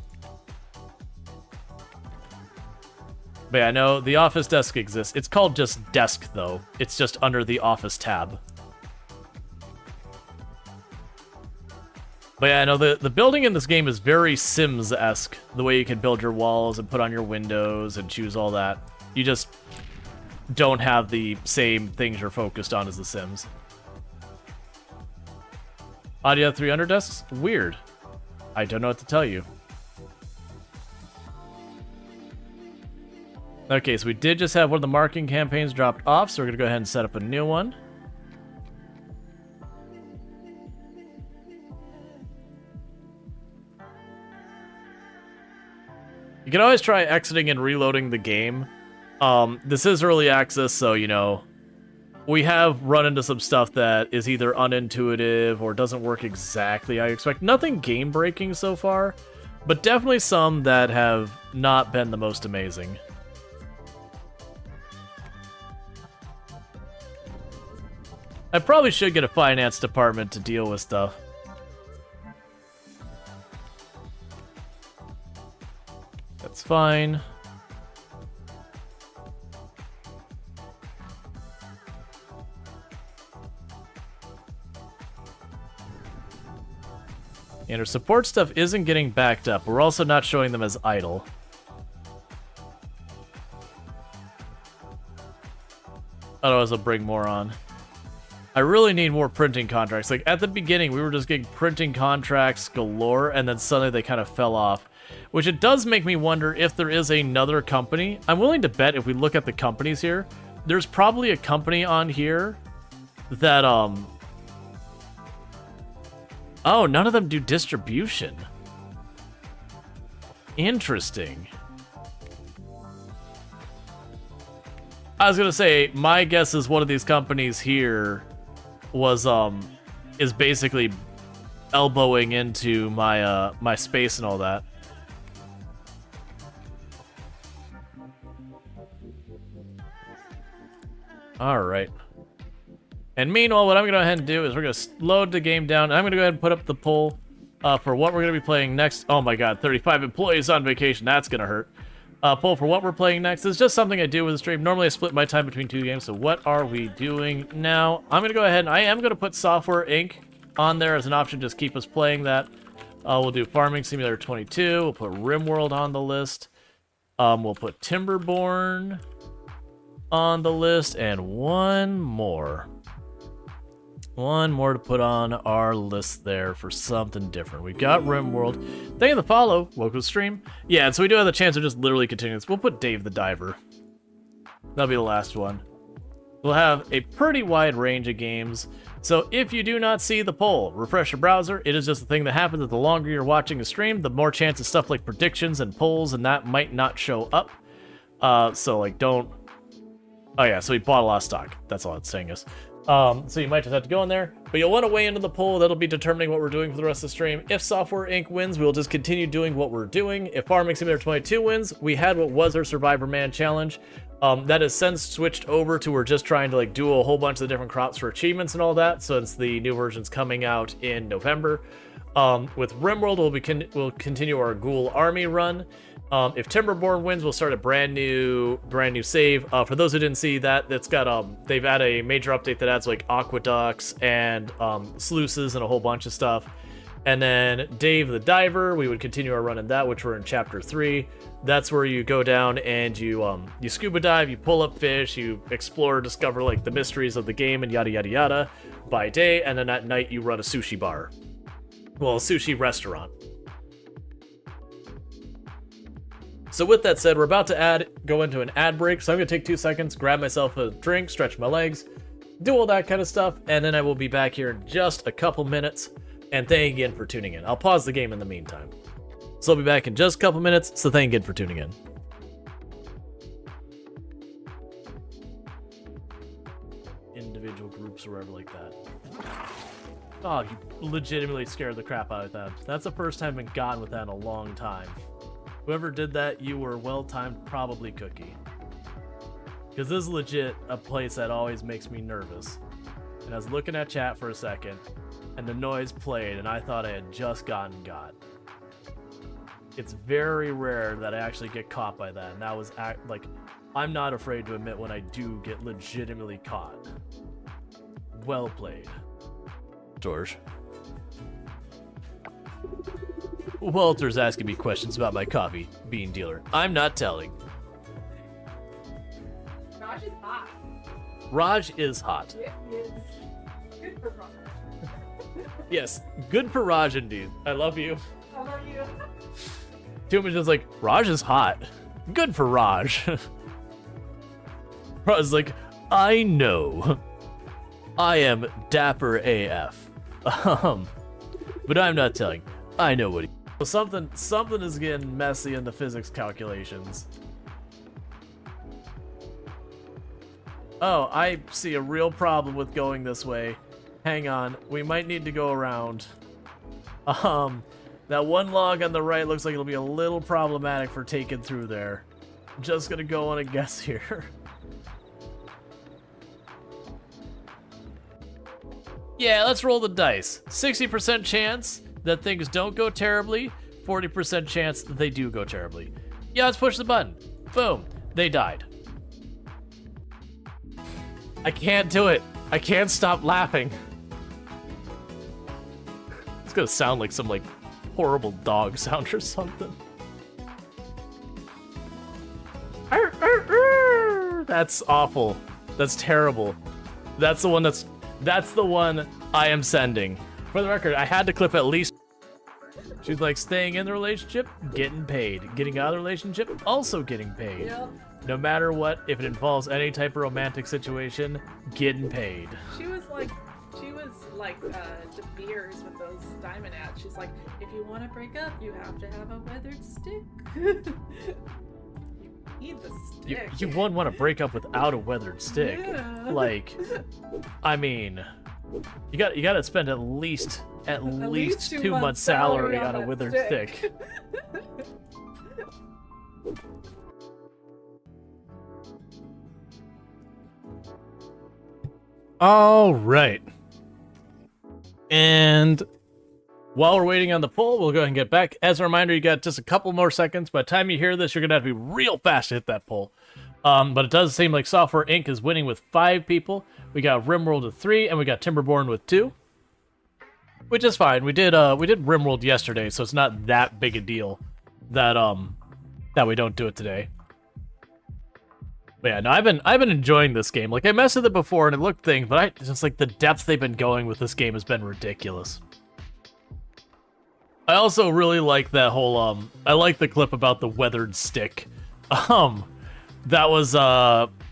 But yeah, no, the Office Desk exists. It's called just Desk, though. It's just under the Office tab. But yeah, no, the building in this game is very Sims-esque. The way you can build your walls and put on your windows and choose all that. You just don't have the same things you're focused on as the Sims. Audio 300 desks? Weird. I don't know what to tell you. Okay, so we did just have one of the marketing campaigns dropped off, so we're going to go ahead and set up a new one. You can always try exiting and reloading the game. This is early access, so, we have run into some stuff that is either unintuitive or doesn't work exactly how you expect. Nothing game-breaking so far, but definitely some that have not been the most amazing. I probably should get a finance department to deal with stuff. That's fine. And our support stuff isn't getting backed up. We're also not showing them as idle. Otherwise, I'll bring more on. I really need more printing contracts. Like, at the beginning, we were just getting printing contracts galore, and then suddenly they kind of fell off. Which it does make me wonder if there is another company. I'm willing to bet if we look at the companies here, there's probably a company on here that, Oh, none of them do distribution. Interesting. I was gonna say, my guess is one of these companies here was is basically elbowing into my my space and all that. All right. And meanwhile, what I'm gonna go ahead and do is we're gonna load the game down. And I'm gonna go ahead and put up the poll for what we're gonna be playing next. Oh my God, 35 employees on vacation. That's gonna hurt. Poll for what we're playing next is just something I do with the stream. Normally I split my time between two games, so what are we doing now? I'm going to go ahead and I am going to put Software Inc. on there as an option, just keep us playing that. We'll do Farming Simulator 22, we'll put RimWorld on the list, we'll put Timberborn on the list, and one more. One more to put on our list there for something different. We got RimWorld. Thank you for the follow. Welcome to the stream. Yeah, and so we do have the chance of just literally continuing this. We'll put Dave the Diver. That'll be the last one. We'll have a pretty wide range of games. So if you do not see the poll, refresh your browser. It is just the thing that happens that the longer you're watching a stream, the more chance of stuff like predictions and polls and that might not show up. So like don't... Oh yeah, so we bought a lot of stock. That's all it's saying is. So you might just have to go in there, but you'll want to weigh into the poll. That'll be determining what we're doing for the rest of the stream. If Software Inc. wins, we'll just continue doing what we're doing. If Farming Simulator 22 wins, we had what was our Survivor Man challenge. That has since switched over to we're just trying to like do a whole bunch of the different crops for achievements and all that, since the new version's coming out in November. With RimWorld, we'll continue our Ghoul Army run. If Timberborn wins, we'll start a brand new save. For those who didn't see that, that's got they've added a major update that adds like aqueducts and sluices and a whole bunch of stuff. And then Dave the Diver, we would continue our run in that, which we're in chapter 3. That's where you go down and you scuba dive, you pull up fish, you explore, discover like the mysteries of the game and yada yada yada by day, and then at night you run a sushi bar. Well, a sushi restaurant. So with that said, we're about to go into an ad break, so I'm gonna take 2 seconds, grab myself a drink, stretch my legs, do all that kind of stuff, and then I will be back here in just a couple minutes. And thank you again for tuning in. I'll pause the game in the meantime. So I'll be back in just a couple minutes, so thank you again for tuning in. Individual groups or whatever like that. Oh, you legitimately scared the crap out of that. That's the first time I've been gotten with that in a long time. Whoever did that, you were well-timed, probably Cookie. Because this is legit a place that always makes me nervous. And I was looking at chat for a second, and the noise played, and I thought I had just gotten got. It's very rare that I actually get caught by that, and that was like, I'm not afraid to admit when I do get legitimately caught. Well played. Storge. Walter's asking me questions about my coffee bean dealer. I'm not telling. Raj is hot. Raj is hot. It is good for Raj. Yes, good for Raj indeed. I love you. I love you. Too much is like, Raj is hot. Good for Raj. Raj is like, I know. I am dapper AF. But I'm not telling. I know what he... So something is getting messy in the physics calculations. Oh, I see a real problem with going this way. Hang on, we might need to go around. That one log on the right looks like it'll be a little problematic for taking through there. I'm just gonna go on a guess here. Yeah, let's roll the dice. 60% chance that things don't go terribly, 40% chance that they do go terribly. Yeah, let's push the button. Boom, they died. I can't do it. I can't stop laughing. It's gonna sound like some like horrible dog sound or something. That's awful. That's terrible. That's the one I am sending. For the record, I had to clip at least. She's like, staying in the relationship, getting paid. Getting out of the relationship, also getting paid. Yep. No matter what, if it involves any type of romantic situation, getting paid. She was like De Beers with those diamond ads. She's like, if you want to break up, you have to have a weathered stick. You need the stick. You wouldn't want to break up without a weathered stick. Yeah. Like, I mean, you got to spend at least 2 months' salary on a withered stick. All right. And while we're waiting on the poll, we'll go ahead and get back. As a reminder, you got just a couple more seconds. By the time you hear this, you're going to have to be real fast to hit that poll. But it does seem like Software Inc. is winning with 5 people. We got Rimworld with 3, and we got Timberborn with 2. Which is fine. We did Rimworld yesterday, so it's not that big a deal that we don't do it today. But yeah, no, I've been enjoying this game. Like, I messed with it before and it looked things, but just like the depth they've been going with this game has been ridiculous. I also really like that whole I like the clip about the weathered stick. That was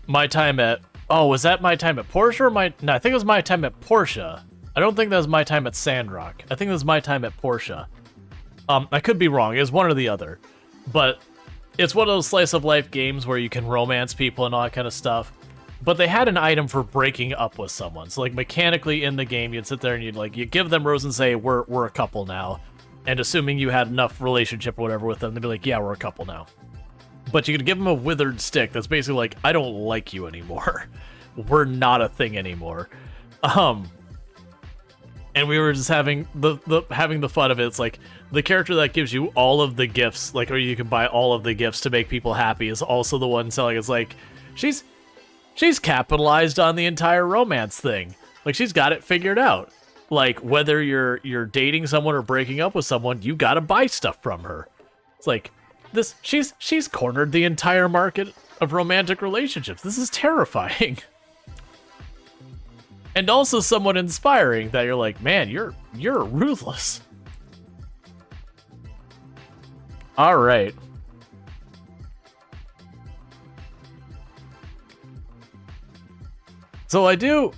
my time at was that my time at Porsche or no, I think it was my time at Porsche. I don't think that was my time at Sandrock. I think it was my time at Porsche. I could be wrong. It was one or the other. But it's one of those slice of life games where you can romance people and all that kind of stuff. But they had an item for breaking up with someone. So like mechanically in the game, you'd sit there and you'd give them rose and say, we're a couple now. And assuming you had enough relationship or whatever with them, they'd be like, yeah, we're a couple now. But you could give them a withered stick that's basically like, I don't like you anymore. We're not a thing anymore. And we were just having having the fun of it. It's like the character that gives you all of the gifts, like, or you can buy all of the gifts to make people happy, is also the one selling. It's like she's capitalized on the entire romance thing. Like, she's got it figured out. Like, whether you're dating someone or breaking up with someone, you gotta buy stuff from her. It's like, she's cornered the entire market of romantic relationships. This is terrifying. And also somewhat inspiring that you're like, man, you're ruthless. All right. So I do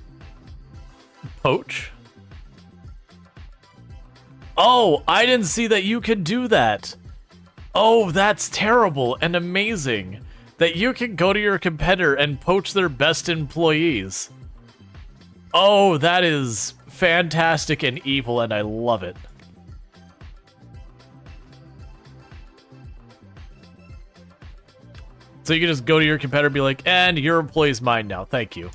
poach. Oh, I didn't see that you could do that. Oh, that's terrible and amazing that you can go to your competitor and poach their best employees. Oh, that is fantastic and evil, and I love it. So you can just go to your competitor and be like, and your employee's mine now, thank you.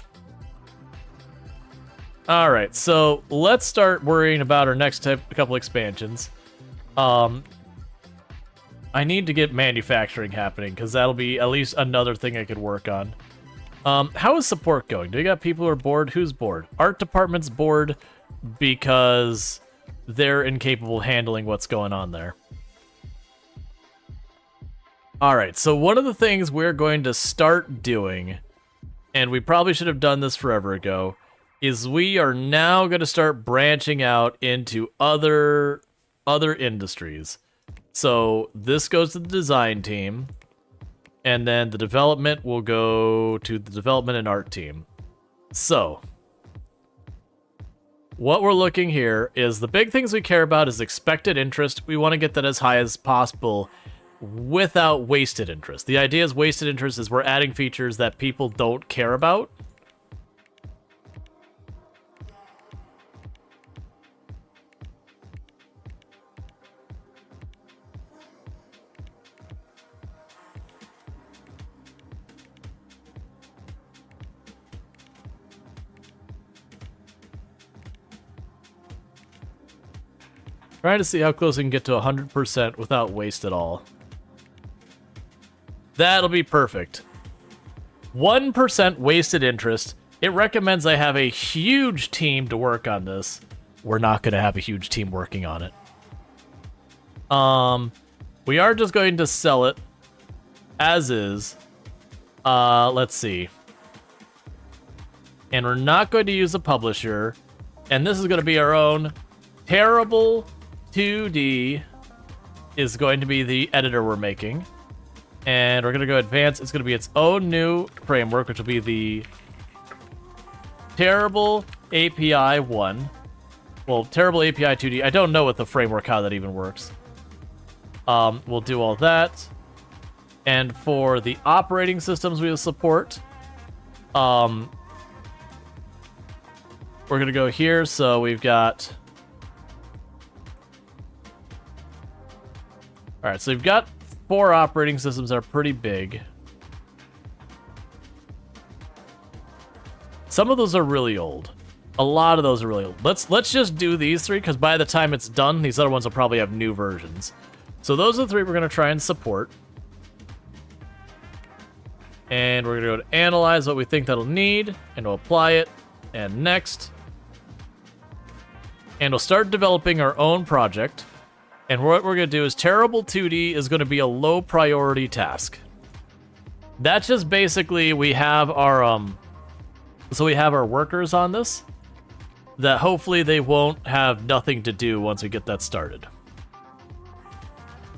Alright, so let's start worrying about our next couple expansions. I need to get manufacturing happening, because that'll be at least another thing I could work on. How is support going? Do we got people who are bored? Who's bored? Art department's bored because they're incapable of handling what's going on there. Alright, so one of the things we're going to start doing, and we probably should have done this forever ago, is we are now going to start branching out into other industries. So this goes to the design team. And then the development will go to the development and art team. So, what we're looking here is the big things we care about is expected interest. We want to get that as high as possible without wasted interest. The idea is wasted interest is we're adding features that people don't care about. Trying to see how close we can get to 100% without waste at all. That'll be perfect. 1% wasted interest. It recommends I have a huge team to work on this. We're not going to have a huge team working on it. We are just going to sell it as is. Let's see. And we're not going to use a publisher. And this is going to be our own terrible 2D is going to be the editor we're making. And we're going to go advanced. It's going to be its own new framework, which will be the Terrible API 1. Well, Terrible API 2D. I don't know what the framework, how that even works. We'll do all that. And for the operating systems we will support, we're going to go here. So we've got... Alright, so we've got 4 operating systems that are pretty big. Some of those are really old. A lot of those are really old. Let's just do these 3, because by the time it's done, these other ones will probably have new versions. So those are the 3 we're going to try and support. And we're going to go to analyze what we think that'll need, and we'll apply it, and next. And we'll start developing our own project. And what we're going to do is Terrible 2D is going to be a low priority task. That's just basically we have our so we have our workers on this that hopefully they won't have nothing to do once we get that started.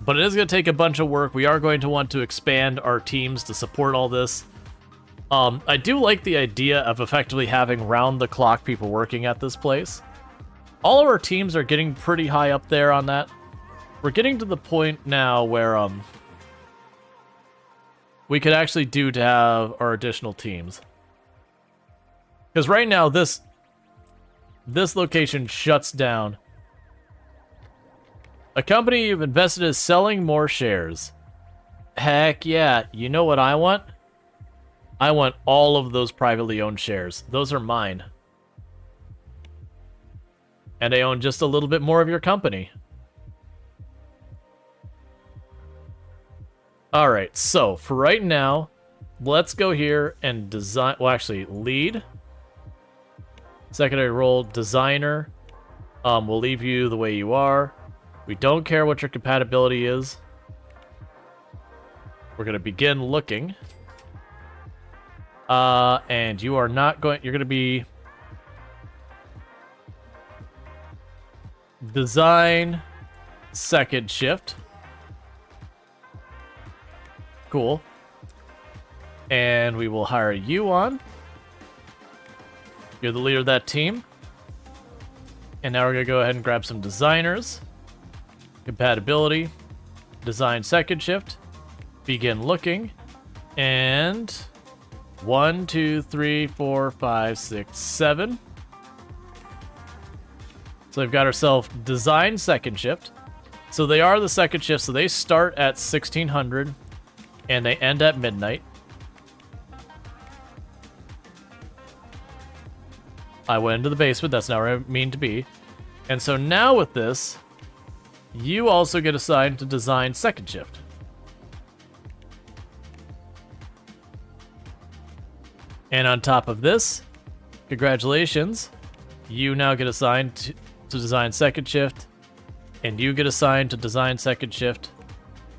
But it is going to take a bunch of work. We are going to want to expand our teams to support all this. I do like the idea of effectively having round-the-clock people working at this place. All of our teams are getting pretty high up there on that. We're getting to the point now where we could actually do to have our additional teams. Because right now this location shuts down. A company you've invested is selling more shares. Heck yeah. You know what I want? I want all of those privately owned shares. Those are mine. And I own just a little bit more of your company. Alright, so for right now, let's go here and design... Well, actually, lead. Secondary role, designer. We'll leave you the way you are. We don't care what your compatibility is. We're gonna begin looking. And you are not going. You're gonna be design second shift. Cool. And we will hire you on. You're the leader of that team. And now we're going to go ahead and grab some designers. Compatibility. Design second shift. Begin looking. And 1, 2, 3, 4, 5, 6, 7. So we've got ourselves design second shift. So they are the second shift. So they start at 1600 and they end at midnight. I went into the basement. That's not where I mean to be. And so now with this, you also get assigned to design second shift. And on top of this, congratulations, you now get assigned to design second shift, and you get assigned to design second shift,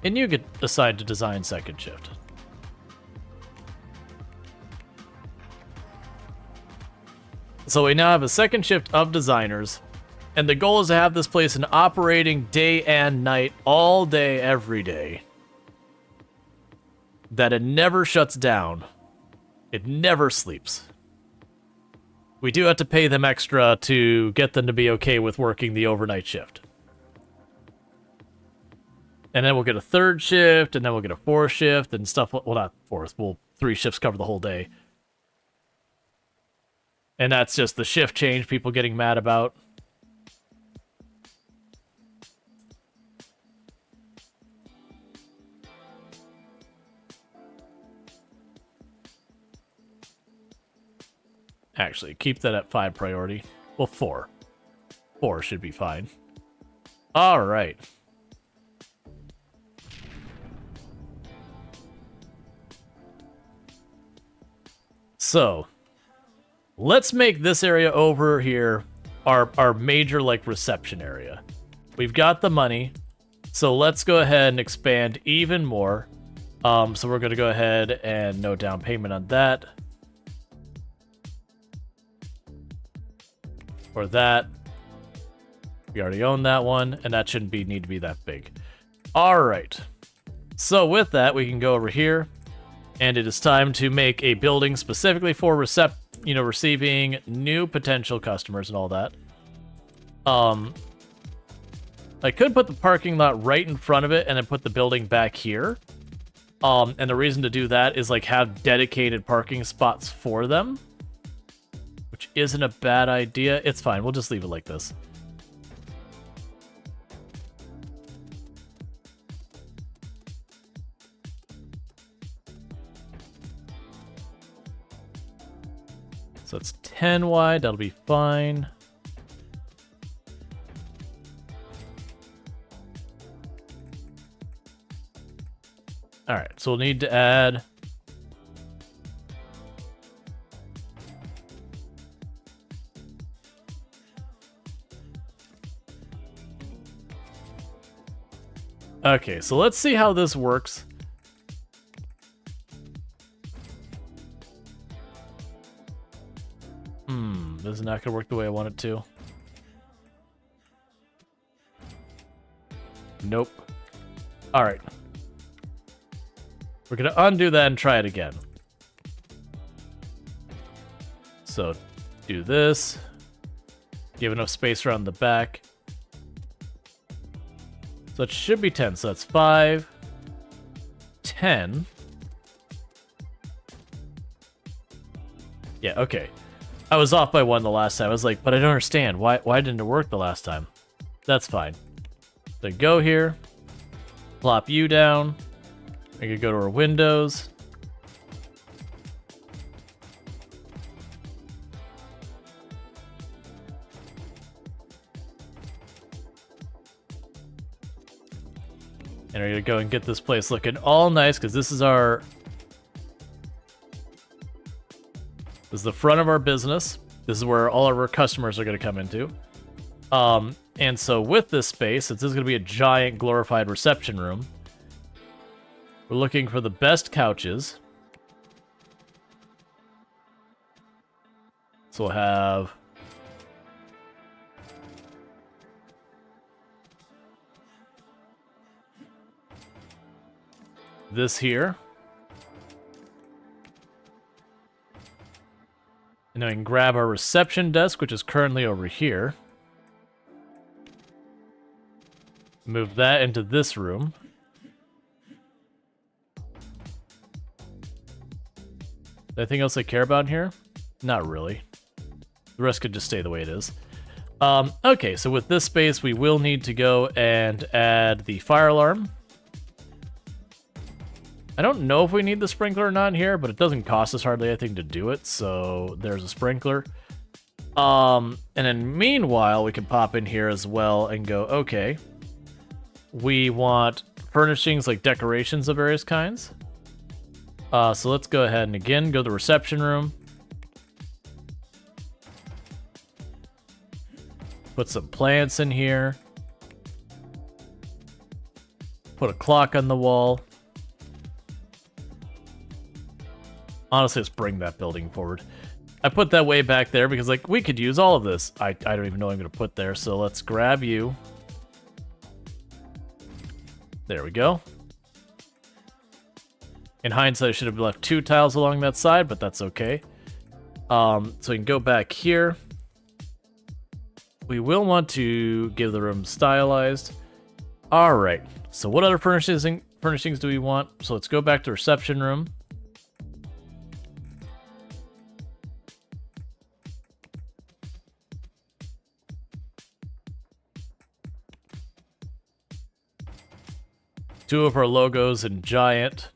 and you get assigned to design second shift. So we now have a second shift of designers, and the goal is to have this place in operating day and night, all day, every day. That it never shuts down. It never sleeps. We do have to pay them extra to get them to be okay with working the overnight shift. And then we'll get a third shift, and then we'll get a fourth shift, and stuff. Well, not fourth. Well, 3 shifts cover the whole day. And that's just the shift change people getting mad about. Actually, keep that at 5 priority. Well, 4. 4 should be fine. All right. So, let's make this area over here our major, like, reception area. We've got the money, so let's go ahead and expand even more. So we're going to go ahead and no down payment on that. Or that. We already own that one, and that shouldn't need to be that big. All right. So with that, we can go over here, and it is time to make a building specifically for receiving new potential customers and all that. I could put the parking lot right in front of it and then put the building back here. And the reason to do that is like have dedicated parking spots for them, which isn't a bad idea. It's fine. We'll just leave it like this. So it's 10 wide. That'll be fine. All right. So we'll need to add okay, so let's see how this works. This is not going to work the way I want it to. Nope. All right. We're going to undo that and try it again. So, do this. Give enough space around the back. So it should be 10. So that's 5, 10. Yeah, okay. I was off by 1 the last time. I was like, but I don't understand. Why didn't it work the last time? That's fine. Then go here. Plop you down. I could go to our windows. And we're going to go and get this place looking all nice, because this is our... This is the front of our business. This is where all of our customers are going to come into. And so with this space, since this is going to be a giant glorified reception room, we're looking for the best couches. So we'll have this here. And then we can grab our reception desk, which is currently over here. Move that into this room. Anything else I care about in here? Not really. The rest could just stay the way it is. Okay, so with this space, we will need to go and add the fire alarm. I don't know if we need the sprinkler or not here, but it doesn't cost us hardly anything to do it, so there's a sprinkler. And then meanwhile, we can pop in here as well and go, okay, we want furnishings like decorations of various kinds. So let's go ahead and again, go to the reception room. Put some plants in here. Put a clock on the wall. Honestly, let's bring that building forward. I put that way back there because, like, we could use all of this. I don't even know what I'm going to put there, so let's grab you. There we go. In hindsight, I should have left 2 tiles along that side, but that's okay. So we can go back here. We will want to give the room stylized. All right. So what other furnishings do we want? So let's go back to reception room. Two of our logos in giant.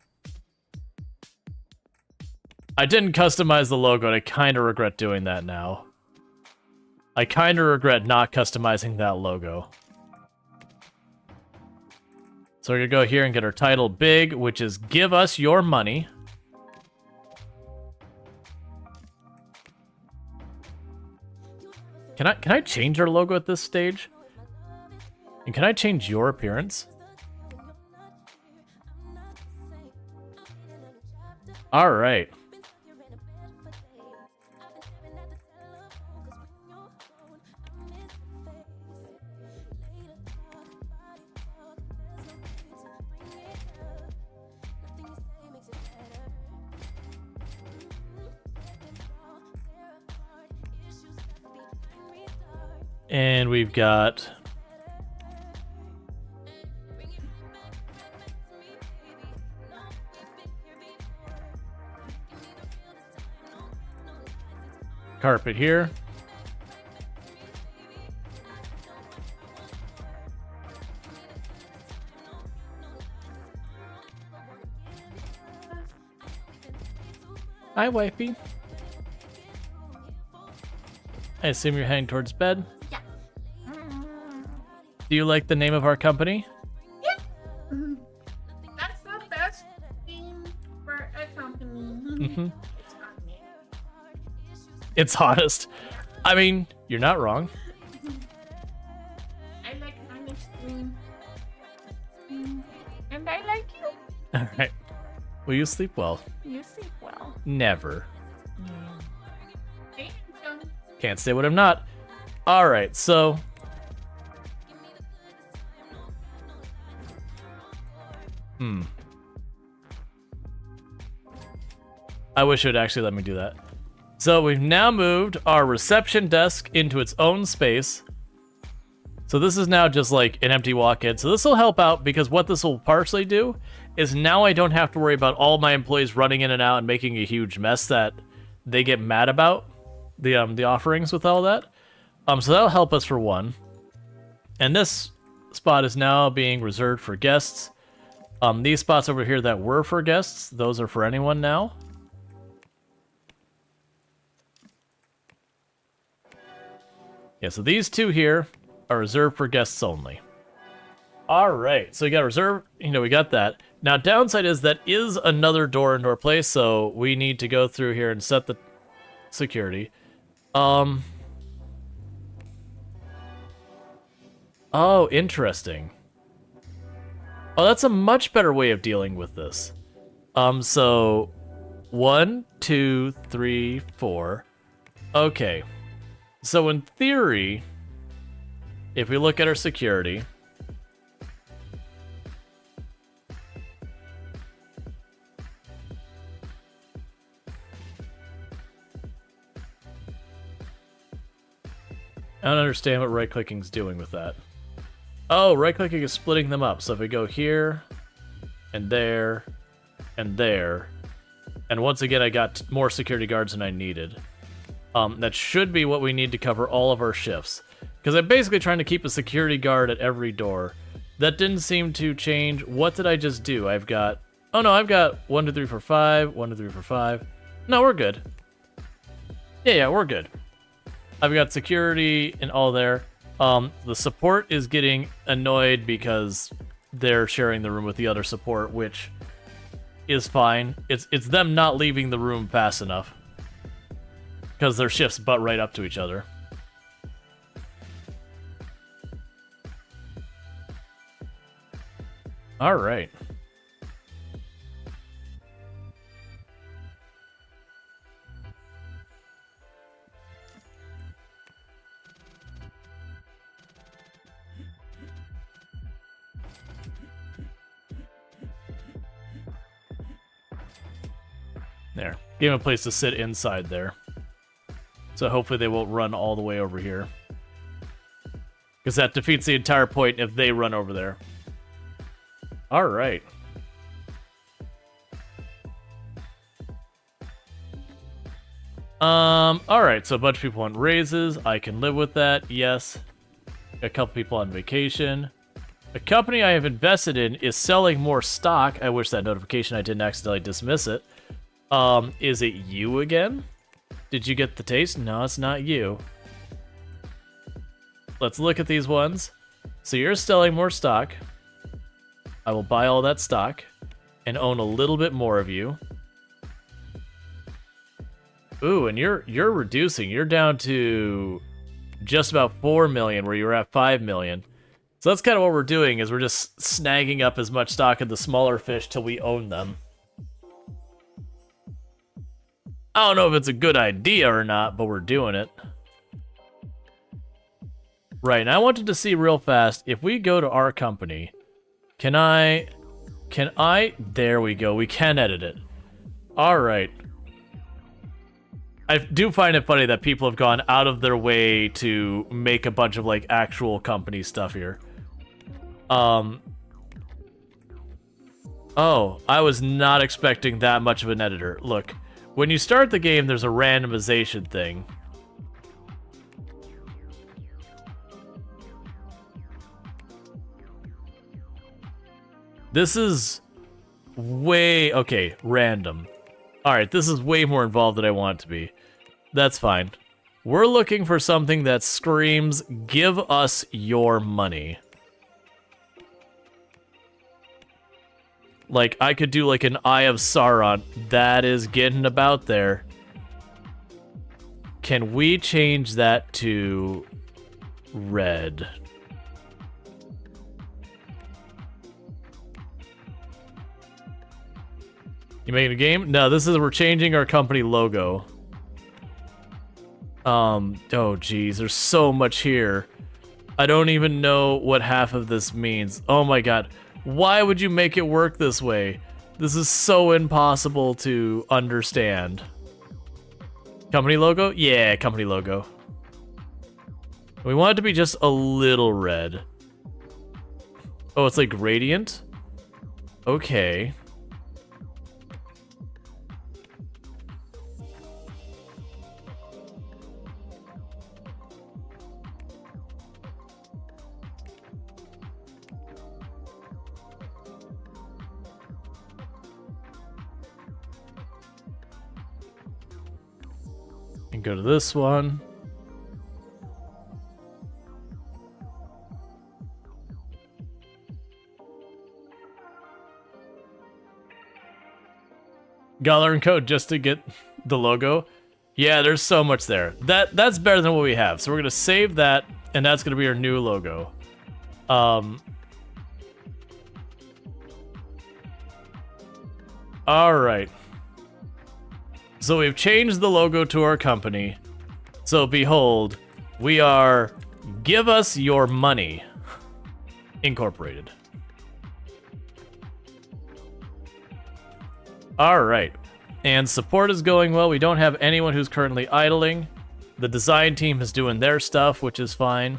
I didn't customize the logo, and I kind of regret doing that now. I kind of regret not customizing that logo. So we're going to go here and get our title big, which is Give Us Your Money. Can I change our logo at this stage? And can I change your appearance? All right. And we've got carpet here. Hi, wifey. I assume you're heading towards bed? Yeah. Do you like the name of our company? That's the best thing for a company. Mm-hmm. It's honest. I mean, you're not wrong. I like honest cream. And I like you. All right. Will you sleep well? You sleep well. Never. Thank you. Can't say what I'm not. All right, so I wish it would actually let me do that. So we've now moved our reception desk into its own space. So this is now just like an empty walk-in. So this will help out because what this will partially do is now I don't have to worry about all my employees running in and out and making a huge mess that they get mad about the offerings with all that. So that'll help us for one. And this spot is now being reserved for guests. These spots over here that were for guests, those are for anyone now. Yeah, so these two here are reserved for guests only. All right, so we got reserved, we got that. Now, downside is that is another door into our place, so we need to go through here and set the security. Oh, interesting. Oh, that's a much better way of dealing with this. So 1, 2, 3, 4. Okay. So in theory, if we look at our security, I don't understand what right-clicking's doing with that. Oh, right-clicking is splitting them up. So if we go here, and there, and there, and once again I got more security guards than I needed. That should be what we need to cover all of our shifts. Because I'm basically trying to keep a security guard at every door. That didn't seem to change. What did I just do? I've got... Oh no, I've got 1, 2, 3, 4, 5, 1, 2, 3, 4, 5. No, we're good. Yeah, we're good. I've got security and all there. The support is getting annoyed because they're sharing the room with the other support, which is fine. It's them not leaving the room fast enough. Because their shifts butt right up to each other. Alright. There. Give them a place to sit inside there. So hopefully they won't run all the way over here. Because that defeats the entire point if they run over there. Alright. Alright, so a bunch of people want raises. I can live with that, yes. A couple people on vacation. A company I have invested in is selling more stock. I wish that notification I didn't accidentally dismiss it. Is it you again? Did you get the taste? No, it's not you. Let's look at these ones. So you're selling more stock. I will buy all that stock and own a little bit more of you. Ooh, and you're reducing. You're down to just about 4 million where you were at 5 million. So that's kind of what we're doing is we're just snagging up as much stock in the smaller fish till we own them. I don't know if it's a good idea or not, but we're doing it. Right, and I wanted to see real fast, if we go to our company, can I, there we go, we can edit it. Alright. I do find it funny that people have gone out of their way to make a bunch of, like, actual company stuff here. Oh, I was not expecting that much of an editor. Look. When you start the game, there's a randomization thing. This is way... Okay, random. Alright, this is way more involved than I want it to be. That's fine. We're looking for something that screams, give us your money. Like, I could do like an Eye of Sauron. That is getting about there. Can we change that to red? You making a game? No, this is, we're changing our company logo. Oh geez, there's so much here. I don't even know what half of this means. Oh my god. Why would you make it work this way? This is so impossible to understand. Company logo? Yeah, company logo. We want it to be just a little red. Oh, it's like radiant? Okay. And go to this one. Gotta learn code just to get the logo. Yeah, there's so much there. That's better than what we have. So we're gonna save that, and that's gonna be our new logo. Alright. So we've changed the logo to our company. So behold, we are Give Us Your Money Incorporated. Alright. And support is going well. We don't have anyone who's currently idling. The design team is doing their stuff, which is fine.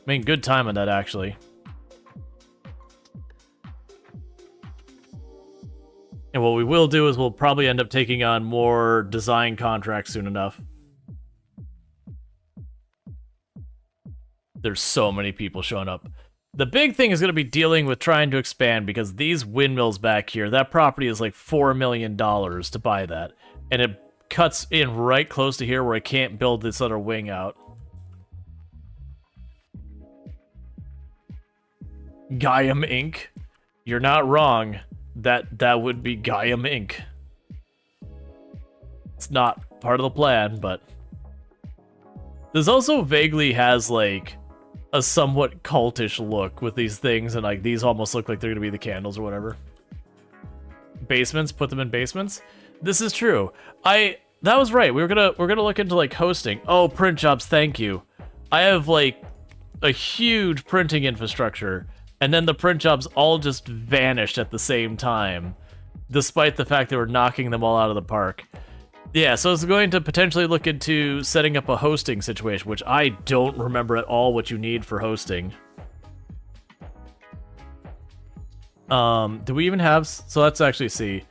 I mean, good time on that, actually. And what we will do is we'll probably end up taking on more design contracts soon enough. There's so many people showing up. The big thing is going to be dealing with trying to expand, because these windmills back here, that property is like $4 million to buy that. And it cuts in right close to here where I can't build this other wing out. Gaiam Inc. You're not wrong. That would be Gaiam Inc. It's not part of the plan, but this also vaguely has like a somewhat cultish look with these things, and like these almost look like they're gonna be the candles or whatever. Basements, put them in basements. This is true. That was right. We're gonna look into like hosting. Oh, print jobs, thank you. I have like a huge printing infrastructure. And then the print jobs all just vanished at the same time, despite the fact that we're knocking them all out of the park. Yeah, so it's going to potentially look into setting up a hosting situation, which I don't remember at all what you need for hosting. Do we even have... So let's actually see.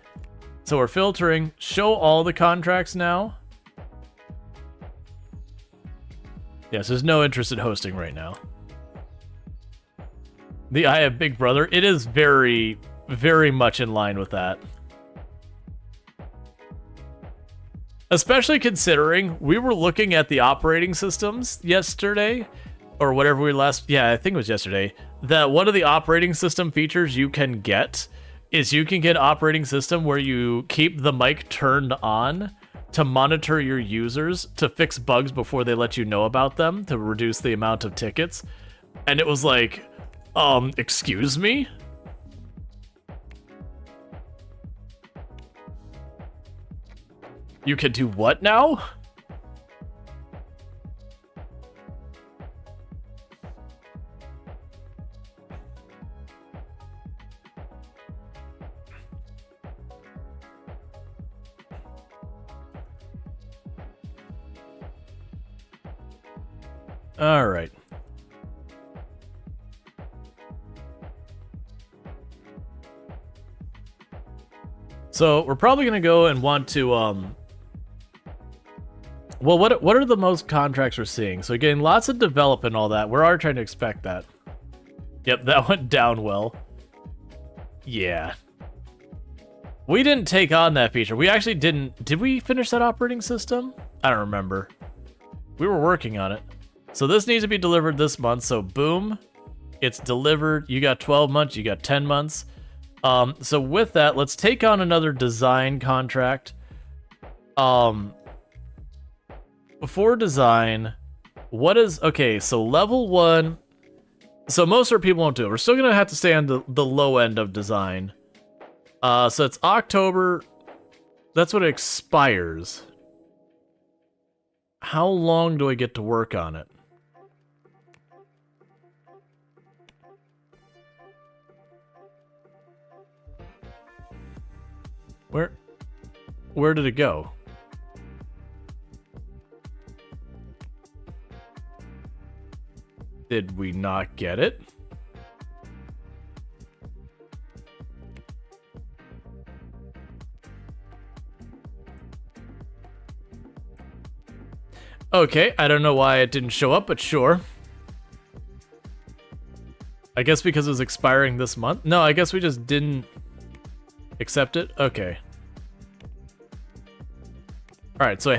So we're filtering. Show all the contracts now. Yes, there's no interest in hosting right now. The Eye of Big Brother, it is very, very much in line with that. Especially considering we were looking at the operating systems yesterday, or whatever we last, yeah, I think it was yesterday, that one of the operating system features you can get is you can get operating system where you keep the mic turned on to monitor your users to fix bugs before they let you know about them, to reduce the amount of tickets. And it was like... excuse me? You can do what now? All right. So we're probably gonna go and want to well, what are the most contracts we're seeing? So again, lots of development and all that. We're already trying to expect that. Yep, that went down well. Yeah. We didn't take on that feature. We actually didn't. Did we finish that operating system? I don't remember. We were working on it. So this needs to be delivered this month. So boom, it's delivered. You got 12 months, you got 10 months. So with that, let's take on another design contract. Before design, what is... Okay, so level 1... So most of our people won't do it. We're still going to have to stay on the low end of design. So it's October. That's when it expires. How long do I get to work on it? Where did it go? Did we not get it? Okay, I don't know why it didn't show up, but sure. I guess because it was expiring this month? No, I guess we just didn't accept it? Okay. Alright, so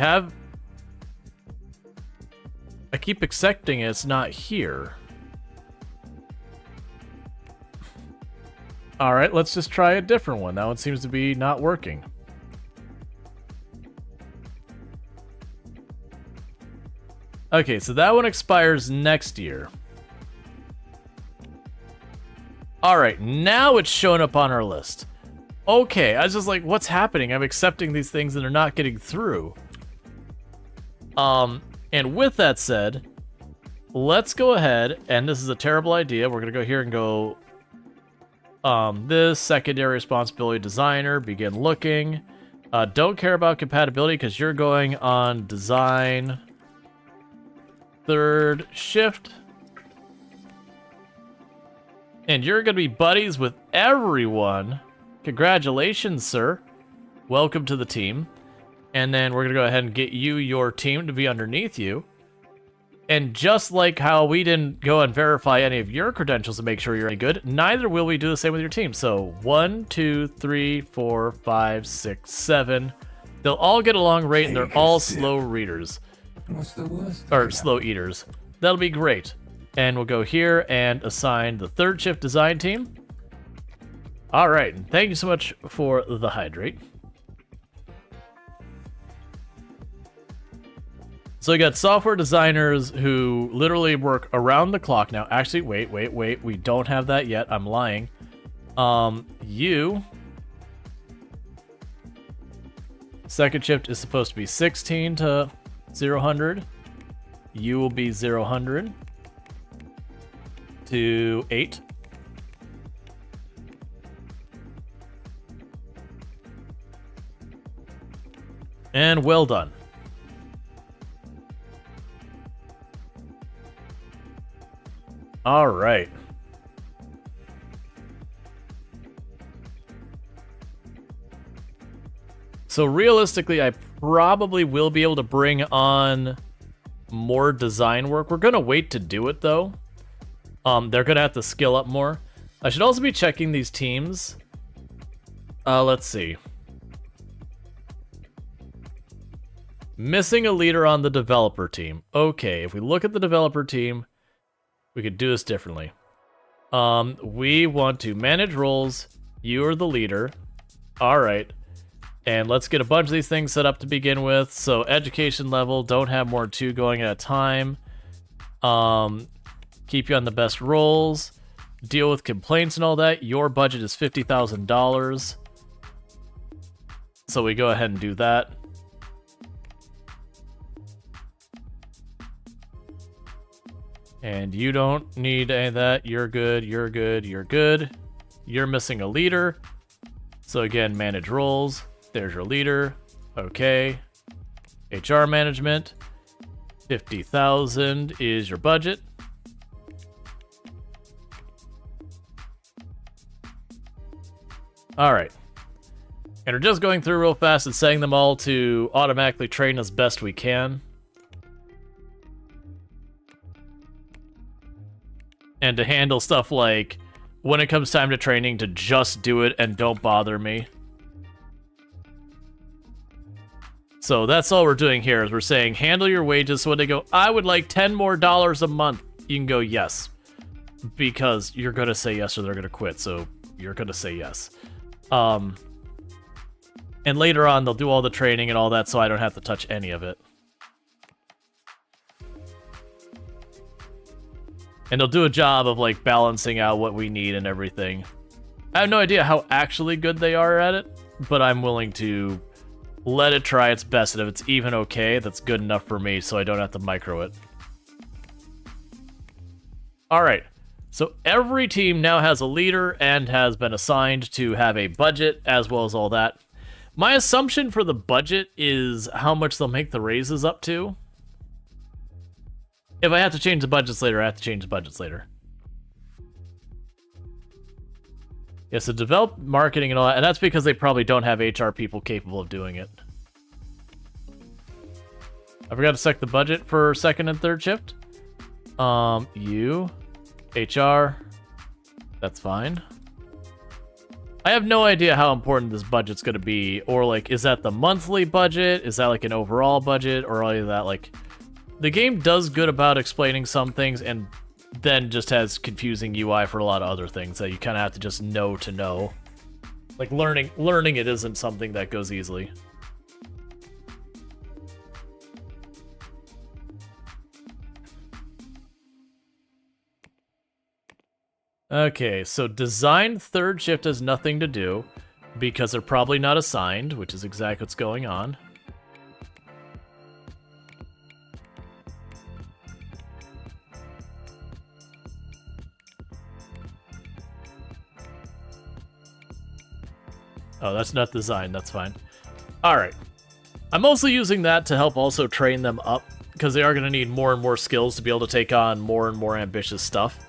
I keep accepting it, it's not here. Alright, let's just try a different one. That one seems to be not working. Okay, so that one expires next year. All right, now it's showing up on our list. Okay, I was just like, what's happening? I'm accepting these things and they're not getting through. And with that said, let's go ahead, and this is a terrible idea. We're gonna go here and go, this secondary responsibility designer, begin looking. Don't care about compatibility because you're going on design third shift. And you're gonna be buddies with everyone. Congratulations, sir. Welcome to the team. And then we're going to go ahead and get you your team to be underneath you. And just like how we didn't go and verify any of your credentials to make sure you're any good, neither will we do the same with your team. So 1, 2, 3, 4, 5, 6, 7. They'll all get along right, and they're all slow readers. What's the worst? Or slow eaters. That'll be great. And we'll go here and assign the third shift design team. All right, thank you so much for the hydrate. So you got software designers who literally work around the clock now. Actually, wait. We don't have that yet. I'm lying. You. Second shift is supposed to be 16 to 0-100. You will be 0-100 to 8. And well done. All right. So realistically, I probably will be able to bring on more design work. We're going to wait to do it, though. They're going to have to skill up more. I should also be checking these teams. Let's see. Missing a leader on the developer team. Okay, if we look at the developer team, we could do this differently. We want to manage roles. You are the leader. All right. And let's get a bunch of these things set up to begin with. So education level, don't have more than 2 going at a time. Keep you on the best roles. Deal with complaints and all that. Your budget is $50,000. So we go ahead and do that. And you don't need any of that. You're good, you're good, you're good. You're missing a leader. So again, manage roles. There's your leader. Okay. HR management. 50,000 is your budget. All right. And we're just going through real fast and setting them all to automatically train as best we can. And to handle stuff like, when it comes time to training, to just do it and don't bother me. So that's all we're doing here, is we're saying, handle your wages. So when they go, I would like $10 more a month, you can go, yes. Because you're going to say yes or they're going to quit, so you're going to say yes. And later on, they'll do all the training and all that, so I don't have to touch any of it. And they'll do a job of, like, balancing out what we need and everything. I have no idea how actually good they are at it, but I'm willing to let it try its best, and if it's even okay, that's good enough for me, so I don't have to micro it. Alright, so every team now has a leader and has been assigned to have a budget, as well as all that. My assumption for the budget is how much they'll make the raises up to. If I have to change the budgets later, I have to change the budgets later. Yeah, so develop marketing and all that, and that's because they probably don't have HR people capable of doing it. I forgot to set the budget for second and third shift. You, HR, that's fine. I have no idea how important this budget's going to be, or like, is that the monthly budget? Is that like an overall budget, or all of that? Like, the game does good about explaining some things, and then just has confusing UI for a lot of other things that you kind of have to just know to know. Like, learning it isn't something that goes easily. Okay, so design third shift has nothing to do because they're probably not assigned, which is exactly what's going on. Oh, that's not design, that's fine. Alright. I'm mostly using that to help also train them up, because they are going to need more and more skills to be able to take on more and more ambitious stuff.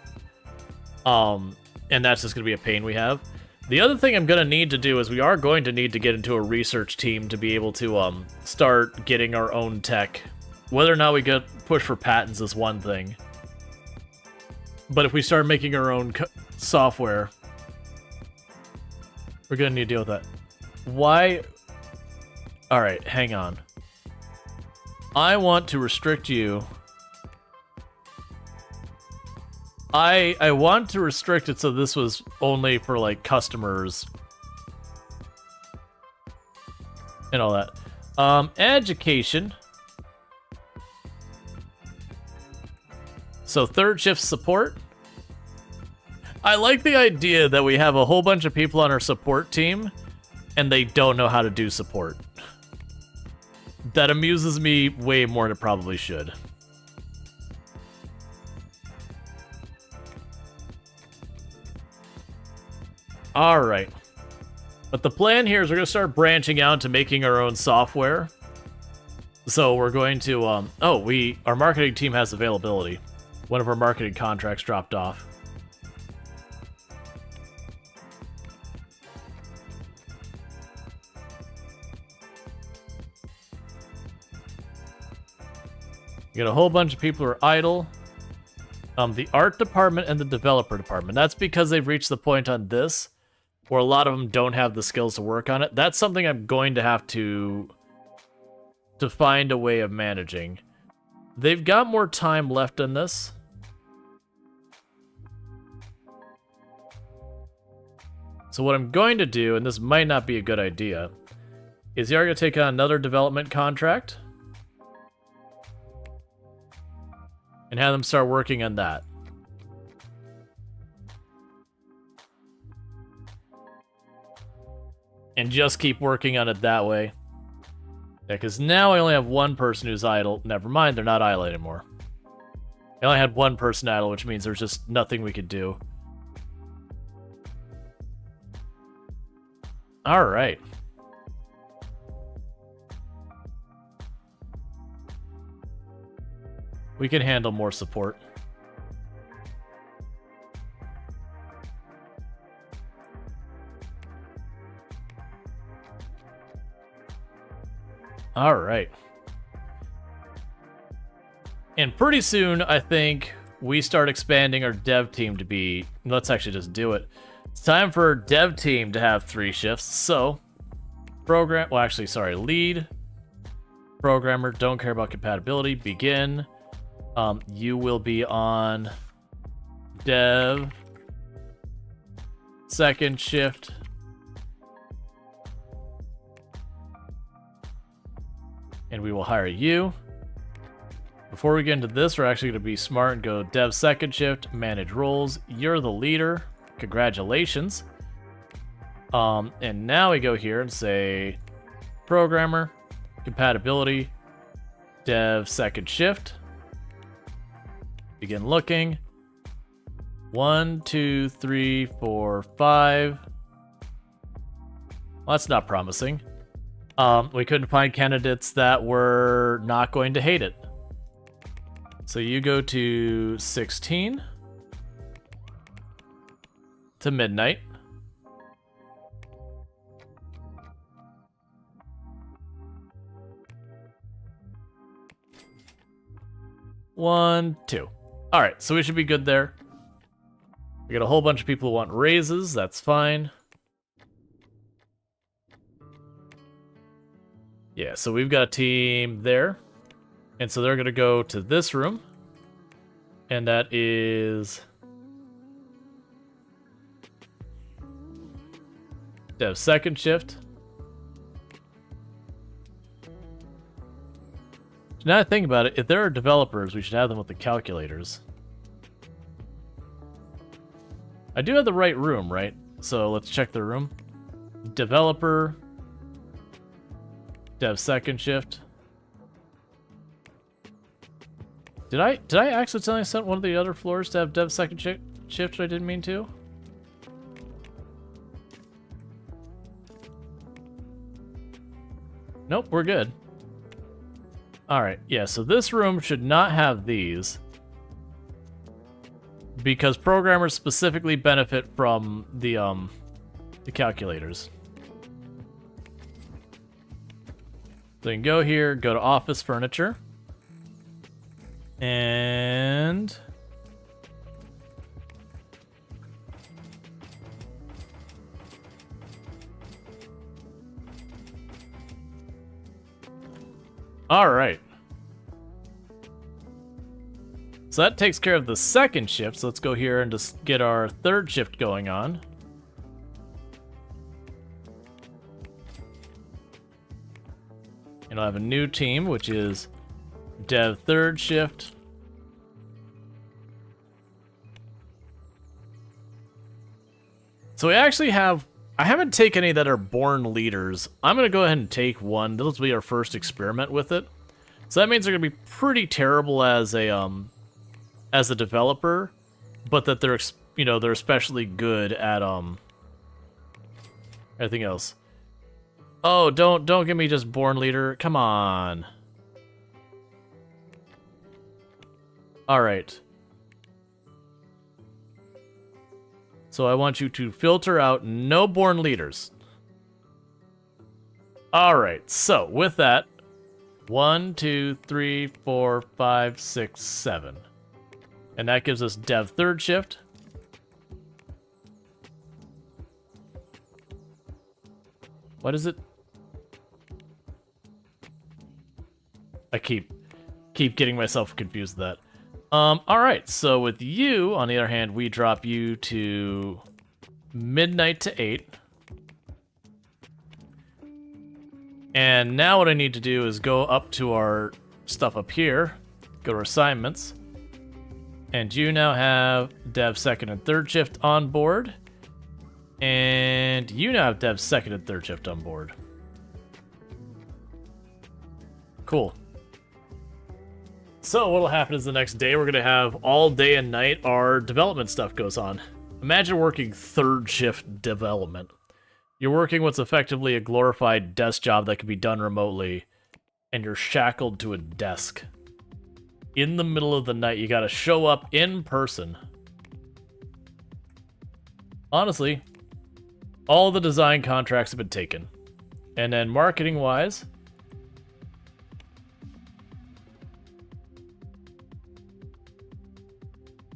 And that's just going to be a pain we have. The other thing I'm going to need to do is we are going to need to get into a research team to be able to start getting our own tech. Whether or not we get push for patents is one thing. But if we start making our own software, we're going to need to deal with that. Why? Alright, hang on. I want to restrict you. I want to restrict it so this was only for, like, customers. And all that. Education. So third shift support. I like the idea that we have a whole bunch of people on our support team and they don't know how to do support. That amuses me way more than it probably should. Alright. But the plan here is we're going to start branching out to making our own software. So we're going to, our marketing team has availability. One of our marketing contracts dropped off. You got a whole bunch of people who are idle. The art department and the developer department. That's because they've reached the point on this where a lot of them don't have the skills to work on it. That's something I'm going to have to find a way of managing. They've got more time left in this. So what I'm going to do, and this might not be a good idea, is you're going to take on another development contract and have them start working on that. And just keep working on it that way. Yeah, because now I only have one person who's idle. Never mind, they're not idle anymore. I only had one person idle, which means there's just nothing we could do. Alright. We can handle more support. All right. And pretty soon, I think we start expanding our dev team to be... Let's actually just do it. It's time for our dev team to have 3 shifts. So, lead, programmer, don't care about compatibility, begin. You will be on dev, second shift. And we will hire you. Before we get into this, we're actually going to be smart and go dev second shift, manage roles. You're the leader. Congratulations. And now we go here and say programmer, compatibility, dev second shift. Begin looking. 1, 2, 3, 4, 5. Well, that's not promising. We couldn't find candidates that were not going to hate it. So you go to 16 to midnight. One, 2. All right, so we should be good there. We got a whole bunch of people who want raises. That's fine. Yeah, so we've got a team there. And so they're going to go to this room. And that is... dev second shift. Now that I think about it, if there are developers, we should have them with the calculators. I do have the right room, right? So let's check the room. Developer. Dev second shift. Did I accidentally set one of the other floors to have dev second shift? I didn't mean to. Nope, we're good. Alright, yeah, so this room should not have these. Because programmers specifically benefit from the calculators. So you can go here, go to office furniture. And... Alright. So that takes care of the second shift, so let's go here and just get our third shift going on. And I'll have a new team, which is dev third shift. So we actually have... I haven't taken any that are born leaders. I'm going to go ahead and take one. This will be our first experiment with it. So that means they're going to be pretty terrible as a developer, but that they're, you know, they're especially good at everything else. Oh, don't give me just born leader. Come on. All right. So I want you to filter out no born leaders. All right. So with that, 1, 2, 3, 4, 5, 6, 7. And that gives us dev third shift. What is it? I keep getting myself confused with that. Alright, so with you, on the other hand, we drop you to midnight to 8. And now what I need to do is go up to our stuff up here, go to assignments, and you now have dev second and third shift on board, and you now have dev second and third shift on board. Cool. So what'll happen is the next day we're gonna have all day and night our development stuff goes on. Imagine working third shift development. You're working what's effectively a glorified desk job that can be done remotely, and you're shackled to a desk. In the middle of the night, you gotta show up in person. Honestly, all the design contracts have been taken. And then marketing-wise,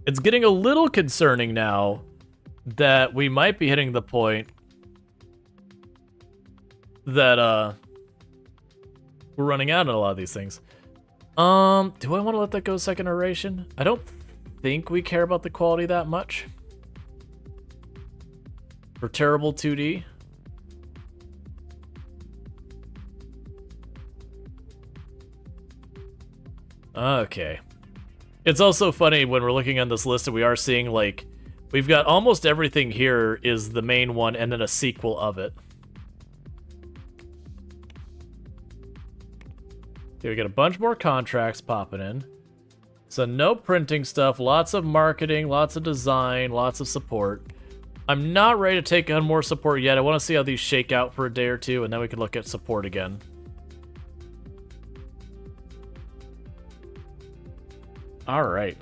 it's getting a little concerning now that we might be hitting the point that we're running out on a lot of these things. Do I want to let that go second iteration? I don't think we care about the quality that much. For terrible 2D. Okay. It's also funny when we're looking on this list and we are seeing, like, we've got almost everything here is the main one and then a sequel of it. Okay, we got a bunch more contracts popping in. So no printing stuff, lots of marketing, lots of design, lots of support. I'm not ready to take on more support yet. I want to see how these shake out for a day or two, and then we can look at support again. All right.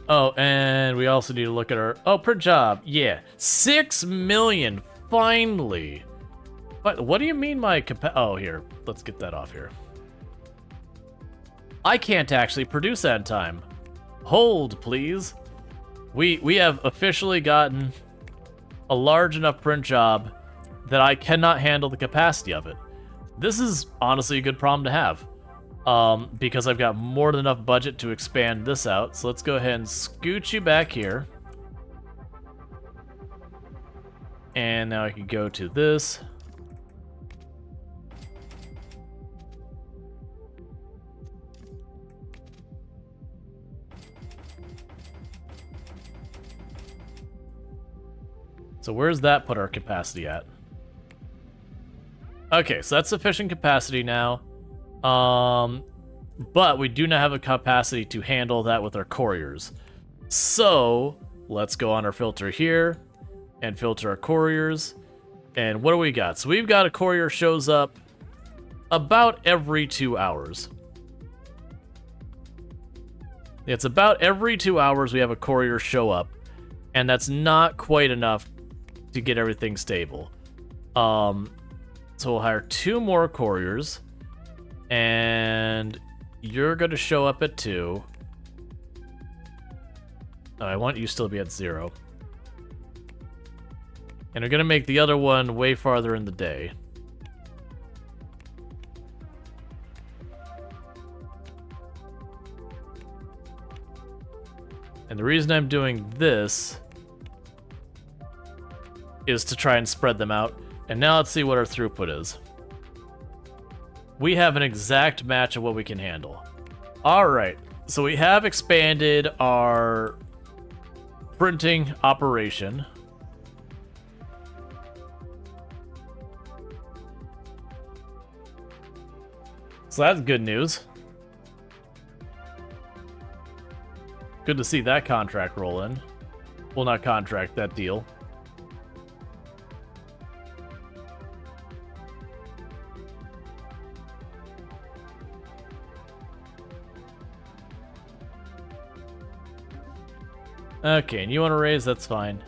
Oh, and we also need to look at our... Oh, per job. Yeah. 6 million. Finally. But what do you mean my Oh, here. Let's get that off here. I can't actually produce that in time. Hold, please. We have officially gotten a large enough print job that I cannot handle the capacity of it. This is honestly a good problem to have. Because I've got more than enough budget to expand this out. So let's go ahead and scoot you back here. And now I can go to this. So where's that put our capacity at? Okay, so that's sufficient capacity now. But we do not have a capacity to handle that with our couriers. So let's go on our filter here and filter our couriers. And what do we got? So we've got a courier shows up about every 2 hours. It's about every 2 hours we have a courier show up, and that's not quite enough to get everything stable. So we'll hire 2 more couriers, and you're going to show up at 2. I want you still to be at 0. And we're going to make the other one way farther in the day. And the reason I'm doing this is to try and spread them out. And now let's see what our throughput is. We have an exact match of what we can handle. All right, so we have expanded our printing operation. So that's good news. Good to see that contract roll in. Well, not contract, that deal. Okay, and you want to raise? That's fine.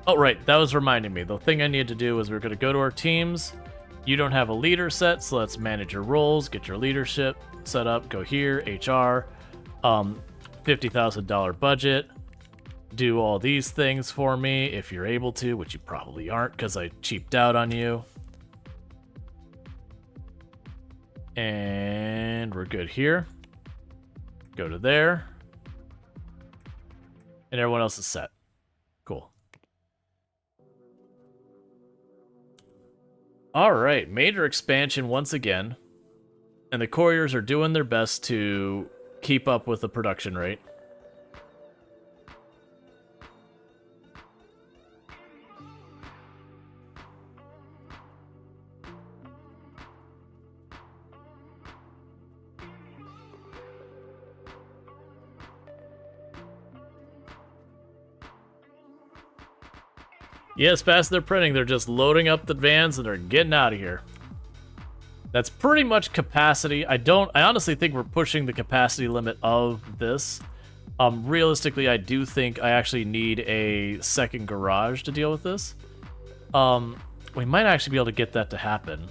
Oh, right, that was reminding me. The thing I needed to do was we're going to go to our teams. You don't have a leader set, so let's manage your roles, get your leadership set up, go here, HR, $50,000 budget. Do all these things for me if you're able to, which you probably aren't because I cheaped out on you. And we're good here. Go to there. And everyone else is set. Cool. All right, major expansion once again. And the couriers are doing their best to keep up with the production rate. Yeah, as fast as they're printing, they're just loading up the vans and they're getting out of here. That's pretty much capacity. I honestly think we're pushing the capacity limit of this. Realistically, I do think I actually need a second garage to deal with this. We might actually be able to get that to happen.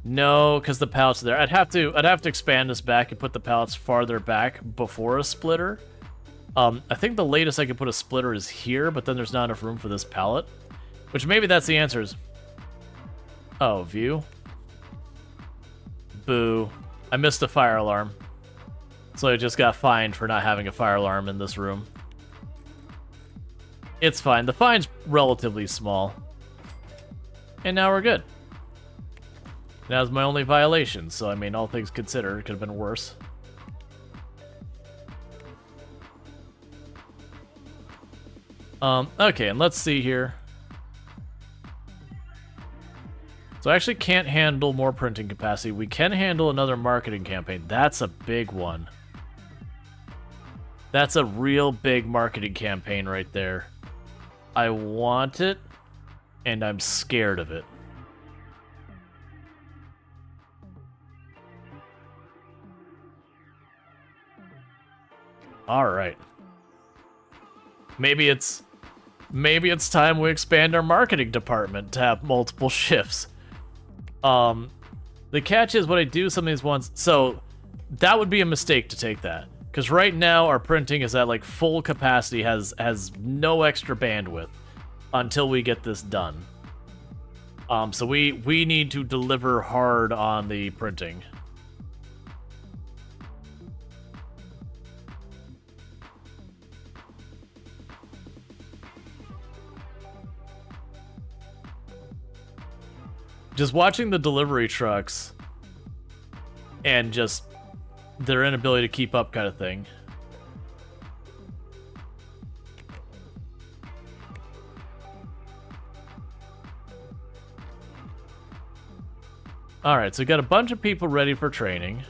No, because the pallets are there. I'd have to expand this back and put the pallets farther back before a splitter. I think the latest I could put a splitter is here, but then there's not enough room for this pallet. Which maybe that's the answers. Oh, view. Boo. I missed a fire alarm. So I just got fined for not having a fire alarm in this room. It's fine. The fine's relatively small. And now we're good. That was my only violation, so I mean, all things considered, it could have been worse. Okay, and let's see here. So I actually can't handle more printing capacity. We can handle another marketing campaign. That's a big one. That's a real big marketing campaign right there. I want it, and I'm scared of it. All right. Maybe it's time we expand our marketing department to have multiple shifts. The catch is when I do some of these ones, so that would be a mistake to take that. Because right now our printing is at like full capacity, has no extra bandwidth until we get this done. So we need to deliver hard on the printing. just watching the delivery trucks and just their inability to keep up kind of thing. Alright, so we got a bunch of people ready for training.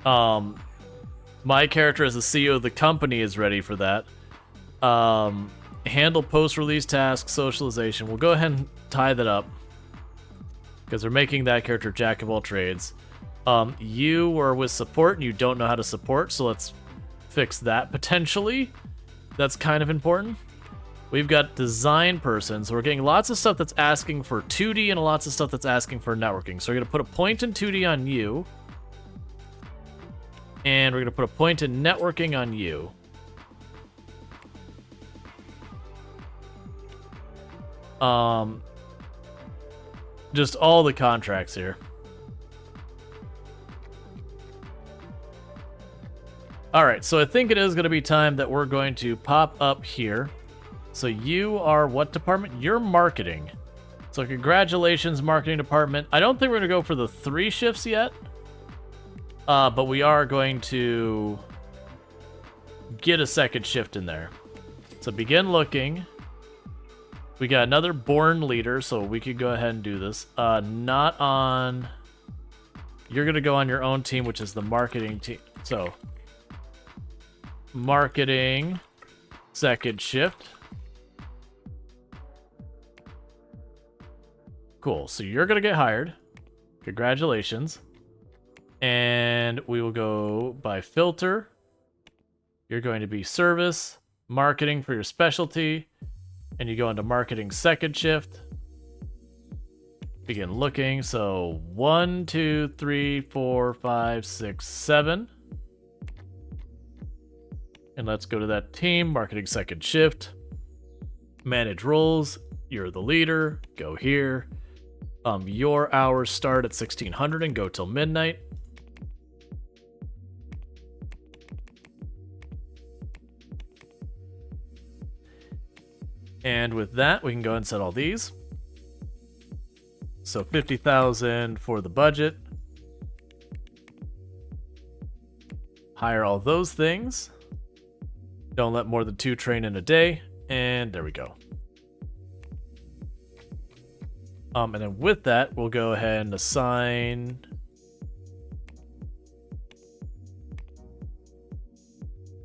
My character as the CEO of the company is ready for that. Handle post-release tasks, socialization. We'll go ahead and tie that up, because we're making that character jack of all trades. You are with support and you don't know how to support, so let's fix that potentially. That's kind of important. We've got design person, so we're getting lots of stuff that's asking for 2D and lots of stuff that's asking for networking. So we're going to put a point in 2D on you. And we're going to put a point in networking on you. Just all the contracts here. Alright, so I think it is going to be time that we're going to pop up here. So you are what department? You're marketing. So congratulations, marketing department. I don't think we're going to go for the 3 shifts yet. But we are going to get a second shift in there. So begin looking. We got another born leader, so we could go ahead and do this. Not on... You're going to go on your own team, which is the marketing team. So, marketing, second shift. Cool, so you're going to get hired. Congratulations. And we will go by filter. You're going to be service, marketing for your specialty. And you go into marketing second shift. Begin looking. So 1, 2, 3, 4, 5, 6, 7. And let's go to that team. Marketing second shift. Manage roles. You're the leader. Go here. Your hours start at 1600 and go till midnight. And with that, we can go and set all these. So 50,000 for the budget. Hire all those things. Don't let more than 2 train in a day. And there we go. And then with that, we'll go ahead and assign...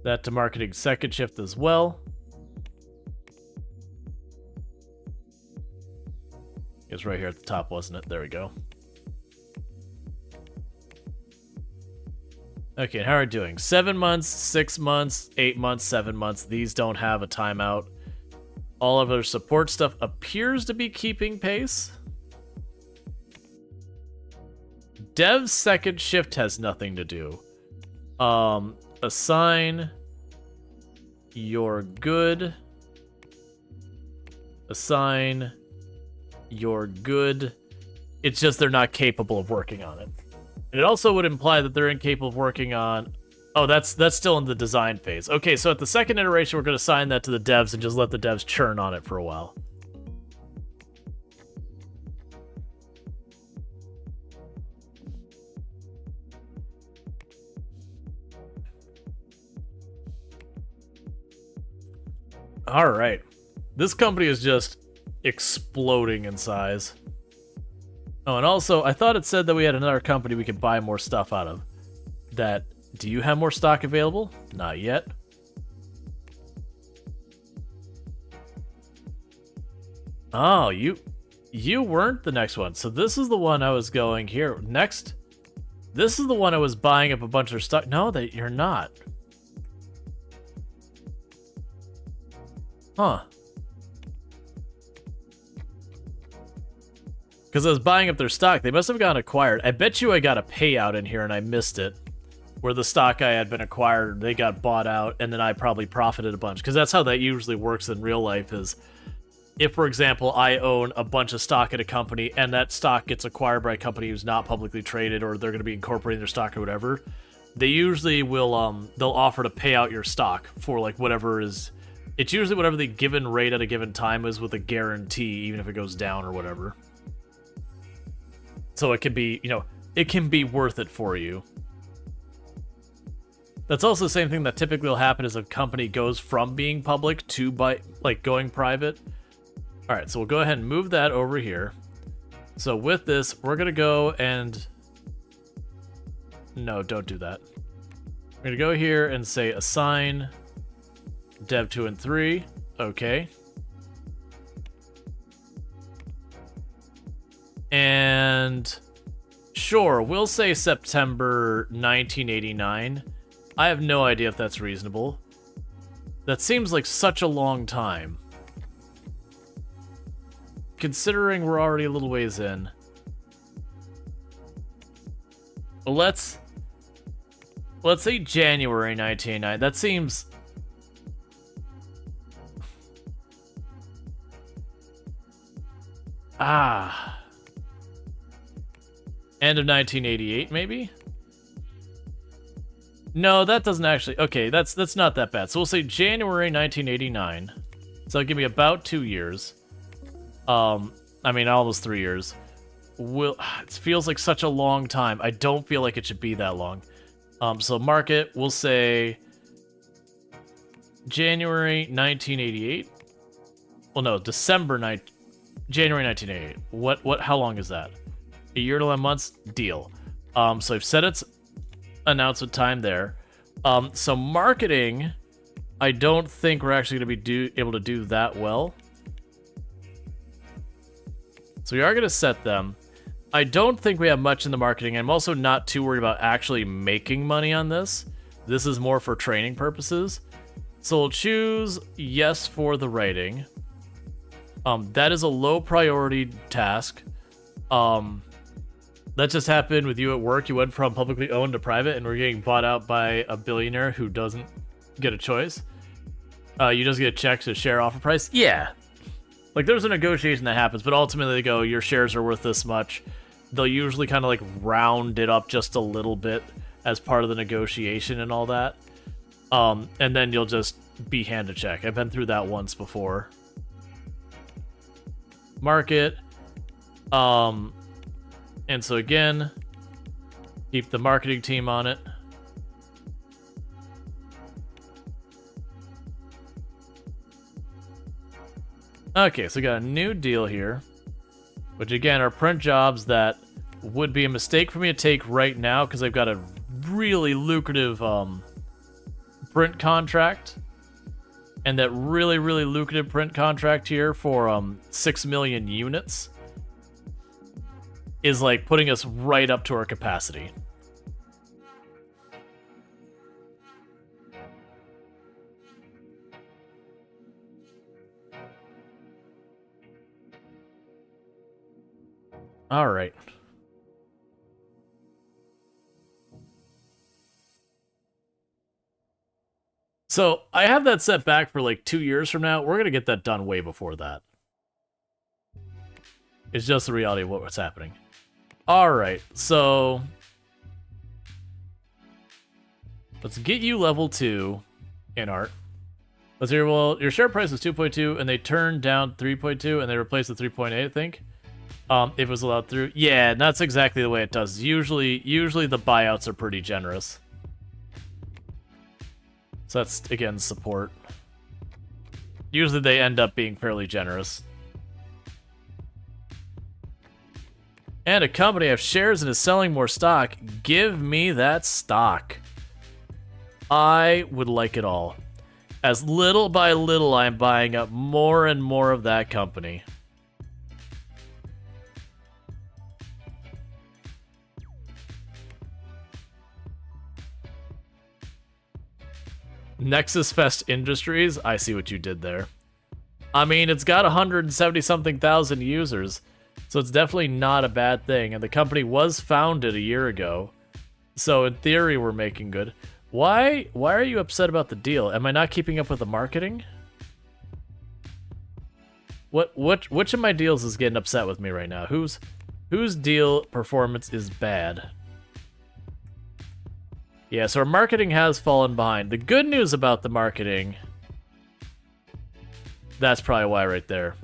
that to marketing second shift as well. It's right here at the top, wasn't it? There we go. Okay, and how are we doing? 7 months, 6 months, 8 months, 7 months. These don't have a timeout. All of our support stuff appears to be keeping pace. Dev's second shift has nothing to do. Assign your good. Assign your good. It's just they're not capable of working on it. And it also would imply that they're incapable of working on... Oh, that's still in the design phase. Okay, so at the second iteration, we're going to assign that to the devs and just let the devs churn on it for a while. All right. This company is just exploding in size. Oh, and also, I thought it said that we had another company we could buy more stuff out of. That, do you have more stock available? Not yet. Oh, you weren't the next one. So this is the one I was going here. Next, this is the one I was buying up a bunch of stock. No, that you're not. Huh. Because I was buying up their stock. They must have gotten acquired. I bet you I got a payout in here and I missed it. Where the stock I had been acquired, they got bought out, and then I probably profited a bunch. Because that's how that usually works in real life is... If, for example, I own a bunch of stock at a company, and that stock gets acquired by a company who's not publicly traded, or they're going to be incorporating their stock or whatever, they usually will, they'll offer to pay out your stock for, like, whatever is... It's usually whatever the given rate at a given time is with a guarantee, even if it goes down or whatever. So it can be, it can be worth it for you. That's also the same thing that typically will happen as a company goes from being public to going private. All right, so we'll go ahead and move that over here. So with this, we're gonna go and no, don't do that. We're gonna go here and say assign dev 2 and 3. Okay. And sure, we'll say September 1989. I have no idea if that's reasonable. That seems like such a long time. Considering we're already a little ways in. Let's say January 1989. That seems... End of 1988, maybe? No, that doesn't actually... Okay, that's not that bad. So we'll say January 1989. So that'll give me about 2 years. I mean, almost 3 years. It feels like such a long time. I don't feel like it should be that long. So market, we'll say January 1988. Well, no, January 1988. How long is that? A year to 11 months? Deal. So I've set its announcement time there. So marketing, I don't think we're actually going to be able to do that well. So we are going to set them. I don't think we have much in the marketing. I'm also not too worried about actually making money on this. This is more for training purposes. So we'll choose yes for the writing. That is a low priority task. That just happened with you at work. You went from publicly owned to private, and we're getting bought out by a billionaire who doesn't get a choice. You just get a check to share offer price. Yeah. Like, there's a negotiation that happens, but ultimately they go, your shares are worth this much. They'll usually kind of like round it up just a little bit as part of the negotiation and all that. And then you'll just be handed a check. I've been through that once before. Market. And so again, keep the marketing team on it. Okay, so we got a new deal here, which again are print jobs that would be a mistake for me to take right now because I've got a really lucrative print contract. And that really, really lucrative print contract here for 6 million units is like putting us right up to our capacity. All right. So I have that set back for like 2 years from now. We're going to get that done way before that. It's just the reality of what's happening. All right, so let's get you level 2 in art. Let's hear, well, your share price is 2.2 and they turned down 3.2 and they replaced the 3.8, I think. If it was allowed through. Yeah, that's exactly the way it does. Usually the buyouts are pretty generous. So that's, again, support. Usually they end up being fairly generous. And a company has shares and is selling more stock. Give me that stock. I would like it all. As little by little, I'm buying up more and more of that company. Nexus Fest Industries, I see what you did there. I mean, it's got 170-something thousand users, so it's definitely not a bad thing, and the company was founded a year ago, so in theory we're making good. Why are you upset about the deal? Am I not keeping up with the marketing? Which of my deals is getting upset with me right now? Whose deal performance is bad? Yeah, so our marketing has fallen behind. The good news about the marketing, that's probably why right there.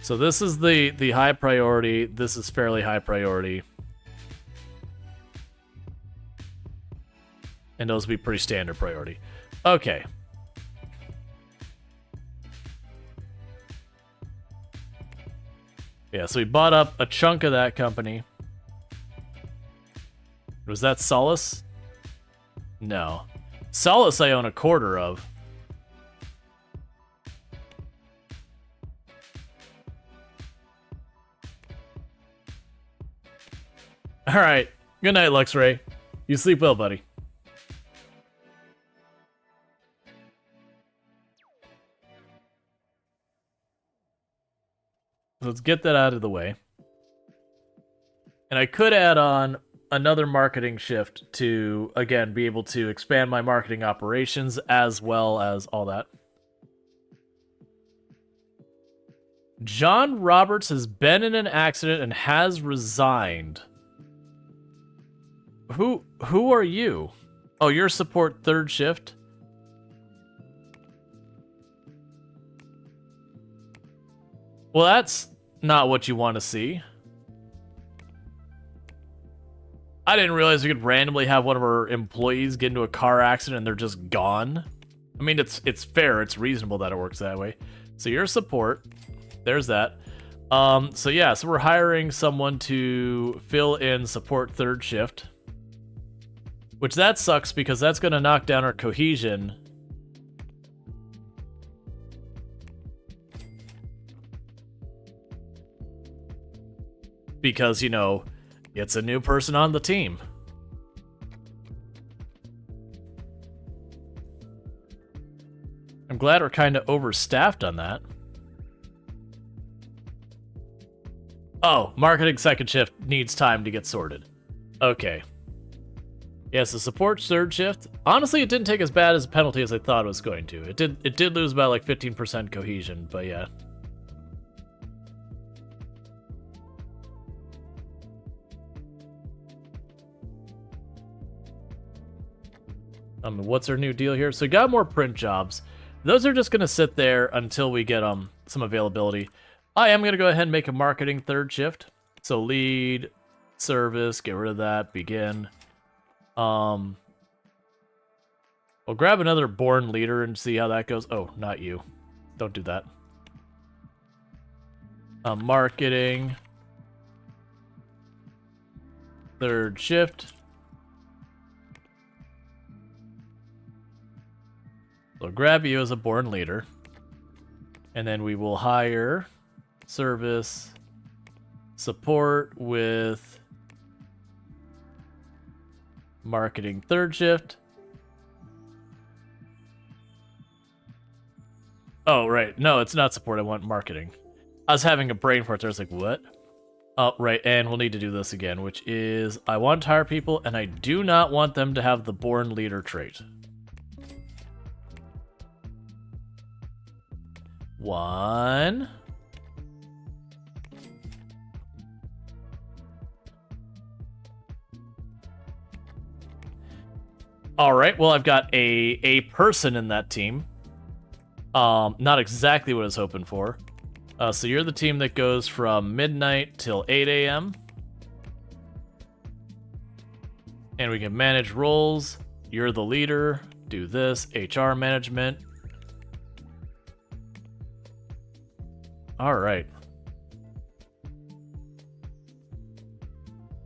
So this is the high priority. This is fairly high priority. And those will be pretty standard priority. Okay. Yeah, so we bought up a chunk of that company. Was that Solace? No. Solace I own a quarter of. Alright. Good night, Luxray. You sleep well, buddy. So let's get that out of the way. And I could add on another marketing shift to, again, be able to expand my marketing operations as well as all that. John Roberts has been in an accident and has resigned. Who are you? Oh, you're support third shift? Well, that's not what you want to see. I didn't realize we could randomly have one of our employees get into a car accident and they're just gone. I mean, it's fair, it's reasonable that it works that way. So you're support. There's that. So yeah, so we're hiring someone to fill in support third shift. Which that sucks because that's going to knock down our cohesion. Because, you know, it's a new person on the team. I'm glad we're kind of overstaffed on that. Oh, marketing second shift needs time to get sorted. Okay. Yes, the support third shift. Honestly, it didn't take as bad as a penalty as I thought it was going to. It did lose about like 15% cohesion, but yeah. What's our new deal here? So we got more print jobs. Those are just gonna sit there until we get some availability. I am gonna go ahead and make a marketing third shift. So lead, service, get rid of that, begin. We'll grab another born leader and see how that goes. Oh, not you. Don't do that. Marketing. Third shift. So grab you as a born leader. And then we will hire service support with marketing third shift. Oh, right. No, it's not support. I want marketing. I was having a brain fart there. I was like, what? Oh, right. And we'll need to do this again, which is I want to hire people, and I do not want them to have the born leader trait. 1. All right. Well, I've got a person in that team. Not exactly what I was hoping for. So you're the team that goes from midnight till 8 a.m. And we can manage roles. You're the leader. Do this. HR management. All right.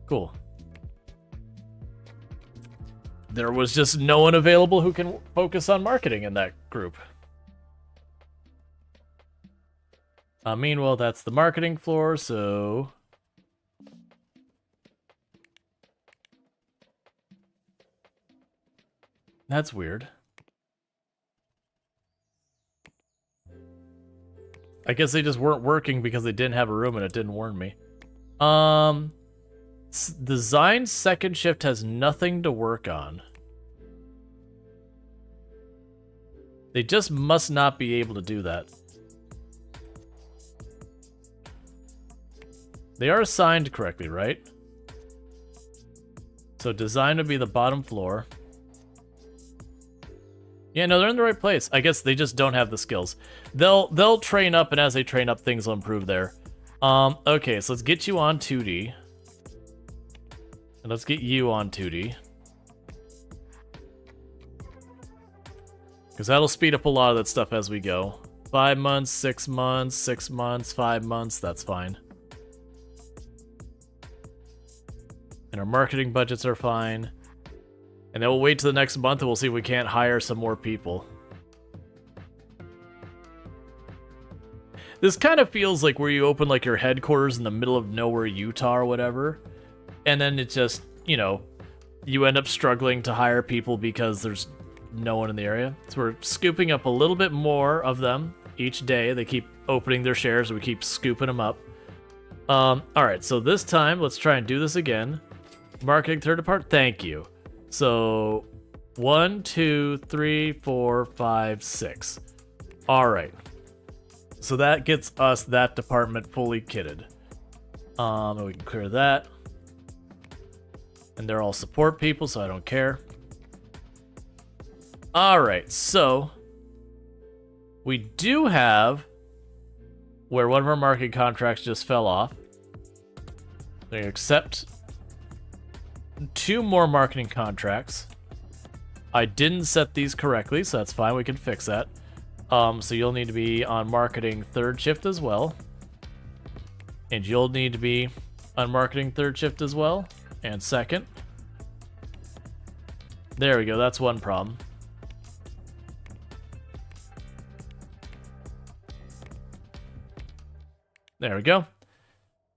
Cool. There was just no one available who can focus on marketing in that group. Meanwhile, that's the marketing floor, so... That's weird. I guess they just weren't working because they didn't have a room and it didn't warn me. Design second shift has nothing to work on. They just must not be able to do that. They are assigned correctly, right? So design would be the bottom floor. Yeah, no, they're in the right place. I guess they just don't have the skills. They'll train up, and as they train up, things will improve there. Okay, so let's get you on 2D. And let's get you on 2D. Because that'll speed up a lot of that stuff as we go. 5 months, 6 months, 6 months, 5 months, that's fine. And our marketing budgets are fine. And then we'll wait till the next month and we'll see if we can't hire some more people. This kind of feels like where you open like your headquarters in the middle of nowhere, Utah or whatever. And then it just, you know, you end up struggling to hire people because there's no one in the area. So we're scooping up a little bit more of them each day. They keep opening their shares and we keep scooping them up. Alright, so this time, let's try and do this again. Marketing third part, thank you. So 1, 2, 3, 4, 5, 6. Alright. So that gets us that department fully kitted. And we can clear that. And they're all support people, so I don't care. Alright, so we do have where one of our marketing contracts just fell off. They accept 2 more marketing contracts. I didn't set these correctly, so that's fine. We can fix that. So you'll need to be on marketing third shift as well. And you'll need to be on marketing third shift as well. And second. There we go. That's one problem. There we go.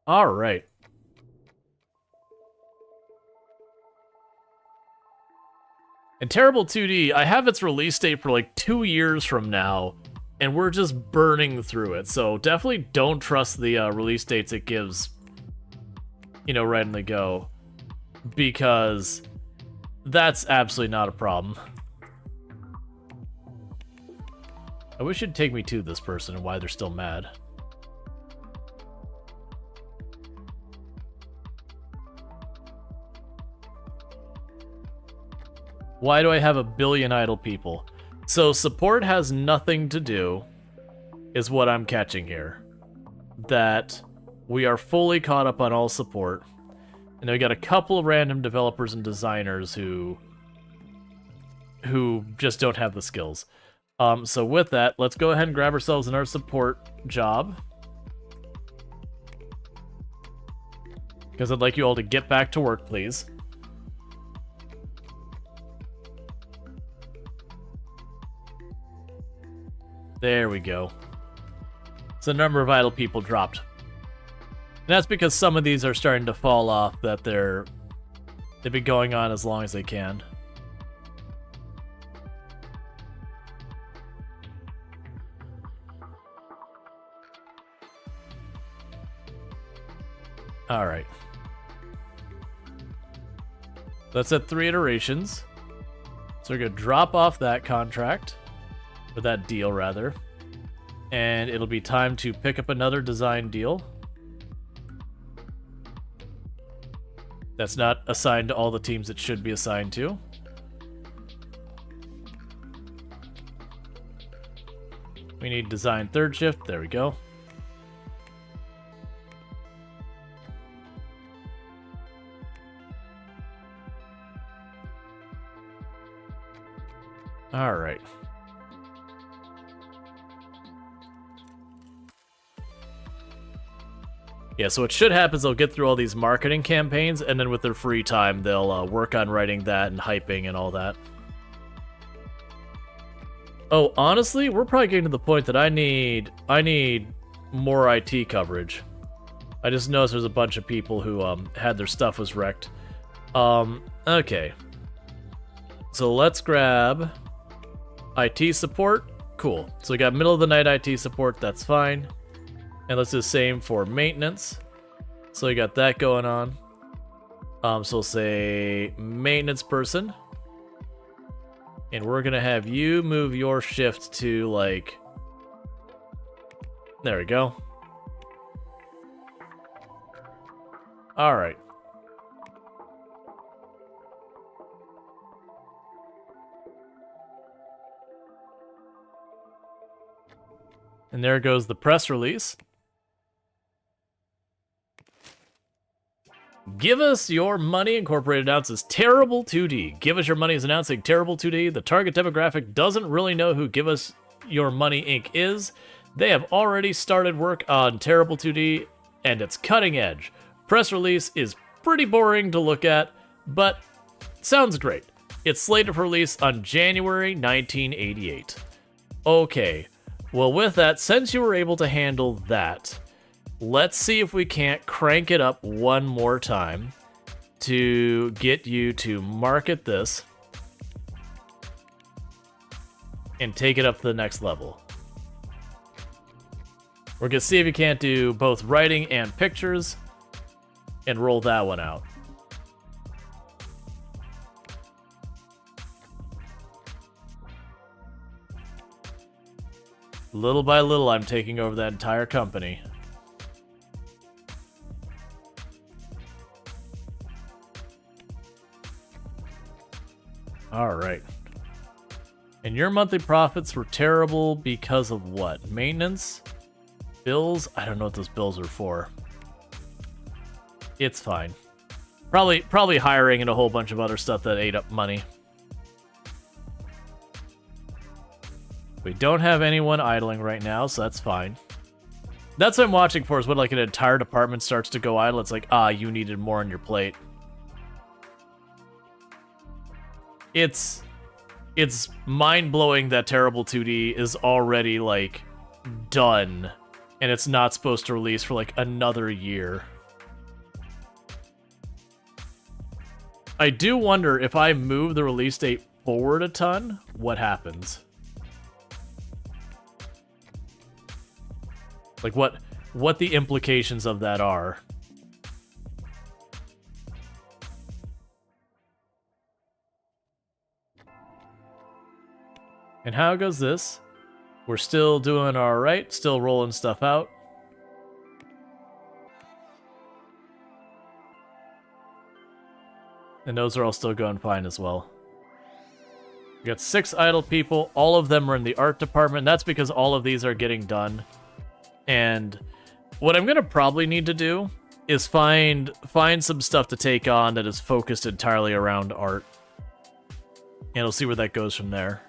All right. And Terrible 2D, I have its release date for like 2 years from now, and we're just burning through it. So definitely don't trust the release dates it gives, you know, right in the go, because that's absolutely not a problem. I wish it'd take me to this person and why they're still mad. Why do I have 1 billion idle people? So support has nothing to do, is what I'm catching here. That we are fully caught up on all support. And we got a couple of random developers and designers who just don't have the skills. So with that, let's go ahead and grab ourselves another support job. Because I'd like you all to get back to work, please. There we go. So the number of idle people dropped. And that's because some of these are starting to fall off, that they've been going on as long as they can. Alright. That's at 3 iterations. So we're going to drop off that contract. Or that deal, rather. And it'll be time to pick up another design deal. That's not assigned to all the teams it should be assigned to. We need design third shift. There we go. All right. Yeah, so what should happen is they'll get through all these marketing campaigns, and then with their free time, they'll work on writing that and hyping and all that. Oh, honestly, we're probably getting to the point that I need more IT coverage. I just noticed there's a bunch of people who had their stuff was wrecked. Okay. So let's grab IT support. Cool. So we got middle of the night IT support, that's fine. And let's do the same for maintenance. So we got that going on. So we'll say maintenance person. And we're gonna have you move your shift to like... There we go. Alright. And there goes the press release. Give Us Your Money Incorporated announces Terrible 2D. Give Us Your Money is announcing Terrible 2D. The target demographic doesn't really know who Give Us Your Money Inc. is. They have already started work on Terrible 2D, and it's cutting edge. Press release is pretty boring to look at, but sounds great. It's slated for release on January 1988. Okay, well with that, since you were able to handle that, let's see if we can't crank it up one more time to get you to market this and take it up to the next level. We're gonna see if you can't do both writing and pictures and roll that one out. Little by little, I'm taking over that entire company. Alright. And your monthly profits were terrible because of what? Maintenance? Bills? I don't know what those bills are for. It's fine. Probably hiring and a whole bunch of other stuff that ate up money. We don't have anyone idling right now, so that's fine. That's what I'm watching for, is when like an entire department starts to go idle. It's like, you needed more on your plate. It's mind-blowing that Terrible 2D is already, like, done, and it's not supposed to release for, like, another year. I do wonder if I move the release date forward a ton, what happens? Like, what the implications of that are. And how goes this? We're still doing alright, still rolling stuff out. And those are all still going fine as well. We got 6 idle people, all of them are in the art department. That's because all of these are getting done. And what I'm gonna probably need to do is find some stuff to take on that is focused entirely around art. And we'll see where that goes from there.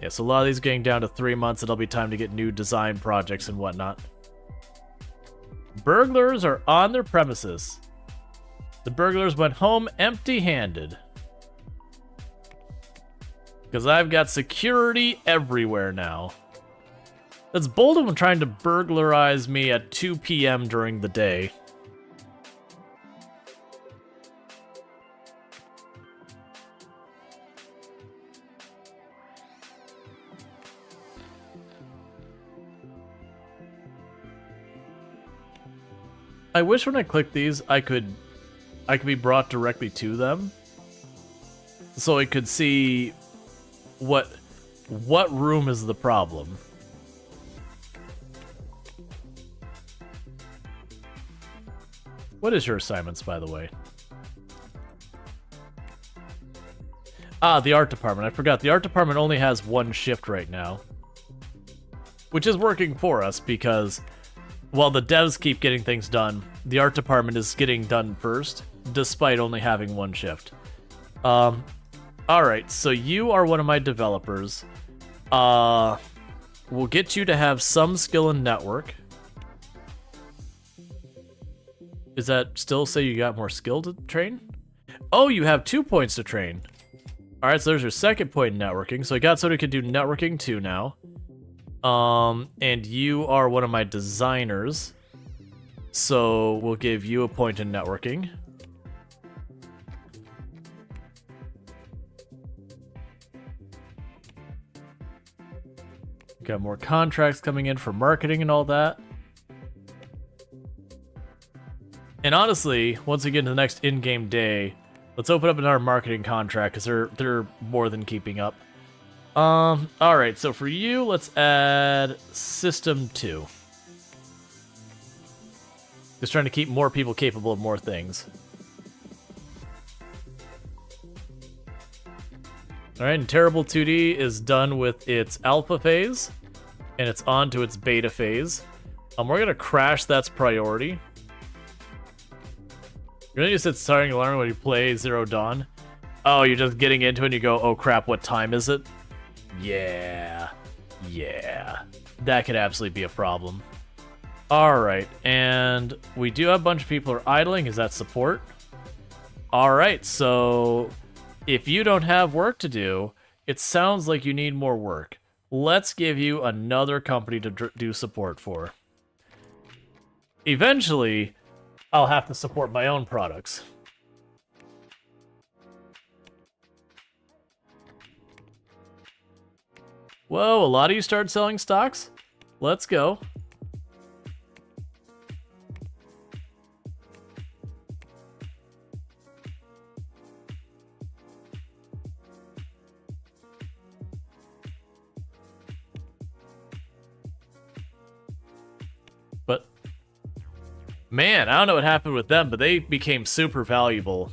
Yeah, so a lot of these are getting down to 3 months. It'll be time to get new design projects and whatnot. Burglars are on their premises. The burglars went home empty-handed. Because I've got security everywhere now. That's bold of them trying to burglarize me at 2 p.m. during the day. I wish when I click these, I could be brought directly to them, so I could see what room is the problem. What is your assignments, by the way? The art department. I forgot. The art department only has 1 shift right now, which is working for us because while the devs keep getting things done, the art department is getting done first, despite only having 1 shift. Alright, so you are one of my developers. We'll get you to have some skill in network. Does that still say you got more skill to train? Oh, you have 2 points to train. Alright, so there's your 2nd point in networking. So I got someone who can do networking 2 now. And you are one of my designers, so we'll give you a point in networking. Got more contracts coming in for marketing and all that. And honestly, once we get into the next in-game day, let's open up another marketing contract, because they're more than keeping up. Alright, so for you, let's add System 2. Just trying to keep more people capable of more things. Alright, and Terrible 2D is done with its alpha phase, and it's on to its beta phase. We're gonna crash that's priority. You're gonna just hit starting alarm when you play Zero Dawn. Oh, you're just getting into it and you go, oh crap, what time is it? Yeah. That could absolutely be a problem. Alright, and we do have a bunch of people who are idling. Is that support? Alright, so if you don't have work to do, it sounds like you need more work. Let's give you another company to do support for. Eventually, I'll have to support my own products. Whoa, a lot of you started selling stocks? Let's go. But man, I don't know what happened with them, but they became super valuable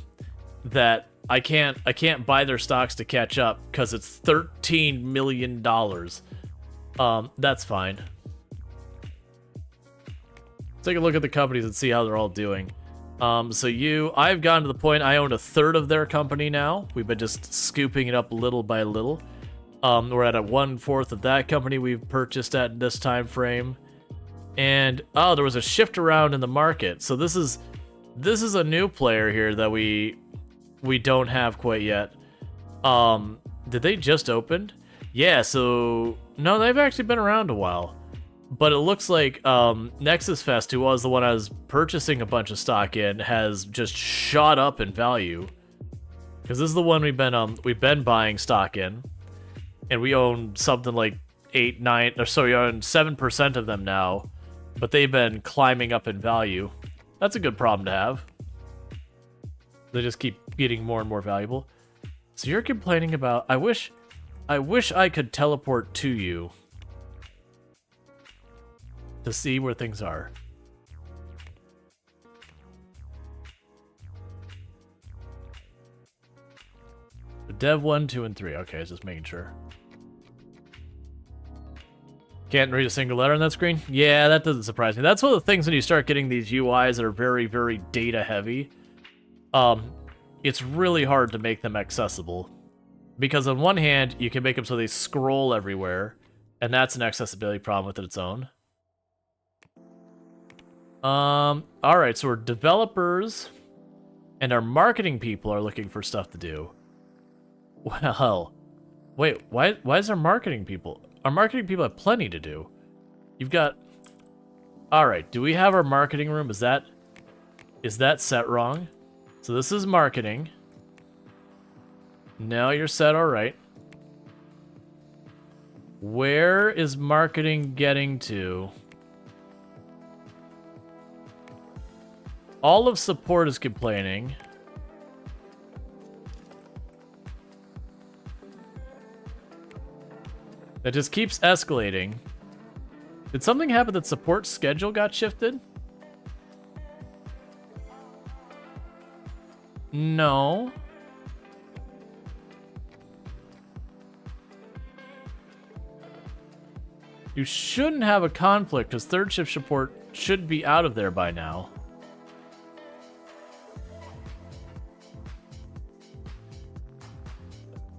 that I can't buy their stocks to catch up because it's $13 million. That's fine. Take a look at the companies and see how they're all doing. I've gotten to the point I own a third of their company now. We've been just scooping it up little by little. We're at a 1/4 of that company we've purchased at this time frame. And oh, there was a shift around in the market. So this is a new player here that we don't have quite yet. Did they just opened? Yeah, so no, they've actually been around a while. But it looks like Nexus Fest, who was the one I was purchasing a bunch of stock in, has just shot up in value. Because this is the one we've been buying stock in, and we own something like 8, 9, or so we own 7% of them now. But they've been climbing up in value. That's a good problem to have. They just keep getting more and more valuable. So you're complaining about, I wish I could teleport to you to see where things are. The Dev 1, 2, and 3. Okay, just making sure. Can't read a single letter on that screen? Yeah, that doesn't surprise me. That's one of the things when you start getting these UIs that are very, very data heavy. It's really hard to make them accessible. Because on one hand, you can make them so they scroll everywhere, and that's an accessibility problem within its own. Alright, so we're developers, and our marketing people are looking for stuff to do. Well, wait, why is our marketing people? Our marketing people have plenty to do. You've got... Alright, do we have our marketing room? Is that set wrong? So this is marketing. No, you're set alright. Where is marketing getting to? All of support is complaining. That just keeps escalating. Did something happen that support schedule got shifted? No. You shouldn't have a conflict because third shift support should be out of there by now.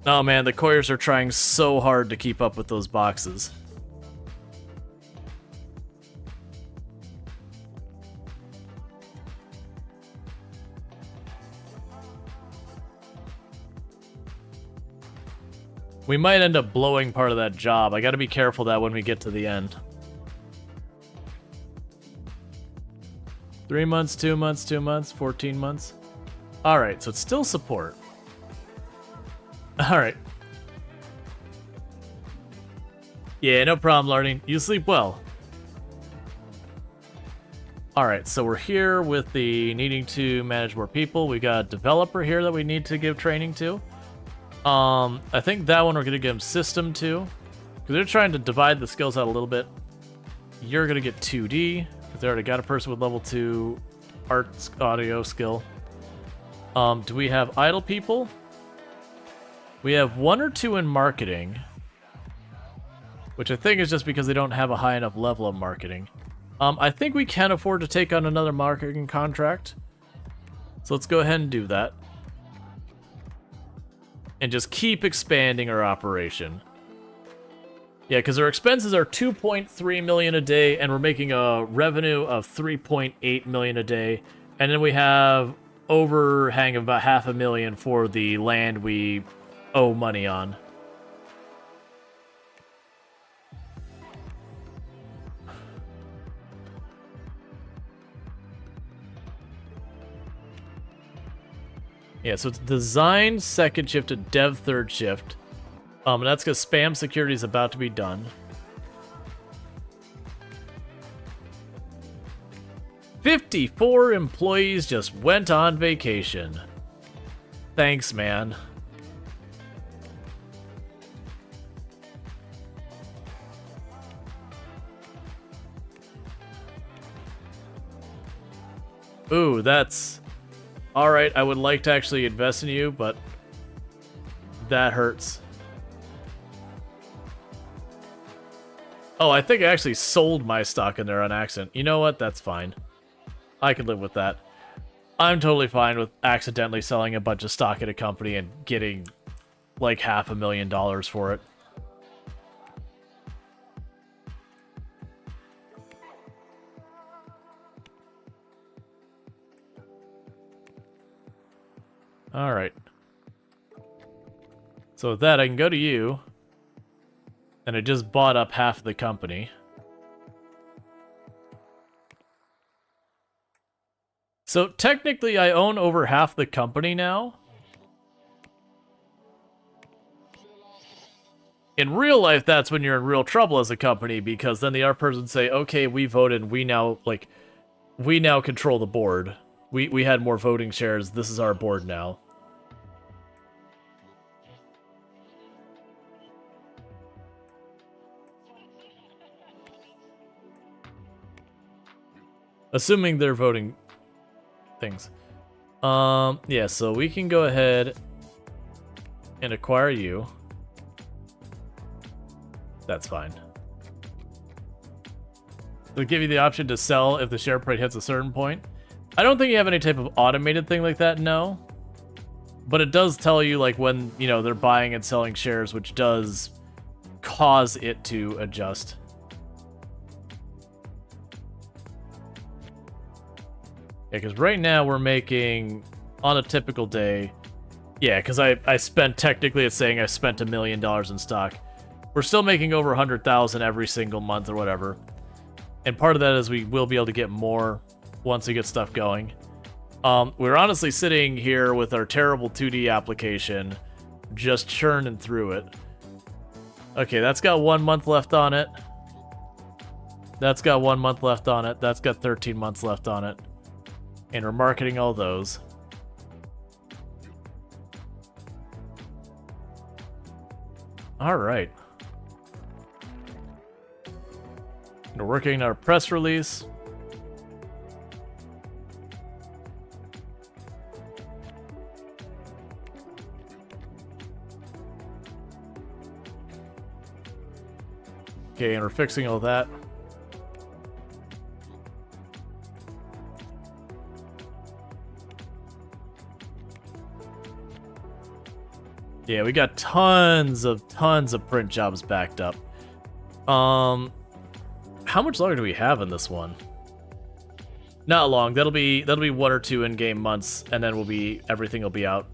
Oh man, the couriers are trying so hard to keep up with those boxes. We might end up blowing part of that job. I gotta be careful that when we get to the end. 3 months, 2 months, 2 months, 14 months. Alright, so it's still support. Alright. Yeah, no problem, Lardy. You sleep well. Alright, so we're here with the needing to manage more people. We got a developer here that we need to give training to. I think that one we're going to give him system to. Because they're trying to divide the skills out a little bit. You're going to get 2D. Because they already got a person with level 2 art audio skill. Do we have idle people? We have 1 or 2 in marketing, which I think is just because they don't have a high enough level of marketing. I think we can afford to take on another marketing contract. So let's go ahead and do that. And just keep expanding our operation. Yeah, because our expenses are 2.3 million a day, and we're making a revenue of 3.8 million a day. And then we have overhang of about 500,000 for the land we owe money on. Yeah, so it's design second shift to dev third shift. And that's because spam security is about to be done. 54 employees just went on vacation. Thanks, man. Ooh, that's... Alright, I would like to actually invest in you, but that hurts. Oh, I think I actually sold my stock in there on accident. You know what? That's fine. I can live with that. I'm totally fine with accidentally selling a bunch of stock in a company and getting like $500,000 for it. Alright. So with that, I can go to you. And I just bought up half of the company. So technically, I own over half the company now. In real life, that's when you're in real trouble as a company, because then the other person say, okay, we voted, we now control the board. We had more voting shares, this is our board now. Assuming they're voting things. Yeah, so we can go ahead and acquire you. That's fine. They'll give you the option to sell if the share price hits a certain point. I don't think you have any type of automated thing like that, no. But it does tell you, like, when, you know, they're buying and selling shares, which does cause it to adjust. Yeah, because right now we're making, on a typical day, yeah, because I spent, technically it's saying I spent $1 million in stock. We're still making over 100,000 every single month or whatever. And part of that is we will be able to get more once we get stuff going. We're honestly sitting here with our terrible 2D application, just churning through it. Okay, that's got 1 month left on it. That's got 1 month left on it. That's got 13 months left on it. And we're marketing all those. All right. We're working on our press release. Okay, and we're fixing all that. Yeah, we got tons of print jobs backed up. How much longer do we have in this one? Not long. That'll be 1 or 2 in-game months, and then everything will be out.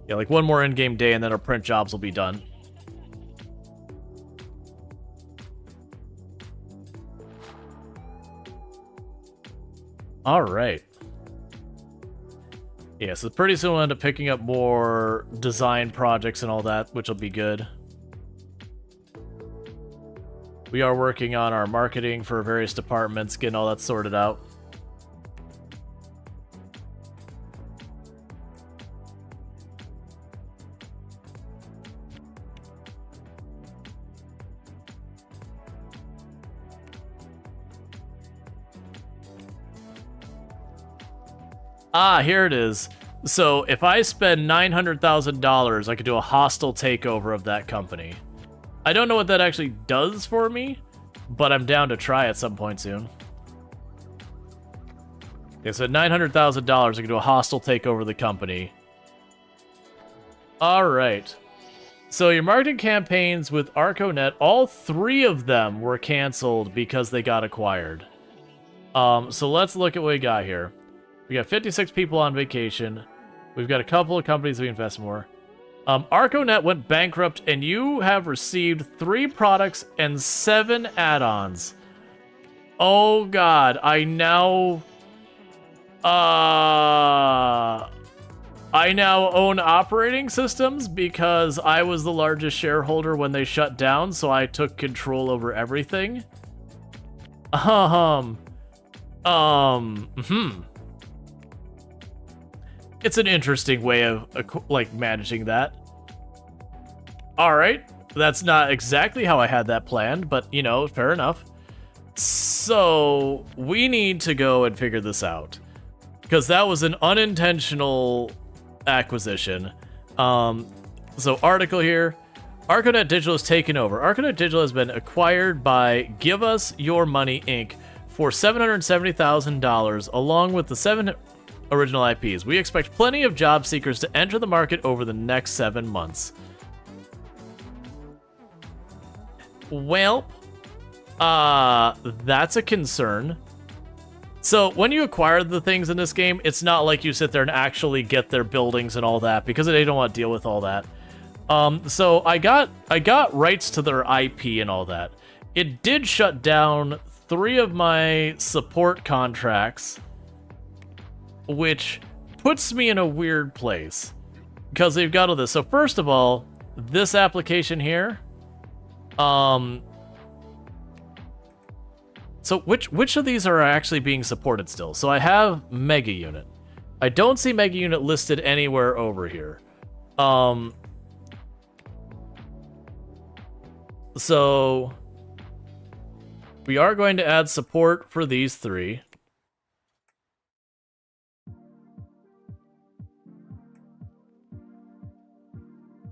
Yeah, like 1 more in-game day, and then our print jobs will be done. All right. Yeah, so pretty soon we'll end up picking up more design projects and all that, which will be good. We are working on our marketing for various departments, getting all that sorted out. Ah, here it is. So if I spend $900,000, I could do a hostile takeover of that company. I don't know what that actually does for me, but I'm down to try at some point soon. Okay, so $900,000, I can do a hostile takeover of the company. All right. So your marketing campaigns with ArcoNet, all 3 of them were canceled because they got acquired. So let's look at what we got here. We got 56 people on vacation. We've got a couple of companies we invest more. ArcoNet went bankrupt, and you have received 3 products and 7 add-ons. Oh god, I now own operating systems because I was the largest shareholder when they shut down, so I took control over everything. It's an interesting way of, like, managing that. Alright, that's not exactly how I had that planned, but, you know, fair enough. So, we need to go and figure this out. Because that was an unintentional acquisition. So, article here. ArcoNet Digital is taken over. ArcoNet Digital has been acquired by Give Us Your Money, Inc. for $770,000, along with the 7 original IPs. We expect plenty of job seekers to enter the market over the next 7 months. Well, that's a concern. So when you acquire the things in this game, it's not like you sit there and actually get their buildings and all that, because they don't want to deal with all that. So I got rights to their IP and all that. It did shut down 3 of my support contracts, which puts me in a weird place because they've got all this. So first of all, this application here, so which of these are actually being supported still? So I have Mega Unit. I don't see Mega Unit listed anywhere over here. So we are going to add support for these 3.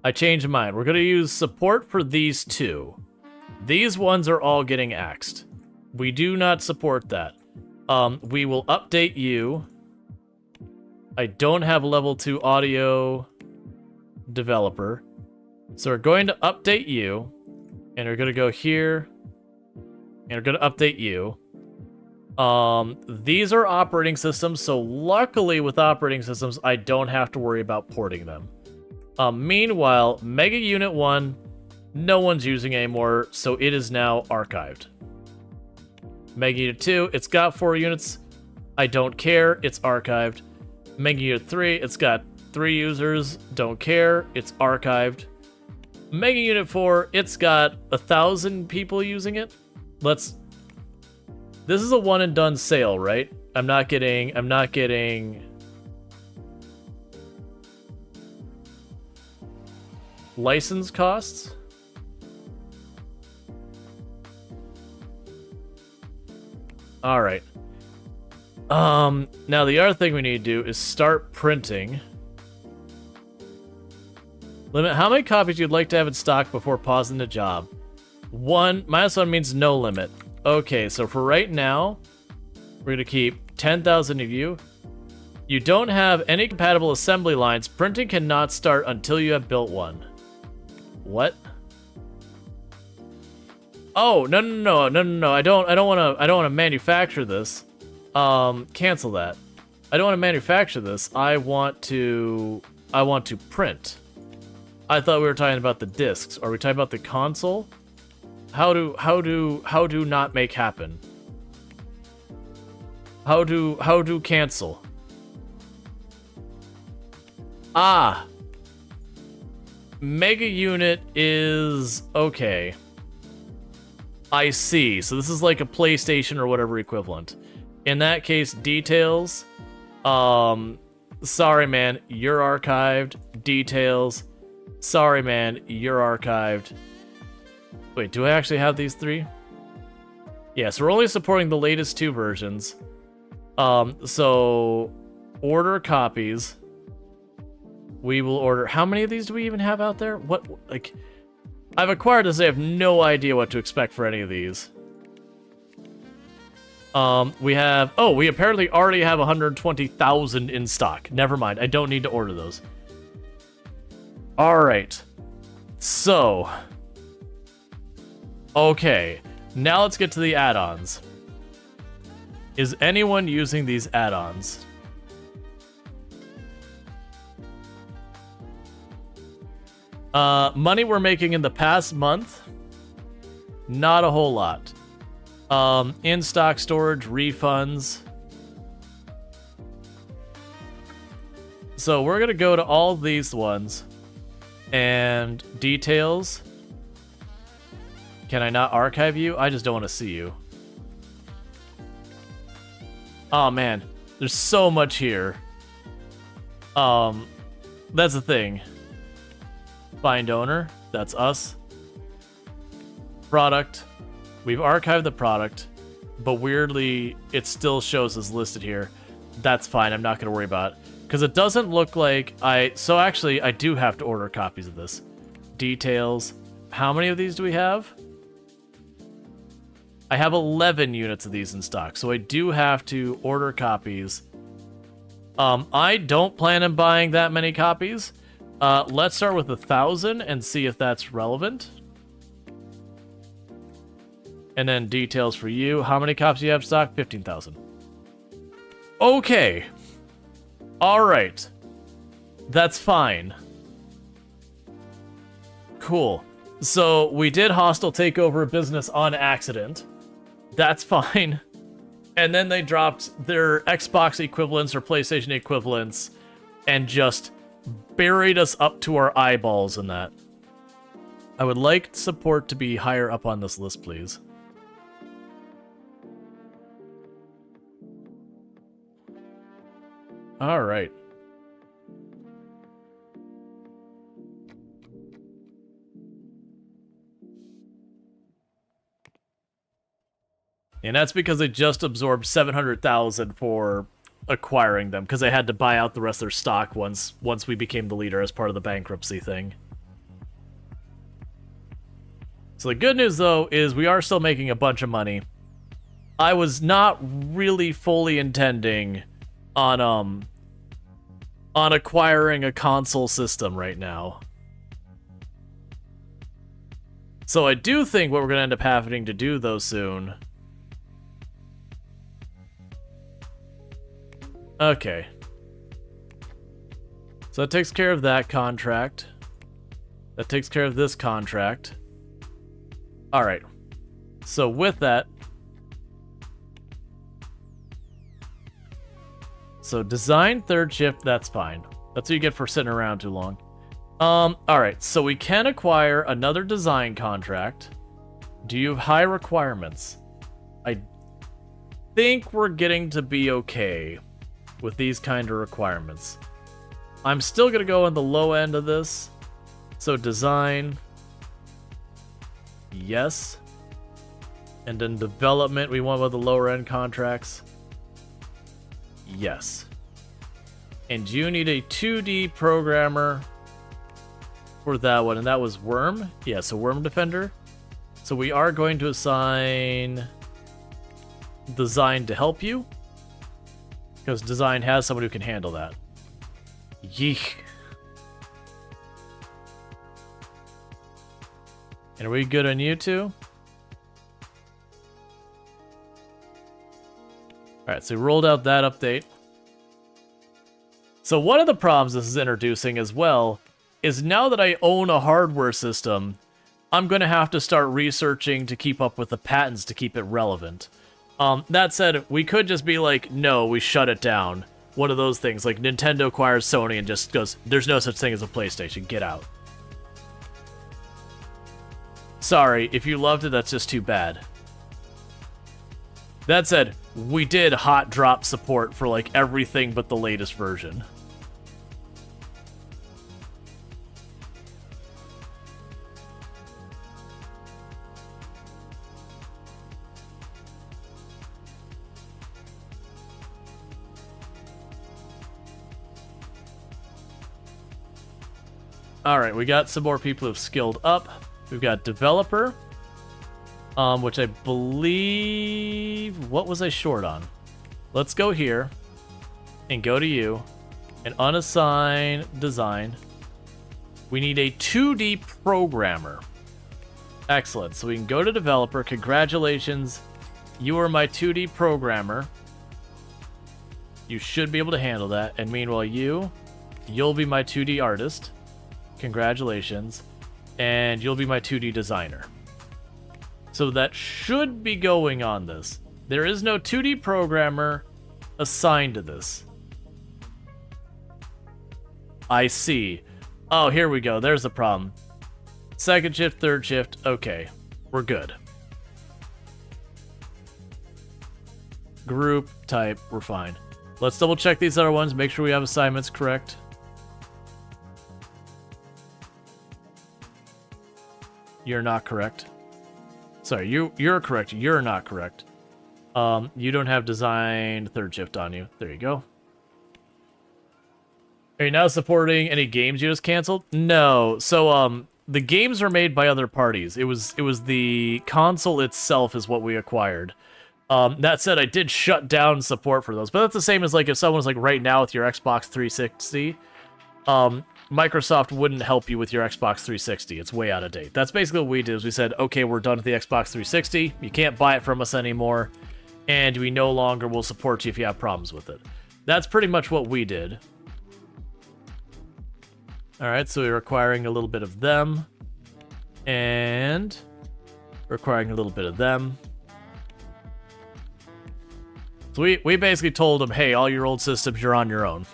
I changed my mind. We're going to use support for these 2. These ones are all getting axed. We do not support that. We will update you. I don't have level 2 audio developer. So we're going to update you. And we're going to go here. And we're going to update you. These are operating systems. So luckily with operating systems, I don't have to worry about porting them. Meanwhile, Mega Unit 1, no one's using anymore, so it is now archived. Mega Unit 2, it's got 4 units. I don't care, it's archived. Mega Unit 3, it's got 3 users, don't care, it's archived. Mega Unit 4, it's got 1,000 people using it. This is a one and done sale, right? I'm not getting license costs. All right. Now the other thing we need to do is start printing. Limit how many copies you'd like to have in stock before pausing the job. -1 means no limit. Okay, so for right now, we're gonna keep 10,000 of you. You don't have any compatible assembly lines. Printing cannot start until you have built one. What? Oh, no. I don't want to manufacture this. Cancel that. I don't want to manufacture this. I want to print. I thought we were talking about the discs. Are we talking about the console? How do not make happen? How do cancel? Ah. Mega Unit is okay. I see. So this is like a PlayStation or whatever equivalent. In that case, details. Sorry, man, you're archived. Details. Sorry, man, you're archived. Wait, do I actually have these 3? Yeah, so we're only supporting the latest 2 versions. So order copies. We will order... How many of these do we even have out there? What, like... I've acquired this, I have no idea what to expect for any of these. We have... Oh, we apparently already have 120,000 in stock. Never mind, I don't need to order those. Alright. So... Okay, now let's get to the add-ons. Is anyone using these add-ons? Money we're making in the past month? Not a whole lot. In-stock storage, refunds. So we're gonna go to all these ones. And details. Can I not archive you? I just don't want to see you. Oh man, there's so much here. That's the thing. Find owner, that's us. Product, we've archived the product, but weirdly, it still shows as listed here. That's fine, I'm not gonna worry about it. Because it doesn't look like so actually, I do have to order copies of this. Details, how many of these do we have? I have 11 units of these in stock, so I do have to order copies. I don't plan on buying that many copies. Let's start with 1,000 and see if that's relevant. And then details for you. How many copies do you have in stock? 15,000. Okay. Alright. That's fine. Cool. So, we did hostile take over a business on accident. That's fine. And then they dropped their Xbox equivalents or PlayStation equivalents and just buried us up to our eyeballs in that. I would like support to be higher up on this list, please. All right. And that's because they just absorbed 700,000 for acquiring them, because they had to buy out the rest of their stock once we became the leader as part of the bankruptcy thing. So the good news, though, is we are still making a bunch of money. I was not really fully intending on acquiring a console system right now. So I do think what we're going to end up having to do, though, soon... Okay. So that takes care of that contract. That takes care of this contract. Alright. So with that... So design third shift, that's fine. That's what you get for sitting around too long. Alright, so we can acquire another design contract. Do you have high requirements? I think we're getting to be okay with these kind of requirements. I'm still gonna go on the low end of this. So design, yes. And then development, we want one of the lower end contracts. Yes. And you need a 2D programmer for that one, and that was Worm. Yeah, so Worm Defender. So we are going to assign design to help you, because design has someone who can handle that. Yeek. And are we good on you two? Alright, so we rolled out that update. So one of the problems this is introducing as well is now that I own a hardware system, I'm going to have to start researching to keep up with the patents to keep it relevant. That said, we could just be like, no, we shut it down. One of those things, like Nintendo acquires Sony and just goes, there's no such thing as a PlayStation, get out. Sorry, if you loved it, that's just too bad. That said, we did hot drop support for like everything but the latest version. All right, we got some more people who've skilled up. We've got developer, which I believe, what was I short on? Let's go here and go to you and unassign design. We need a 2D programmer. Excellent. So we can go to developer. Congratulations. You are my 2D programmer. You should be able to handle that. And meanwhile, you'll be my 2D artist. Congratulations. And you'll be my 2D designer. So that should be going on this. There is no 2D programmer assigned to this. I see. Oh, here we go. There's the problem. Second shift, third shift. Okay, we're good. Group, type, we're fine. Let's double check these other ones, make sure we have assignments correct. You're not correct. Sorry, you're correct. You're not correct. You don't have design third shift on you. There you go. Are you now supporting any games you just canceled? No. So, the games are made by other parties. It was the console itself is what we acquired. That said, I did shut down support for those. But that's the same as like if someone's like right now with your Xbox 360, Microsoft wouldn't help you with your Xbox 360. It's way out of date. That's basically what we did. Is we said, okay, we're done with the Xbox 360. You can't buy it from us anymore, and we no longer will support you if you have problems with it. That's pretty much what we did. All right, so we're requiring a little bit of them, and requiring a little bit of them. So we basically told them, hey, all your old systems, you're on your own.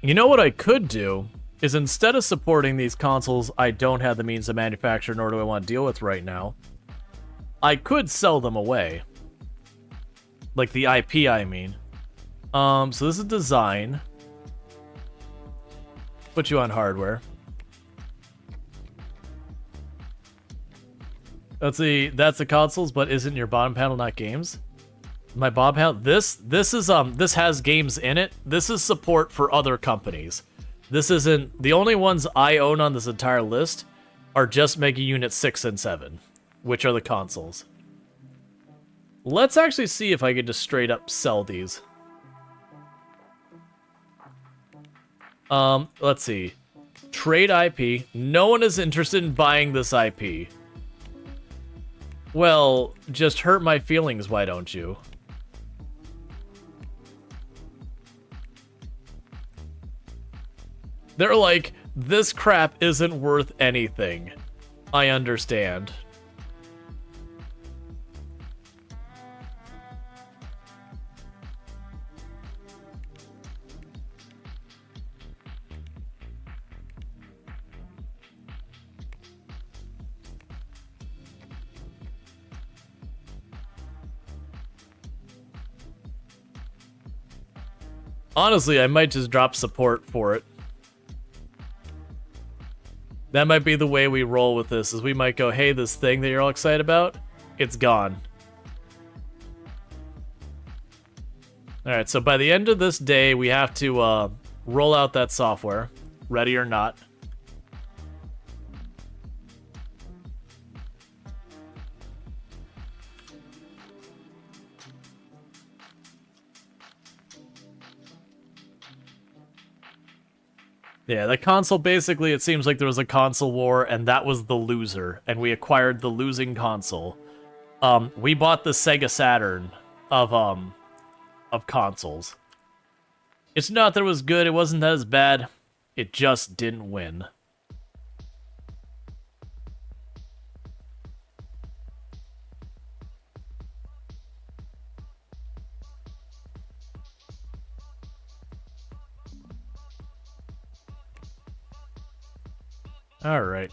You know what I could do is instead of supporting these consoles I don't have the means to manufacture nor do I want to deal with right now, I could sell them away. Like the IP, I mean. So this is design. Put you on hardware. That's the consoles, but isn't your bottom panel not games? My bottom panel, this has games in it. This is support for other companies. This isn't, the only ones I own on this entire list are just Mega Unit 6 and 7, which are the consoles. Let's actually see if I can just straight up sell these. Let's see. Trade IP. No one is interested in buying this IP. Well, just hurt my feelings, why don't you? They're like, this crap isn't worth anything. I understand. Honestly, I might just drop support for it. That might be the way we roll with this, is we might go, hey, this thing that you're all excited about, it's gone. Alright, so by the end of this day, we have to roll out that software, ready or not. Yeah, the console, basically, it seems like there was a console war, and that was the loser, and we acquired the losing console. We bought the Sega Saturn of consoles. It's not that it was good, it wasn't that as bad, it just didn't win. All right.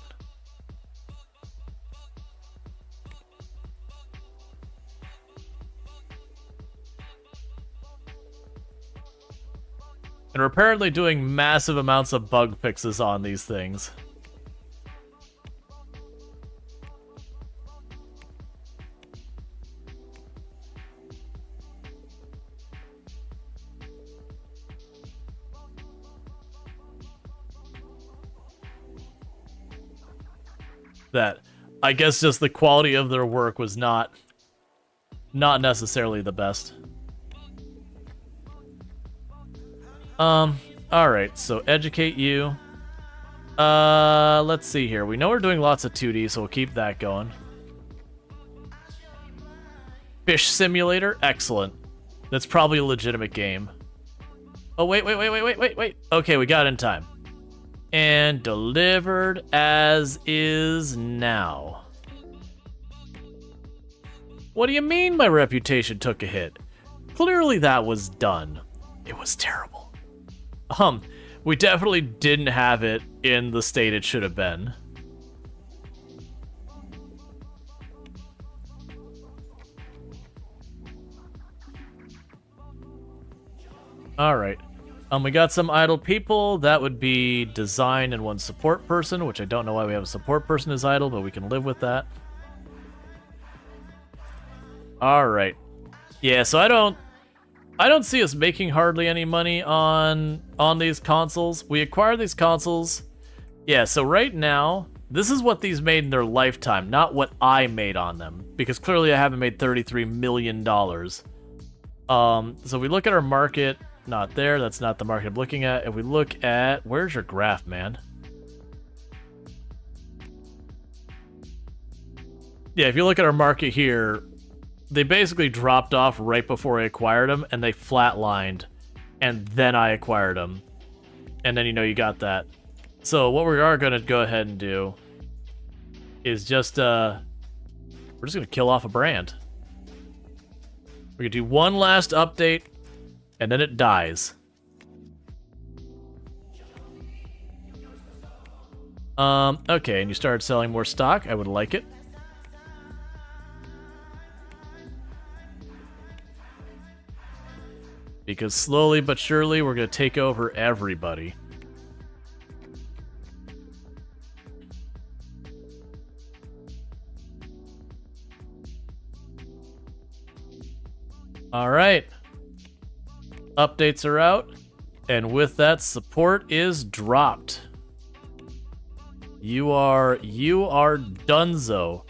And we're apparently doing massive amounts of bug fixes on these things. that I guess just the quality of their work was not necessarily the best. Alright, so educate you. Let's see here. We know we're doing lots of 2D, so we'll keep that going. Fish Simulator, excellent. That's probably a legitimate game. Oh, wait. Okay, we got it in time. And delivered as is now. What do you mean my reputation took a hit? Clearly that was done. It was terrible. We definitely didn't have it in the state it should have been. Alright. We got some idle people. That would be design and one support person, which I don't know why we have a support person as idle, but we can live with that. Alright. Yeah, so I don't see us making hardly any money on these consoles. We acquired these consoles. Yeah, so right now, this is what these made in their lifetime, not what I made on them, because clearly I haven't made $33 million. So we look at our market, not there, that's not the market I'm looking at. If we look at, where's your graph, man? Yeah, if you look at our market here, they basically dropped off right before I acquired them, and they flatlined, and then I acquired them. And then, you got that. So what we are going to go ahead and do is just, we're just going to kill off a brand. We're going to do one last update, and then it dies. Okay, and you started selling more stock. I would like it. Because slowly but surely, we're going to take over everybody. Alright. Updates are out. And with that, support is dropped. You are donezo.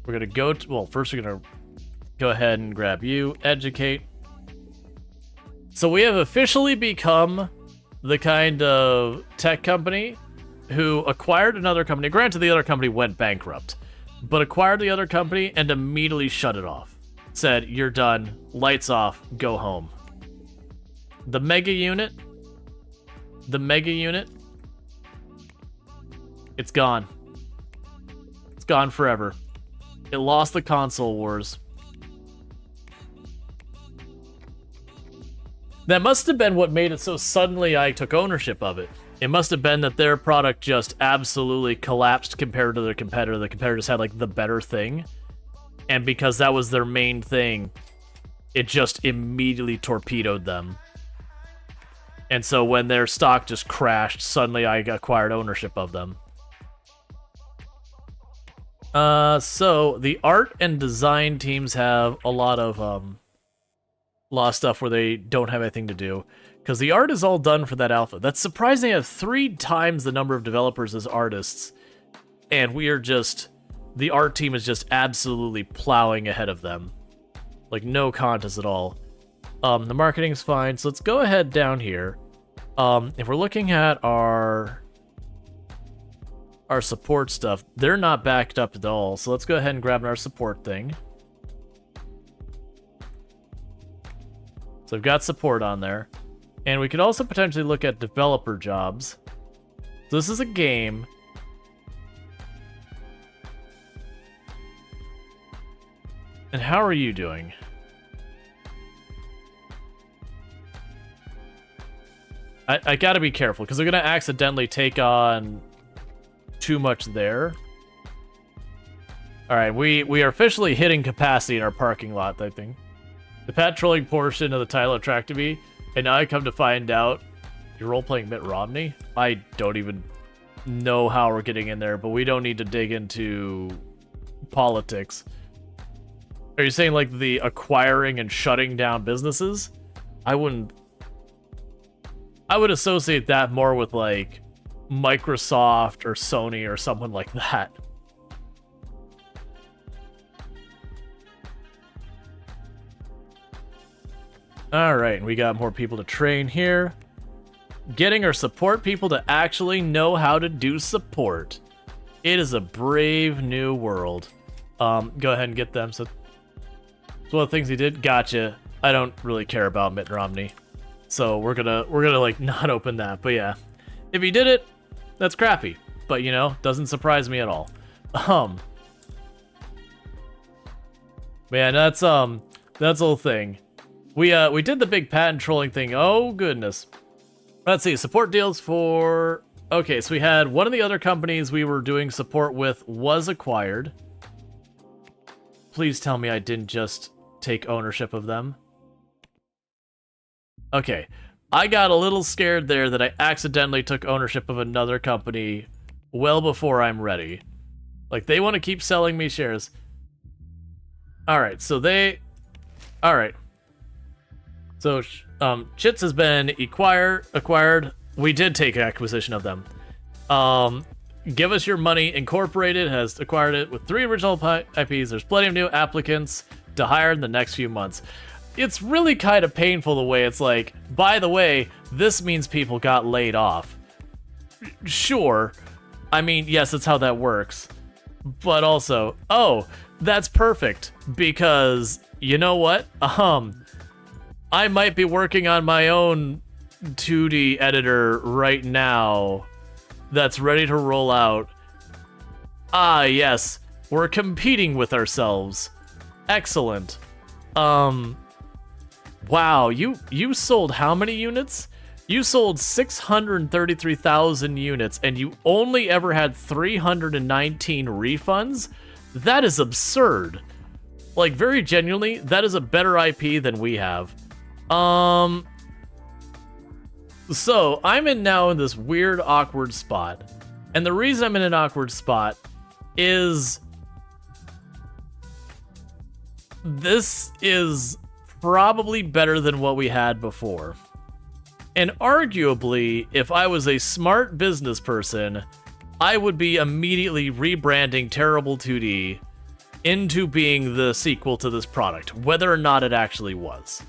We're going to go to... Well, first we're going to go ahead and grab you. Educate. So we have officially become the kind of tech company who acquired another company. Granted, the other company went bankrupt, but acquired the other company and immediately shut it off. Said, you're done, lights off, go home. The mega unit, it's gone. It's gone forever. It lost the console wars. That must have been what made it so suddenly I took ownership of it. It must have been that their product just absolutely collapsed compared to their competitor. The competitor just had, like, the better thing. And because that was their main thing, it just immediately torpedoed them. And so when their stock just crashed, suddenly I acquired ownership of them. So the art and design teams have a lot of stuff where they don't have anything to do, because the art is all done for that alpha. That's surprising. They have 3 times the number of developers as artists, and we are just, the art team is just absolutely plowing ahead of them, like no contest at all. The marketing's fine, so let's go ahead down here. If we're looking at our support stuff, they're not backed up at all, so let's go ahead and grab our support thing. So I've got support on there. And we could also potentially look at developer jobs. So this is a game. And how are you doing? I gotta be careful, because I'm gonna accidentally take on too much there. Alright, we are officially hitting capacity in our parking lot, I think. The patrolling portion of the title attracted me, and now I come to find out you're role-playing Mitt Romney? I don't even know how we're getting in there, but we don't need to dig into politics. Are you saying, like, the acquiring and shutting down businesses? I would associate that more with, like, Microsoft or Sony or someone like that. Alright, and we got more people to train here. Getting our support people to actually know how to do support. It is a brave new world. Go ahead and get them. So, it's one of the things he did. Gotcha. I don't really care about Mitt Romney, so we're gonna like not open that. But yeah, if he did it, that's crappy. But you know, doesn't surprise me at all. Man, that's the whole thing. We did the big patent trolling thing. Oh goodness. Let's see, support deals for... Okay, so we had one of the other companies we were doing support with was acquired. Please tell me I didn't just take ownership of them. Okay, I got a little scared there that I accidentally took ownership of another company well before I'm ready. Like, they want to keep selling me shares. Alright, so they... Alright. So, Chits has been acquired. We did take acquisition of them. Give Us Your Money Incorporated has acquired it with 3 original IPs. There's plenty of new applicants to hire in the next few months. It's really kind of painful the way it's like, by the way, this means people got laid off. Sure. I mean, yes, that's how that works. But also, oh, that's perfect. Because, you know what? I might be working on my own 2D editor right now that's ready to roll out. Ah, yes. We're competing with ourselves. Excellent. Wow, you sold how many units? You sold 633,000 units, and you only ever had 319 refunds? That is absurd. Like, very genuinely, that is a better IP than we have. So, I'm now in this weird, awkward spot. And the reason I'm in an awkward spot is... This is probably better than what we had before. And arguably, if I was a smart business person, I would be immediately rebranding Terrible 2D into being the sequel to this product, whether or not it actually was.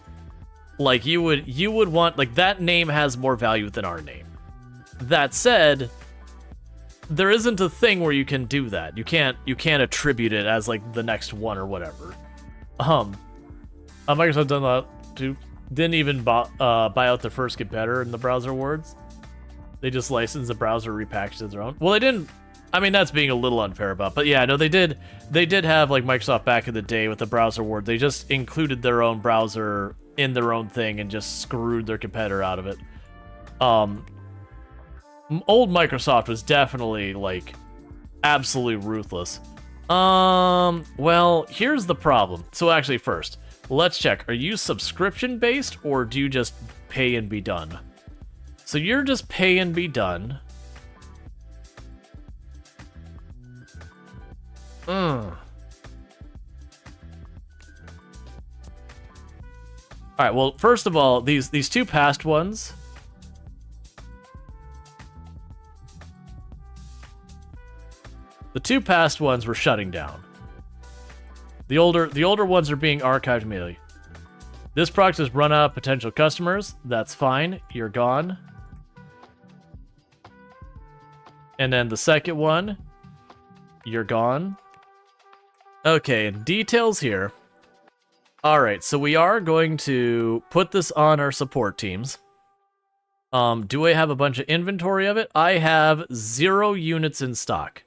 Like, you would want, like, that name has more value than our name. That said, there isn't a thing where you can do that. You can't attribute it as, like, the next one or whatever. Microsoft done that too. Didn't even buy out their first competitor in the browser awards. They just licensed the browser, repackaged as their own. Well, they didn't. I mean, that's being a little unfair about. But yeah, no, they did. They did have, like, Microsoft back in the day with the browser award. They just included their own browser in their own thing and just screwed their competitor out of it. Old Microsoft was definitely, like, absolutely ruthless. Well, here's the problem. So actually, first, let's check. Are you subscription-based, or do you just pay and be done? So you're just pay and be done. Alright, well, first of all, these 2 past ones... The 2 past ones were shutting down. The older ones are being archived immediately. This product has run out of potential customers. That's fine. You're gone. And then the second one, you're gone. Okay, details here. Alright, so we are going to put this on our support teams. Do I have a bunch of inventory of it? I have 0 units in stock.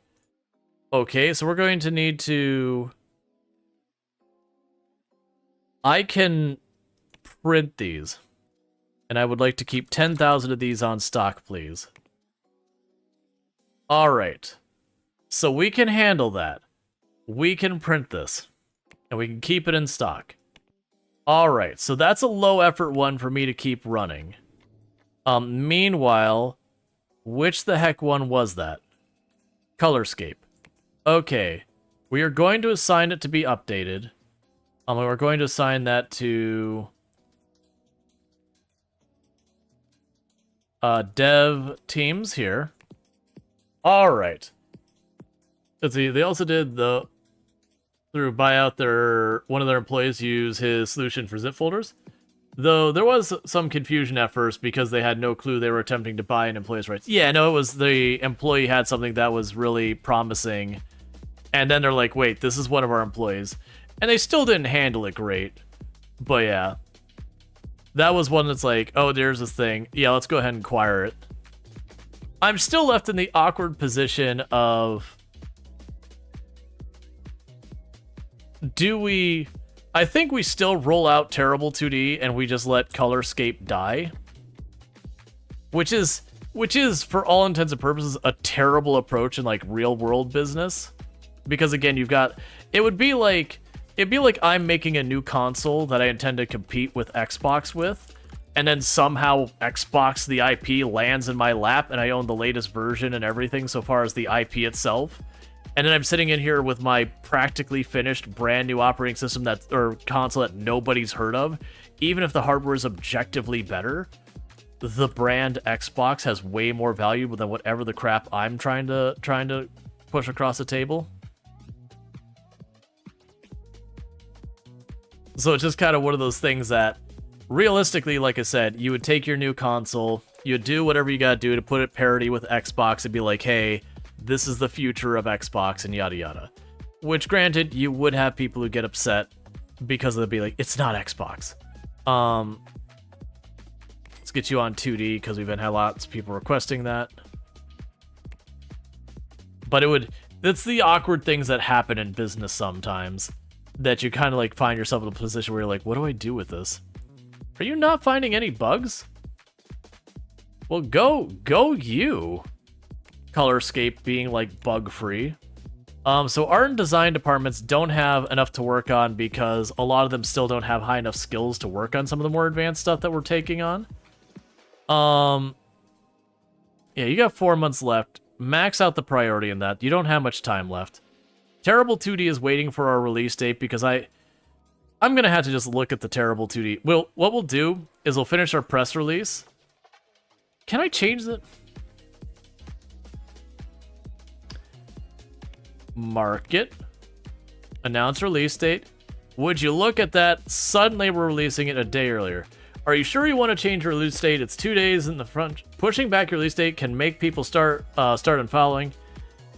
Okay, so we're going to need to... I can print these. And I would like to keep 10,000 of these on stock, please. Alright. So we can handle that. We can print this. And we can keep it in stock. Alright, so that's a low effort one for me to keep running. Meanwhile, which the heck one was that? Colorscape. Okay, we are going to assign it to be updated. We're going to assign that to... dev teams here. Alright. Let's see, they also did the... Through buyout, one of their employees use his solution for zip folders. Though there was some confusion at first because they had no clue they were attempting to buy an employee's rights. Yeah, no, it was the employee had something that was really promising, and then they're like, wait, this is one of our employees. And they still didn't handle it great. But yeah. That was one that's like, oh, there's this thing. Yeah, let's go ahead and acquire it. I'm still left in the awkward position of... do we... I think we still roll out Terrible 2D and we just let Colorscape die. Which is, for all intents and purposes, a terrible approach in, like, real-world business. Because, again, you've got... it'd be like I'm making a new console that I intend to compete with Xbox with, and then somehow Xbox, the IP, lands in my lap, and I own the latest version and everything so far as the IP itself. And then I'm sitting in here with my practically finished brand new operating system or console that nobody's heard of. Even if the hardware is objectively better, the brand Xbox has way more value than whatever the crap I'm trying to push across the table. So it's just kind of one of those things that, realistically, like I said, you would take your new console, you'd do whatever you gotta do to put it parity with Xbox and be like, hey, this is the future of Xbox and yada yada. Which, granted, you would have people who get upset because they'll be like, it's not Xbox. Let's get you on 2D because we've had lots of people requesting that. But it's the awkward things that happen in business sometimes that you kind of like find yourself in a position where you're like, what do I do with this? Are you not finding any bugs? Well, go you. Colorscape being like bug free. So art and design departments don't have enough to work on because a lot of them still don't have high enough skills to work on some of the more advanced stuff that we're taking on. Yeah, you got 4 months left. Max out the priority in that. You don't have much time left. Terrible 2D is waiting for our release date because I'm gonna have to just look at the Terrible 2D. What we'll do is we'll finish our press release. Can I change the... market, announce release date. Would you look at that? Suddenly we're releasing it a day earlier. Are you sure you want to change your release date? It's 2 days in the front. Pushing back your release date can make people start unfollowing.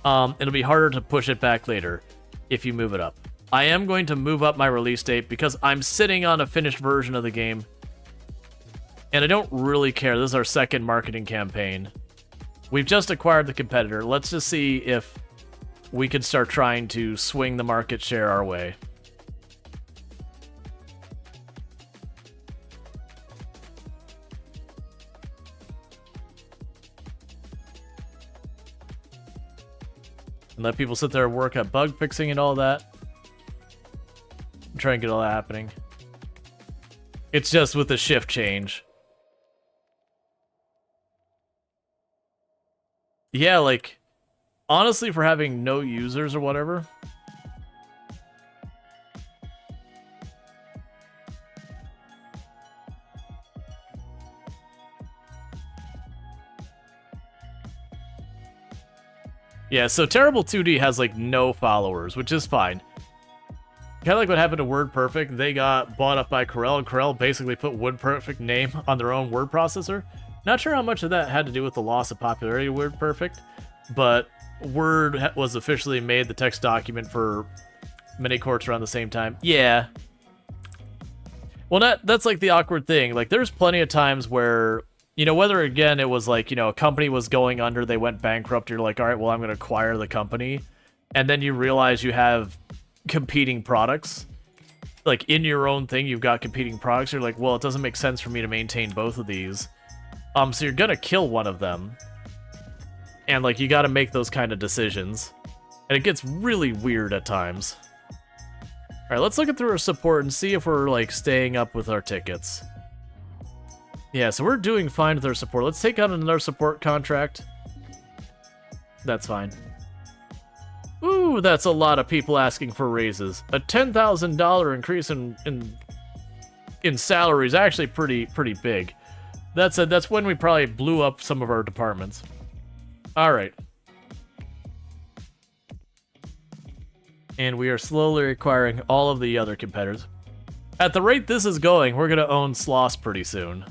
It'll be harder to push it back later if you move it up. I am going to move up my release date because I'm sitting on a finished version of the game. And I don't really care. This is our second marketing campaign. We've just acquired the competitor. Let's just see if we could start trying to swing the market share our way. And let people sit there and work at bug fixing and all that. Try and get all that happening. It's just with the shift change. Yeah, like... honestly, for having no users or whatever. Yeah, so Terrible 2D has, like, no followers, which is fine. Kind of like what happened to WordPerfect. They got bought up by Corel, and Corel basically put WordPerfect name on their own word processor. Not sure how much of that had to do with the loss of popularity of WordPerfect, but Word was officially made the text document for many courts around the same time. Yeah. Well, that's like the awkward thing. Like, there's plenty of times where, you know, whether, again, it was like, you know, a company was going under, they went bankrupt, you're like, all right, well, I'm going to acquire the company. And then you realize you have competing products. Like, in your own thing, you've got competing products. You're like, well, it doesn't make sense for me to maintain both of these. So you're going to kill one of them. And, like, you got to make those kind of decisions. And it gets really weird at times. Alright, let's look through our support and see if we're, like, staying up with our tickets. Yeah, so we're doing fine with our support. Let's take out another support contract. That's fine. Ooh, that's a lot of people asking for raises. A $10,000 increase in salary is actually pretty big. That's when we probably blew up some of our departments. Alright. And we are slowly acquiring all of the other competitors. At the rate this is going, we're gonna own Sloss pretty soon.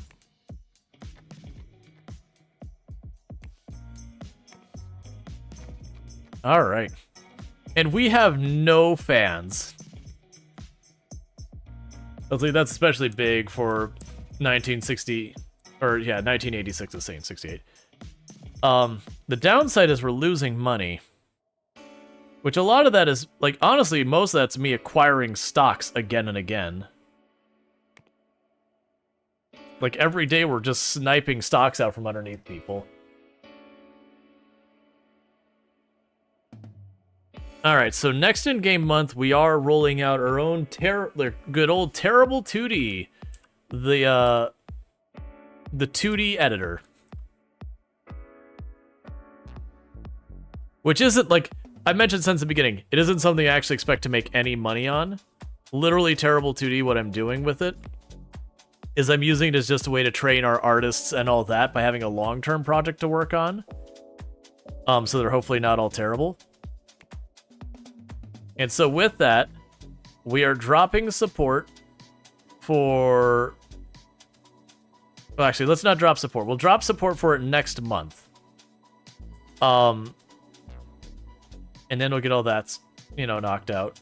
Alright. And we have no fans. That's especially big for 1960, or yeah, 1986 is saying 68. The downside is we're losing money. Which a lot of that is, like, honestly, most of that's me acquiring stocks again and again. Like, every day we're just sniping stocks out from underneath people. Alright, so next in-game month, we are rolling out our own good old Terrible 2D. The 2D editor. Which isn't, like, I mentioned since the beginning, it isn't something I actually expect to make any money on. Literally Terrible 2D, what I'm doing with it, is I'm using it as just a way to train our artists and all that by having a long-term project to work on. So they're hopefully not all terrible. And so with that, we are dropping support for... Well, actually, let's not drop support. We'll drop support for it next month. And then we'll get all that, you know, knocked out.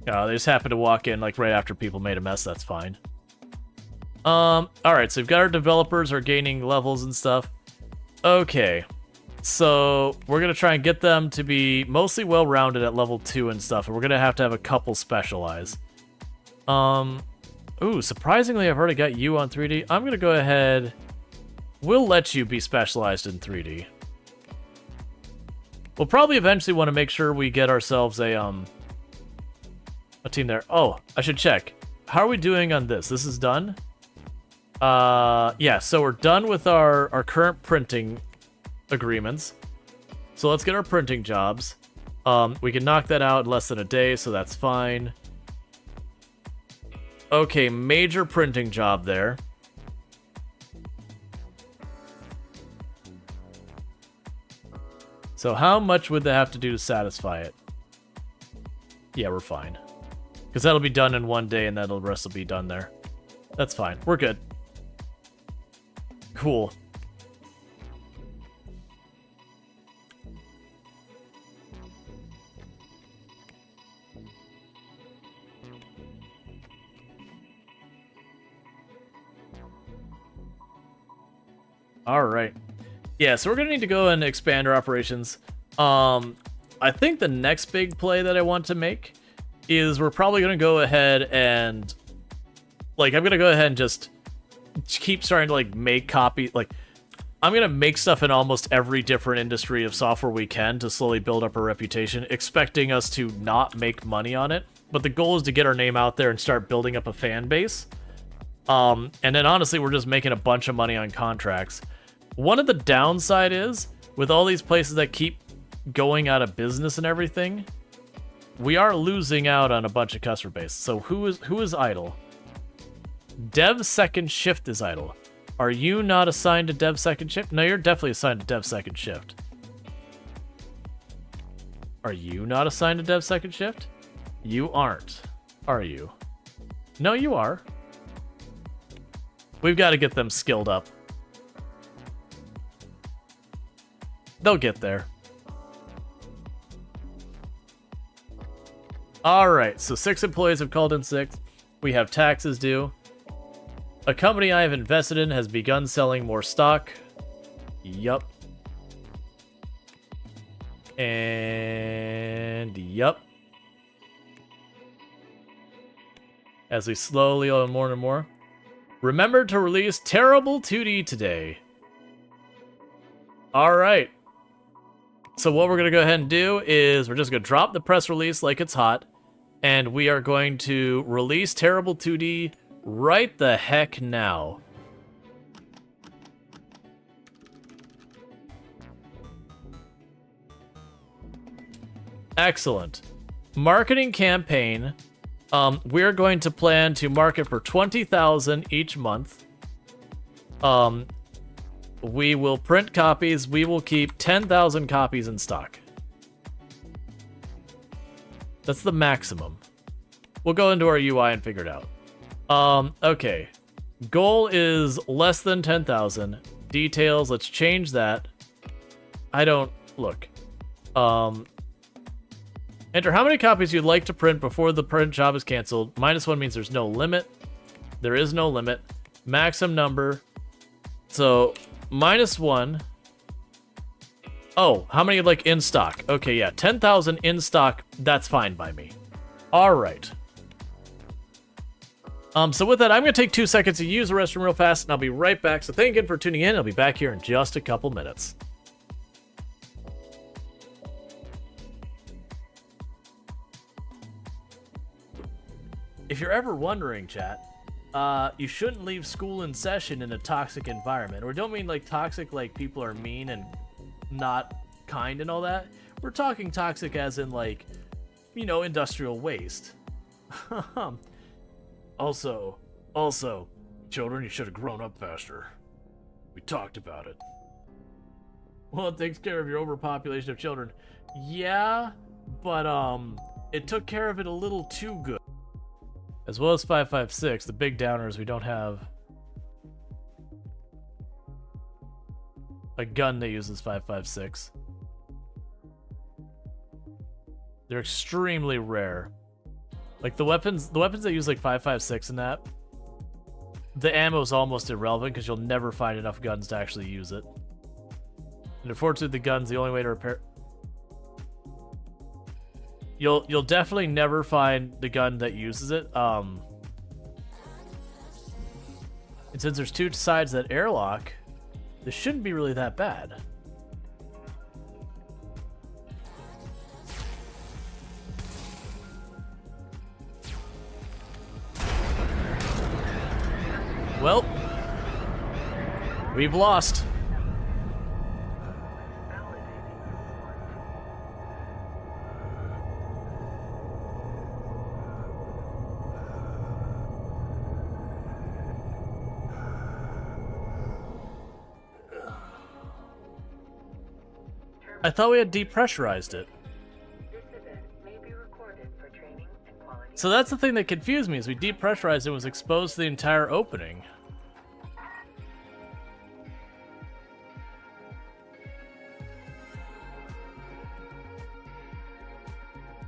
They just happened to walk in, like, right after people made a mess. That's fine. Alright, so we've got our developers are gaining levels and stuff. Okay. So, we're gonna try and get them to be mostly well-rounded at level 2 and stuff, and we're gonna have a couple specialize. Ooh, surprisingly, I've already got you on 3D. I'm gonna go ahead... We'll let you be specialized in 3D. We'll probably eventually want to make sure we get ourselves a team there. Oh, I should check. How are we doing on this? This is done? Yeah, so we're done with our current printing agreements. So let's get our printing jobs. We can knock that out in less than a day, so that's fine. Okay, major printing job there. So how much would they have to do to satisfy it? Yeah, we're fine. Because that'll be done in one day and the rest will be done there. That's fine. We're good. Cool. Alright. Yeah, so we're going to need to go and expand our operations. I think the next big play that I want to make is we're probably going to go ahead and... Like, I'm going to go ahead and just keep starting to, like, make copy... Like, I'm going to make stuff in almost every different industry of software we can to slowly build up our reputation, expecting us to not make money on it. But the goal is to get our name out there and start building up a fan base. And then, honestly, we're just making a bunch of money on contracts. One of the downside is, with all these places that keep going out of business and everything, we are losing out on a bunch of customer base. So who is idle? Dev second shift is idle. Are you not assigned to dev second shift? No, you're definitely assigned to dev second shift. Are you not assigned to dev second shift? You aren't, are you? No, you are. We've got to get them skilled up. They'll get there. Alright, so 6 employees have called in sick. We have taxes due. A company I have invested in has begun selling more stock. Yup. And yup. As we slowly own more and more. Remember to release Terrible 2D today. Alright. So what we're going to go ahead and do is we're just going to drop the press release like it's hot. And we are going to release Terrible 2D right the heck now. Excellent. Marketing campaign. We're going to plan to market for 20,000 each month. We will print copies. We will keep 10,000 copies in stock. That's the maximum. We'll go into our UI and figure it out. Okay. Goal is less than 10,000. Details, let's change that. I don't... Look. Enter how many copies you'd like to print before the print job is canceled. -1 means there's no limit. There is no limit. Maximum number. So, -1. Oh, how many you'd like in stock? Okay, yeah, 10,000 in stock. That's fine by me. All right. So with that, I'm going to take 2 seconds to use the restroom real fast, and I'll be right back. So thank you again for tuning in. I'll be back here in just a couple minutes. If you're ever wondering, chat, you shouldn't leave school in session in a toxic environment. Or don't mean like toxic like people are mean and not kind and all that. We're talking toxic as in like, you know, industrial waste. Also, children, you should have grown up faster. We talked about it. Well, it takes care of your overpopulation of children. Yeah, but it took care of it a little too good. As well as 556, the big downers, we don't have a gun that uses 556. They're extremely rare. Like the weapons that use like 556 and that, the ammo is almost irrelevant because you'll never find enough guns to actually use it. And unfortunately, the gun's the only way to repair. You'll definitely never find the gun that uses it. And since there's 2 sides that airlock, this shouldn't be really that bad. Well, we've lost. I thought we had depressurized it. So that's the thing that confused me, is we depressurized it and was exposed to the entire opening.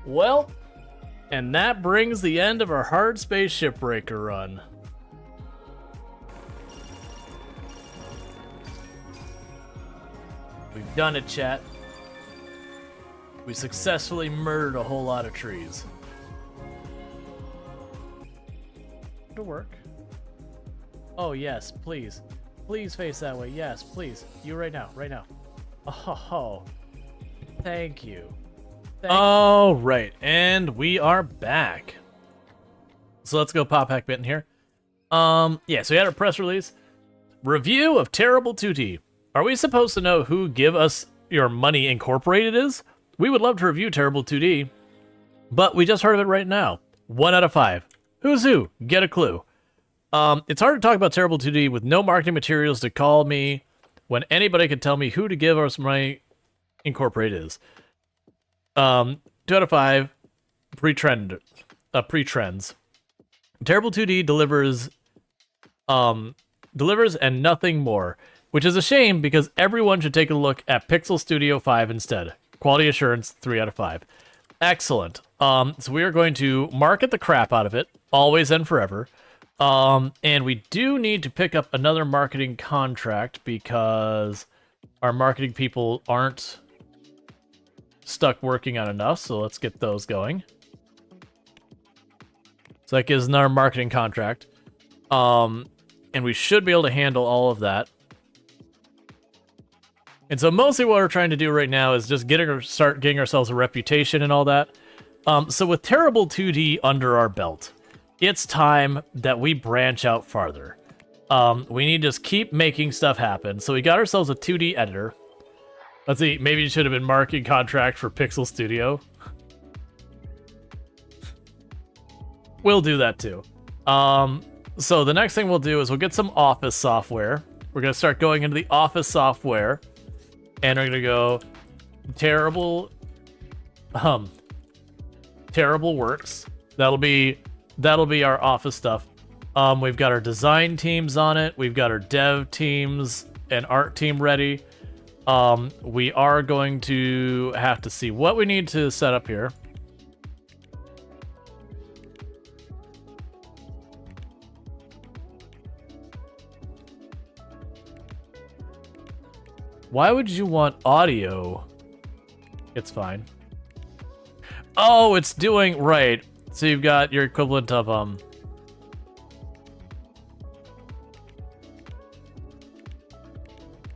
Well, and that brings the end of our hard space shipbreaker run. We've done it, chat. We successfully murdered a whole lot of trees. It'll work. Oh, yes, please. Please face that way. Yes, please. You right now, right now. Oh, thank you. All right, and we are back. So let's go pop hack bit in here. Yeah, so we had a press release. Review of Terrible 2D. Are we supposed to know who Give Us Your Money Incorporated is? We would love to review Terrible 2D, but we just heard of it right now. 1 out of 5. Who's who? Get a clue. It's hard to talk about Terrible 2D with no marketing materials to call me when anybody could tell me who to Give Us Money Incorporated is. 2 out of 5. Pre-trends. Terrible 2D delivers and nothing more, which is a shame because everyone should take a look at Pixel Studio 5 instead. Quality assurance, 3 out of 5. Excellent. So we are going to market the crap out of it, always and forever. And we do need to pick up another marketing contract because our marketing people aren't stuck working on enough, so let's get those going. So that gives another marketing contract. And we should be able to handle all of that. And so mostly what we're trying to do right now is just start getting ourselves a reputation and all that. So with Terrible 2D under our belt, it's time that we branch out farther. We need to just keep making stuff happen. So we got ourselves a 2D editor. Let's see, maybe it should have been marketing contract for Pixel Studio. We'll do that too. So the next thing we'll do is we'll get some office software. we're gonna start going into the office software, and we're gonna go terrible works. That'll be our office stuff. We've got our design teams on it. We've got our dev teams and art team ready. We are going to have to see what we need to set up here. Why would you want audio? It's fine. Oh, it's doing right. So you've got your equivalent of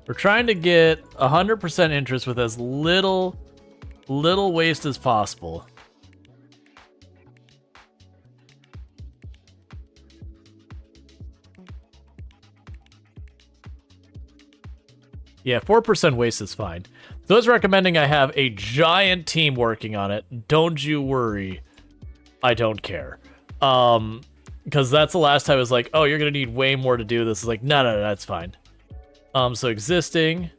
we're trying to get 100% interest with as little waste as possible. Yeah, 4% waste is fine. So it's recommending I have a giant team working on it. Don't you worry. I don't care. Because that's the last time I was like, oh, you're going to need way more to do this. It's like, no, that's fine. So existing.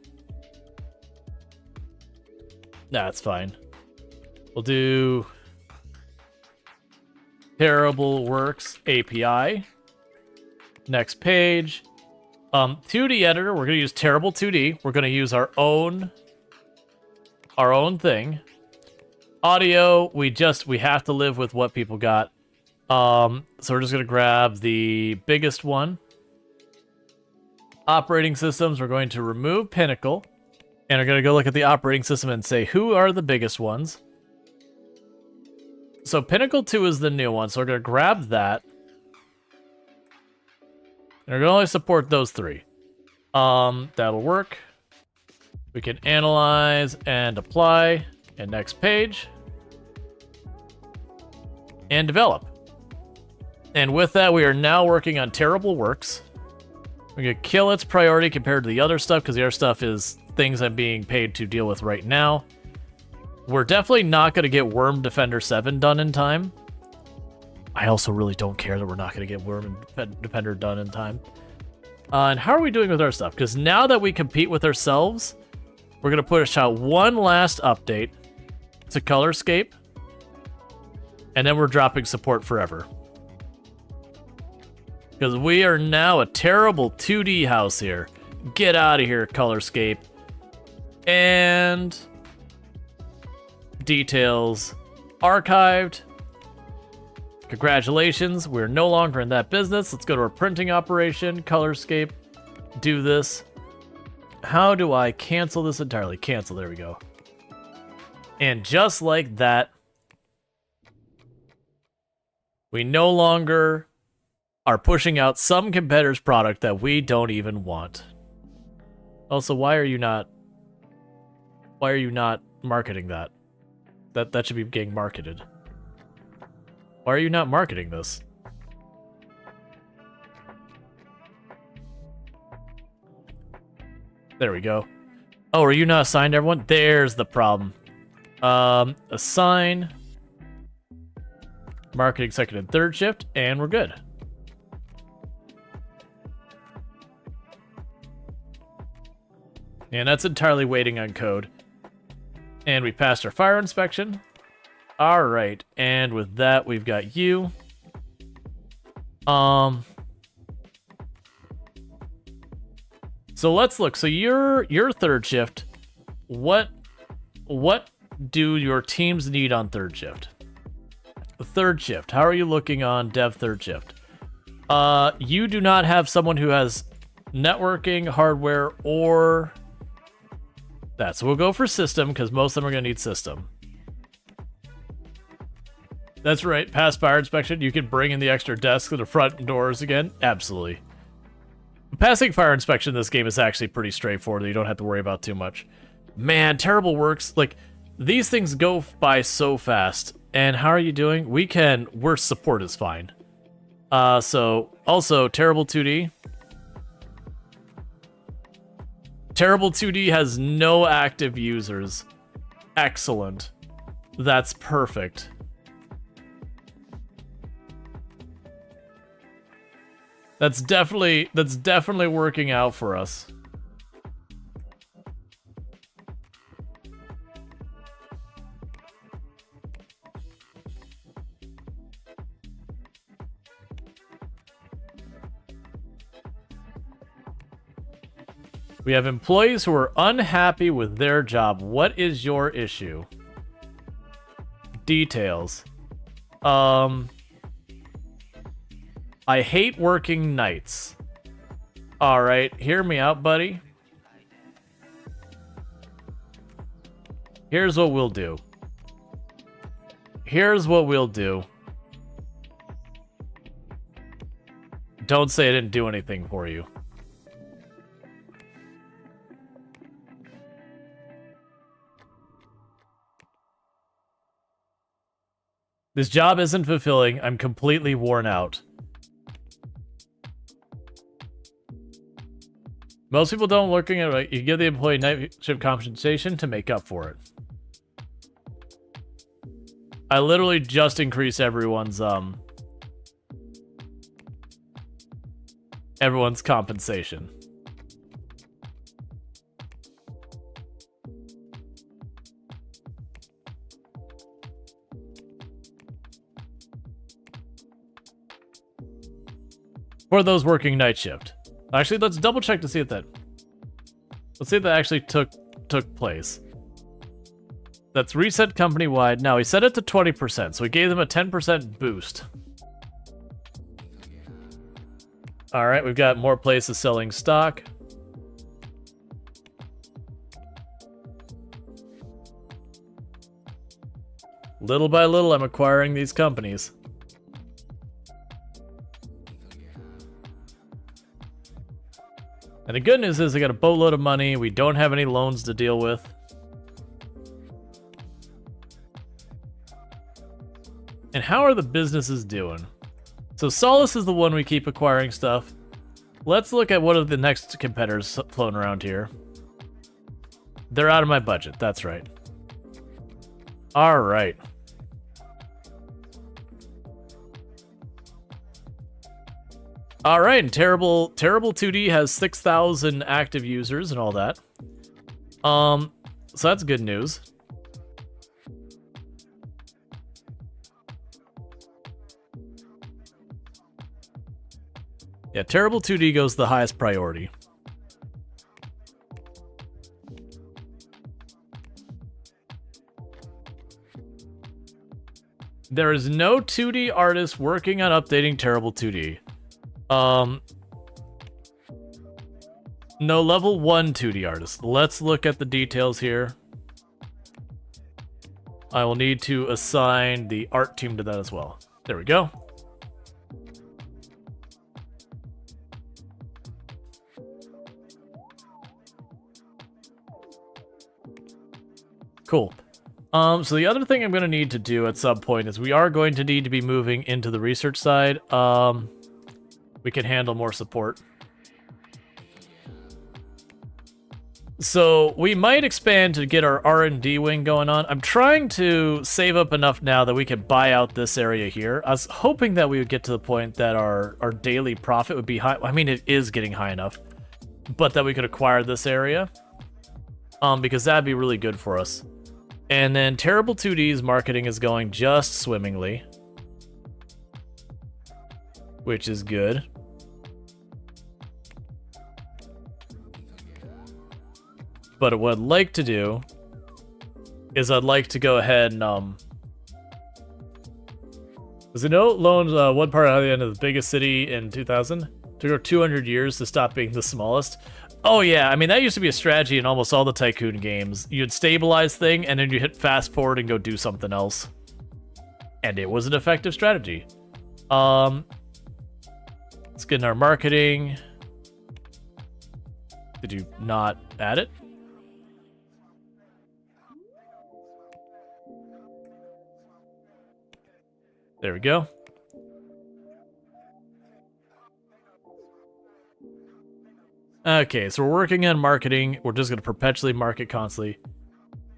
That's fine. We'll do Terrible Works API. Next page. 2D editor, we're going to use Terrible 2D. We're going to use our own thing. Audio, we have to live with what people got. So we're just going to grab the biggest one. Operating systems, we're going to remove Pinnacle. And we're going to go look at the operating system and say, who are the biggest ones? So Pinnacle 2 is the new one, so we're going to grab that. And we're going to only support those 3. That'll work. We can analyze and apply. And next page. And develop. And with that, we are now working on Terrible Works. We're going to kill its priority compared to the other stuff, because the other stuff is things I'm being paid to deal with right now. We're definitely not going to get Worm Defender 7 done in time. I also really don't care that we're not going to get Worm Defender done in time. And how are we doing with our stuff? Because now that we compete with ourselves, we're going to push out one last update to Colorscape. And then we're dropping support forever. Because we are now a terrible 2D house here. Get out of here, Colorscape. And details archived. Congratulations, we're no longer in that business. Let's go to our printing operation, Colorscape, do this. How do I cancel this entirely? Cancel, there we go. And just like that, we no longer are pushing out some competitor's product that we don't even want. Also, why are you not marketing that? That should be getting marketed. Why are you not marketing this? There we go. Oh, are you not assigned to everyone? There's the problem. Assign. Marketing second and third shift, and we're good. And that's entirely waiting on code. And we passed our fire inspection. All right, and with that, we've got you. So let's look. So your third shift. What do your teams need on third shift? Third shift. How are you looking on dev third shift? You do not have someone who has networking, hardware, or that. So we'll go for system because most of them are going to need system. That's right. Pass fire inspection. You can bring in the extra desks to the front doors again. Absolutely. Passing fire inspection in this game is actually pretty straightforward. You don't have to worry about too much. Man, Terrible Works. Like, these things go by so fast. And how are you doing? We're support is fine. So, also, Terrible 2D. Terrible 2D has no active users. Excellent. That's perfect. That's definitely working out for us. We have employees who are unhappy with their job. What is your issue? Details. I hate working nights. Alright, hear me out, buddy. Here's what we'll do. Don't say I didn't do anything for you. This job isn't fulfilling. I'm completely worn out. Most people don't working at it. You give the employee night shift compensation to make up for it. I literally just increase everyone's compensation. For those working night shift. Actually, let's double check to see if that... Let's see if that actually took place. That's reset company-wide. Now, he set it to 20%, so we gave them a 10% boost. Alright, we've got more places selling stock. Little by little, I'm acquiring these companies. And the good news is I got a boatload of money. We don't have any loans to deal with. And how are the businesses doing? So Solace is the one we keep acquiring stuff. Let's look at what are the next competitors floating around here. They're out of my budget. That's right. All right. All right, and Terrible 2D has 6,000 active users and all that. So that's good news. Yeah, Terrible 2D goes the highest priority. There is no 2D artist working on updating Terrible 2D. No level 1 2D artist. Let's look at the details here. I will need to assign the art team to that as well. There we go. Cool. So the other thing I'm going to need to do at some point is we are going to need to be moving into the research side. We can handle more support. So we might expand to get our R&D wing going on. I'm trying to save up enough now that we could buy out this area here. I was hoping that we would get to the point that our daily profit would be high. I mean, it is getting high enough, but that we could acquire this area. Because that'd be really good for us. And then Terrible 2D's marketing is going just swimmingly, which is good. But what I'd like to do is I'd like to go ahead and because I know it loaned one part out of the end of the biggest city in 2000. Took her 200 years to stop being the smallest. Oh yeah, I mean that used to be a strategy in almost all the Tycoon games. You'd stabilize thing and then you hit fast forward and go do something else. And it was an effective strategy. Let's get in our marketing. Did you not add it? There we go. Okay, so we're working on marketing. We're just going to perpetually market constantly.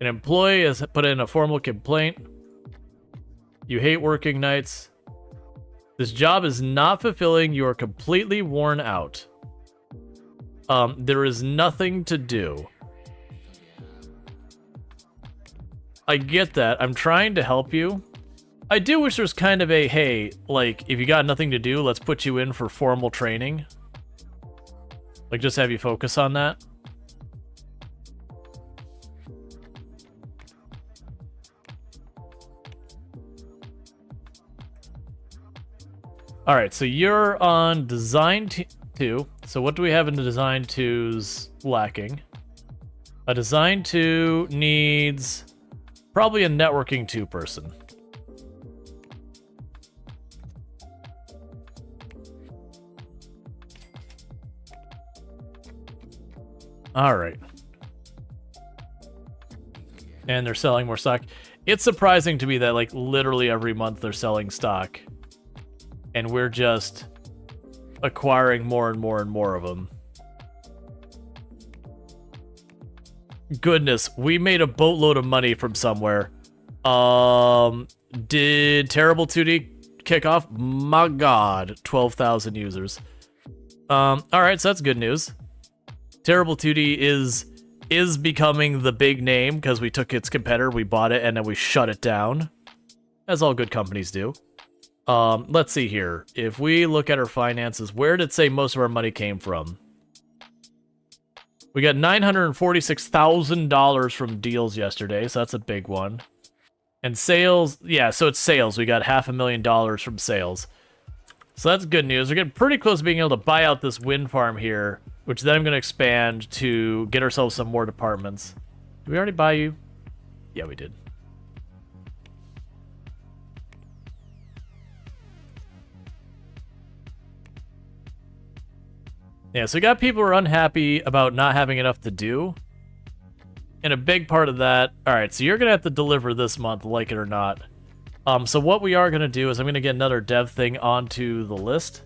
An employee has put in a formal complaint. You hate working nights. This job is not fulfilling. You are completely worn out. There is nothing to do. I get that. I'm trying to help you. I do wish there's kind of a, hey, like, if you got nothing to do, let's put you in for formal training. Like, just have you focus on that. All right, so you're on Design 2. So what do we have in the Design 2's lacking? A Design 2 needs probably a Networking 2 person. All right. And they're selling more stock. It's surprising to me that, like, literally every month they're selling stock. And we're just acquiring more and more and more of them. Goodness, we made a boatload of money from somewhere. Did Terrible 2D kick off? My god, 12,000 users. Alright, so that's good news. Terrible 2D is becoming the big name because we took its competitor, we bought it, and then we shut it down. As all good companies do. Let's see here. If we look at our finances, where did it say most of our money came from? We got $946,000 from deals yesterday, so that's a big one. And sales, yeah, so it's sales. We got $500,000 from sales. So that's good news. We're getting pretty close to being able to buy out this wind farm here, which then I'm going to expand to get ourselves some more departments. Did we already buy you? Yeah, we did. Yeah, so we got people who are unhappy about not having enough to do. And a big part of that... Alright, so you're going to have to deliver this month, like it or not. So what we are going to do is I'm going to get another dev thing onto the list.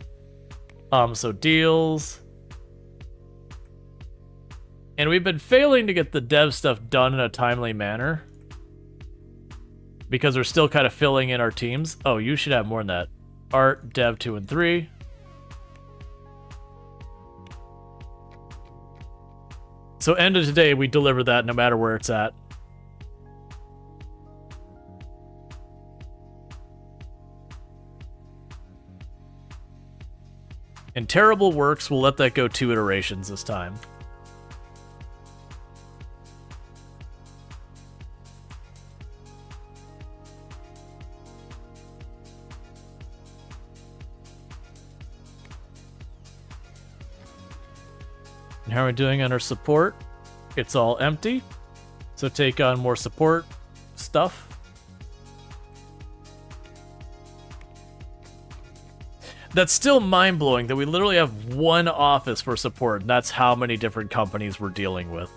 So deals... And we've been failing to get the dev stuff done in a timely manner. Because we're still kind of filling in our teams. Oh, you should have more than that. Art, dev 2 and 3. So end of today, we deliver that no matter where it's at. And Terrible Works, we'll let that go 2 iterations this time. And how are we doing on our support? It's all empty. So take on more support stuff. That's still mind-blowing that we literally have one office for support, and that's how many different companies we're dealing with.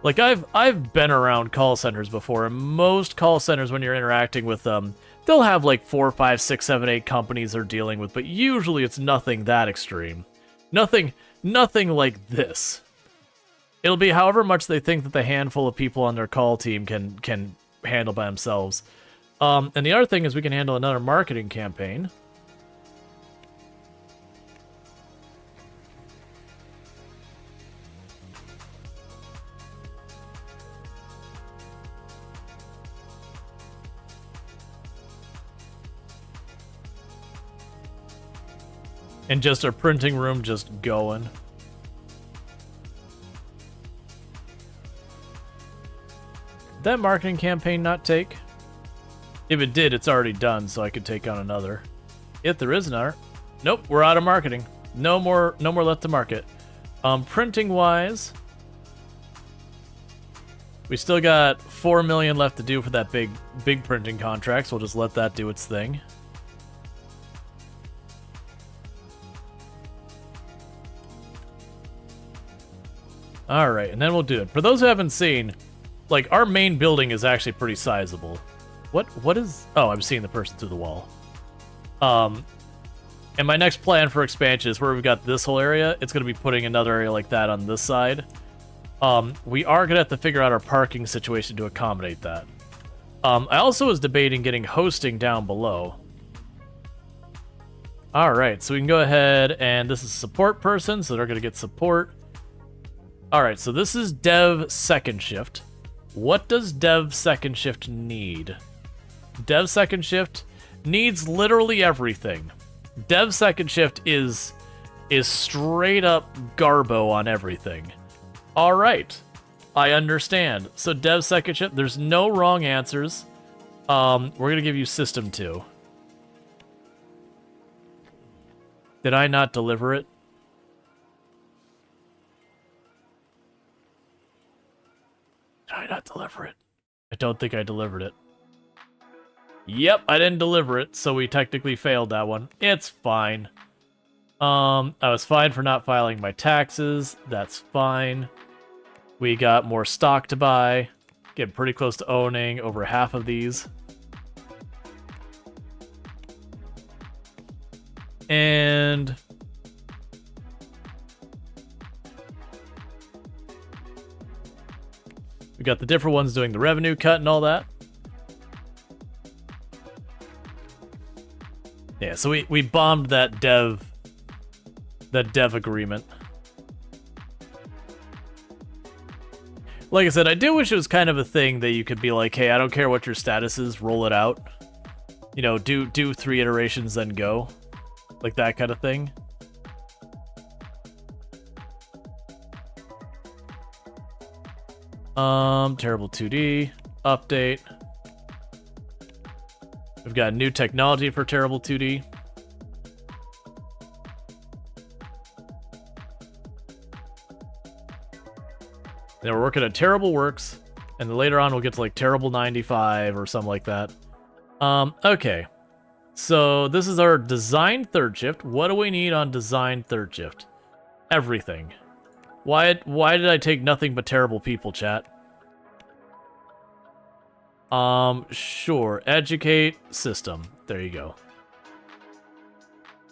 Like, I've been around call centers before, and most call centers, when you're interacting with them, they'll have like 4, 5, 6, 7, 8 companies they're dealing with, but usually it's nothing that extreme. Nothing like this. It'll be however much they think that the handful of people on their call team can handle by themselves. And the other thing is we can handle another marketing campaign. And just our printing room just going. Did that marketing campaign not take? If it did, it's already done, so I could take on another. If there is another. Nope, we're out of marketing. No more left to market. Printing wise, we still got 4 million left to do for that big printing contract, so we'll just let that do its thing. Alright, and then we'll do it. For those who haven't seen, like, our main building is actually pretty sizable. What is... Oh, I'm seeing the person through the wall. And my next plan for expansion is where we've got this whole area. It's going to be putting another area like that on this side. We are going to have to figure out our parking situation to accommodate that. I also was debating getting hosting down below. All right, so we can go ahead and this is support person, so they're going to get support. All right, so this is dev second shift. What does dev second shift need? Dev second shift needs literally everything. Dev second shift is straight up garbo on everything. All right, I understand. So dev second shift, there's no wrong answers. We're going to give you system 2. Did I not deliver it? Did I not deliver it? I don't think I delivered it. Yep, I didn't deliver it, so we technically failed that one. It's fine. I was fine for not filing my taxes. That's fine. We got more stock to buy. Getting pretty close to owning over half of these. And we got the different ones doing the revenue cut and all that. Yeah, so we bombed that dev agreement. Like I said, I do wish it was kind of a thing that you could be like, hey, I don't care what your status is, roll it out. You know, do 3 iterations, then go. Like that kind of thing. Terrible 2D. Update. We've got new technology for Terrible 2D. Then we're working at Terrible Works, and then later on we'll get to like Terrible 95 or something like that. Okay. So this is our design third shift. What do we need on design third shift? Everything. Why did I take nothing but terrible people, chat? Sure. Educate system. There you go.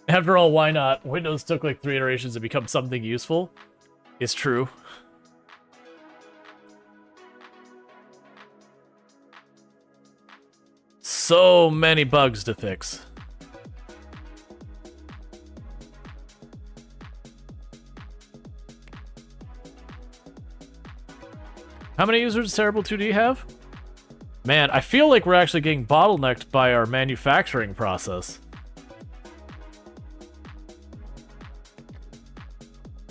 After all, why not? Windows took like 3 iterations to become something useful. It's true. So many bugs to fix. How many users does Terrible 2D have? Man, I feel like we're actually getting bottlenecked by our manufacturing process.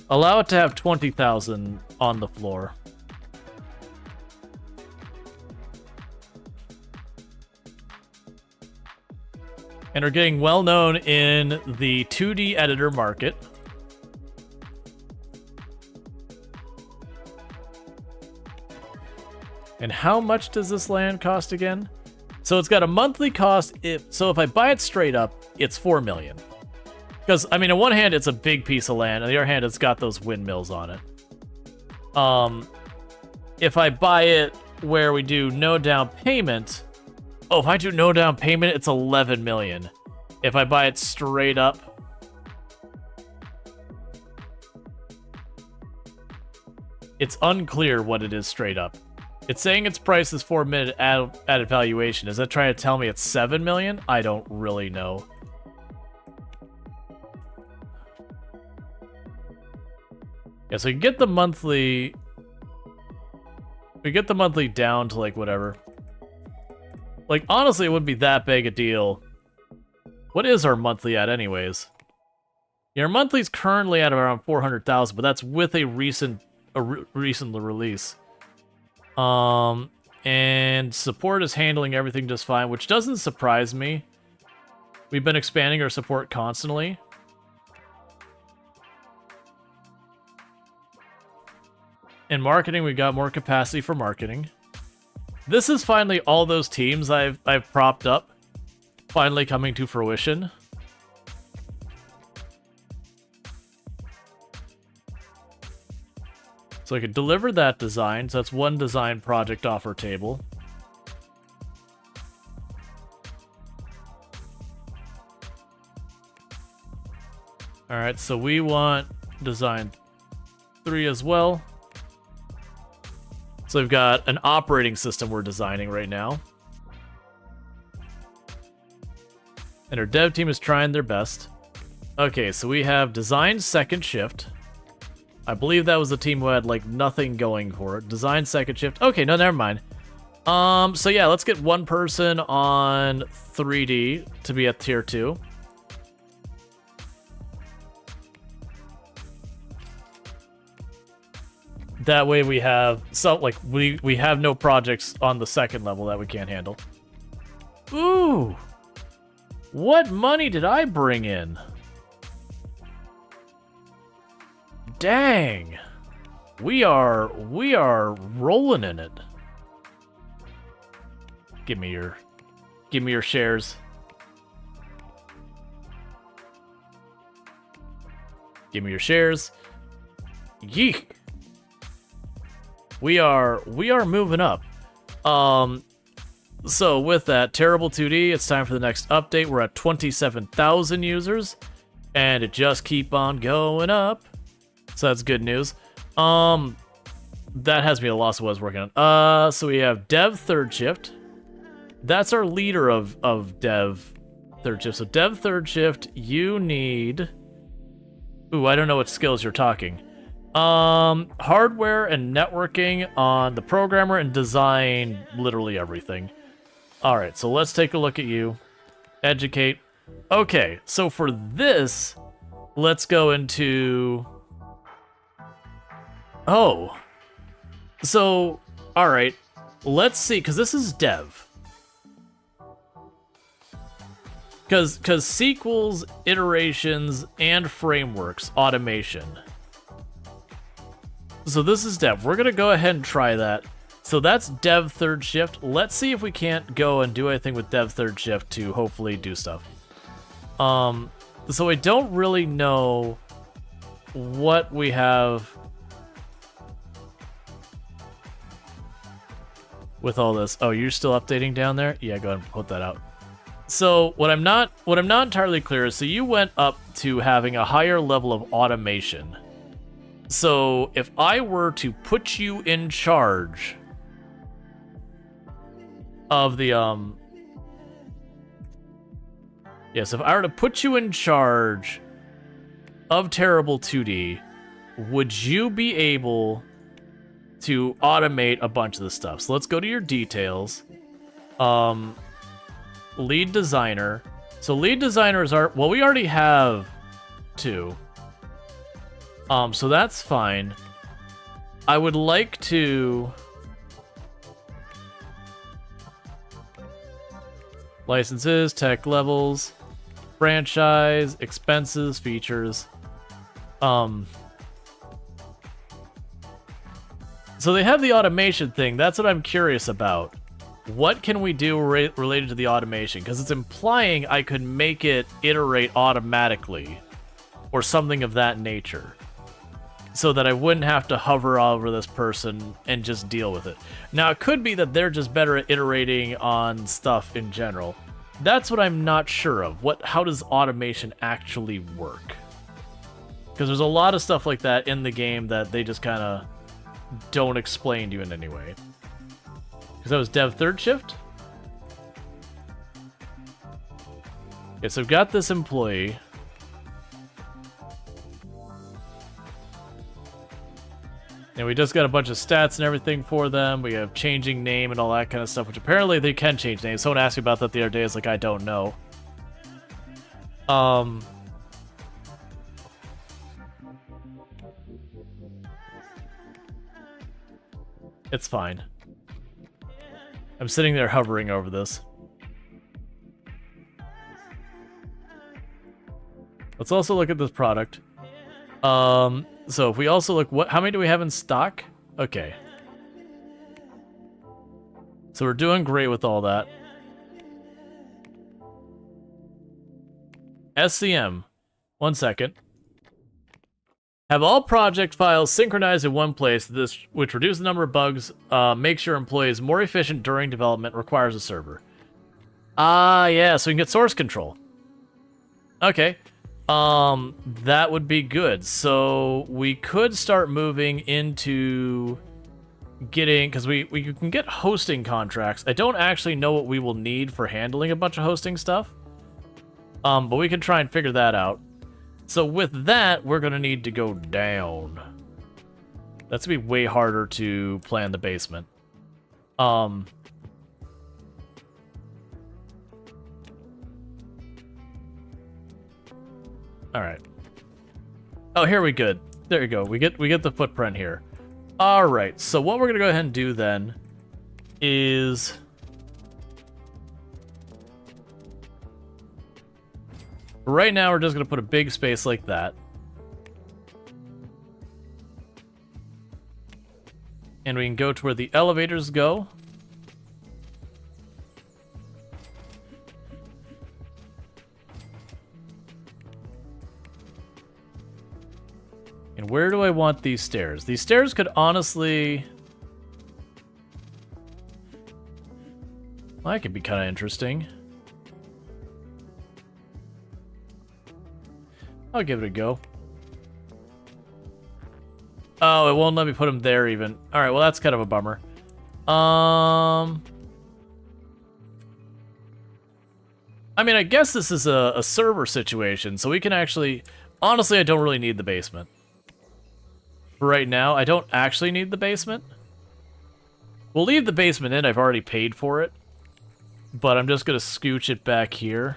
Allow it to have 20,000 on the floor. And are getting well known in the 2D editor market. And how much does this land cost again? So it's got a monthly cost. So if I buy it straight up, it's 4 million. Because, I mean, on one hand, it's a big piece of land. On the other hand, it's got those windmills on it. If I buy it where we do no down payment... Oh, if I do no down payment, it's 11 million. If I buy it straight up... It's unclear what it is straight up. It's saying its price is 4 million added valuation. Is that trying to tell me it's 7 million? I don't really know. Yeah, so you get the monthly... We get the monthly down to like whatever. Like, honestly, it wouldn't be that big a deal. What is our monthly at anyways? Yeah, our monthly's currently at around 400,000, but that's with a recent release. And support is handling everything just fine, which doesn't surprise me. We've been expanding our support constantly. In marketing, we got more capacity for marketing. This is finally all those teams I've propped up finally coming to fruition. So I could deliver that design, so that's one design project off our table. Alright, so we want design 3 as well. So we've got an operating system we're designing right now. And our dev team is trying their best. Okay, so we have design second shift. I believe that was the team who had like nothing going for it. Design second shift. Okay, no, never mind. So yeah, let's get one person on 3D to be at tier 2. That way we have we have no projects on the second level that we can't handle. Ooh. What money did I bring in? Dang. We are rolling in it. Give me your shares. Give me your shares. Yeek. We are moving up. So with that, Terrible 2D, it's time for the next update. We're at 27,000 users, and it just keep on going up. So that's good news. That has me a loss of what I was working on. So we have Dev Third Shift. That's our leader of Dev Third Shift. So Dev Third Shift, you need... Ooh, I don't know what skills you're talking. Hardware and networking on the programmer, and design literally everything. Alright, so let's take a look at you. Educate. Okay, so for this, let's go into... Oh. So, alright. Let's see, because this is dev. Because sequels, iterations, and frameworks, automation. So this is dev. We're going to go ahead and try that. So that's dev third shift. Let's see if we can't go and do anything with dev third shift to hopefully do stuff. So I don't really know what we have with all this. Oh, you're still updating down there? Yeah, go ahead and put that out. So what I'm not entirely clear is, so you went up to having a higher level of automation. So if I were to put you in charge of the yes, if I were to put you in charge of Terrible 2D, would you be able to automate a bunch of the stuff? So let's go to your details. Lead designer. So lead designers are, well, we already have 2. So that's fine. I would like to licenses, tech levels, franchise, expenses, features. So they have the automation thing. That's what I'm curious about. What can we do related to the automation? Because it's implying I could make it iterate automatically or something of that nature, so that I wouldn't have to hover over this person and just deal with it. Now, it could be that they're just better at iterating on stuff in general. That's what I'm not sure of. How does automation actually work? Because there's a lot of stuff like that in the game that they just kind of don't explain to you in any way. Because that was Dev Third Shift? Okay, so I've got this employee. And we just got a bunch of stats and everything for them. We have changing name and all that kind of stuff, which apparently they can change names. Someone asked me about that the other day. It's like, I don't know. It's fine. I'm sitting there hovering over this. Let's also look at this product. So if we also look, how many do we have in stock? Okay. So we're doing great with all that. SCM. 1 second. Have all project files synchronized in one place, which reduces the number of bugs, makes your employees more efficient during development, requires a server. Yeah, so we can get source control. Okay. That would be good. So we could start moving into getting, because we can get hosting contracts. I don't actually know what we will need for handling a bunch of hosting stuff. But we can try and figure that out. So with that, we're gonna need to go down. That's gonna be way harder to plan the basement. All right. Oh, here we good. There you go. We get the footprint here. All right. So what we're gonna go ahead and do then is right now we're just gonna put a big space like that. And we can go to where the elevators go. And where do I want these stairs? These stairs could honestly... Well, that could be kind of interesting. I'll give it a go. Oh, it won't let me put them there even. Alright, well that's kind of a bummer. I mean, I guess this is a server situation, so we can actually... Honestly, I don't really need the basement. For right now, I don't actually need the basement. We'll leave the basement in, I've already paid for it. But I'm just gonna scooch it back here.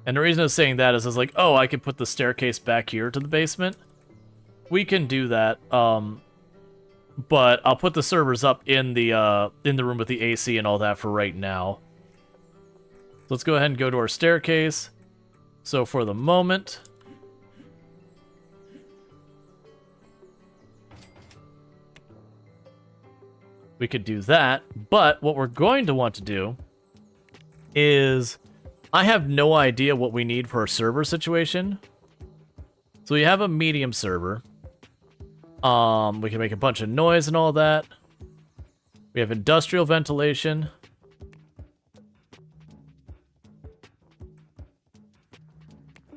And the reason I was saying that is I was like, oh, I could put the staircase back here to the basement. We can do that. But I'll put the servers up in the room with the AC and all that for right now. So let's go ahead and go to our staircase. So for the moment, we could do that. But what we're going to want to do is... I have no idea what we need for a server situation. So we have a medium server. We can make a bunch of noise and all that. We have industrial ventilation.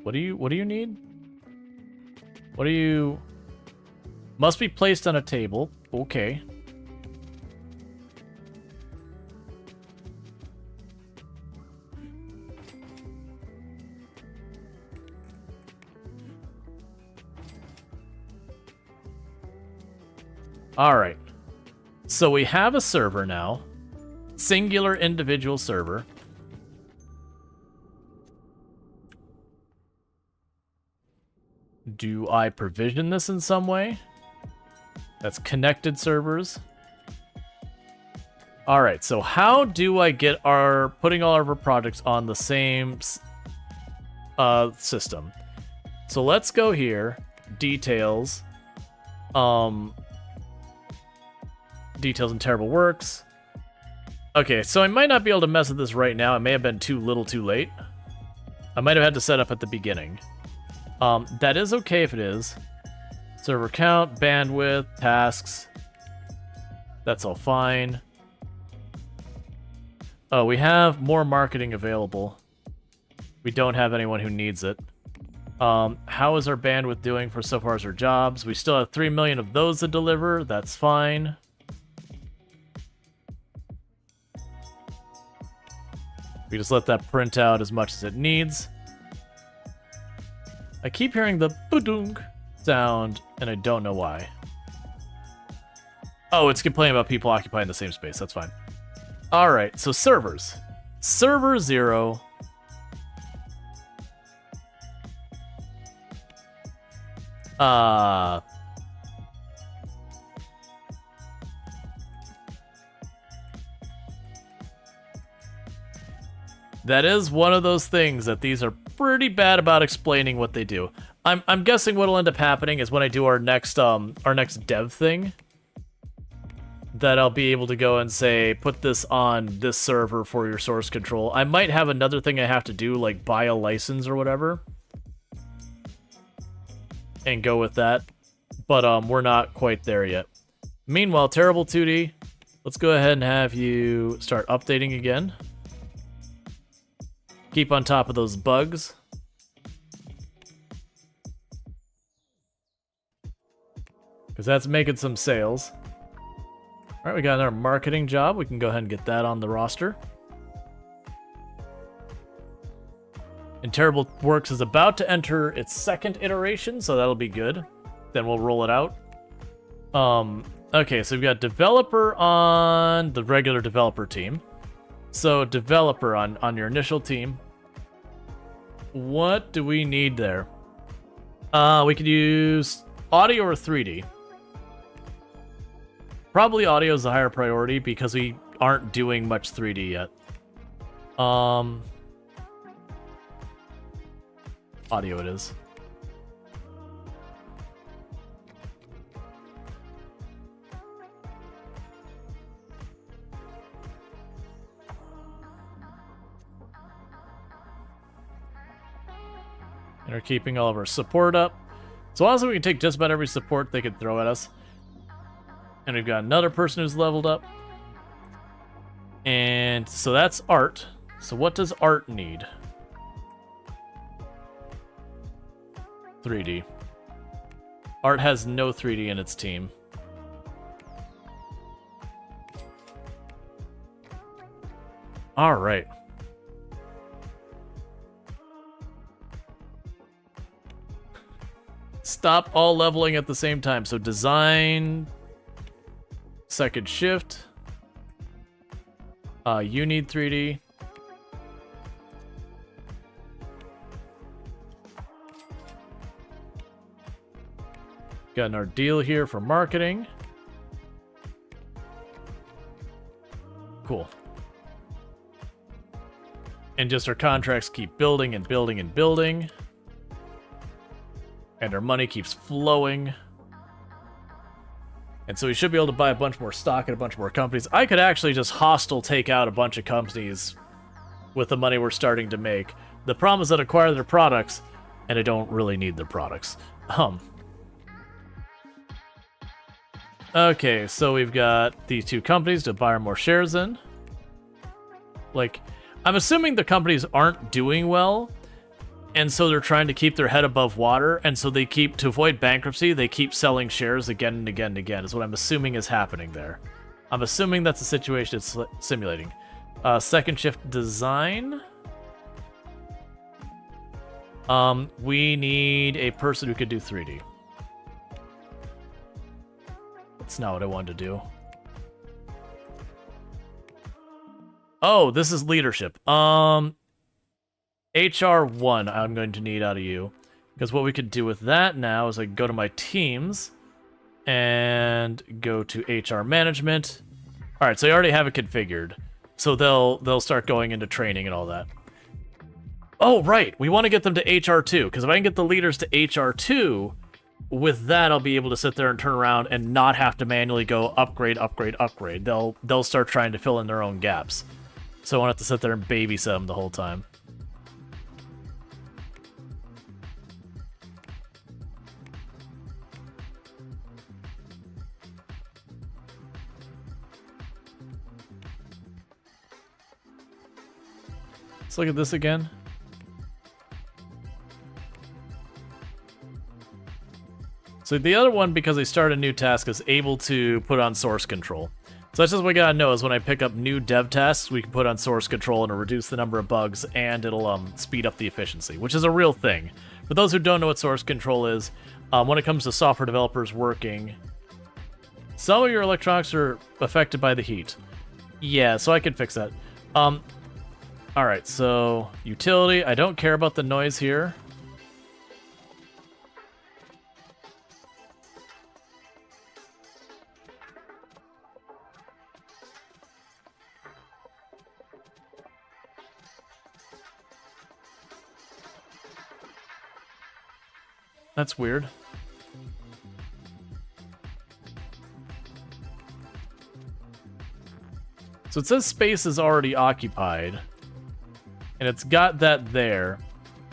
What do you need? What do you... Must be placed on a table. Okay. Alright, so we have a server now. Singular individual server. Do I provision this in some way? That's connected servers. Alright, so how do I get putting all of our projects on the same system? So let's go here, details, details and terrible works. Okay, so I might not be able to mess with this right now. It may have been too little too late. I might have had to set up at the beginning. That is okay if it is. Server count, bandwidth, tasks. That's all fine. Oh, we have more marketing available. We don't have anyone who needs it. How is our bandwidth doing for so far as our jobs? We still have 3 million of those to deliver. That's fine. We just let that print out as much as it needs. I keep hearing the ba-dunk sound, and I don't know why. Oh, it's complaining about people occupying the same space. That's fine. Alright, so servers. Server 0. That is one of those things that these are pretty bad about explaining what they do. I'm guessing what'll end up happening is when I do our next dev thing, that I'll be able to go and say, put this on this server for your source control. I might have another thing I have to do, like buy a license or whatever, and go with that. But we're not quite there yet. Meanwhile, Terrible 2D, let's go ahead and have you start updating again. Keep on top of those bugs. Because that's making some sales. Alright, we got our marketing job. We can go ahead and get that on the roster. And Terrible Works is about to enter its second iteration, so that'll be good. Then we'll roll it out. Okay, so we've got developer on the regular developer team. So developer on your initial team. What do we need there? We could use audio or 3D. Probably audio is the higher priority because we aren't doing much 3D yet. Audio it is. And are keeping all of our support up. So honestly, we can take just about every support they could throw at us. And we've got another person who's leveled up. And so that's art. So what does art need? 3D. Art has no 3D in its team. All right. Stop all leveling at the same time. So design, second shift. You need 3D. Got our deal here for marketing. Cool. And just our contracts keep building and building and building. And our money keeps flowing. And so we should be able to buy a bunch more stock at a bunch more companies. I could actually just hostile take out a bunch of companies with the money we're starting to make. The problem is that I acquire their products, and I don't really need their products. Okay, so we've got these two companies to buy more shares in. Like, I'm assuming the companies aren't doing well, and so they're trying to keep their head above water, and so they keep, to avoid bankruptcy, they keep selling shares again and again and again, is what I'm assuming is happening there. I'm assuming that's the situation it's simulating. Second shift design. We need a person who could do 3D. That's not what I wanted to do. Oh, this is leadership. HR1 I'm going to need out of you. Because what we could do with that now is I go to my teams and go to HR management. Alright, so I already have it configured. So they'll start going into training and all that. Oh, right. We want to get them to HR2. Because if I can get the leaders to HR2, with that I'll be able to sit there and turn around and not have to manually go upgrade, upgrade, upgrade. They'll start trying to fill in their own gaps. So I won't have to sit there and babysit them the whole time. Let's look at this again. So the other one, because they start a new task, is able to put on source control. So that's just what we gotta know, is when I pick up new dev tasks, we can put on source control and it'll reduce the number of bugs, and it'll speed up the efficiency, which is a real thing. For those who don't know what source control is, when it comes to software developers working, some of your electronics are affected by the heat. Yeah, so I can fix that. Alright, so utility, I don't care about the noise here. That's weird. So it says space is already occupied. And it's got that there.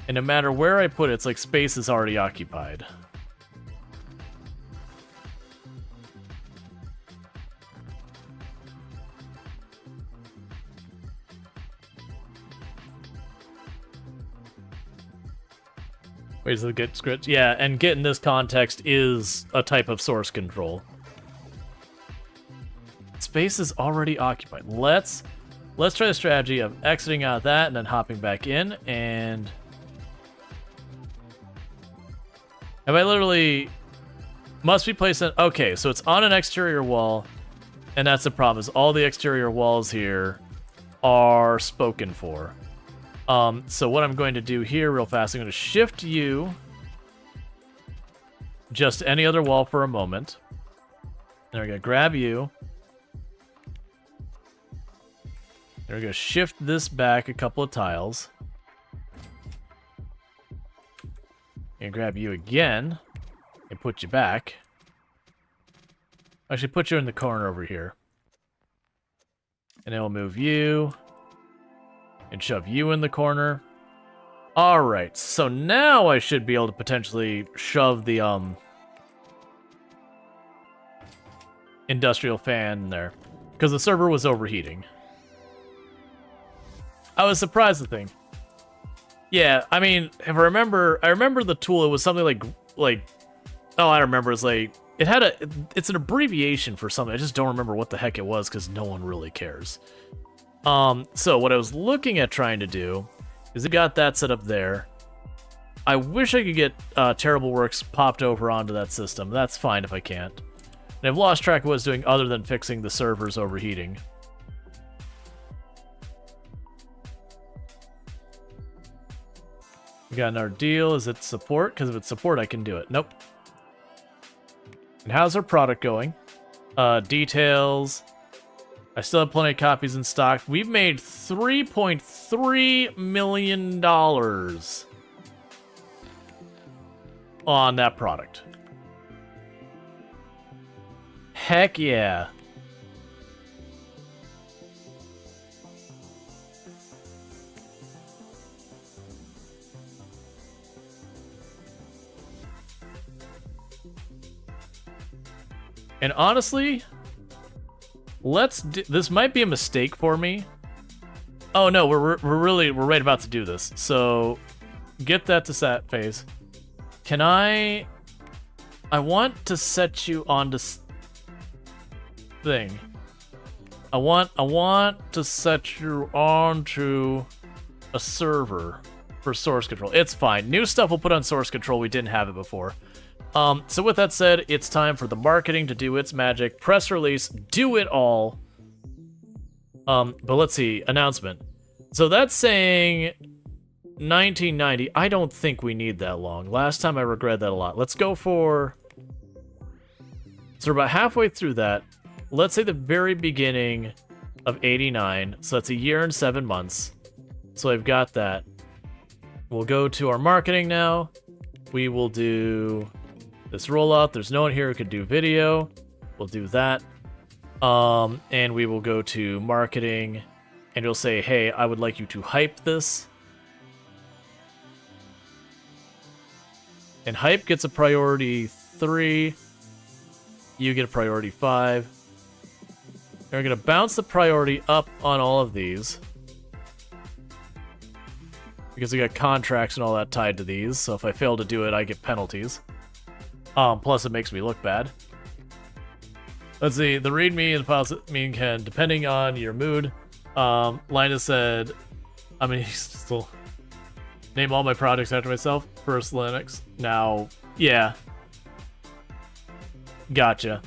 And no matter where I put it, it's like space is already occupied. Wait, so get script? Yeah, and get in this context is a type of source control. Space is already occupied. Let's try the strategy of exiting out of that and then hopping back in, and Have I literally... Must be placed on... Okay, so it's on an exterior wall, and that's the problem, is all the exterior walls here are spoken for. So what I'm going to do here real fast, I'm going to shift you just any other wall for a moment. Then we're going to grab you. Then we're going to shift this back a couple of tiles. And grab you again and put you back. Actually, put you in the corner over here. And then we'll move you and shove you in the corner. All right, so now I should be able to potentially shove the industrial fan in there because the server was overheating. I was surprised the thing. Yeah, I mean, if I remember the tool. It was something like oh, I remember. It's like it's an abbreviation for something. I just don't remember what the heck it was because no one really cares. So what I was looking at trying to do is I got that set up there. I wish I could get Terrible Works popped over onto that system. That's fine if I can't. And I've lost track of what I was doing other than fixing the servers overheating. We got another deal. Is it support? Because if it's support, I can do it. Nope. And how's our product going? Details. I still have plenty of copies in stock. We've made $3.3 million on that product. Heck yeah. And honestly, this might be a mistake for me. Oh no, we're right about to do this. So get that to sat phase. Can I want to set you on this thing. I want to set you onto a server for source control. It's fine. New stuff we'll put on source control. We didn't have it before. So with that said, it's time for the marketing to do its magic. Press release, do it all. But let's see, announcement. So that's saying 1990. I don't think we need that long. Last time I regret that a lot. Let's go for... So we're about halfway through that. Let's say the very beginning of 89. So that's a year and 7 months. So I've got that. We'll go to our marketing now. We will do... this rollout. There's no one here who could do video. We'll do that. And we will go to marketing and you'll say, hey, I would like you to hype this. And hype gets a priority 3. You get a priority 5. And we're going to bounce the priority up on all of these. Because we got contracts and all that tied to these. So if I fail to do it, I get penalties. Plus, it makes me look bad. Let's see. The readme and the files mean can, depending on your mood. Linus said, I mean, he's still name all my projects after myself. First Linux. Now, yeah. Gotcha.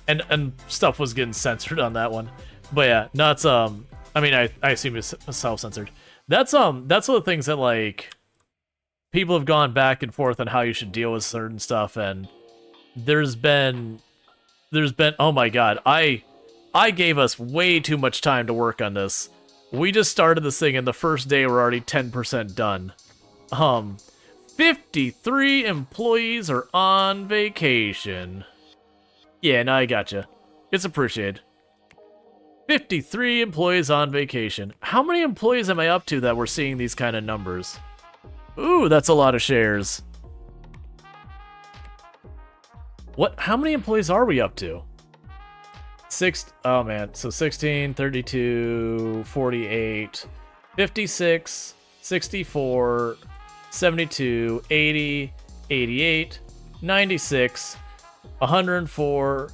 And stuff was getting censored on that one. But yeah, nuts. I mean, I assume it's self-censored. That's one of the things that like. People have gone back and forth on how you should deal with certain stuff, and there's been oh my god, I gave us way too much time to work on this. We just started this thing and the first day we're already 10% done. 53 employees are on vacation. Yeah, no, I gotcha. It's appreciated. 53 employees on vacation. How many employees am I up to that we're seeing these kind of numbers? Ooh, that's a lot of shares. What? How many employees are we up to? Oh man, so 16, 32, 48, 56, 64, 72, 80, 88, 96, 104,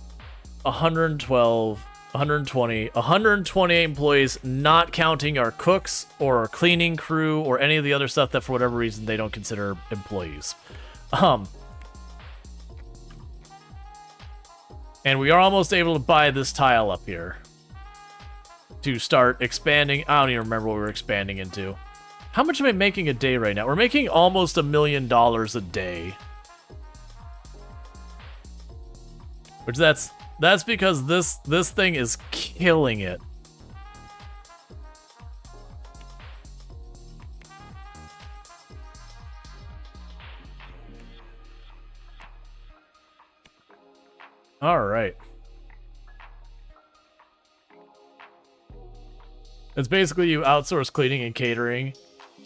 112, 120 employees, not counting our cooks or our cleaning crew or any of the other stuff that for whatever reason they don't consider employees. And we are almost able to buy this tile up here. To start expanding. I don't even remember what we were expanding into. How much am I making a day right now? We're making almost $1 million a day. Which that's because this thing is killing it. All right. It's basically you outsource cleaning and catering,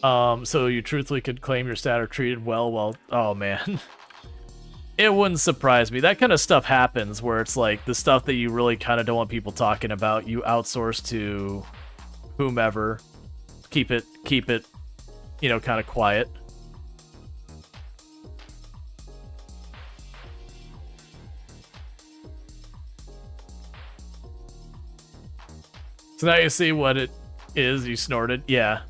so you truthfully could claim your stat are treated well while... Oh, man. It wouldn't surprise me. That kind of stuff happens where it's like the stuff that you really kind of don't want people talking about, you outsource to whomever. Keep it, you know, kind of quiet. So now you see what it is. You snorted. Yeah.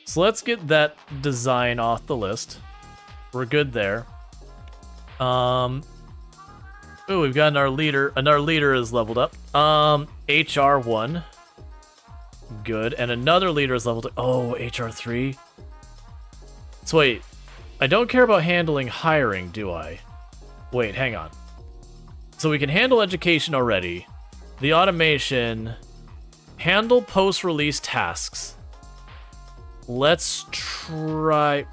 So let's get that design off the list. We're good there. Oh, we've gotten our leader, and our leader is leveled up. HR1. Good. And another leader is leveled up. Oh, HR3. So wait. I don't care about handling hiring, do I? Wait, hang on. So we can handle education already. The automation. Handle post-release tasks. Let's try...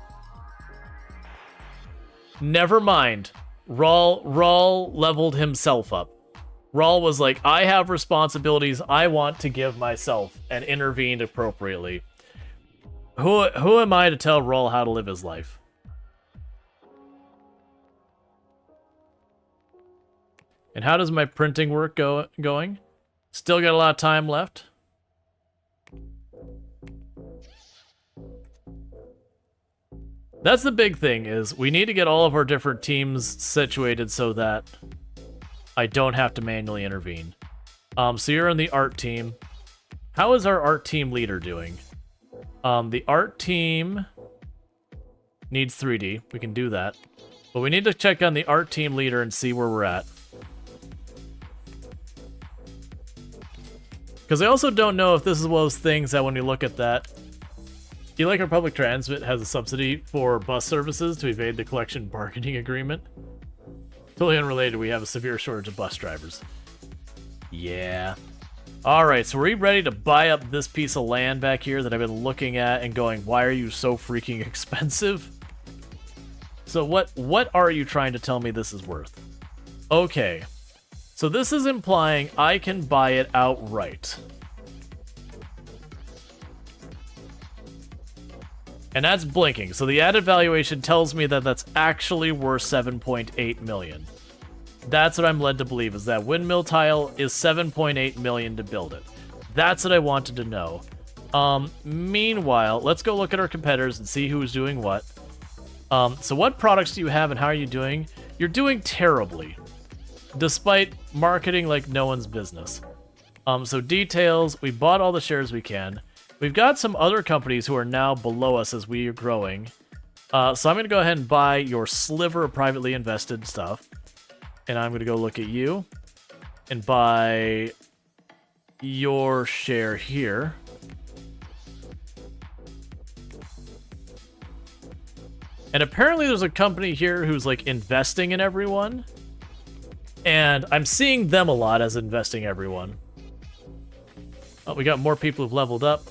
Never mind. Rual leveled himself up. Rual was like, I have responsibilities I want to give myself, and intervened appropriately. Who am I to tell Rual how to live his life? And how does my printing work going? Still got a lot of time left. That's the big thing, is we need to get all of our different teams situated so that I don't have to manually intervene. So you're in the art team. How is our art team leader doing? The art team needs 3D. We can do that. But we need to check on the art team leader and see where we're at. Because I also don't know if this is one of those things that when you look at that, Electric Public Transit has a subsidy for bus services to evade the collection bargaining agreement. Totally unrelated, we have a severe shortage of bus drivers. Yeah. Alright, so are we ready to buy up this piece of land back here that I've been looking at and going, why are you so freaking expensive? So what are you trying to tell me this is worth? Okay. So this is implying I can buy it outright. And that's blinking. So the added valuation tells me that that's actually worth 7.8 million. That's what I'm led to believe, is that windmill tile is 7.8 million to build it. That's what I wanted to know. Meanwhile, let's go look at our competitors and see who's doing what. So what products do you have and how are you doing? You're doing terribly, despite marketing like no one's business. So details, we bought all the shares we can. We've got some other companies who are now below us as we are growing. So I'm going to go ahead and buy your sliver of privately invested stuff. And I'm going to go look at you and buy your share here. And apparently there's a company here who's like investing in everyone. And I'm seeing them a lot as investing everyone. Oh, we got more people who've leveled up.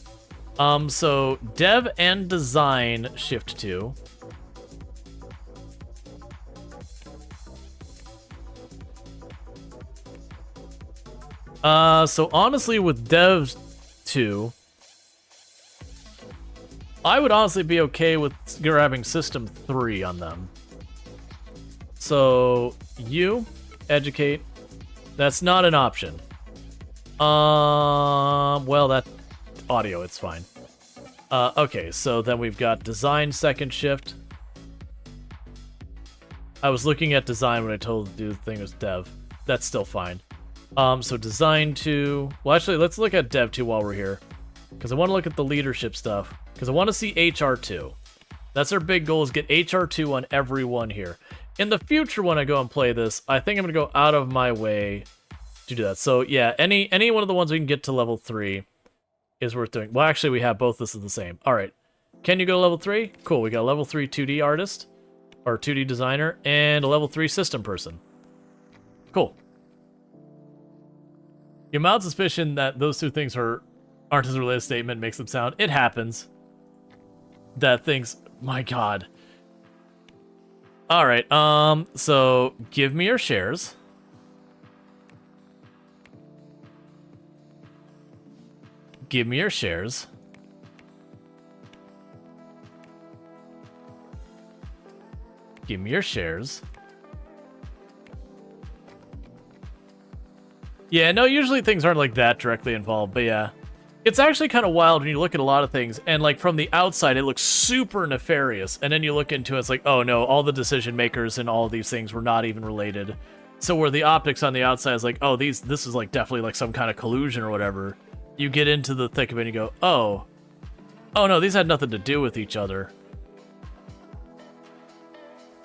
So dev and design shift to. So honestly with dev 2, I would honestly be okay with grabbing system 3 on them. So you educate, that's not an option. Well, that audio, it's fine. Okay, so then we've got design second shift. I was looking at design when I told the dude the thing was dev. That's still fine. So design 2. Well, actually, let's look at dev 2 while we're here, because I want to look at the leadership stuff, because I want to see HR 2. That's our big goal, is get HR2 on everyone here. In the future, when I go and play this, I think I'm going to go out of my way to do that. So yeah, any one of the ones we can get to level 3 is worth doing. Well, actually, we have both this is the same. All right. Can you go to level 3? Cool, we got a level 3 2D artist, or 2D designer, and a level 3 system person. Cool. Your mild suspicion that those two things aren't as a related statement makes them sound. It happens. That things... My god. Alright, so give me your shares. Give me your shares. Give me your shares. Yeah, no, usually things aren't like that directly involved, but yeah. It's actually kind of wild when you look at a lot of things, and like from the outside, it looks super nefarious, and then you look into it, it's like, oh no, all the decision makers and all of these things were not even related. So where the optics on the outside is like, oh, this is like definitely like some kind of collusion or whatever. You get into the thick of it and you go, oh no, these had nothing to do with each other.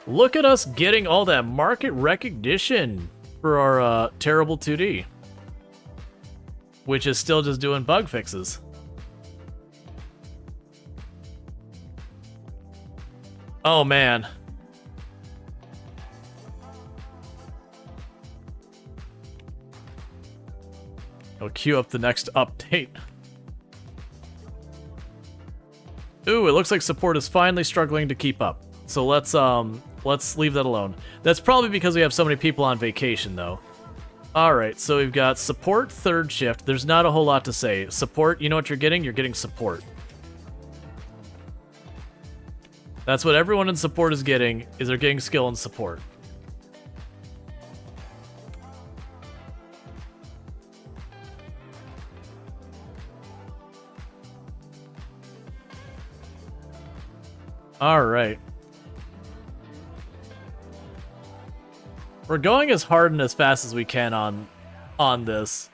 Look at us getting all that market recognition for our terrible 2D. Which is still just doing bug fixes. Oh man. I'll queue up the next update. Ooh, it looks like support is finally struggling to keep up. So let's leave that alone. That's probably because we have so many people on vacation though. Alright, so we've got support third shift. There's not a whole lot to say. Support, you know what you're getting? You're getting support. That's what everyone in support is getting, is they're getting skill and support. Alright. We're going as hard and as fast as we can on this,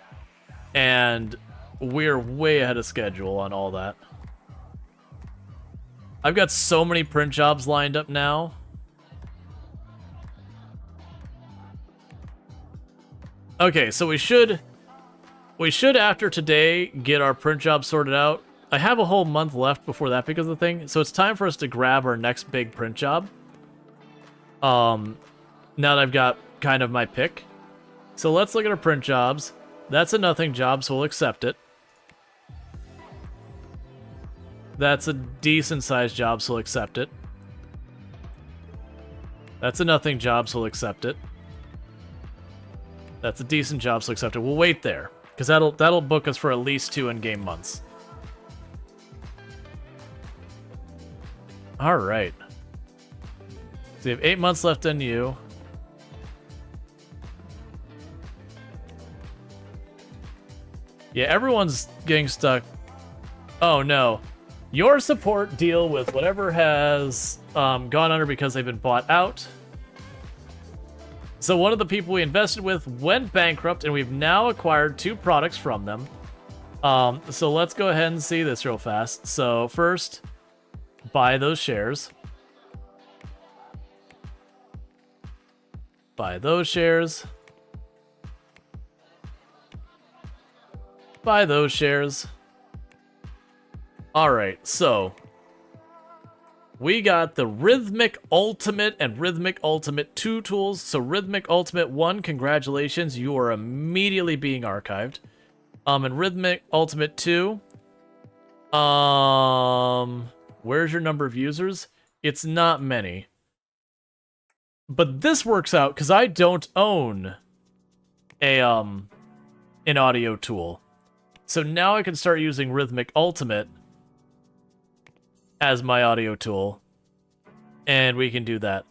and we're way ahead of schedule on all that. I've got so many print jobs lined up now. Okay, so we should after today get our print job sorted out. I have a whole month left before that because of the thing, so it's time for us to grab our next big print job. Now that I've got kind of my pick. So let's look at our print jobs. That's a nothing job, so we'll accept it. That's a decent sized job, so we'll accept it. That's a nothing job, so we'll accept it. That's a decent job, so we'll accept it. We'll wait there, because that'll book us for at least 2 in-game months. Alright. So we have 8 months left in you. Yeah, everyone's getting stuck. Oh no. Your support deal with whatever has gone under because they've been bought out. So one of the people we invested with went bankrupt, and we've now acquired 2 products from them. So let's go ahead and see this real fast. So first, buy those shares. Buy those shares. Buy those shares. Alright, so we got the Rhythmic Ultimate and Rhythmic Ultimate 2 tools. So Rhythmic Ultimate 1, congratulations, you are immediately being archived. And Rhythmic Ultimate 2, where's your number of users? It's not many. But this works out because I don't own an audio tool. So now I can start using Rhythmic Ultimate as my audio tool, and we can do that.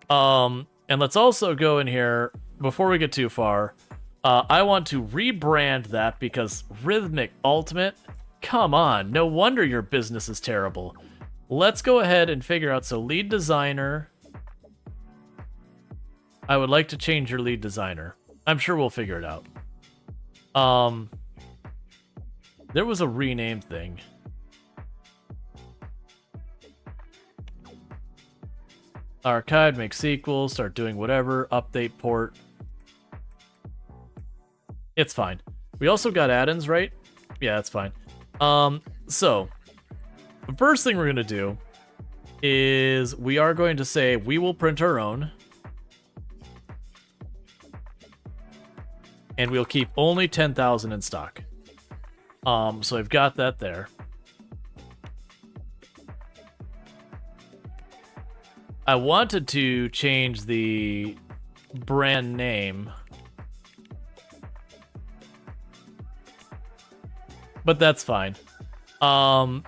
And let's also go in here, before we get too far, I want to rebrand that because Rhythmic Ultimate, come on, no wonder your business is terrible. Let's go ahead and figure out, so lead designer, I would like to change your lead designer. I'm sure we'll figure it out. There was a rename thing. Archive, make sequels, start doing whatever, update port. It's fine. We also got add-ins, right? Yeah, that's fine. So, the first thing we're going to do is we are going to say we will print our own. And we'll keep only 10,000 in stock. So I've got that there. I wanted to change the brand name, but that's fine. And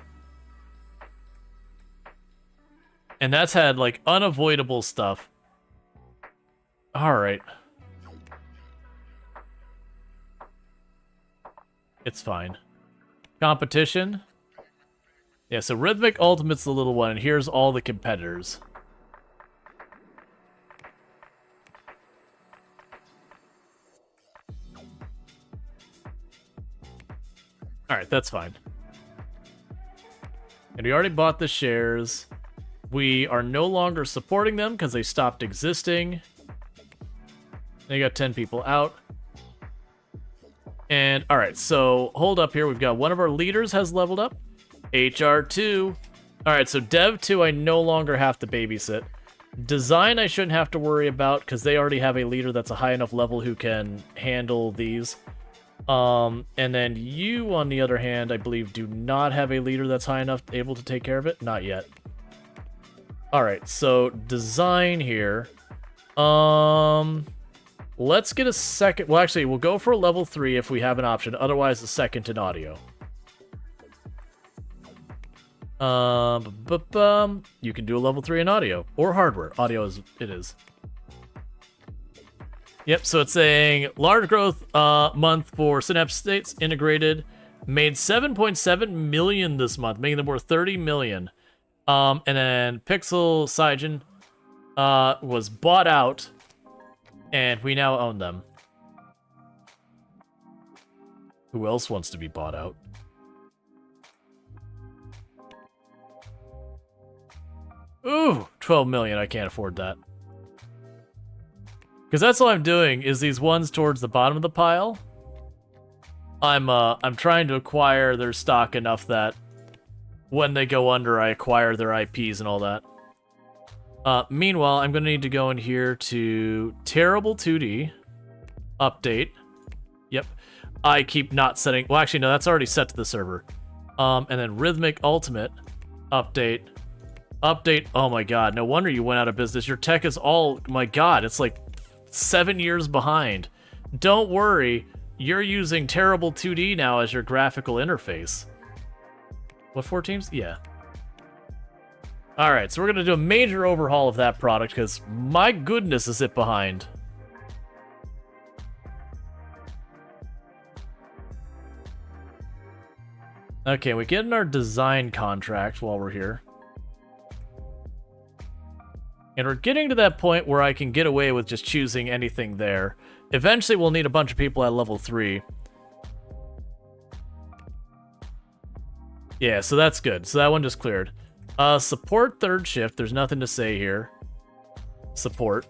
that's had like unavoidable stuff. All right. It's fine. Competition. Yeah, so Rhythmic Ultimate's the little one, and here's all the competitors. Alright, that's fine. And we already bought the shares. We are no longer supporting them because they stopped existing. They got 10 people out. And, alright, so hold up here. We've got one of our leaders has leveled up. HR2. Alright, so Dev 2 I no longer have to babysit. Design I shouldn't have to worry about because they already have a leader that's a high enough level who can handle these. And then you, on the other hand, I believe do not have a leader that's high enough able to take care of it. Not yet. Alright, so design here. Let's get a second. Well, actually, we'll go for a level 3 if we have an option. Otherwise, a second in audio. You can do a level 3 in audio or hardware. Audio is it is. Yep, so it's saying large growth month for Synapse States integrated. Made 7.7 million this month, making them worth 30 million. And then Pixel Cygen was bought out, and we now own them. Who else wants to be bought out? Ooh, 12 million. I can't afford that. Because that's all I'm doing is these ones towards the bottom of the pile. I'm trying to acquire their stock enough that when they go under, I acquire their IPs and all that. Meanwhile, I'm going to need to go in here to Terrible 2D. Update. Yep. I keep not setting... Well, actually, no, that's already set to the server. And then Rhythmic Ultimate. Update. Update. Oh my god, no wonder you went out of business. Your tech is all... My god, it's like 7 years behind. Don't worry, you're using Terrible 2D now as your graphical interface. What, 4 teams? Yeah. Alright, so we're going to do a major overhaul of that product, because my goodness is it behind. Okay, we get in our design contract while we're here. And we're getting to that point where I can get away with just choosing anything there. Eventually, we'll need a bunch of people at level 3. Yeah, so that's good. So that one just cleared. Support third shift. There's nothing to say here. Support.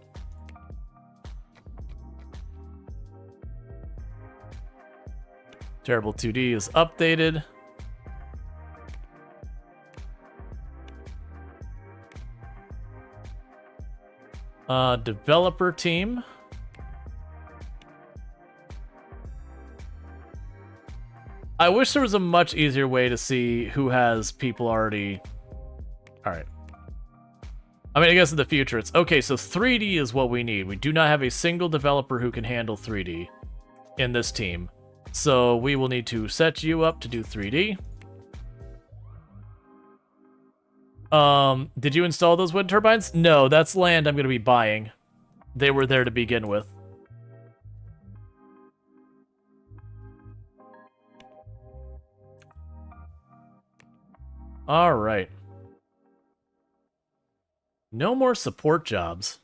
Terrible 2D is updated. Developer team. I wish there was a much easier way to see who has people already. Alright. I mean, I guess in the future it's... Okay, so 3D is what we need. We do not have a single developer who can handle 3D in this team. So we will need to set you up to do 3D. Did you install those wind turbines? No, that's land I'm going to be buying. They were there to begin with. All right. No more support jobs.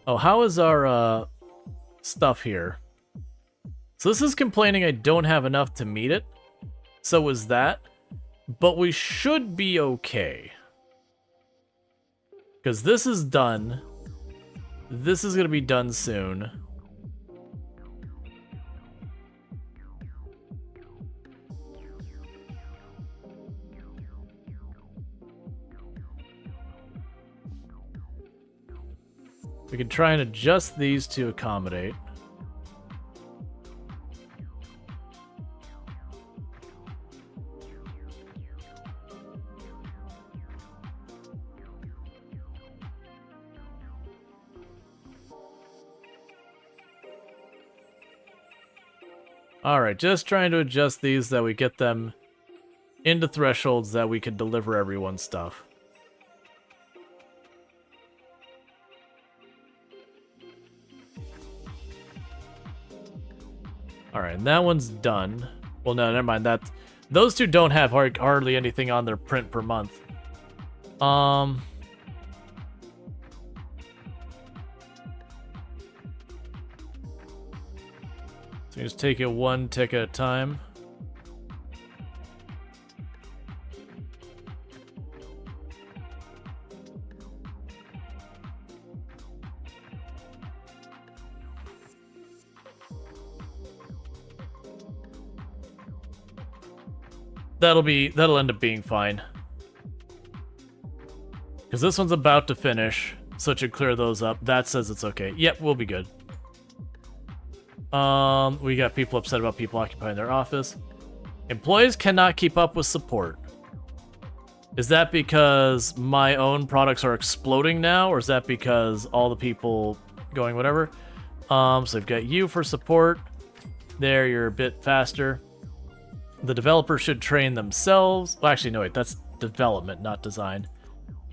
Oh, how is our stuff here? So this is complaining I don't have enough to meet it. So is that. But we should be okay. Because this is done. This is going to be done soon. We can try and adjust these to accommodate. Alright, just trying to adjust these that we get them into thresholds that we can deliver everyone's stuff. Alright, and that one's done. Well, no, never mind. Those two don't have hardly anything on their print per month. So you just take it one tick at a time. That'll end up being fine. Because this one's about to finish, so it should clear those up. That says it's okay. Yep, we'll be good. We got people upset about people occupying their office. Employees cannot keep up with support. Is that because my own products are exploding now, or is that because all the people going whatever? So I've got you for support. There, you're a bit faster. The developer should train themselves. Well, actually, no, wait, that's development, not design.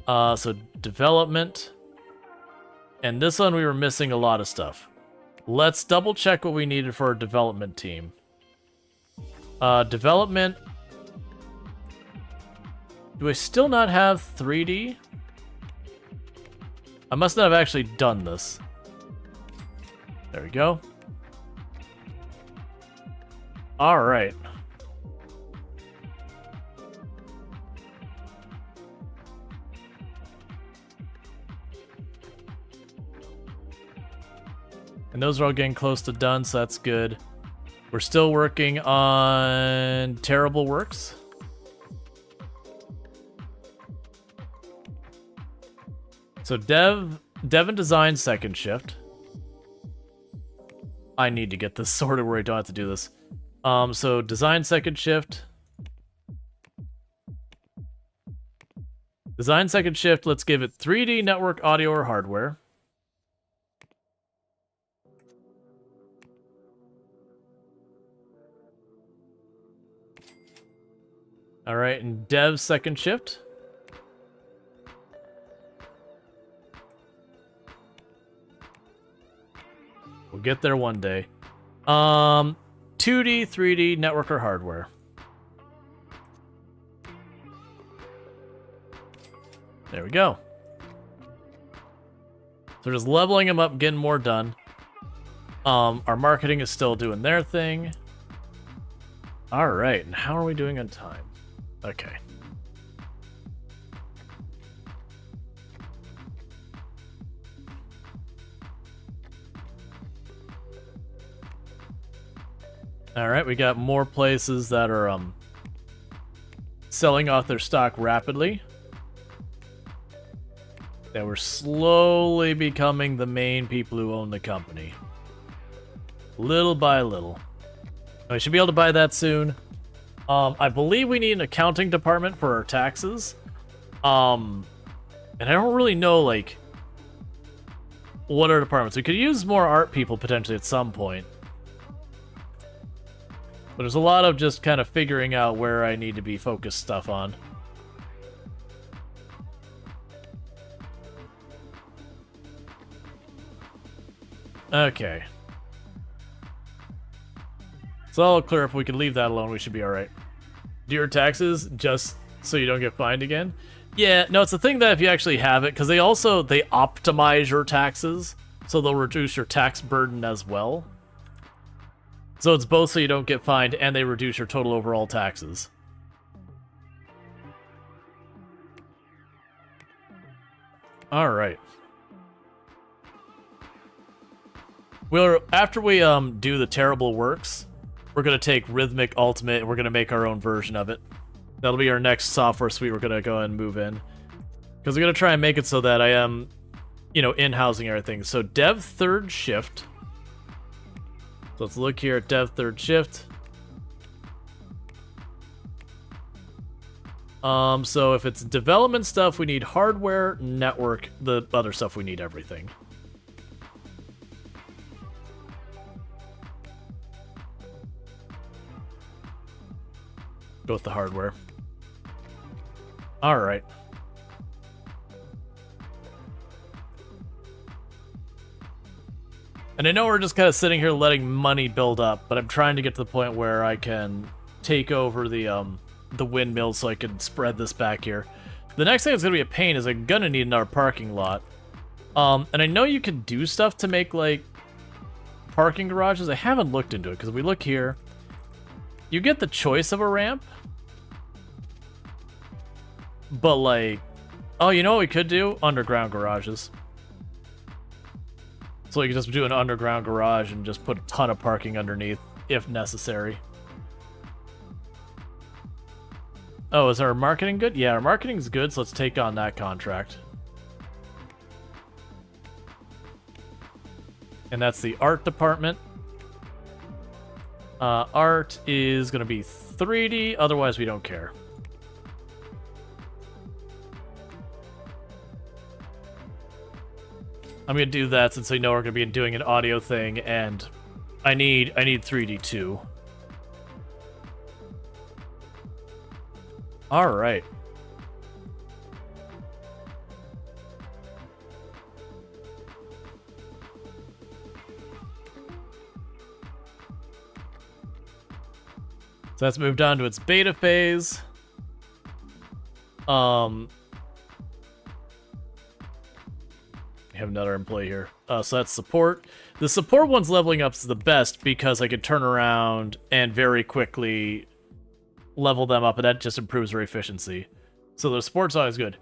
So development. And this one, we were missing a lot of stuff. Let's double check what we needed for our development team. Development. Do I still not have 3D? I must not have actually done this. There we go. All right. And those are all getting close to done, so that's good. We're still working on Terrible Works. So Dev and Design second shift. I need to get this sorted where I don't have to do this. So Design second shift. Design second shift, let's give it 3D network, audio, or hardware. All right, and Dev second shift. We'll get there one day. 2D, 3D, network, or hardware. There we go. So just leveling them up, getting more done. Our marketing is still doing their thing. All right, and how are we doing on time? Okay. All right, we got more places that are selling off their stock rapidly. That we're slowly becoming the main people who own the company. Little by little. We should be able to buy that soon. I believe we need an accounting department for our taxes. And I don't really know, like, what are departments. We could use more art people potentially at some point. But there's a lot of just kind of figuring out where I need to be focused stuff on. Okay. So I'll clear up. We can leave that alone. We should be alright. Do your taxes just so you don't get fined again? Yeah, no, it's the thing that if you actually have it, because they optimize your taxes, so they'll reduce your tax burden as well. So it's both so you don't get fined and they reduce your total overall taxes. All right. After we do the terrible works, we're gonna take Rhythmic Ultimate and we're gonna make our own version of it. That'll be our next software suite we're gonna go ahead and move in. Because we're gonna try and make it so that I am, in-housing everything. So dev third shift. So let's look here at dev third shift. So if it's development stuff, we need hardware, network, the other stuff we need everything. Go with the hardware. All right. And I know we're just kind of sitting here letting money build up, but I'm trying to get to the point where I can take over the windmill so I can spread this back here. The next thing that's gonna be a pain is I'm gonna need another parking lot. And I know you can do stuff to make like parking garages. I haven't looked into it because we look here. You get the choice of a ramp, but like, oh, you know what we could do? Underground garages. So you can just do an underground garage and just put a ton of parking underneath if necessary. Oh, is our marketing good? Yeah, our marketing's good, so let's take on that contract. And that's the art department. Art is going to be 3D, otherwise we don't care. I'm going to do that since I know we're going to be doing an audio thing, and I need 3D too. All right. So that's moved on to its beta phase. We have another employee here. So that's support. The support one's leveling up is the best because I could turn around and very quickly level them up, and that just improves their efficiency. So the support's always good.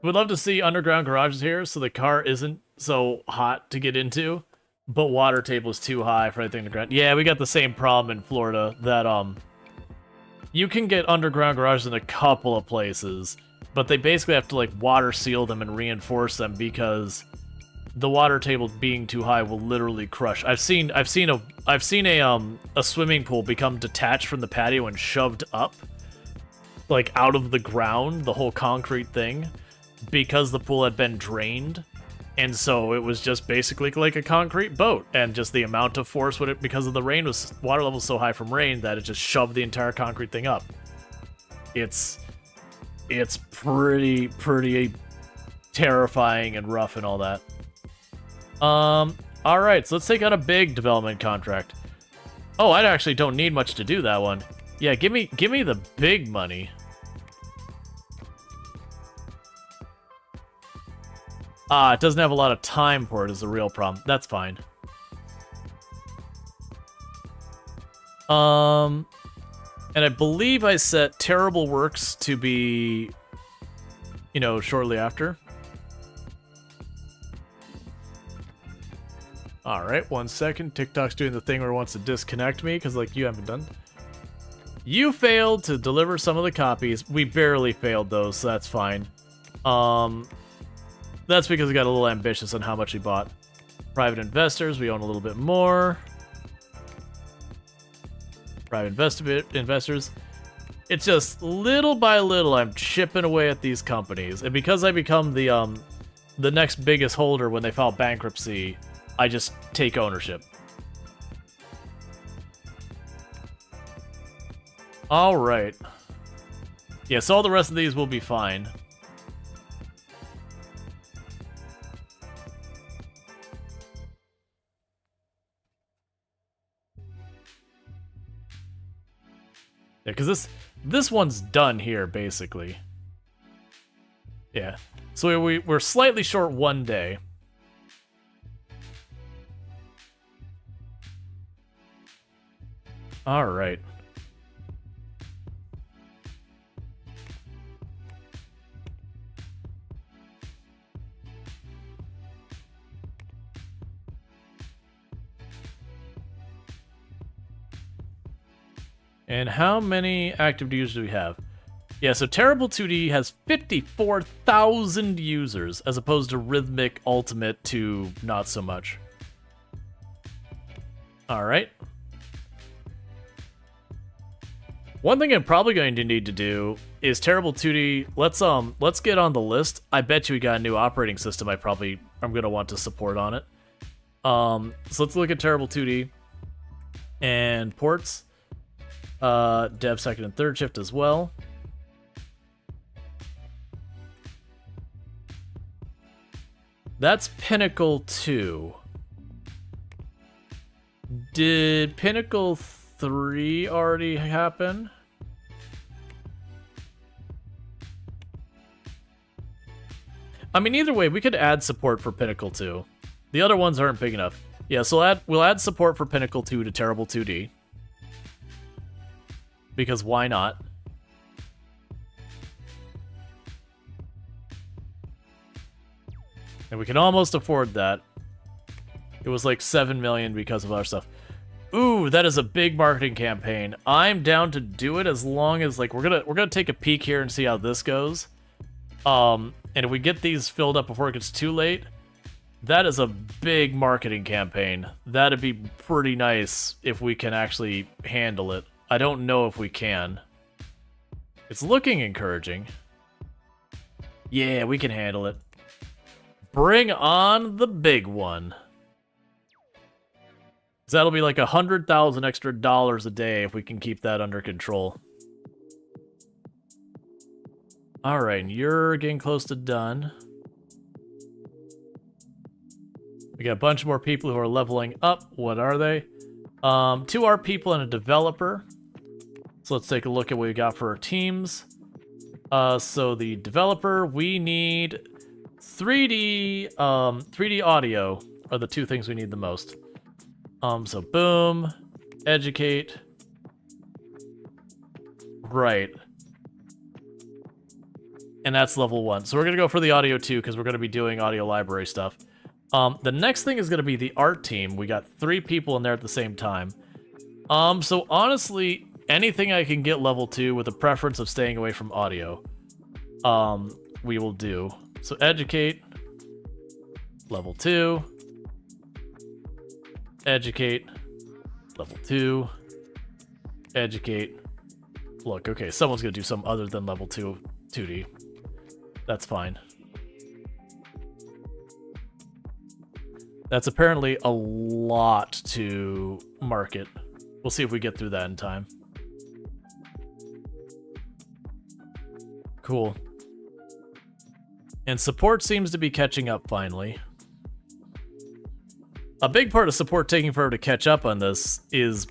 We'd love to see underground garages here so the car isn't so hot to get into, but water table is too high for anything to ground. Yeah, we got the same problem in Florida that you can get underground garages in a couple of places, but they basically have to like water seal them and reinforce them because the water table being too high will literally crush. I've seen a swimming pool become detached from the patio and shoved up, like out of the ground, the whole concrete thing, because the pool had been drained, and so it was just basically like a concrete boat, and just the amount of force would it because of the rain was water level so high from rain that it just shoved the entire concrete thing up. It's pretty terrifying and rough and all that. Alright, so let's take out a big development contract. Oh, I actually don't need much to do that one. Yeah, give me the big money. It doesn't have a lot of time for it is the real problem. That's fine. And I believe I set Terrible Works to be, shortly after. Alright, 1 second. TikTok's doing the thing where it wants to disconnect me, because, you haven't done. You failed to deliver some of the copies. We barely failed those, so that's fine. That's because we got a little ambitious on how much we bought. Private investors, we own a little bit more. Private investors. It's just, little by little, I'm chipping away at these companies. And because I become the next biggest holder when they file bankruptcy, I just take ownership. Alright. Yeah, so all the rest of these will be fine. Yeah, because this one's done here, basically. Yeah. So we're slightly short 1 day. All right. And how many active users do we have? Yeah, so Terrible 2D has 54,000 users, as opposed to Rhythmic Ultimate 2, not so much. Alright. One thing I'm probably going to need to do is Terrible 2D. Let's get on the list. I bet you we got a new operating system I'm gonna want to support on it. So let's look at Terrible 2D and ports. Dev second and third shift as well. That's Pinnacle 2. Did Pinnacle 3 already happen? I mean, either way, we could add support for Pinnacle 2. The other ones aren't big enough. Yeah, so we'll add support for Pinnacle 2 to Terrible 2D. Because why not? And we can almost afford that. It was like 7 million because of our stuff. Ooh, that is a big marketing campaign. I'm down to do it as long as like we're gonna take a peek here and see how this goes. And if we get these filled up before it gets too late, that is a big marketing campaign. That'd be pretty nice if we can actually handle it. I don't know if we can. It's looking encouraging. Yeah, we can handle it. Bring on the big one. So that'll be like 100,000 extra dollars a day if we can keep that under control. Alright, you're getting close to done. We got a bunch more people who are leveling up. What are they? 2 art people and a developer. So let's take a look at what we got for our teams. So the developer, we need 3D audio are the 2 things we need the most. So boom, educate. Right. And that's level 1. So we're gonna go for the audio 2 because we're gonna be doing audio library stuff. The next thing is gonna be the art team. We got 3 people in there at the same time. So honestly, anything I can get level 2 with a preference of staying away from audio, we will do. So educate, level 2, educate, level 2, educate. Look, okay, someone's gonna do some other than level 2 2D. That's fine. That's apparently a lot to market. We'll see if we get through that in time. Cool. And support seems to be catching up finally. A big part of support taking forever to catch up on this is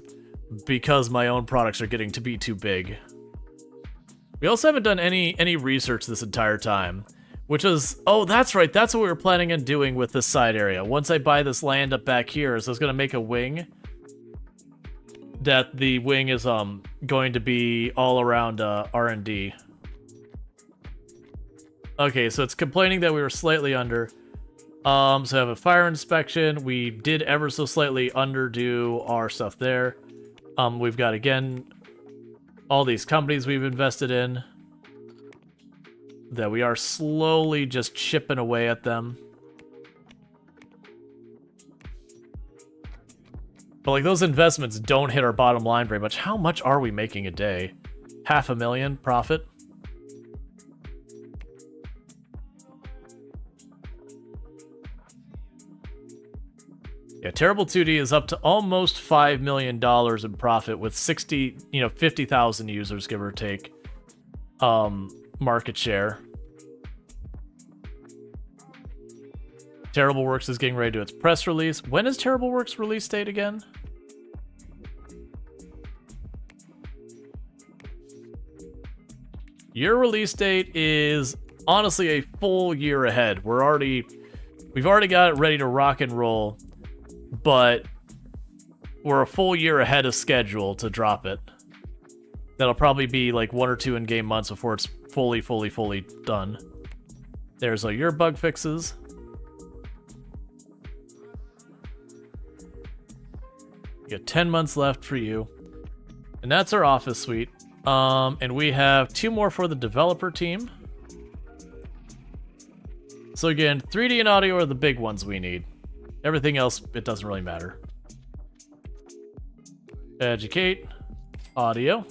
because my own products are getting to be too big. We also haven't done any research this entire time, which is, oh, that's right, that's what we were planning on doing with this side area. Once I buy this land up back here, so I was gonna make a wing. That the wing is going to be all around R&D. Okay, so it's complaining that we were slightly under. So I have a fire inspection. We did ever so slightly underdo our stuff there. We've got, again, all these companies we've invested in. That we are slowly just chipping away at them. But like those investments don't hit our bottom line very much. How much are we making a day? $500,000 profit? Yeah, Terrible 2D is up to almost $5 million in profit with 50,000 users, give or take, market share. Terrible Works is getting ready to do its press release. When is Terrible Works release date again? Your release date is honestly a full year ahead. We've already got it ready to rock and roll, but we're a full year ahead of schedule to drop it. That'll probably be like 1 or 2 in-game months before it's fully done. There's your bug fixes. You got 10 months left for you. And that's our office suite. And we have 2 more for the developer team. So again, 3D and audio are the big ones we need. Everything else, it doesn't really matter. Educate. Audio.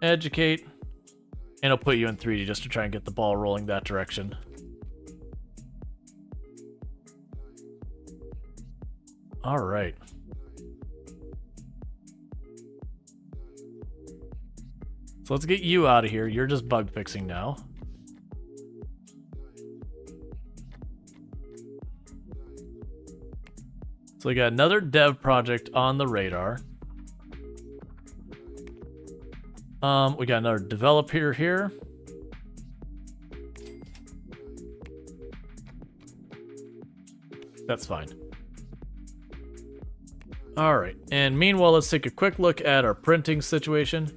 Educate. And I'll put you in 3D just to try and get the ball rolling that direction. Alright. So let's get you out of here. You're just bug fixing now. So we got another dev project on the radar. We got another developer here. That's fine. Alright, and meanwhile, let's take a quick look at our printing situation.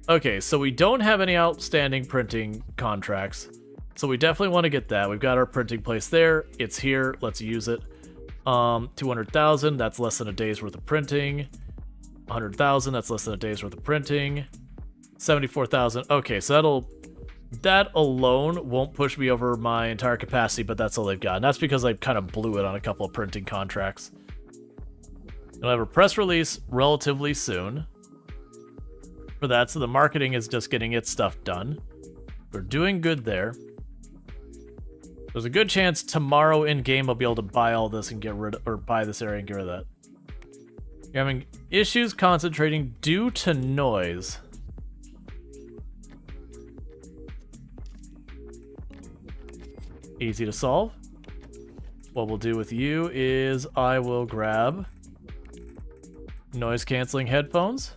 Okay, so we don't have any outstanding printing contracts, so we definitely want to get that. We've got our printing place there. It's here. Let's use it. 200,000, that's less than a day's worth of printing. 100,000, that's less than a day's worth of printing. 74,000. Okay, so that alone won't push me over my entire capacity, but that's all they've got. And that's because I kind of blew it on a couple of printing contracts. I'll have a press release relatively soon for that, so the marketing is just getting its stuff done. We're doing good there. There's a good chance tomorrow in game I'll be able to buy all this and get rid of, or buy this area and get rid of that. You're having issues concentrating due to noise. Easy to solve. What we'll do with you is I will grab noise canceling headphones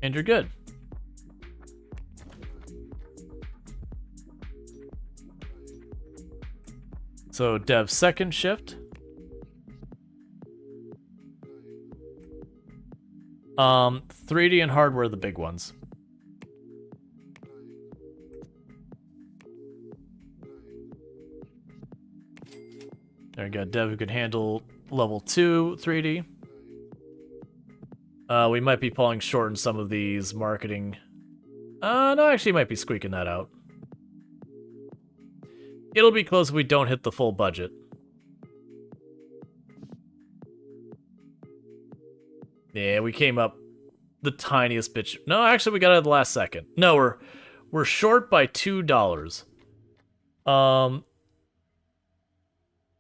and you're good. So dev second shift. 3D and hardware are the big ones. There we go. Dev who can handle level 2 3D. We might be falling short in some of these marketing. No, actually might be squeaking that out. It'll be close if we don't hit the full budget. Yeah, we came up the tiniest bit. No, actually, we got it at the last second. No, we're short by $2.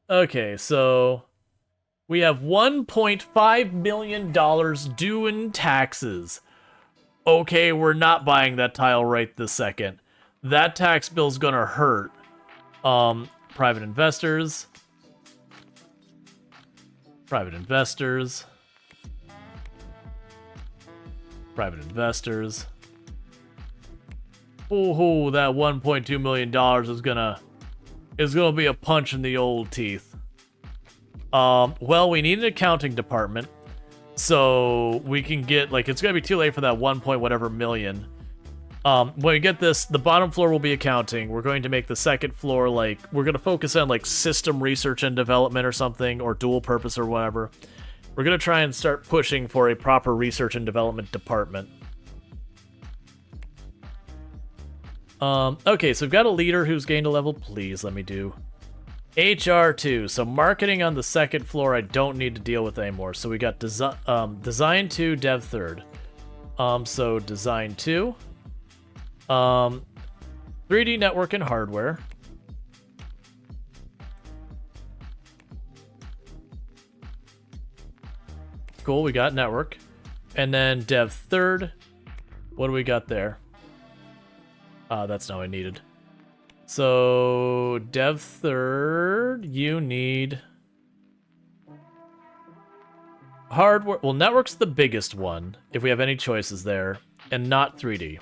Okay, so we have $1.5 million due in taxes. Okay, we're not buying that tile right this second. That tax bill's gonna hurt. Private investors. Private investors. Private investors. Oh, that $1.2 million is gonna be a punch in the old teeth. Well, we need an accounting department, so we can get, like, it's gonna be too late for that 1 point whatever million. When we get this, the bottom floor will be accounting. We're going to make the second floor, like, we're gonna focus on, like, system research and development or something, or dual purpose or whatever. We're gonna try and start pushing for a proper research and development department. Okay, so we've got a leader who's gained a level. Please let me do HR2. So marketing on the second floor I don't need to deal with anymore. So we got design 2, dev 3rd. So design 2. 3D network and hardware. Cool, we got network. And then dev 3rd. What do we got there? That's not what I needed. So, dev 3rd, you need hardware. Well, network's the biggest one, if we have any choices there, and not 3D.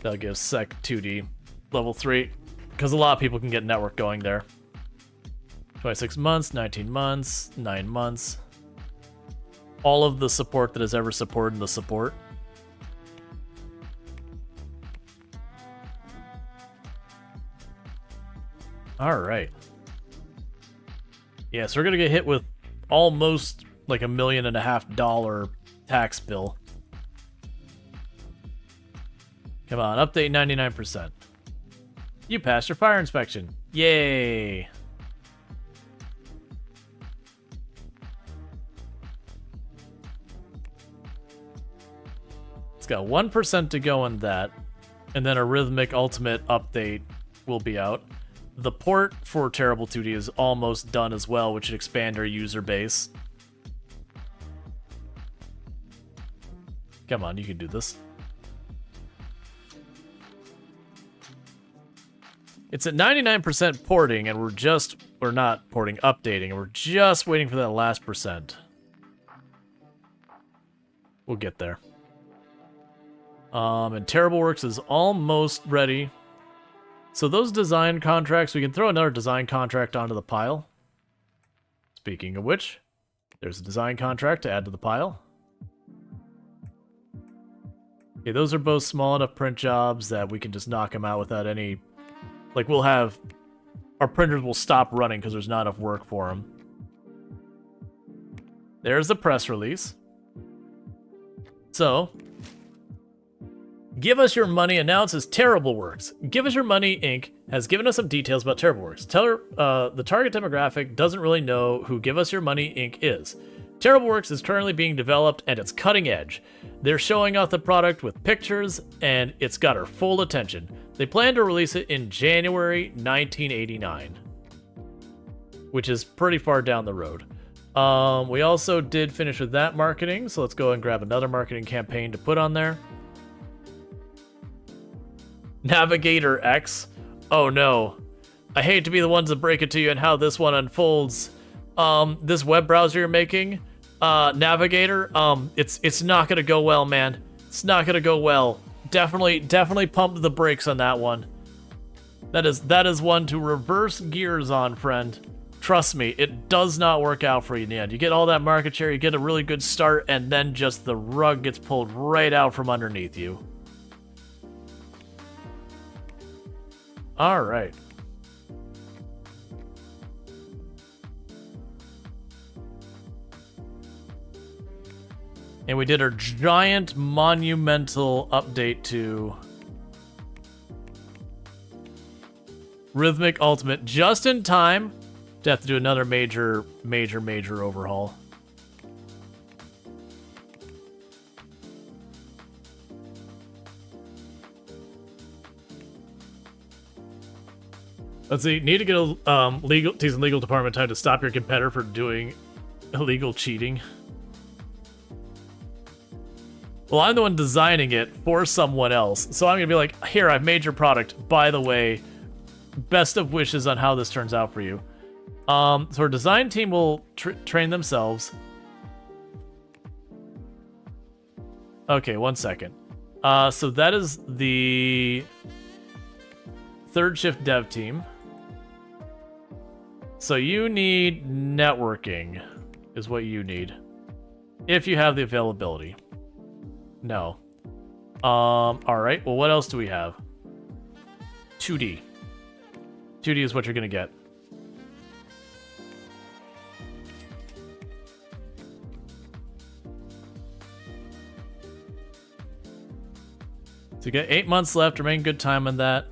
That'll give sec 2D level 3, because a lot of people can get network going there. 26 months, 19 months, 9 months. All of the support that has ever supported the support. All right. Yeah, so we're gonna get hit with almost like $1.5 million tax bill. Come on, update 99%. You passed your fire inspection. Yay! It's got 1% to go on that, and then a Rhythmic Ultimate update will be out. The port for Terrible 2D is almost done as well, which should expand our user base. Come on, you can do this. It's at 99% porting, and we're not porting, updating, and we're just waiting for that last percent. We'll get there. And Terrible Works is almost ready. So those design contracts, we can throw another design contract onto the pile. Speaking of which, there's a design contract to add to the pile. Okay, those are both small enough print jobs that we can just knock them out without any... Like, we'll have... Our printers will stop running because there's not enough work for them. There's the press release. So... Give Us Your Money announces Terrible Works. Give Us Your Money, Inc. has given us some details about Terrible Works. The target demographic doesn't really know who Give Us Your Money, Inc. is. Terrible Works is currently being developed, and it's cutting edge. They're showing off the product with pictures, and it's got our full attention. They plan to release it in January 1989, which is pretty far down the road. We also did finish with that marketing, so let's go and grab another marketing campaign to put on there. Navigator X. Oh no. I hate to be the ones to break it to you and how this one unfolds. This web browser you're making, Navigator, it's not gonna go well, man. It's not gonna go well. Definitely pump the brakes on that one. That is one to reverse gears on, friend. Trust me, it does not work out for you in the end. You get all that market share, you get a really good start, and then just the rug gets pulled right out from underneath you. All right. And we did our giant monumental update to Rhythmic Ultimate just in time to have to do another major overhaul. Let's see. Need to get a legal department time to stop your competitor from doing illegal cheating. Well, I'm the one designing it for someone else, so I'm gonna be like, here, I've made your product. By the way, best of wishes on how this turns out for you. So our design team will train themselves. Okay, 1 second. So that is the third shift dev team. So you need networking, is what you need, if you have the availability. No. All right. Well, what else do we have? 2D. 2D is what you're gonna get. So you got 8 months left. Remain good time on that.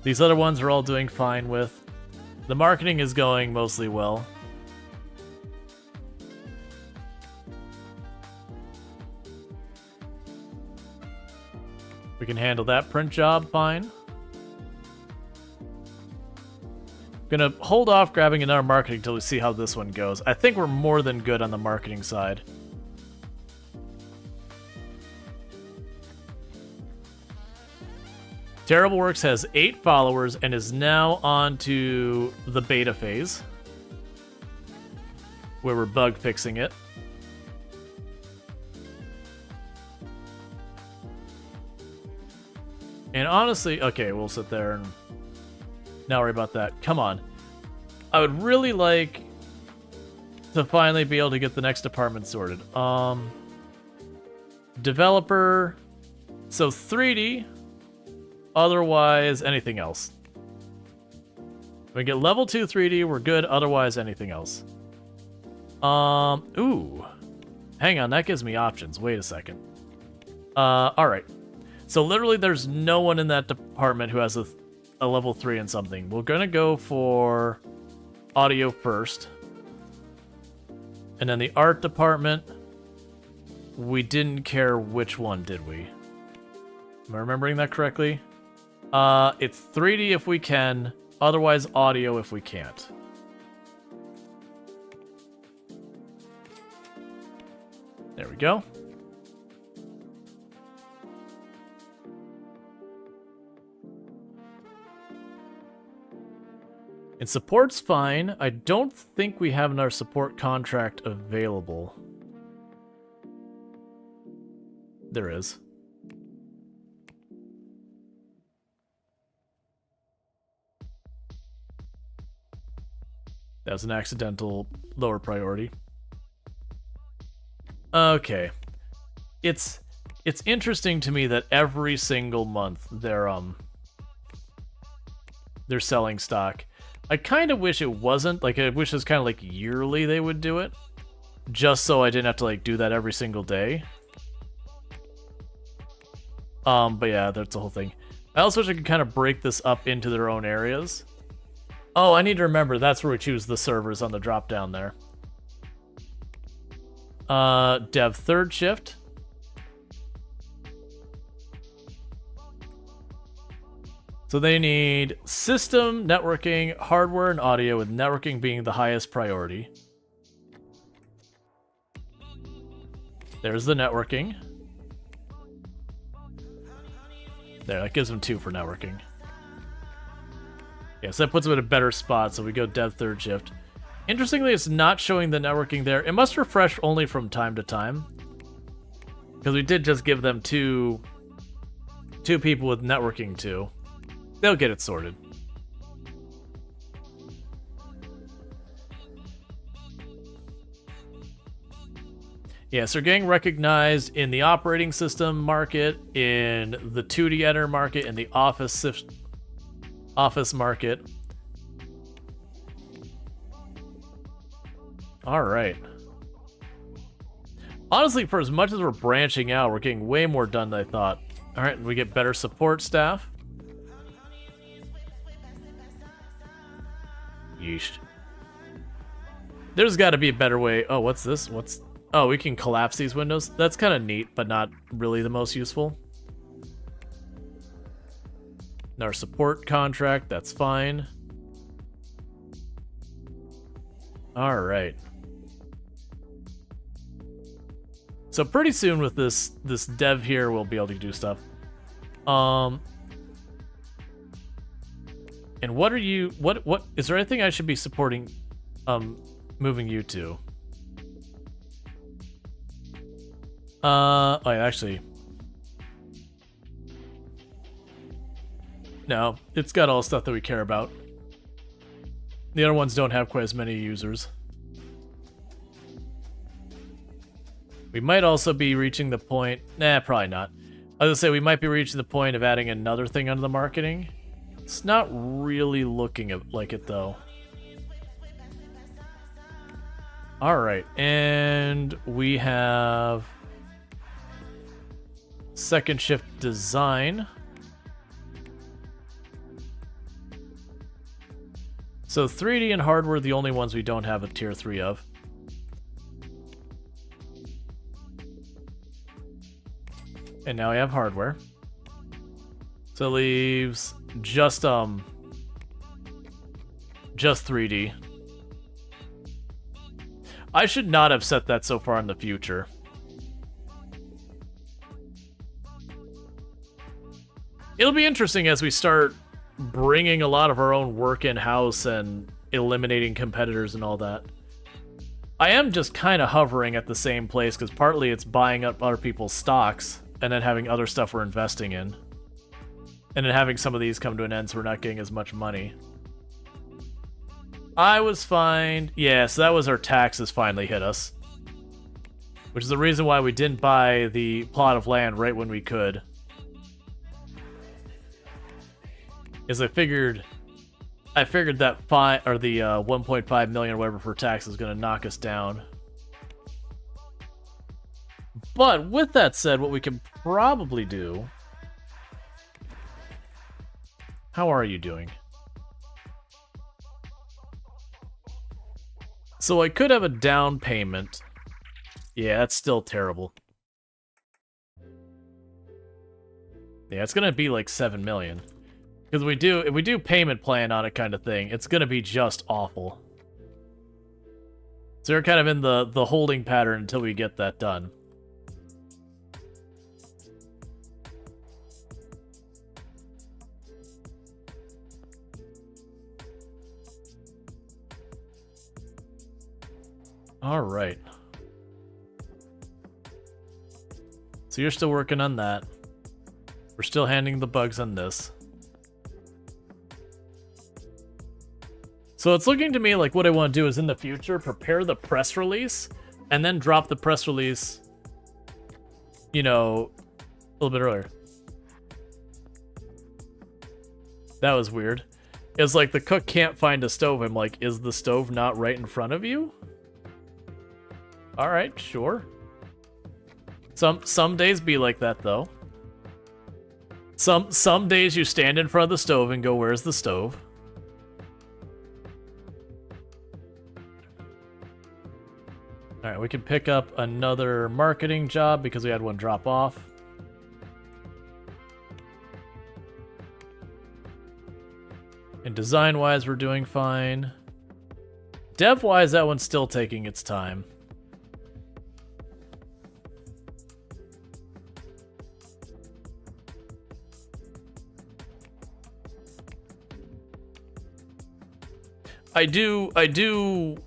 These other ones are all doing fine with. The marketing is going mostly well. We can handle that print job fine. Gonna hold off grabbing another marketing until we see how this one goes. I think we're more than good on the marketing side. Terrible Works has 8 followers and is now on to the beta phase, where we're bug fixing it. And honestly, okay, we'll sit there and not worry about that. Come on. I would really like to finally be able to get the next department sorted. Developer. So 3D. Otherwise, anything else. We get level 2 3D, we're good, otherwise anything else. Ooh. Hang on, that gives me options. Wait a second. Alright. So literally there's no one in that department who has a level 3 and something. We're gonna go for audio first. And then the art department, we didn't care which one, did we? Am I remembering that correctly? It's 3D if we can, otherwise audio if we can't. There we go. And support's fine. I don't think we have our support contract available. There is. That was an accidental lower priority. Okay. It's interesting to me that every single month they're selling stock. I kind of wish it wasn't. Like, I wish it was kind of like yearly they would do it. Just so I didn't have to, like, do that every single day. But yeah, that's the whole thing. I also wish I could kind of break this up into their own areas. Oh, I need to remember, that's where we choose the servers on the drop down there. Dev third shift. So they need system, networking, hardware, and audio, with networking being the highest priority. There's the networking. There, that gives them 2 for networking. Yeah, so that puts them in a better spot, so we go dev third shift. Interestingly, it's not showing the networking there. It must refresh only from time to time. Because we did just give them two people with networking too. They'll get it sorted. Yeah, so getting recognized in the operating system market, in the 2D editor market, in the office market. All right. Honestly, for as much as we're branching out, we're getting way more done than I thought. All right, we get better support staff. Yeesh. There's got to be a better way. Oh, what's this? Oh, we can collapse these windows. That's kind of neat, but not really the most useful. Our support contract, that's fine. All right. So pretty soon with this dev here, we'll be able to do stuff. And what are you? What is there anything I should be supporting? Moving you to. Oh, actually. No, it's got all the stuff that we care about. The other ones don't have quite as many users. We might also be reaching the point... Nah, probably not. I was gonna say, we might be reaching the point of adding another thing under the marketing. It's not really looking like it, though. Alright, and we have... second shift design. So 3D and hardware are the only ones we don't have a tier 3 of. And now we have hardware. So it leaves just 3D. I should not have set that so far in the future. It'll be interesting as we start bringing a lot of our own work in-house and eliminating competitors and all that. I am just kind of hovering at the same place because partly it's buying up other people's stocks and then having other stuff we're investing in. And then having some of these come to an end so we're not getting as much money. I was fine. Yeah, so that was our taxes finally hit us. Which is the reason why we didn't buy the plot of land right when we could. Is I figured I figured that fine or the 1.5 million or whatever for tax is going to knock us down. But with that said, what we can probably do. How are you doing? So I could have a down payment. Yeah, that's still terrible. Yeah, it's gonna be like 7 million. Because if we do payment plan on it kind of thing, it's gonna be just awful. So we're kind of in the holding pattern until we get that done. All right. So you're still working on that. We're still handing the bugs on this. So it's looking to me like what I want to do is in the future, prepare the press release and then drop the press release, you know, a little bit earlier. That was weird. It's like the cook can't find a stove. I'm like, is the stove not right in front of you? All right, sure. Some days be like that though. Some days you stand in front of the stove and go, "Where's the stove?" All right, we can pick up another marketing job because we had one drop off. And design-wise, we're doing fine. Dev-wise, that one's still taking its time. I do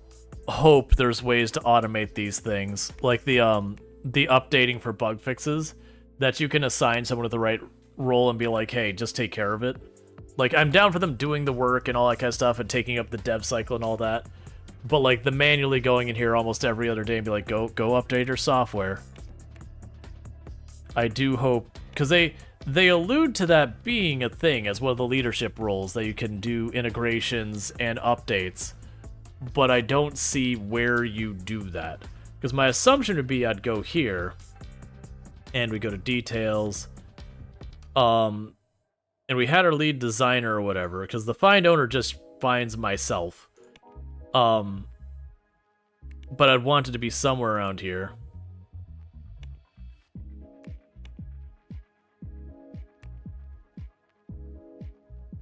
hope there's ways to automate these things, like the updating for bug fixes, that you can assign someone with the right role and be like, hey, just take care of it. Like, I'm down for them doing the work and all that kind of stuff and taking up the dev cycle and all that, but like the manually going in here almost every other day and be like, go update your software. I do hope, because they allude to that being a thing as one of the leadership roles, that you can do integrations and updates, but I don't see where you do that. Because my assumption would be I'd go here, and we go to details, and we had our lead designer or whatever, because the find owner just finds myself. But I'd want it to be somewhere around here.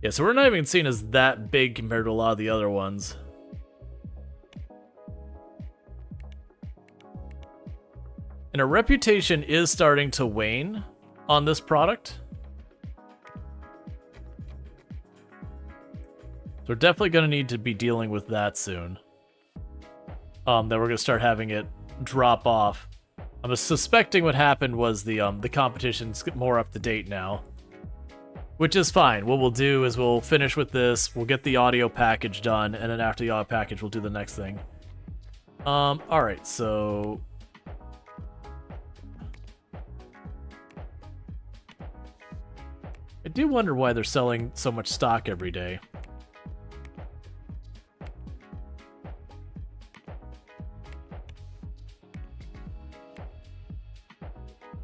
Yeah, so we're not even seen as that big compared to a lot of the other ones. And our reputation is starting to wane on this product. So we're definitely going to need to be dealing with that soon. That we're going to start having it drop off. I'm suspecting what happened was the competition's more up to date now. Which is fine. What we'll do is we'll finish with this, we'll get the audio package done, and then after the audio package, we'll do the next thing. Alright, so... I do wonder why they're selling so much stock every day.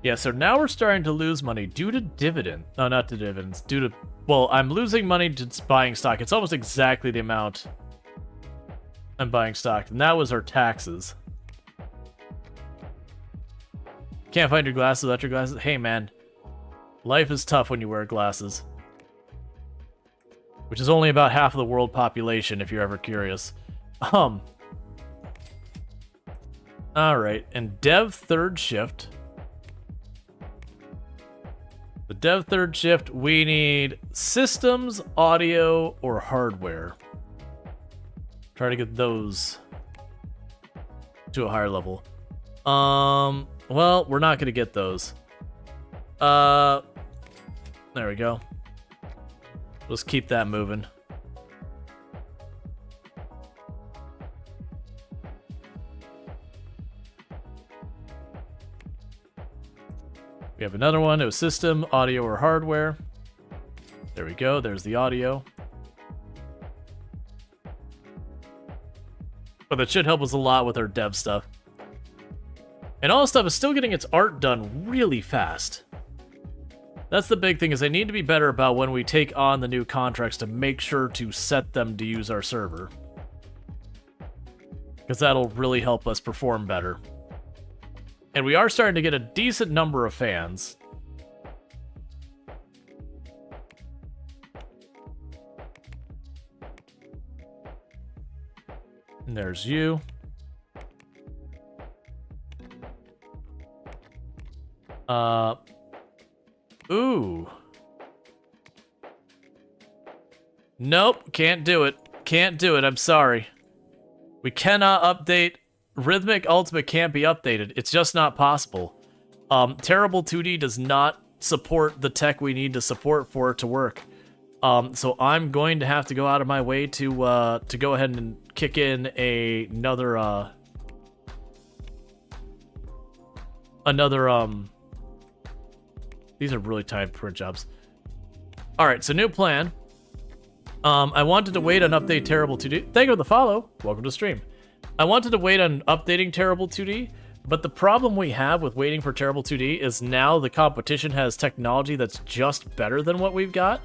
Yeah, so now we're starting to lose money due to dividend. No, not to dividends. Due to... Well, I'm losing money to buying stock. It's almost exactly the amount I'm buying stock. And that was our taxes. Can't find your glasses without your glasses? Hey, man. Life is tough when you wear glasses. Which is only about half of the world population, if you're ever curious. Alright, and dev third shift... The dev third shift, we need systems, audio, or hardware. Try to get those to a higher level. Well, we're not gonna get those. There we go. Let's keep that moving. We have another one. It was system, audio, or hardware. There we go. There's the audio. But that should help us a lot with our dev stuff. And all this stuff is still getting its art done really fast. That's the big thing, is I need to be better about when we take on the new contracts to make sure to set them to use our server. Because that'll really help us perform better. And we are starting to get a decent number of fans. And there's you. Ooh. Nope, can't do it. Can't do it, I'm sorry. We cannot update. Rhythmic Ultimate can't be updated. It's just not possible. Terrible 2D does not support the tech we need to support for it to work. So I'm going to have to go out of my way to go ahead and kick in another these are really timed print jobs. Alright, so new plan. I wanted to wait on update Terrible 2D. Thank you for the follow. Welcome to stream. I wanted to wait on updating Terrible 2D, but the problem we have with waiting for Terrible 2D is now the competition has technology that's just better than what we've got.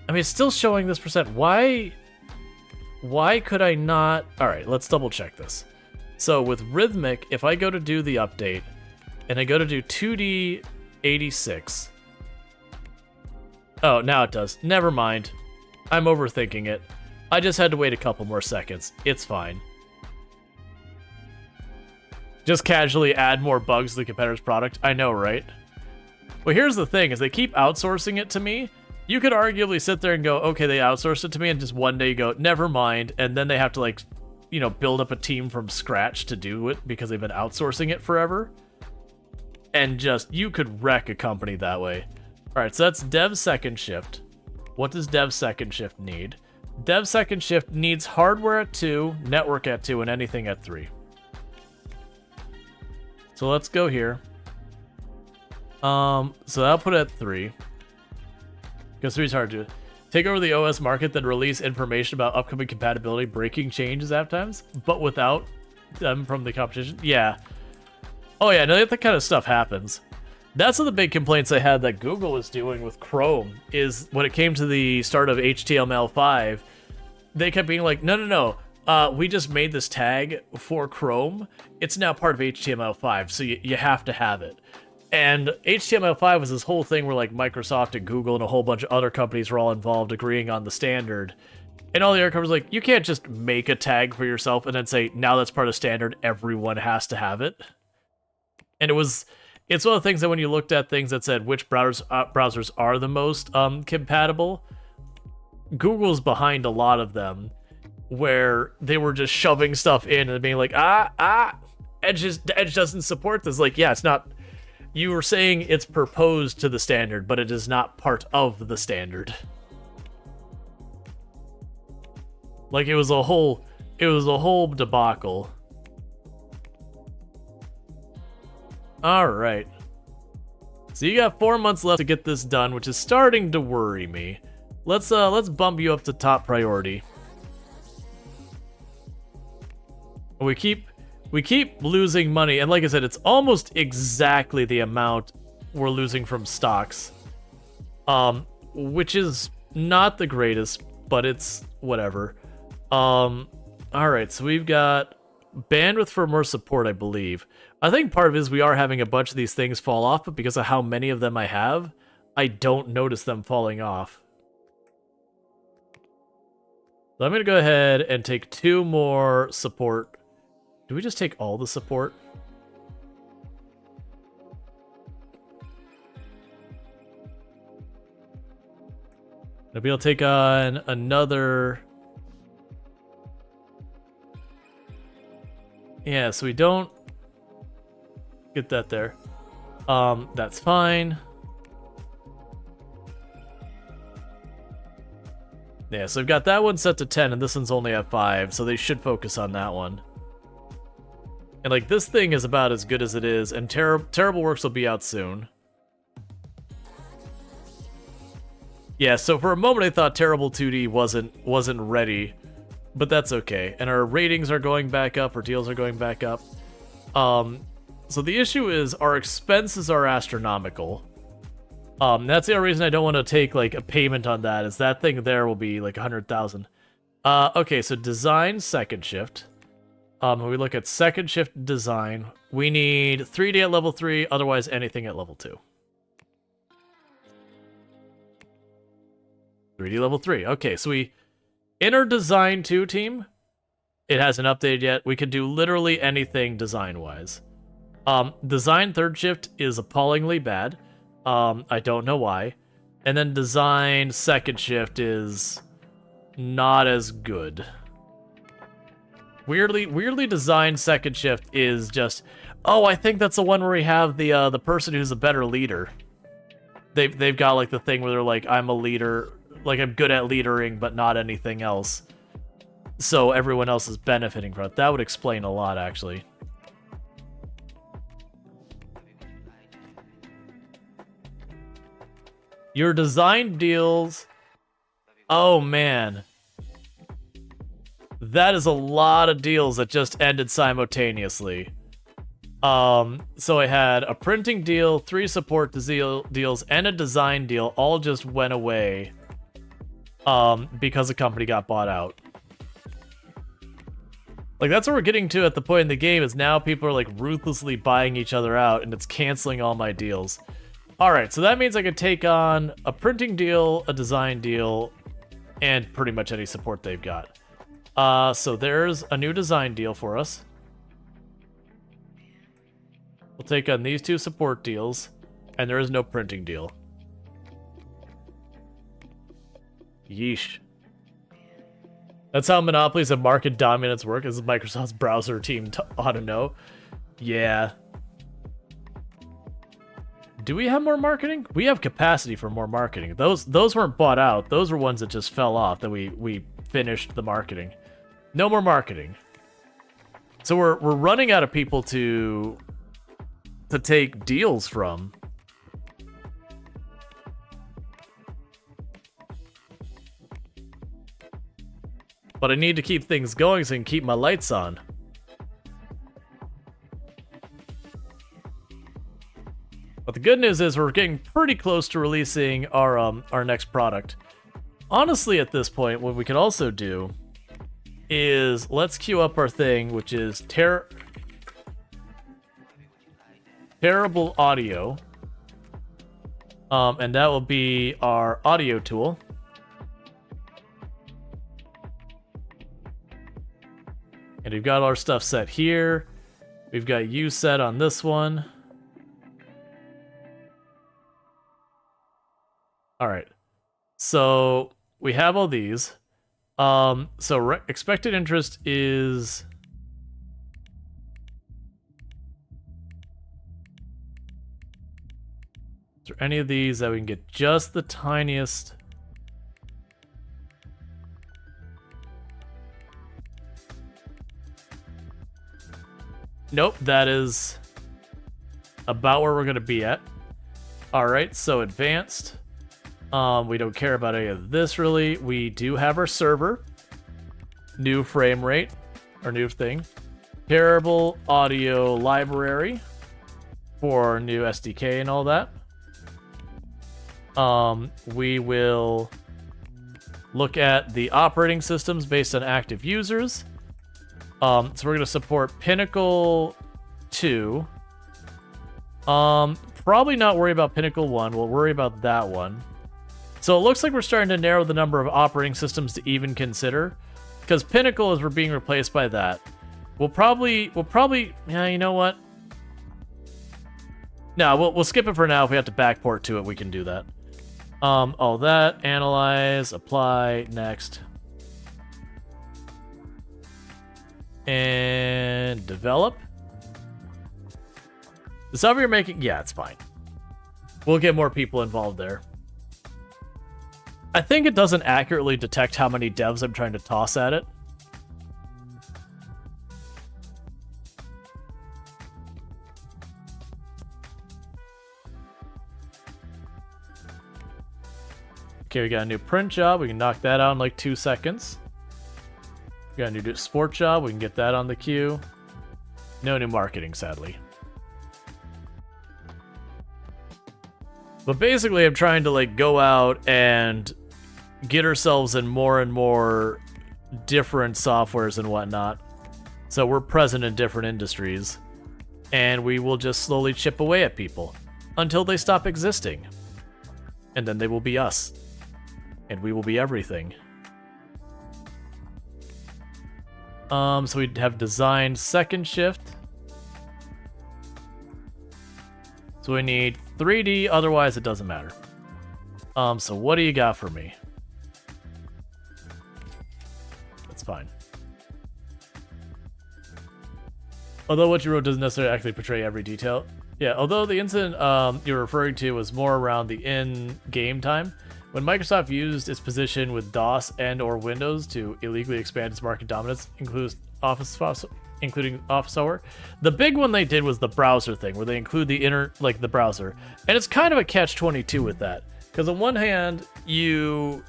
I mean, it's still showing this percent. Why could I not? All right, let's double check this. So with Rhythmic, if I go to do the update and I go to do 2D 86. Oh, now it does. Never mind. I'm overthinking it. I just had to wait a couple more seconds. It's fine. Just casually add more bugs to the competitor's product. I know, right? Well, here's the thing, is they keep outsourcing it to me. You could arguably sit there and go, okay, they outsourced it to me, and just one day you go, never mind, and then they have to, like, you know, build up a team from scratch to do it because they've been outsourcing it forever. And just, you could wreck a company that way. Alright, so that's Dev Second Shift. What does Dev Second Shift need? Dev Second Shift needs hardware at 2, network at 2, and anything at 3. So let's go here. So I'll put it at 3. Because 3 is hard to do. Take over the OS market, then release information about upcoming compatibility, breaking changes at times, but without them from the competition. Yeah. Oh yeah, no, that kind of stuff happens. That's one of the big complaints I had that Google was doing with Chrome, is when it came to the start of HTML5, they kept being like, no, we just made this tag for Chrome. It's now part of HTML5, so you have to have it. And HTML5 was this whole thing where like Microsoft and Google and a whole bunch of other companies were all involved agreeing on the standard. And all the other companies were like, you can't just make a tag for yourself and then say, now that's part of standard, everyone has to have it. And it's one of the things that when you looked at things that said which browsers are the most compatible, Google's behind a lot of them, where they were just shoving stuff in and being like, Edge doesn't support this. Like, yeah, it's not. You were saying it's proposed to the standard, but it is not part of the standard. Like, it was a whole debacle. All right. So you got 4 months left to get this done, which is starting to worry me. Let's bump you up to top priority. We keep losing money, and like I said, it's almost exactly the amount we're losing from stocks. Which is not the greatest, but it's whatever. Alright, so we've got bandwidth for more support, I believe. I think part of it is we are having a bunch of these things fall off, but because of how many of them I have, I don't notice them falling off. So I'm going to go ahead and take 2 more support. Do we just take all the support? Maybe I'll take on another. Yeah, so we don't get that there. That's fine. Yeah, so I've got that one set to 10, and this one's only at 5, so they should focus on that one. And, like, this thing is about as good as it is, and Terrible Works will be out soon. Yeah, so for a moment I thought Terrible 2D wasn't ready. but that's okay. And our ratings are going back up, our deals are going back up. So the issue is our expenses are astronomical. That's the only reason I don't want to take like a payment on that, is that thing there will be like 100,000. Okay, so design second shift. When we look at second shift design, we need 3D at level 3, otherwise anything at level 2. 3D level 3. Okay, so in our design 2 team, it hasn't updated yet. We could do literally anything design-wise. Design third shift is appallingly bad. I don't know why. And then design second shift is not as good. Weirdly designed second shift is just, oh, I think that's the one where we have the person who's a better leader. They've got like the thing where they're like, I'm a leader, like I'm good at leadering, but not anything else. So everyone else is benefiting from it. That would explain a lot, actually. Your design deals... Oh, man. That is a lot of deals that just ended simultaneously. So I had a printing deal, 3 support deals, and a design deal all just went away because the company got bought out. Like, that's what we're getting to at the point in the game, is now people are like ruthlessly buying each other out, and it's canceling all my deals. Alright, so that means I could take on a printing deal, a design deal, and pretty much any support they've got. So there's a new design deal for us. We'll take on these 2 support deals, and there is no printing deal. Yeesh. That's how monopolies and market dominance work, as Microsoft's browser team ought to know. Yeah. Do we have more marketing? We have capacity for more marketing. Those weren't bought out. Those were ones that just fell off that we finished the marketing. No more marketing. So we're running out of people to take deals from. But I need to keep things going so I can keep my lights on. But the good news is we're getting pretty close to releasing our next product. Honestly, at this point, what we could also do is let's queue up our thing, which is terrible audio. And that will be our audio tool. And we've got our stuff set here. We've got you set on this one. All right. So we have all these. So expected interest is... Is there any of these that we can get just the tiniest... Nope, that is about where we're going to be at. Alright, so advanced. We don't care about any of this, really. We do have our server. New frame rate. Our new thing. Terrible audio library. For our new SDK and all that. We will look at the operating systems based on active users. So we're going to support Pinnacle 2. Probably not worry about Pinnacle 1. We'll worry about that one. So it looks like we're starting to narrow the number of operating systems to even consider. Because Pinnacle is being replaced by that. We'll probably, yeah, you know what? No, we'll skip it for now. If we have to backport to it, we can do that. All that, analyze, apply, next. And develop. The software you're making, yeah, it's fine. We'll get more people involved there. I think it doesn't accurately detect how many devs I'm trying to toss at it. Okay, we got a new print job. We can knock that out in like 2 seconds. We got a new sport job. We can get that on the queue. No new marketing, sadly. But basically, I'm trying to like go out and get ourselves in more and more different softwares and whatnot. So we're present in different industries, and we will just slowly chip away at people until they stop existing. And then they will be us. And we will be everything. So we'd have design second shift. So we need 3D, otherwise it doesn't matter. So what do you got for me? That's fine. Although what you wrote doesn't necessarily actually portray every detail. Yeah, although the incident you're referring to was more around the in-game time, when Microsoft used its position with DOS and or Windows to illegally expand its market dominance, including Office software. The big one they did was the browser thing, where they include the browser. And it's kind of a catch-22 with that. Because on one hand, you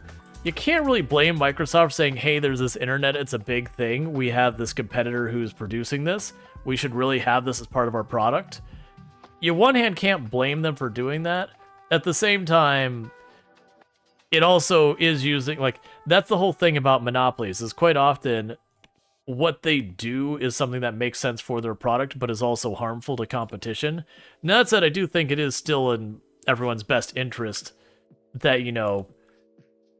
can't really blame Microsoft for saying, hey, there's this internet, it's a big thing. We have this competitor who's producing this. We should really have this as part of our product. You, on one hand, can't blame them for doing that. At the same time, it also is using, like, that's the whole thing about monopolies, is quite often what they do is something that makes sense for their product, but is also harmful to competition. Now, that said, I do think it is still in everyone's best interest that, you know,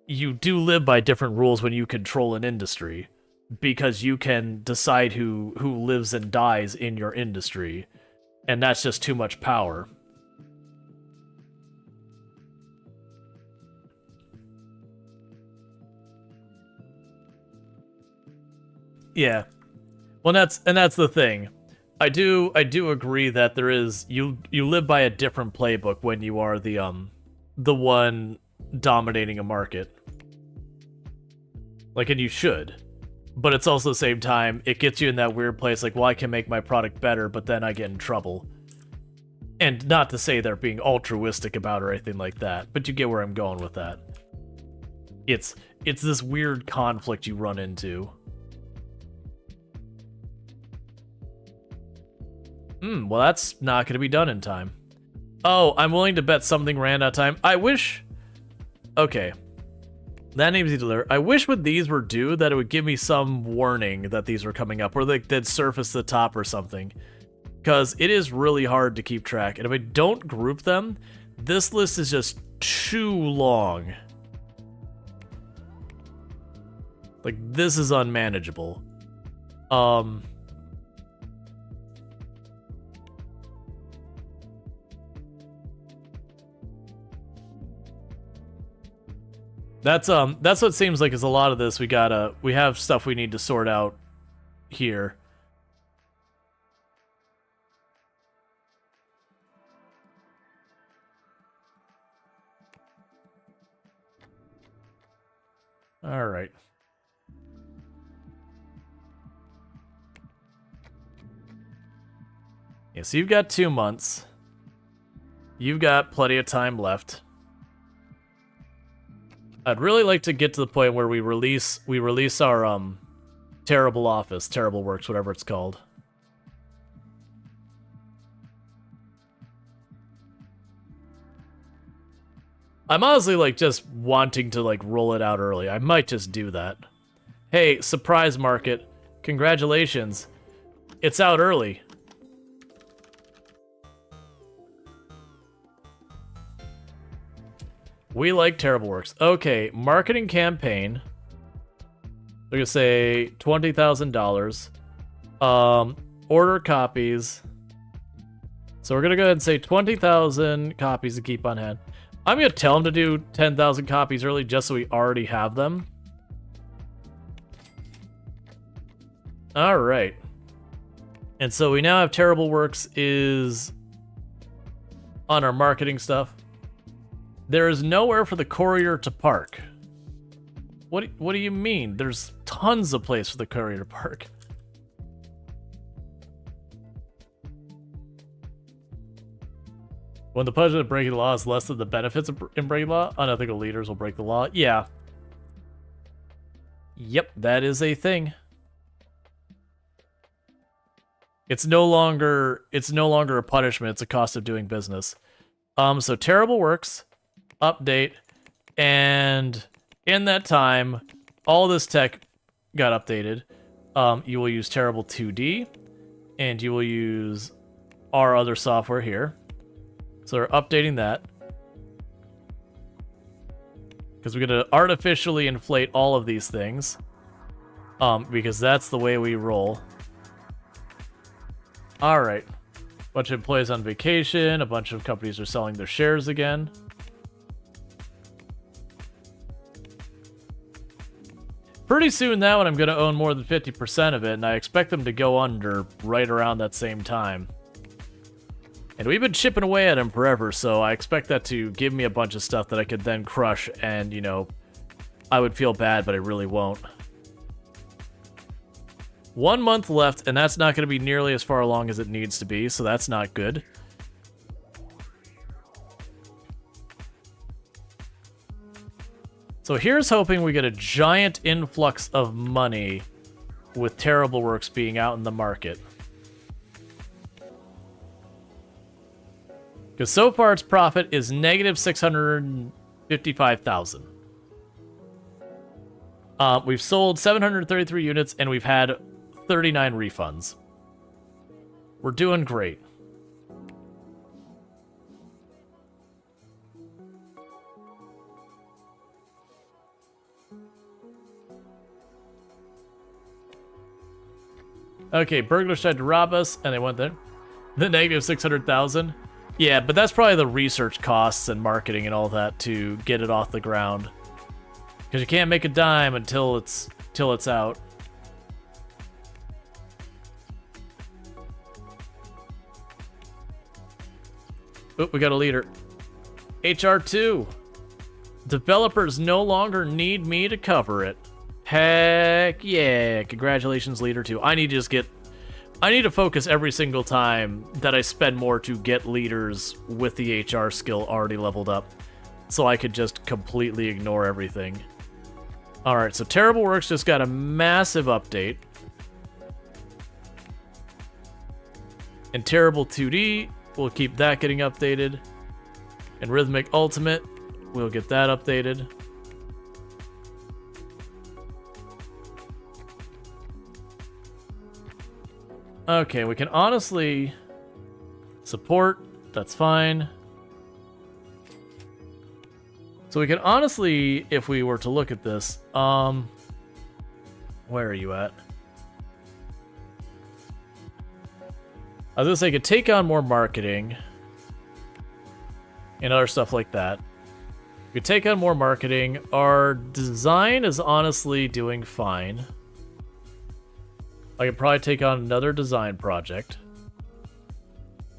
you do live by different rules when you control an industry, because you can decide who lives and dies in your industry, and that's just too much power. Yeah. Well, that's the thing. I do agree that there is you live by a different playbook when you are the one dominating a market. Like, and you should. But it's also the same time, it gets you in that weird place like, well, I can make my product better, but then I get in trouble. And not to say they're being altruistic about it or anything like that, but you get where I'm going with that. It's this weird conflict you run into. Well, that's not going to be done in time. Oh, I'm willing to bet something ran out of time. I wish... Okay. That name's easy to learn. I wish when these were due that it would give me some warning that these were coming up, or they'd surface the top or something. Because it is really hard to keep track. And if I don't group them, this list is just too long. Like, this is unmanageable. That's what it seems like is a lot of this. We have stuff we need to sort out here. All right. Yeah, so you've got 2 months. You've got plenty of time left. I'd really like to get to the point where we release our terrible office, terrible works, whatever it's called. I'm honestly like just wanting to like roll it out early. I might just do that. Hey, surprise market. Congratulations. It's out early. We like terrible works. Okay, marketing campaign. We're gonna say $20,000. Order copies. So we're gonna go ahead and say 20,000 copies to keep on hand. I'm gonna tell them to do 10,000 copies early just so we already have them. All right. And so we now have terrible works is on our marketing stuff. There is nowhere for the courier to park. What do you mean? There's tons of place for the courier to park. When the punishment of breaking the law is less than the benefits in breaking the law, unethical leaders will break the law. Yeah. Yep, that is a thing. It's no longer a punishment, it's a cost of doing business. So Terrible Works, update, and in that time, all this tech got updated. You will use Terrible 2D, and you will use our other software here. So we're updating that. Because we're going to artificially inflate all of these things. Because that's the way we roll. Alright. Bunch of employees on vacation. A bunch of companies are selling their shares again. Pretty soon now, and I'm going to own more than 50% of it, and I expect them to go under right around that same time. And we've been chipping away at them forever, so I expect that to give me a bunch of stuff that I could then crush, and, you know, I would feel bad, but I really won't. 1 month left, and that's not going to be nearly as far along as it needs to be, so that's not good. So here's hoping we get a giant influx of money with Terrible Works being out in the market. Because so far its profit is negative 655,000. We've sold 733 units and we've had 39 refunds. We're doing great. Okay, burglars tried to rob us, and they went there. The negative 600,000. Yeah, but that's probably the research costs and marketing and all that to get it off the ground. Because you can't make a dime until it's out. Oh, we got a leader. HR2. Developers no longer need me to cover it. Heck yeah. Congratulations, Leader 2. I need to focus every single time that I spend more to get leaders with the HR skill already leveled up. So I could just completely ignore everything. Alright, so Terrible Works just got a massive update. And Terrible 2D, we'll keep that getting updated. And Rhythmic Ultimate, we'll get that updated. Okay, we can honestly support, that's fine. So we can honestly, if we were to look at this, where are you at? I was gonna say, I could take on more marketing and other stuff like that. We could take on more marketing. Our design is honestly doing fine. I could probably take on another design project.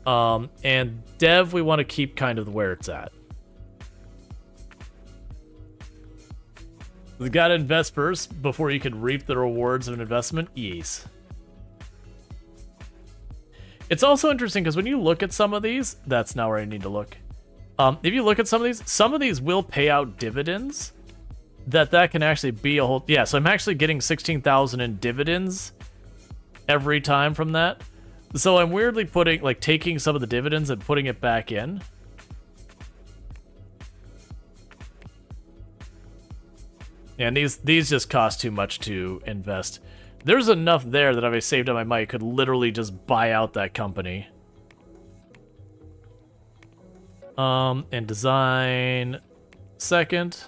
And dev, we want to keep kind of where it's at. We gotta invest first before you can reap the rewards of an investment? Yes. It's also interesting because when you look at some of these, that's not where I need to look. If you look at some of these will pay out dividends. That can actually be a whole... Yeah, so I'm actually getting 16,000 in dividends every time from that. So I'm weirdly taking some of the dividends and putting it back in. And these just cost too much to invest. There's enough there that if I saved up my money, I could literally just buy out that company. And design second.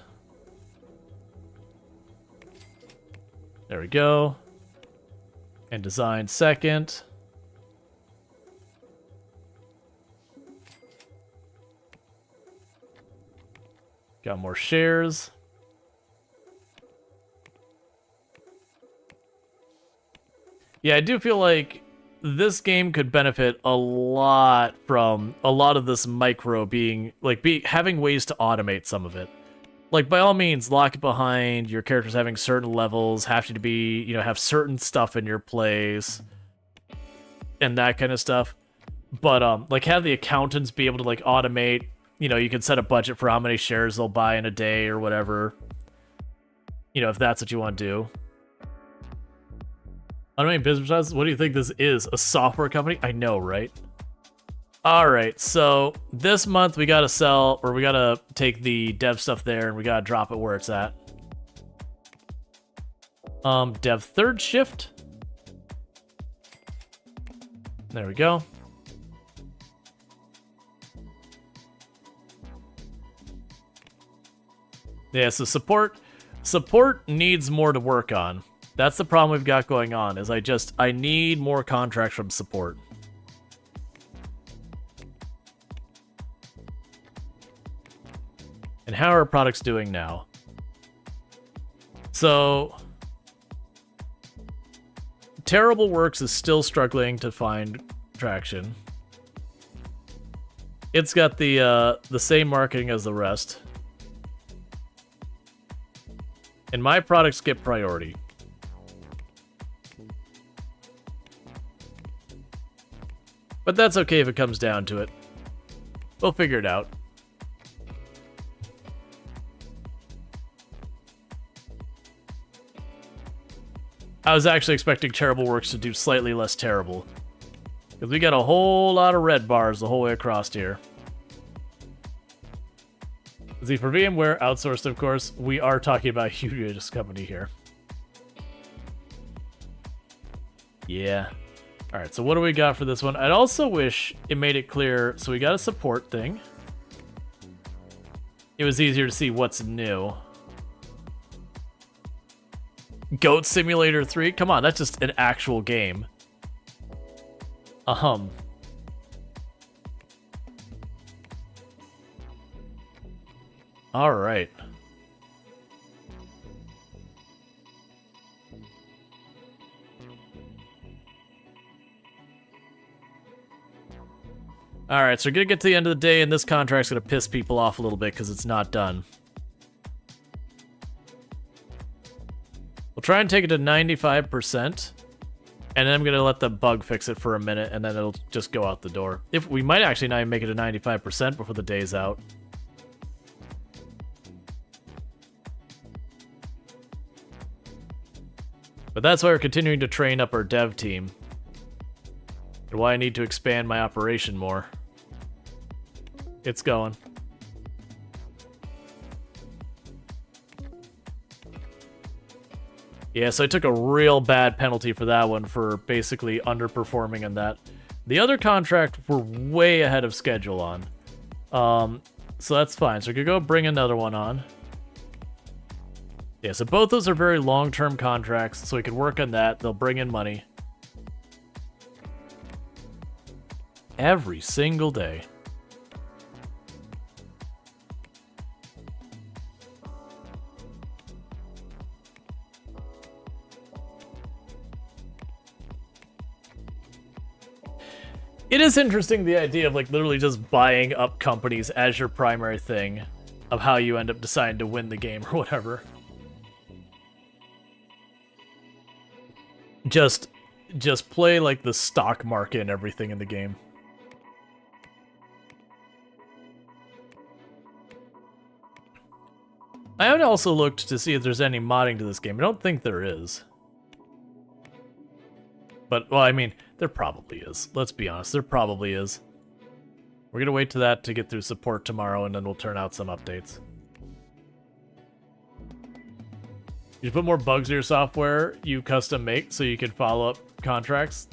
There we go. And design second. Got more shares. Yeah, I do feel like this game could benefit a lot from a lot of this micro being, having ways to automate some of it. Like, by all means, lock it behind your characters having certain levels, have to be, have certain stuff in your place, and that kind of stuff. But, have the accountants be able to, automate, you can set a budget for how many shares they'll buy in a day or whatever. If that's what you want to do. Automating business process? What do you think this is? A software company? I know, right? Alright, so this month we gotta sell, or we gotta take the dev stuff there and we gotta drop it where it's at. Dev third shift. There we go. Yeah, so support needs more to work on. That's the problem we've got going on, is I need more contracts from support. And how are our products doing now? So Terrible Works is still struggling to find traction. It's got the same marketing as the rest. And my products get priority. But that's okay if it comes down to it. We'll figure it out. I was actually expecting Terrible Works to do slightly less terrible. Because we got a whole lot of red bars the whole way across here. See, for VMware, outsourced, of course, we are talking about a huge company here. Yeah. Alright, so what do we got for this one? I'd also wish it made it clear. So we got a support thing. It was easier to see what's new. Goat Simulator 3? Come on, that's just an actual game. Alright. Alright, so we're gonna get to the end of the day, and this contract's gonna piss people off a little bit because it's not done. We'll try and take it to 95%, and then I'm gonna let the bug fix it for a minute, and then it'll just go out the door. If we might actually not even make it to 95% before the day's out. But that's why we're continuing to train up our dev team. And why I need to expand my operation more. It's going. Yeah, so I took a real bad penalty for that one for basically underperforming in that. The other contract we're way ahead of schedule on. So that's fine. So we could go bring another one on. Yeah, so both those are very long-term contracts, so we can work on that. They'll bring in money. Every single day. It is interesting, the idea of like literally just buying up companies as your primary thing of how you end up deciding to win the game or whatever. Just play like the stock market and everything in the game. I haven't also looked to see if there's any modding to this game. I don't think there is. But, well, I mean, there probably is. Let's be honest, there probably is. We're gonna wait to that to get through support tomorrow, and then we'll turn out some updates. You put more bugs in your software you custom make so you can follow up contracts.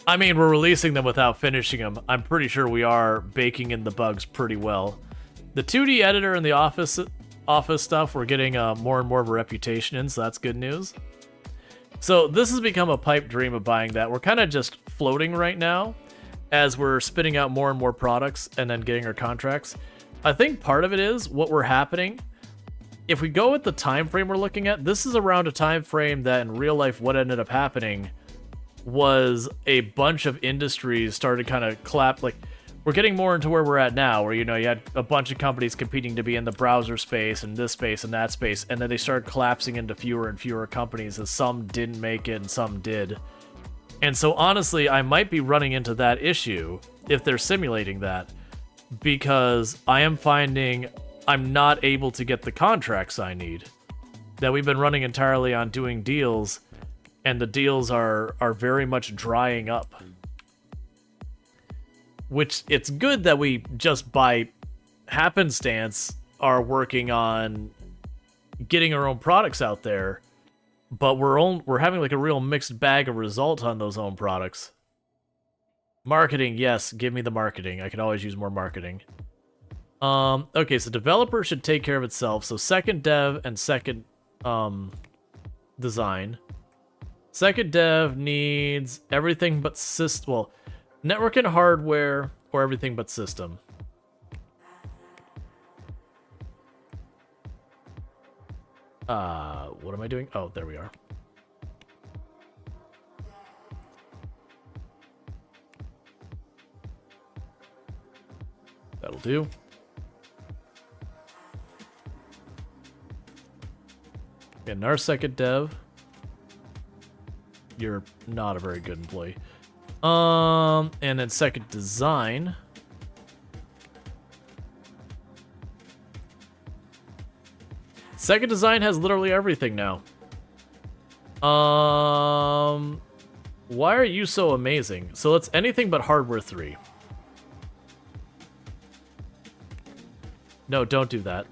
I mean, we're releasing them without finishing them. I'm pretty sure we are baking in the bugs pretty well. The 2D editor and the office stuff, we're getting more and more of a reputation in, so that's good news. So this has become a pipe dream of buying that. We're kind of just floating right now as we're spitting out more and more products and then getting our contracts. I think part of it is what we're happening. If we go with the time frame we're looking at, this is around a time frame that in real life what ended up happening was a bunch of industries started kind of clap. Like, we're getting more into where we're at now, where, you know, you had a bunch of companies competing to be in the browser space and this space and that space, and then they started collapsing into fewer and fewer companies as some didn't make it and some did. And so honestly, I might be running into that issue if they're simulating that, because I am finding I'm not able to get the contracts I need. that we've been running entirely on doing deals, and the deals are very much drying up. Which, it's good that we just by happenstance are working on getting our own products out there, but we're having like a real mixed bag of results on those own products. Marketing, yes, give me the marketing. I could always use more marketing. Okay, so developer should take care of itself. So second dev and second design. Second dev needs everything but system. Well, network and hardware or everything but system. What am I doing? Oh, there we are. That'll do. And our second dev. You're not a very good employee. And then second design. Second design has literally everything now. Why are you so amazing? So let's anything but hardware 3. No, don't do that.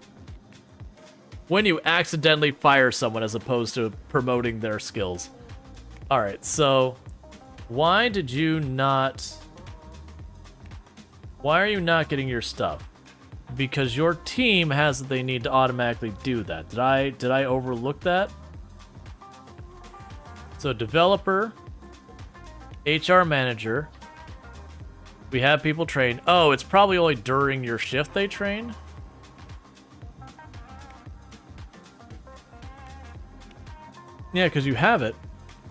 When you accidentally fire someone as opposed to promoting their skills. Alright, so why did you not... Why are you not getting your stuff? Because your team has what they need to automatically do that. Did I overlook that? So developer, HR manager. We have people trained. Oh, it's probably only during your shift they train. Yeah, because you have it.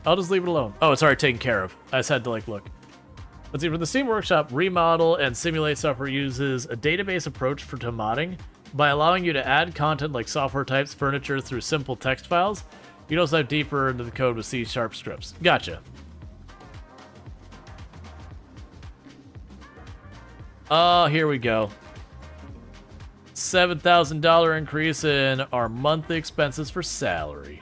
I'll just leave it alone. Oh, it's already taken care of. I just had to like look. Let's see, for the Steam Workshop, remodel and simulate software uses a database approach for to modding by allowing you to add content like software types, furniture through simple text files. You can also dive deeper into the code with C# scripts. Gotcha. Oh, here we go. $7,000 increase in our monthly expenses for salary.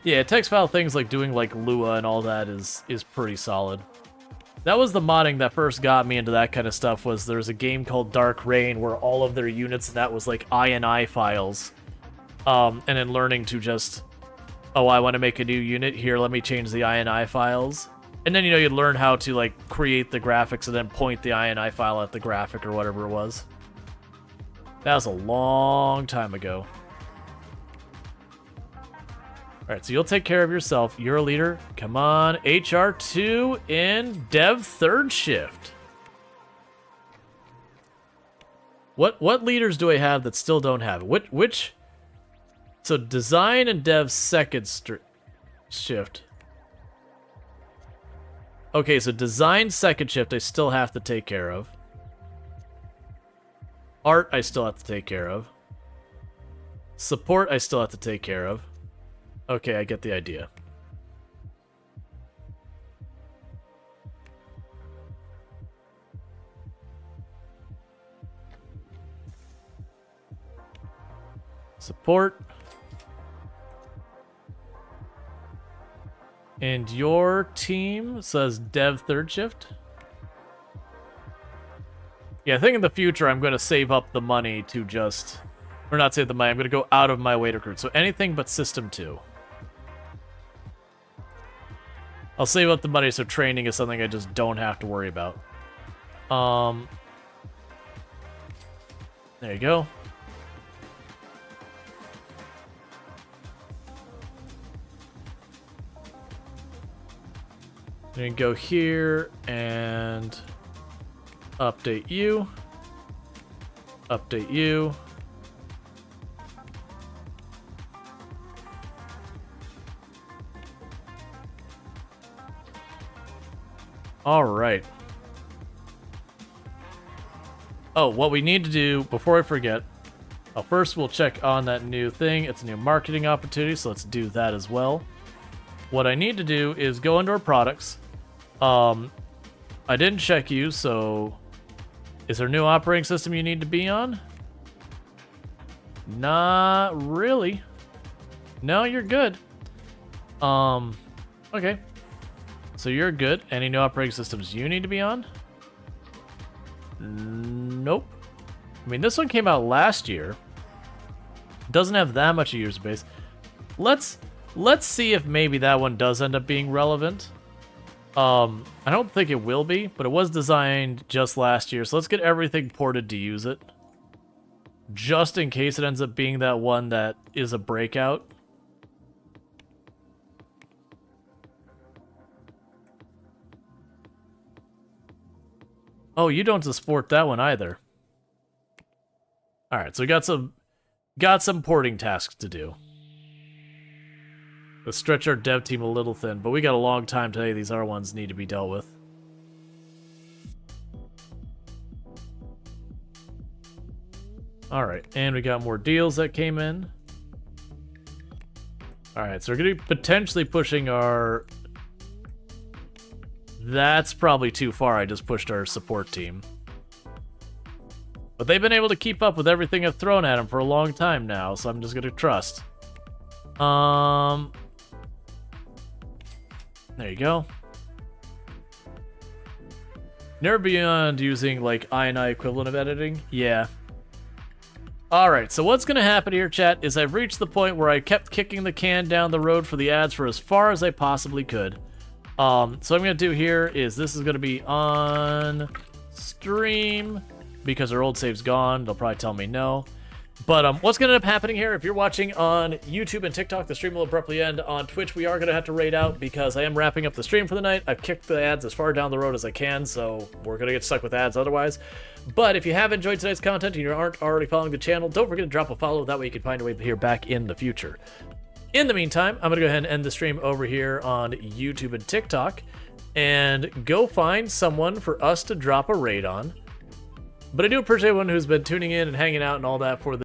Yeah, text file things like doing like Lua and all that is pretty solid. That was the modding that first got me into that kind of stuff. Was there's a game called Dark Rain where all of their units that was like INI files, and then learning to just, oh, I want to make a new unit here. Let me change the INI files, and then you'd learn how to like create the graphics and then point the INI file at the graphic or whatever it was. That was a long time ago. Alright, so you'll take care of yourself. You're a leader. Come on. HR2 in dev third shift. What leaders do I have that still don't have it? Which? So design and dev second shift. Okay, so design second shift I still have to take care of. Art I still have to take care of. Support I still have to take care of. Okay, I get the idea. Support. And your team says dev third shift? Yeah, I think in the future I'm going to save up the money to just... Or not save the money, I'm going to go out of my way to recruit. So anything but System 2. I'll save up the money so training is something I just don't have to worry about. There you go. Then go here and update you. Update you. All right. Oh, what we need to do before I forget. First, we'll check on that new thing. It's a new marketing opportunity, so let's do that as well. What I need to do is go into our products. I didn't check you, so is there a new operating system you need to be on? Not really. No, you're good. Okay. So you're good. Any new operating systems you need to be on? Nope. I mean, this one came out last year. Doesn't have that much a user base. Let's see if maybe that one does end up being relevant. I don't think it will be, but it was designed just last year, so let's get everything ported to use it. Just in case it ends up being that one that is a breakout. Oh, you don't support that one either. Alright, so we got some porting tasks to do. Let's stretch our dev team a little thin, but we got a long time today. These other ones need to be dealt with. Alright, and we got more deals that came in. Alright, so we're going to be potentially pushing our... That's probably too far. I just pushed our support team. But they've been able to keep up with everything I've thrown at them for a long time now, so I'm just going to trust. There you go. Never beyond using, like, I&I equivalent of editing? Yeah. Alright, so what's going to happen here, chat, is I've reached the point where I kept kicking the can down the road for the ads for as far as I possibly could. So what I'm going to do here is this is going to be on stream because our old save's gone. They'll probably tell me no. But what's going to end up happening here, if you're watching on YouTube and TikTok, the stream will abruptly end. On Twitch, we are going to have to raid out because I am wrapping up the stream for the night. I've kicked the ads as far down the road as I can, so we're going to get stuck with ads otherwise. But if you have enjoyed today's content and you aren't already following the channel, don't forget to drop a follow. That way you can find a way to hear back in the future. In the meantime, I'm going to go ahead and end the stream over here on YouTube and TikTok and go find someone for us to drop a raid on. But I do appreciate everyone who's been tuning in and hanging out and all that for the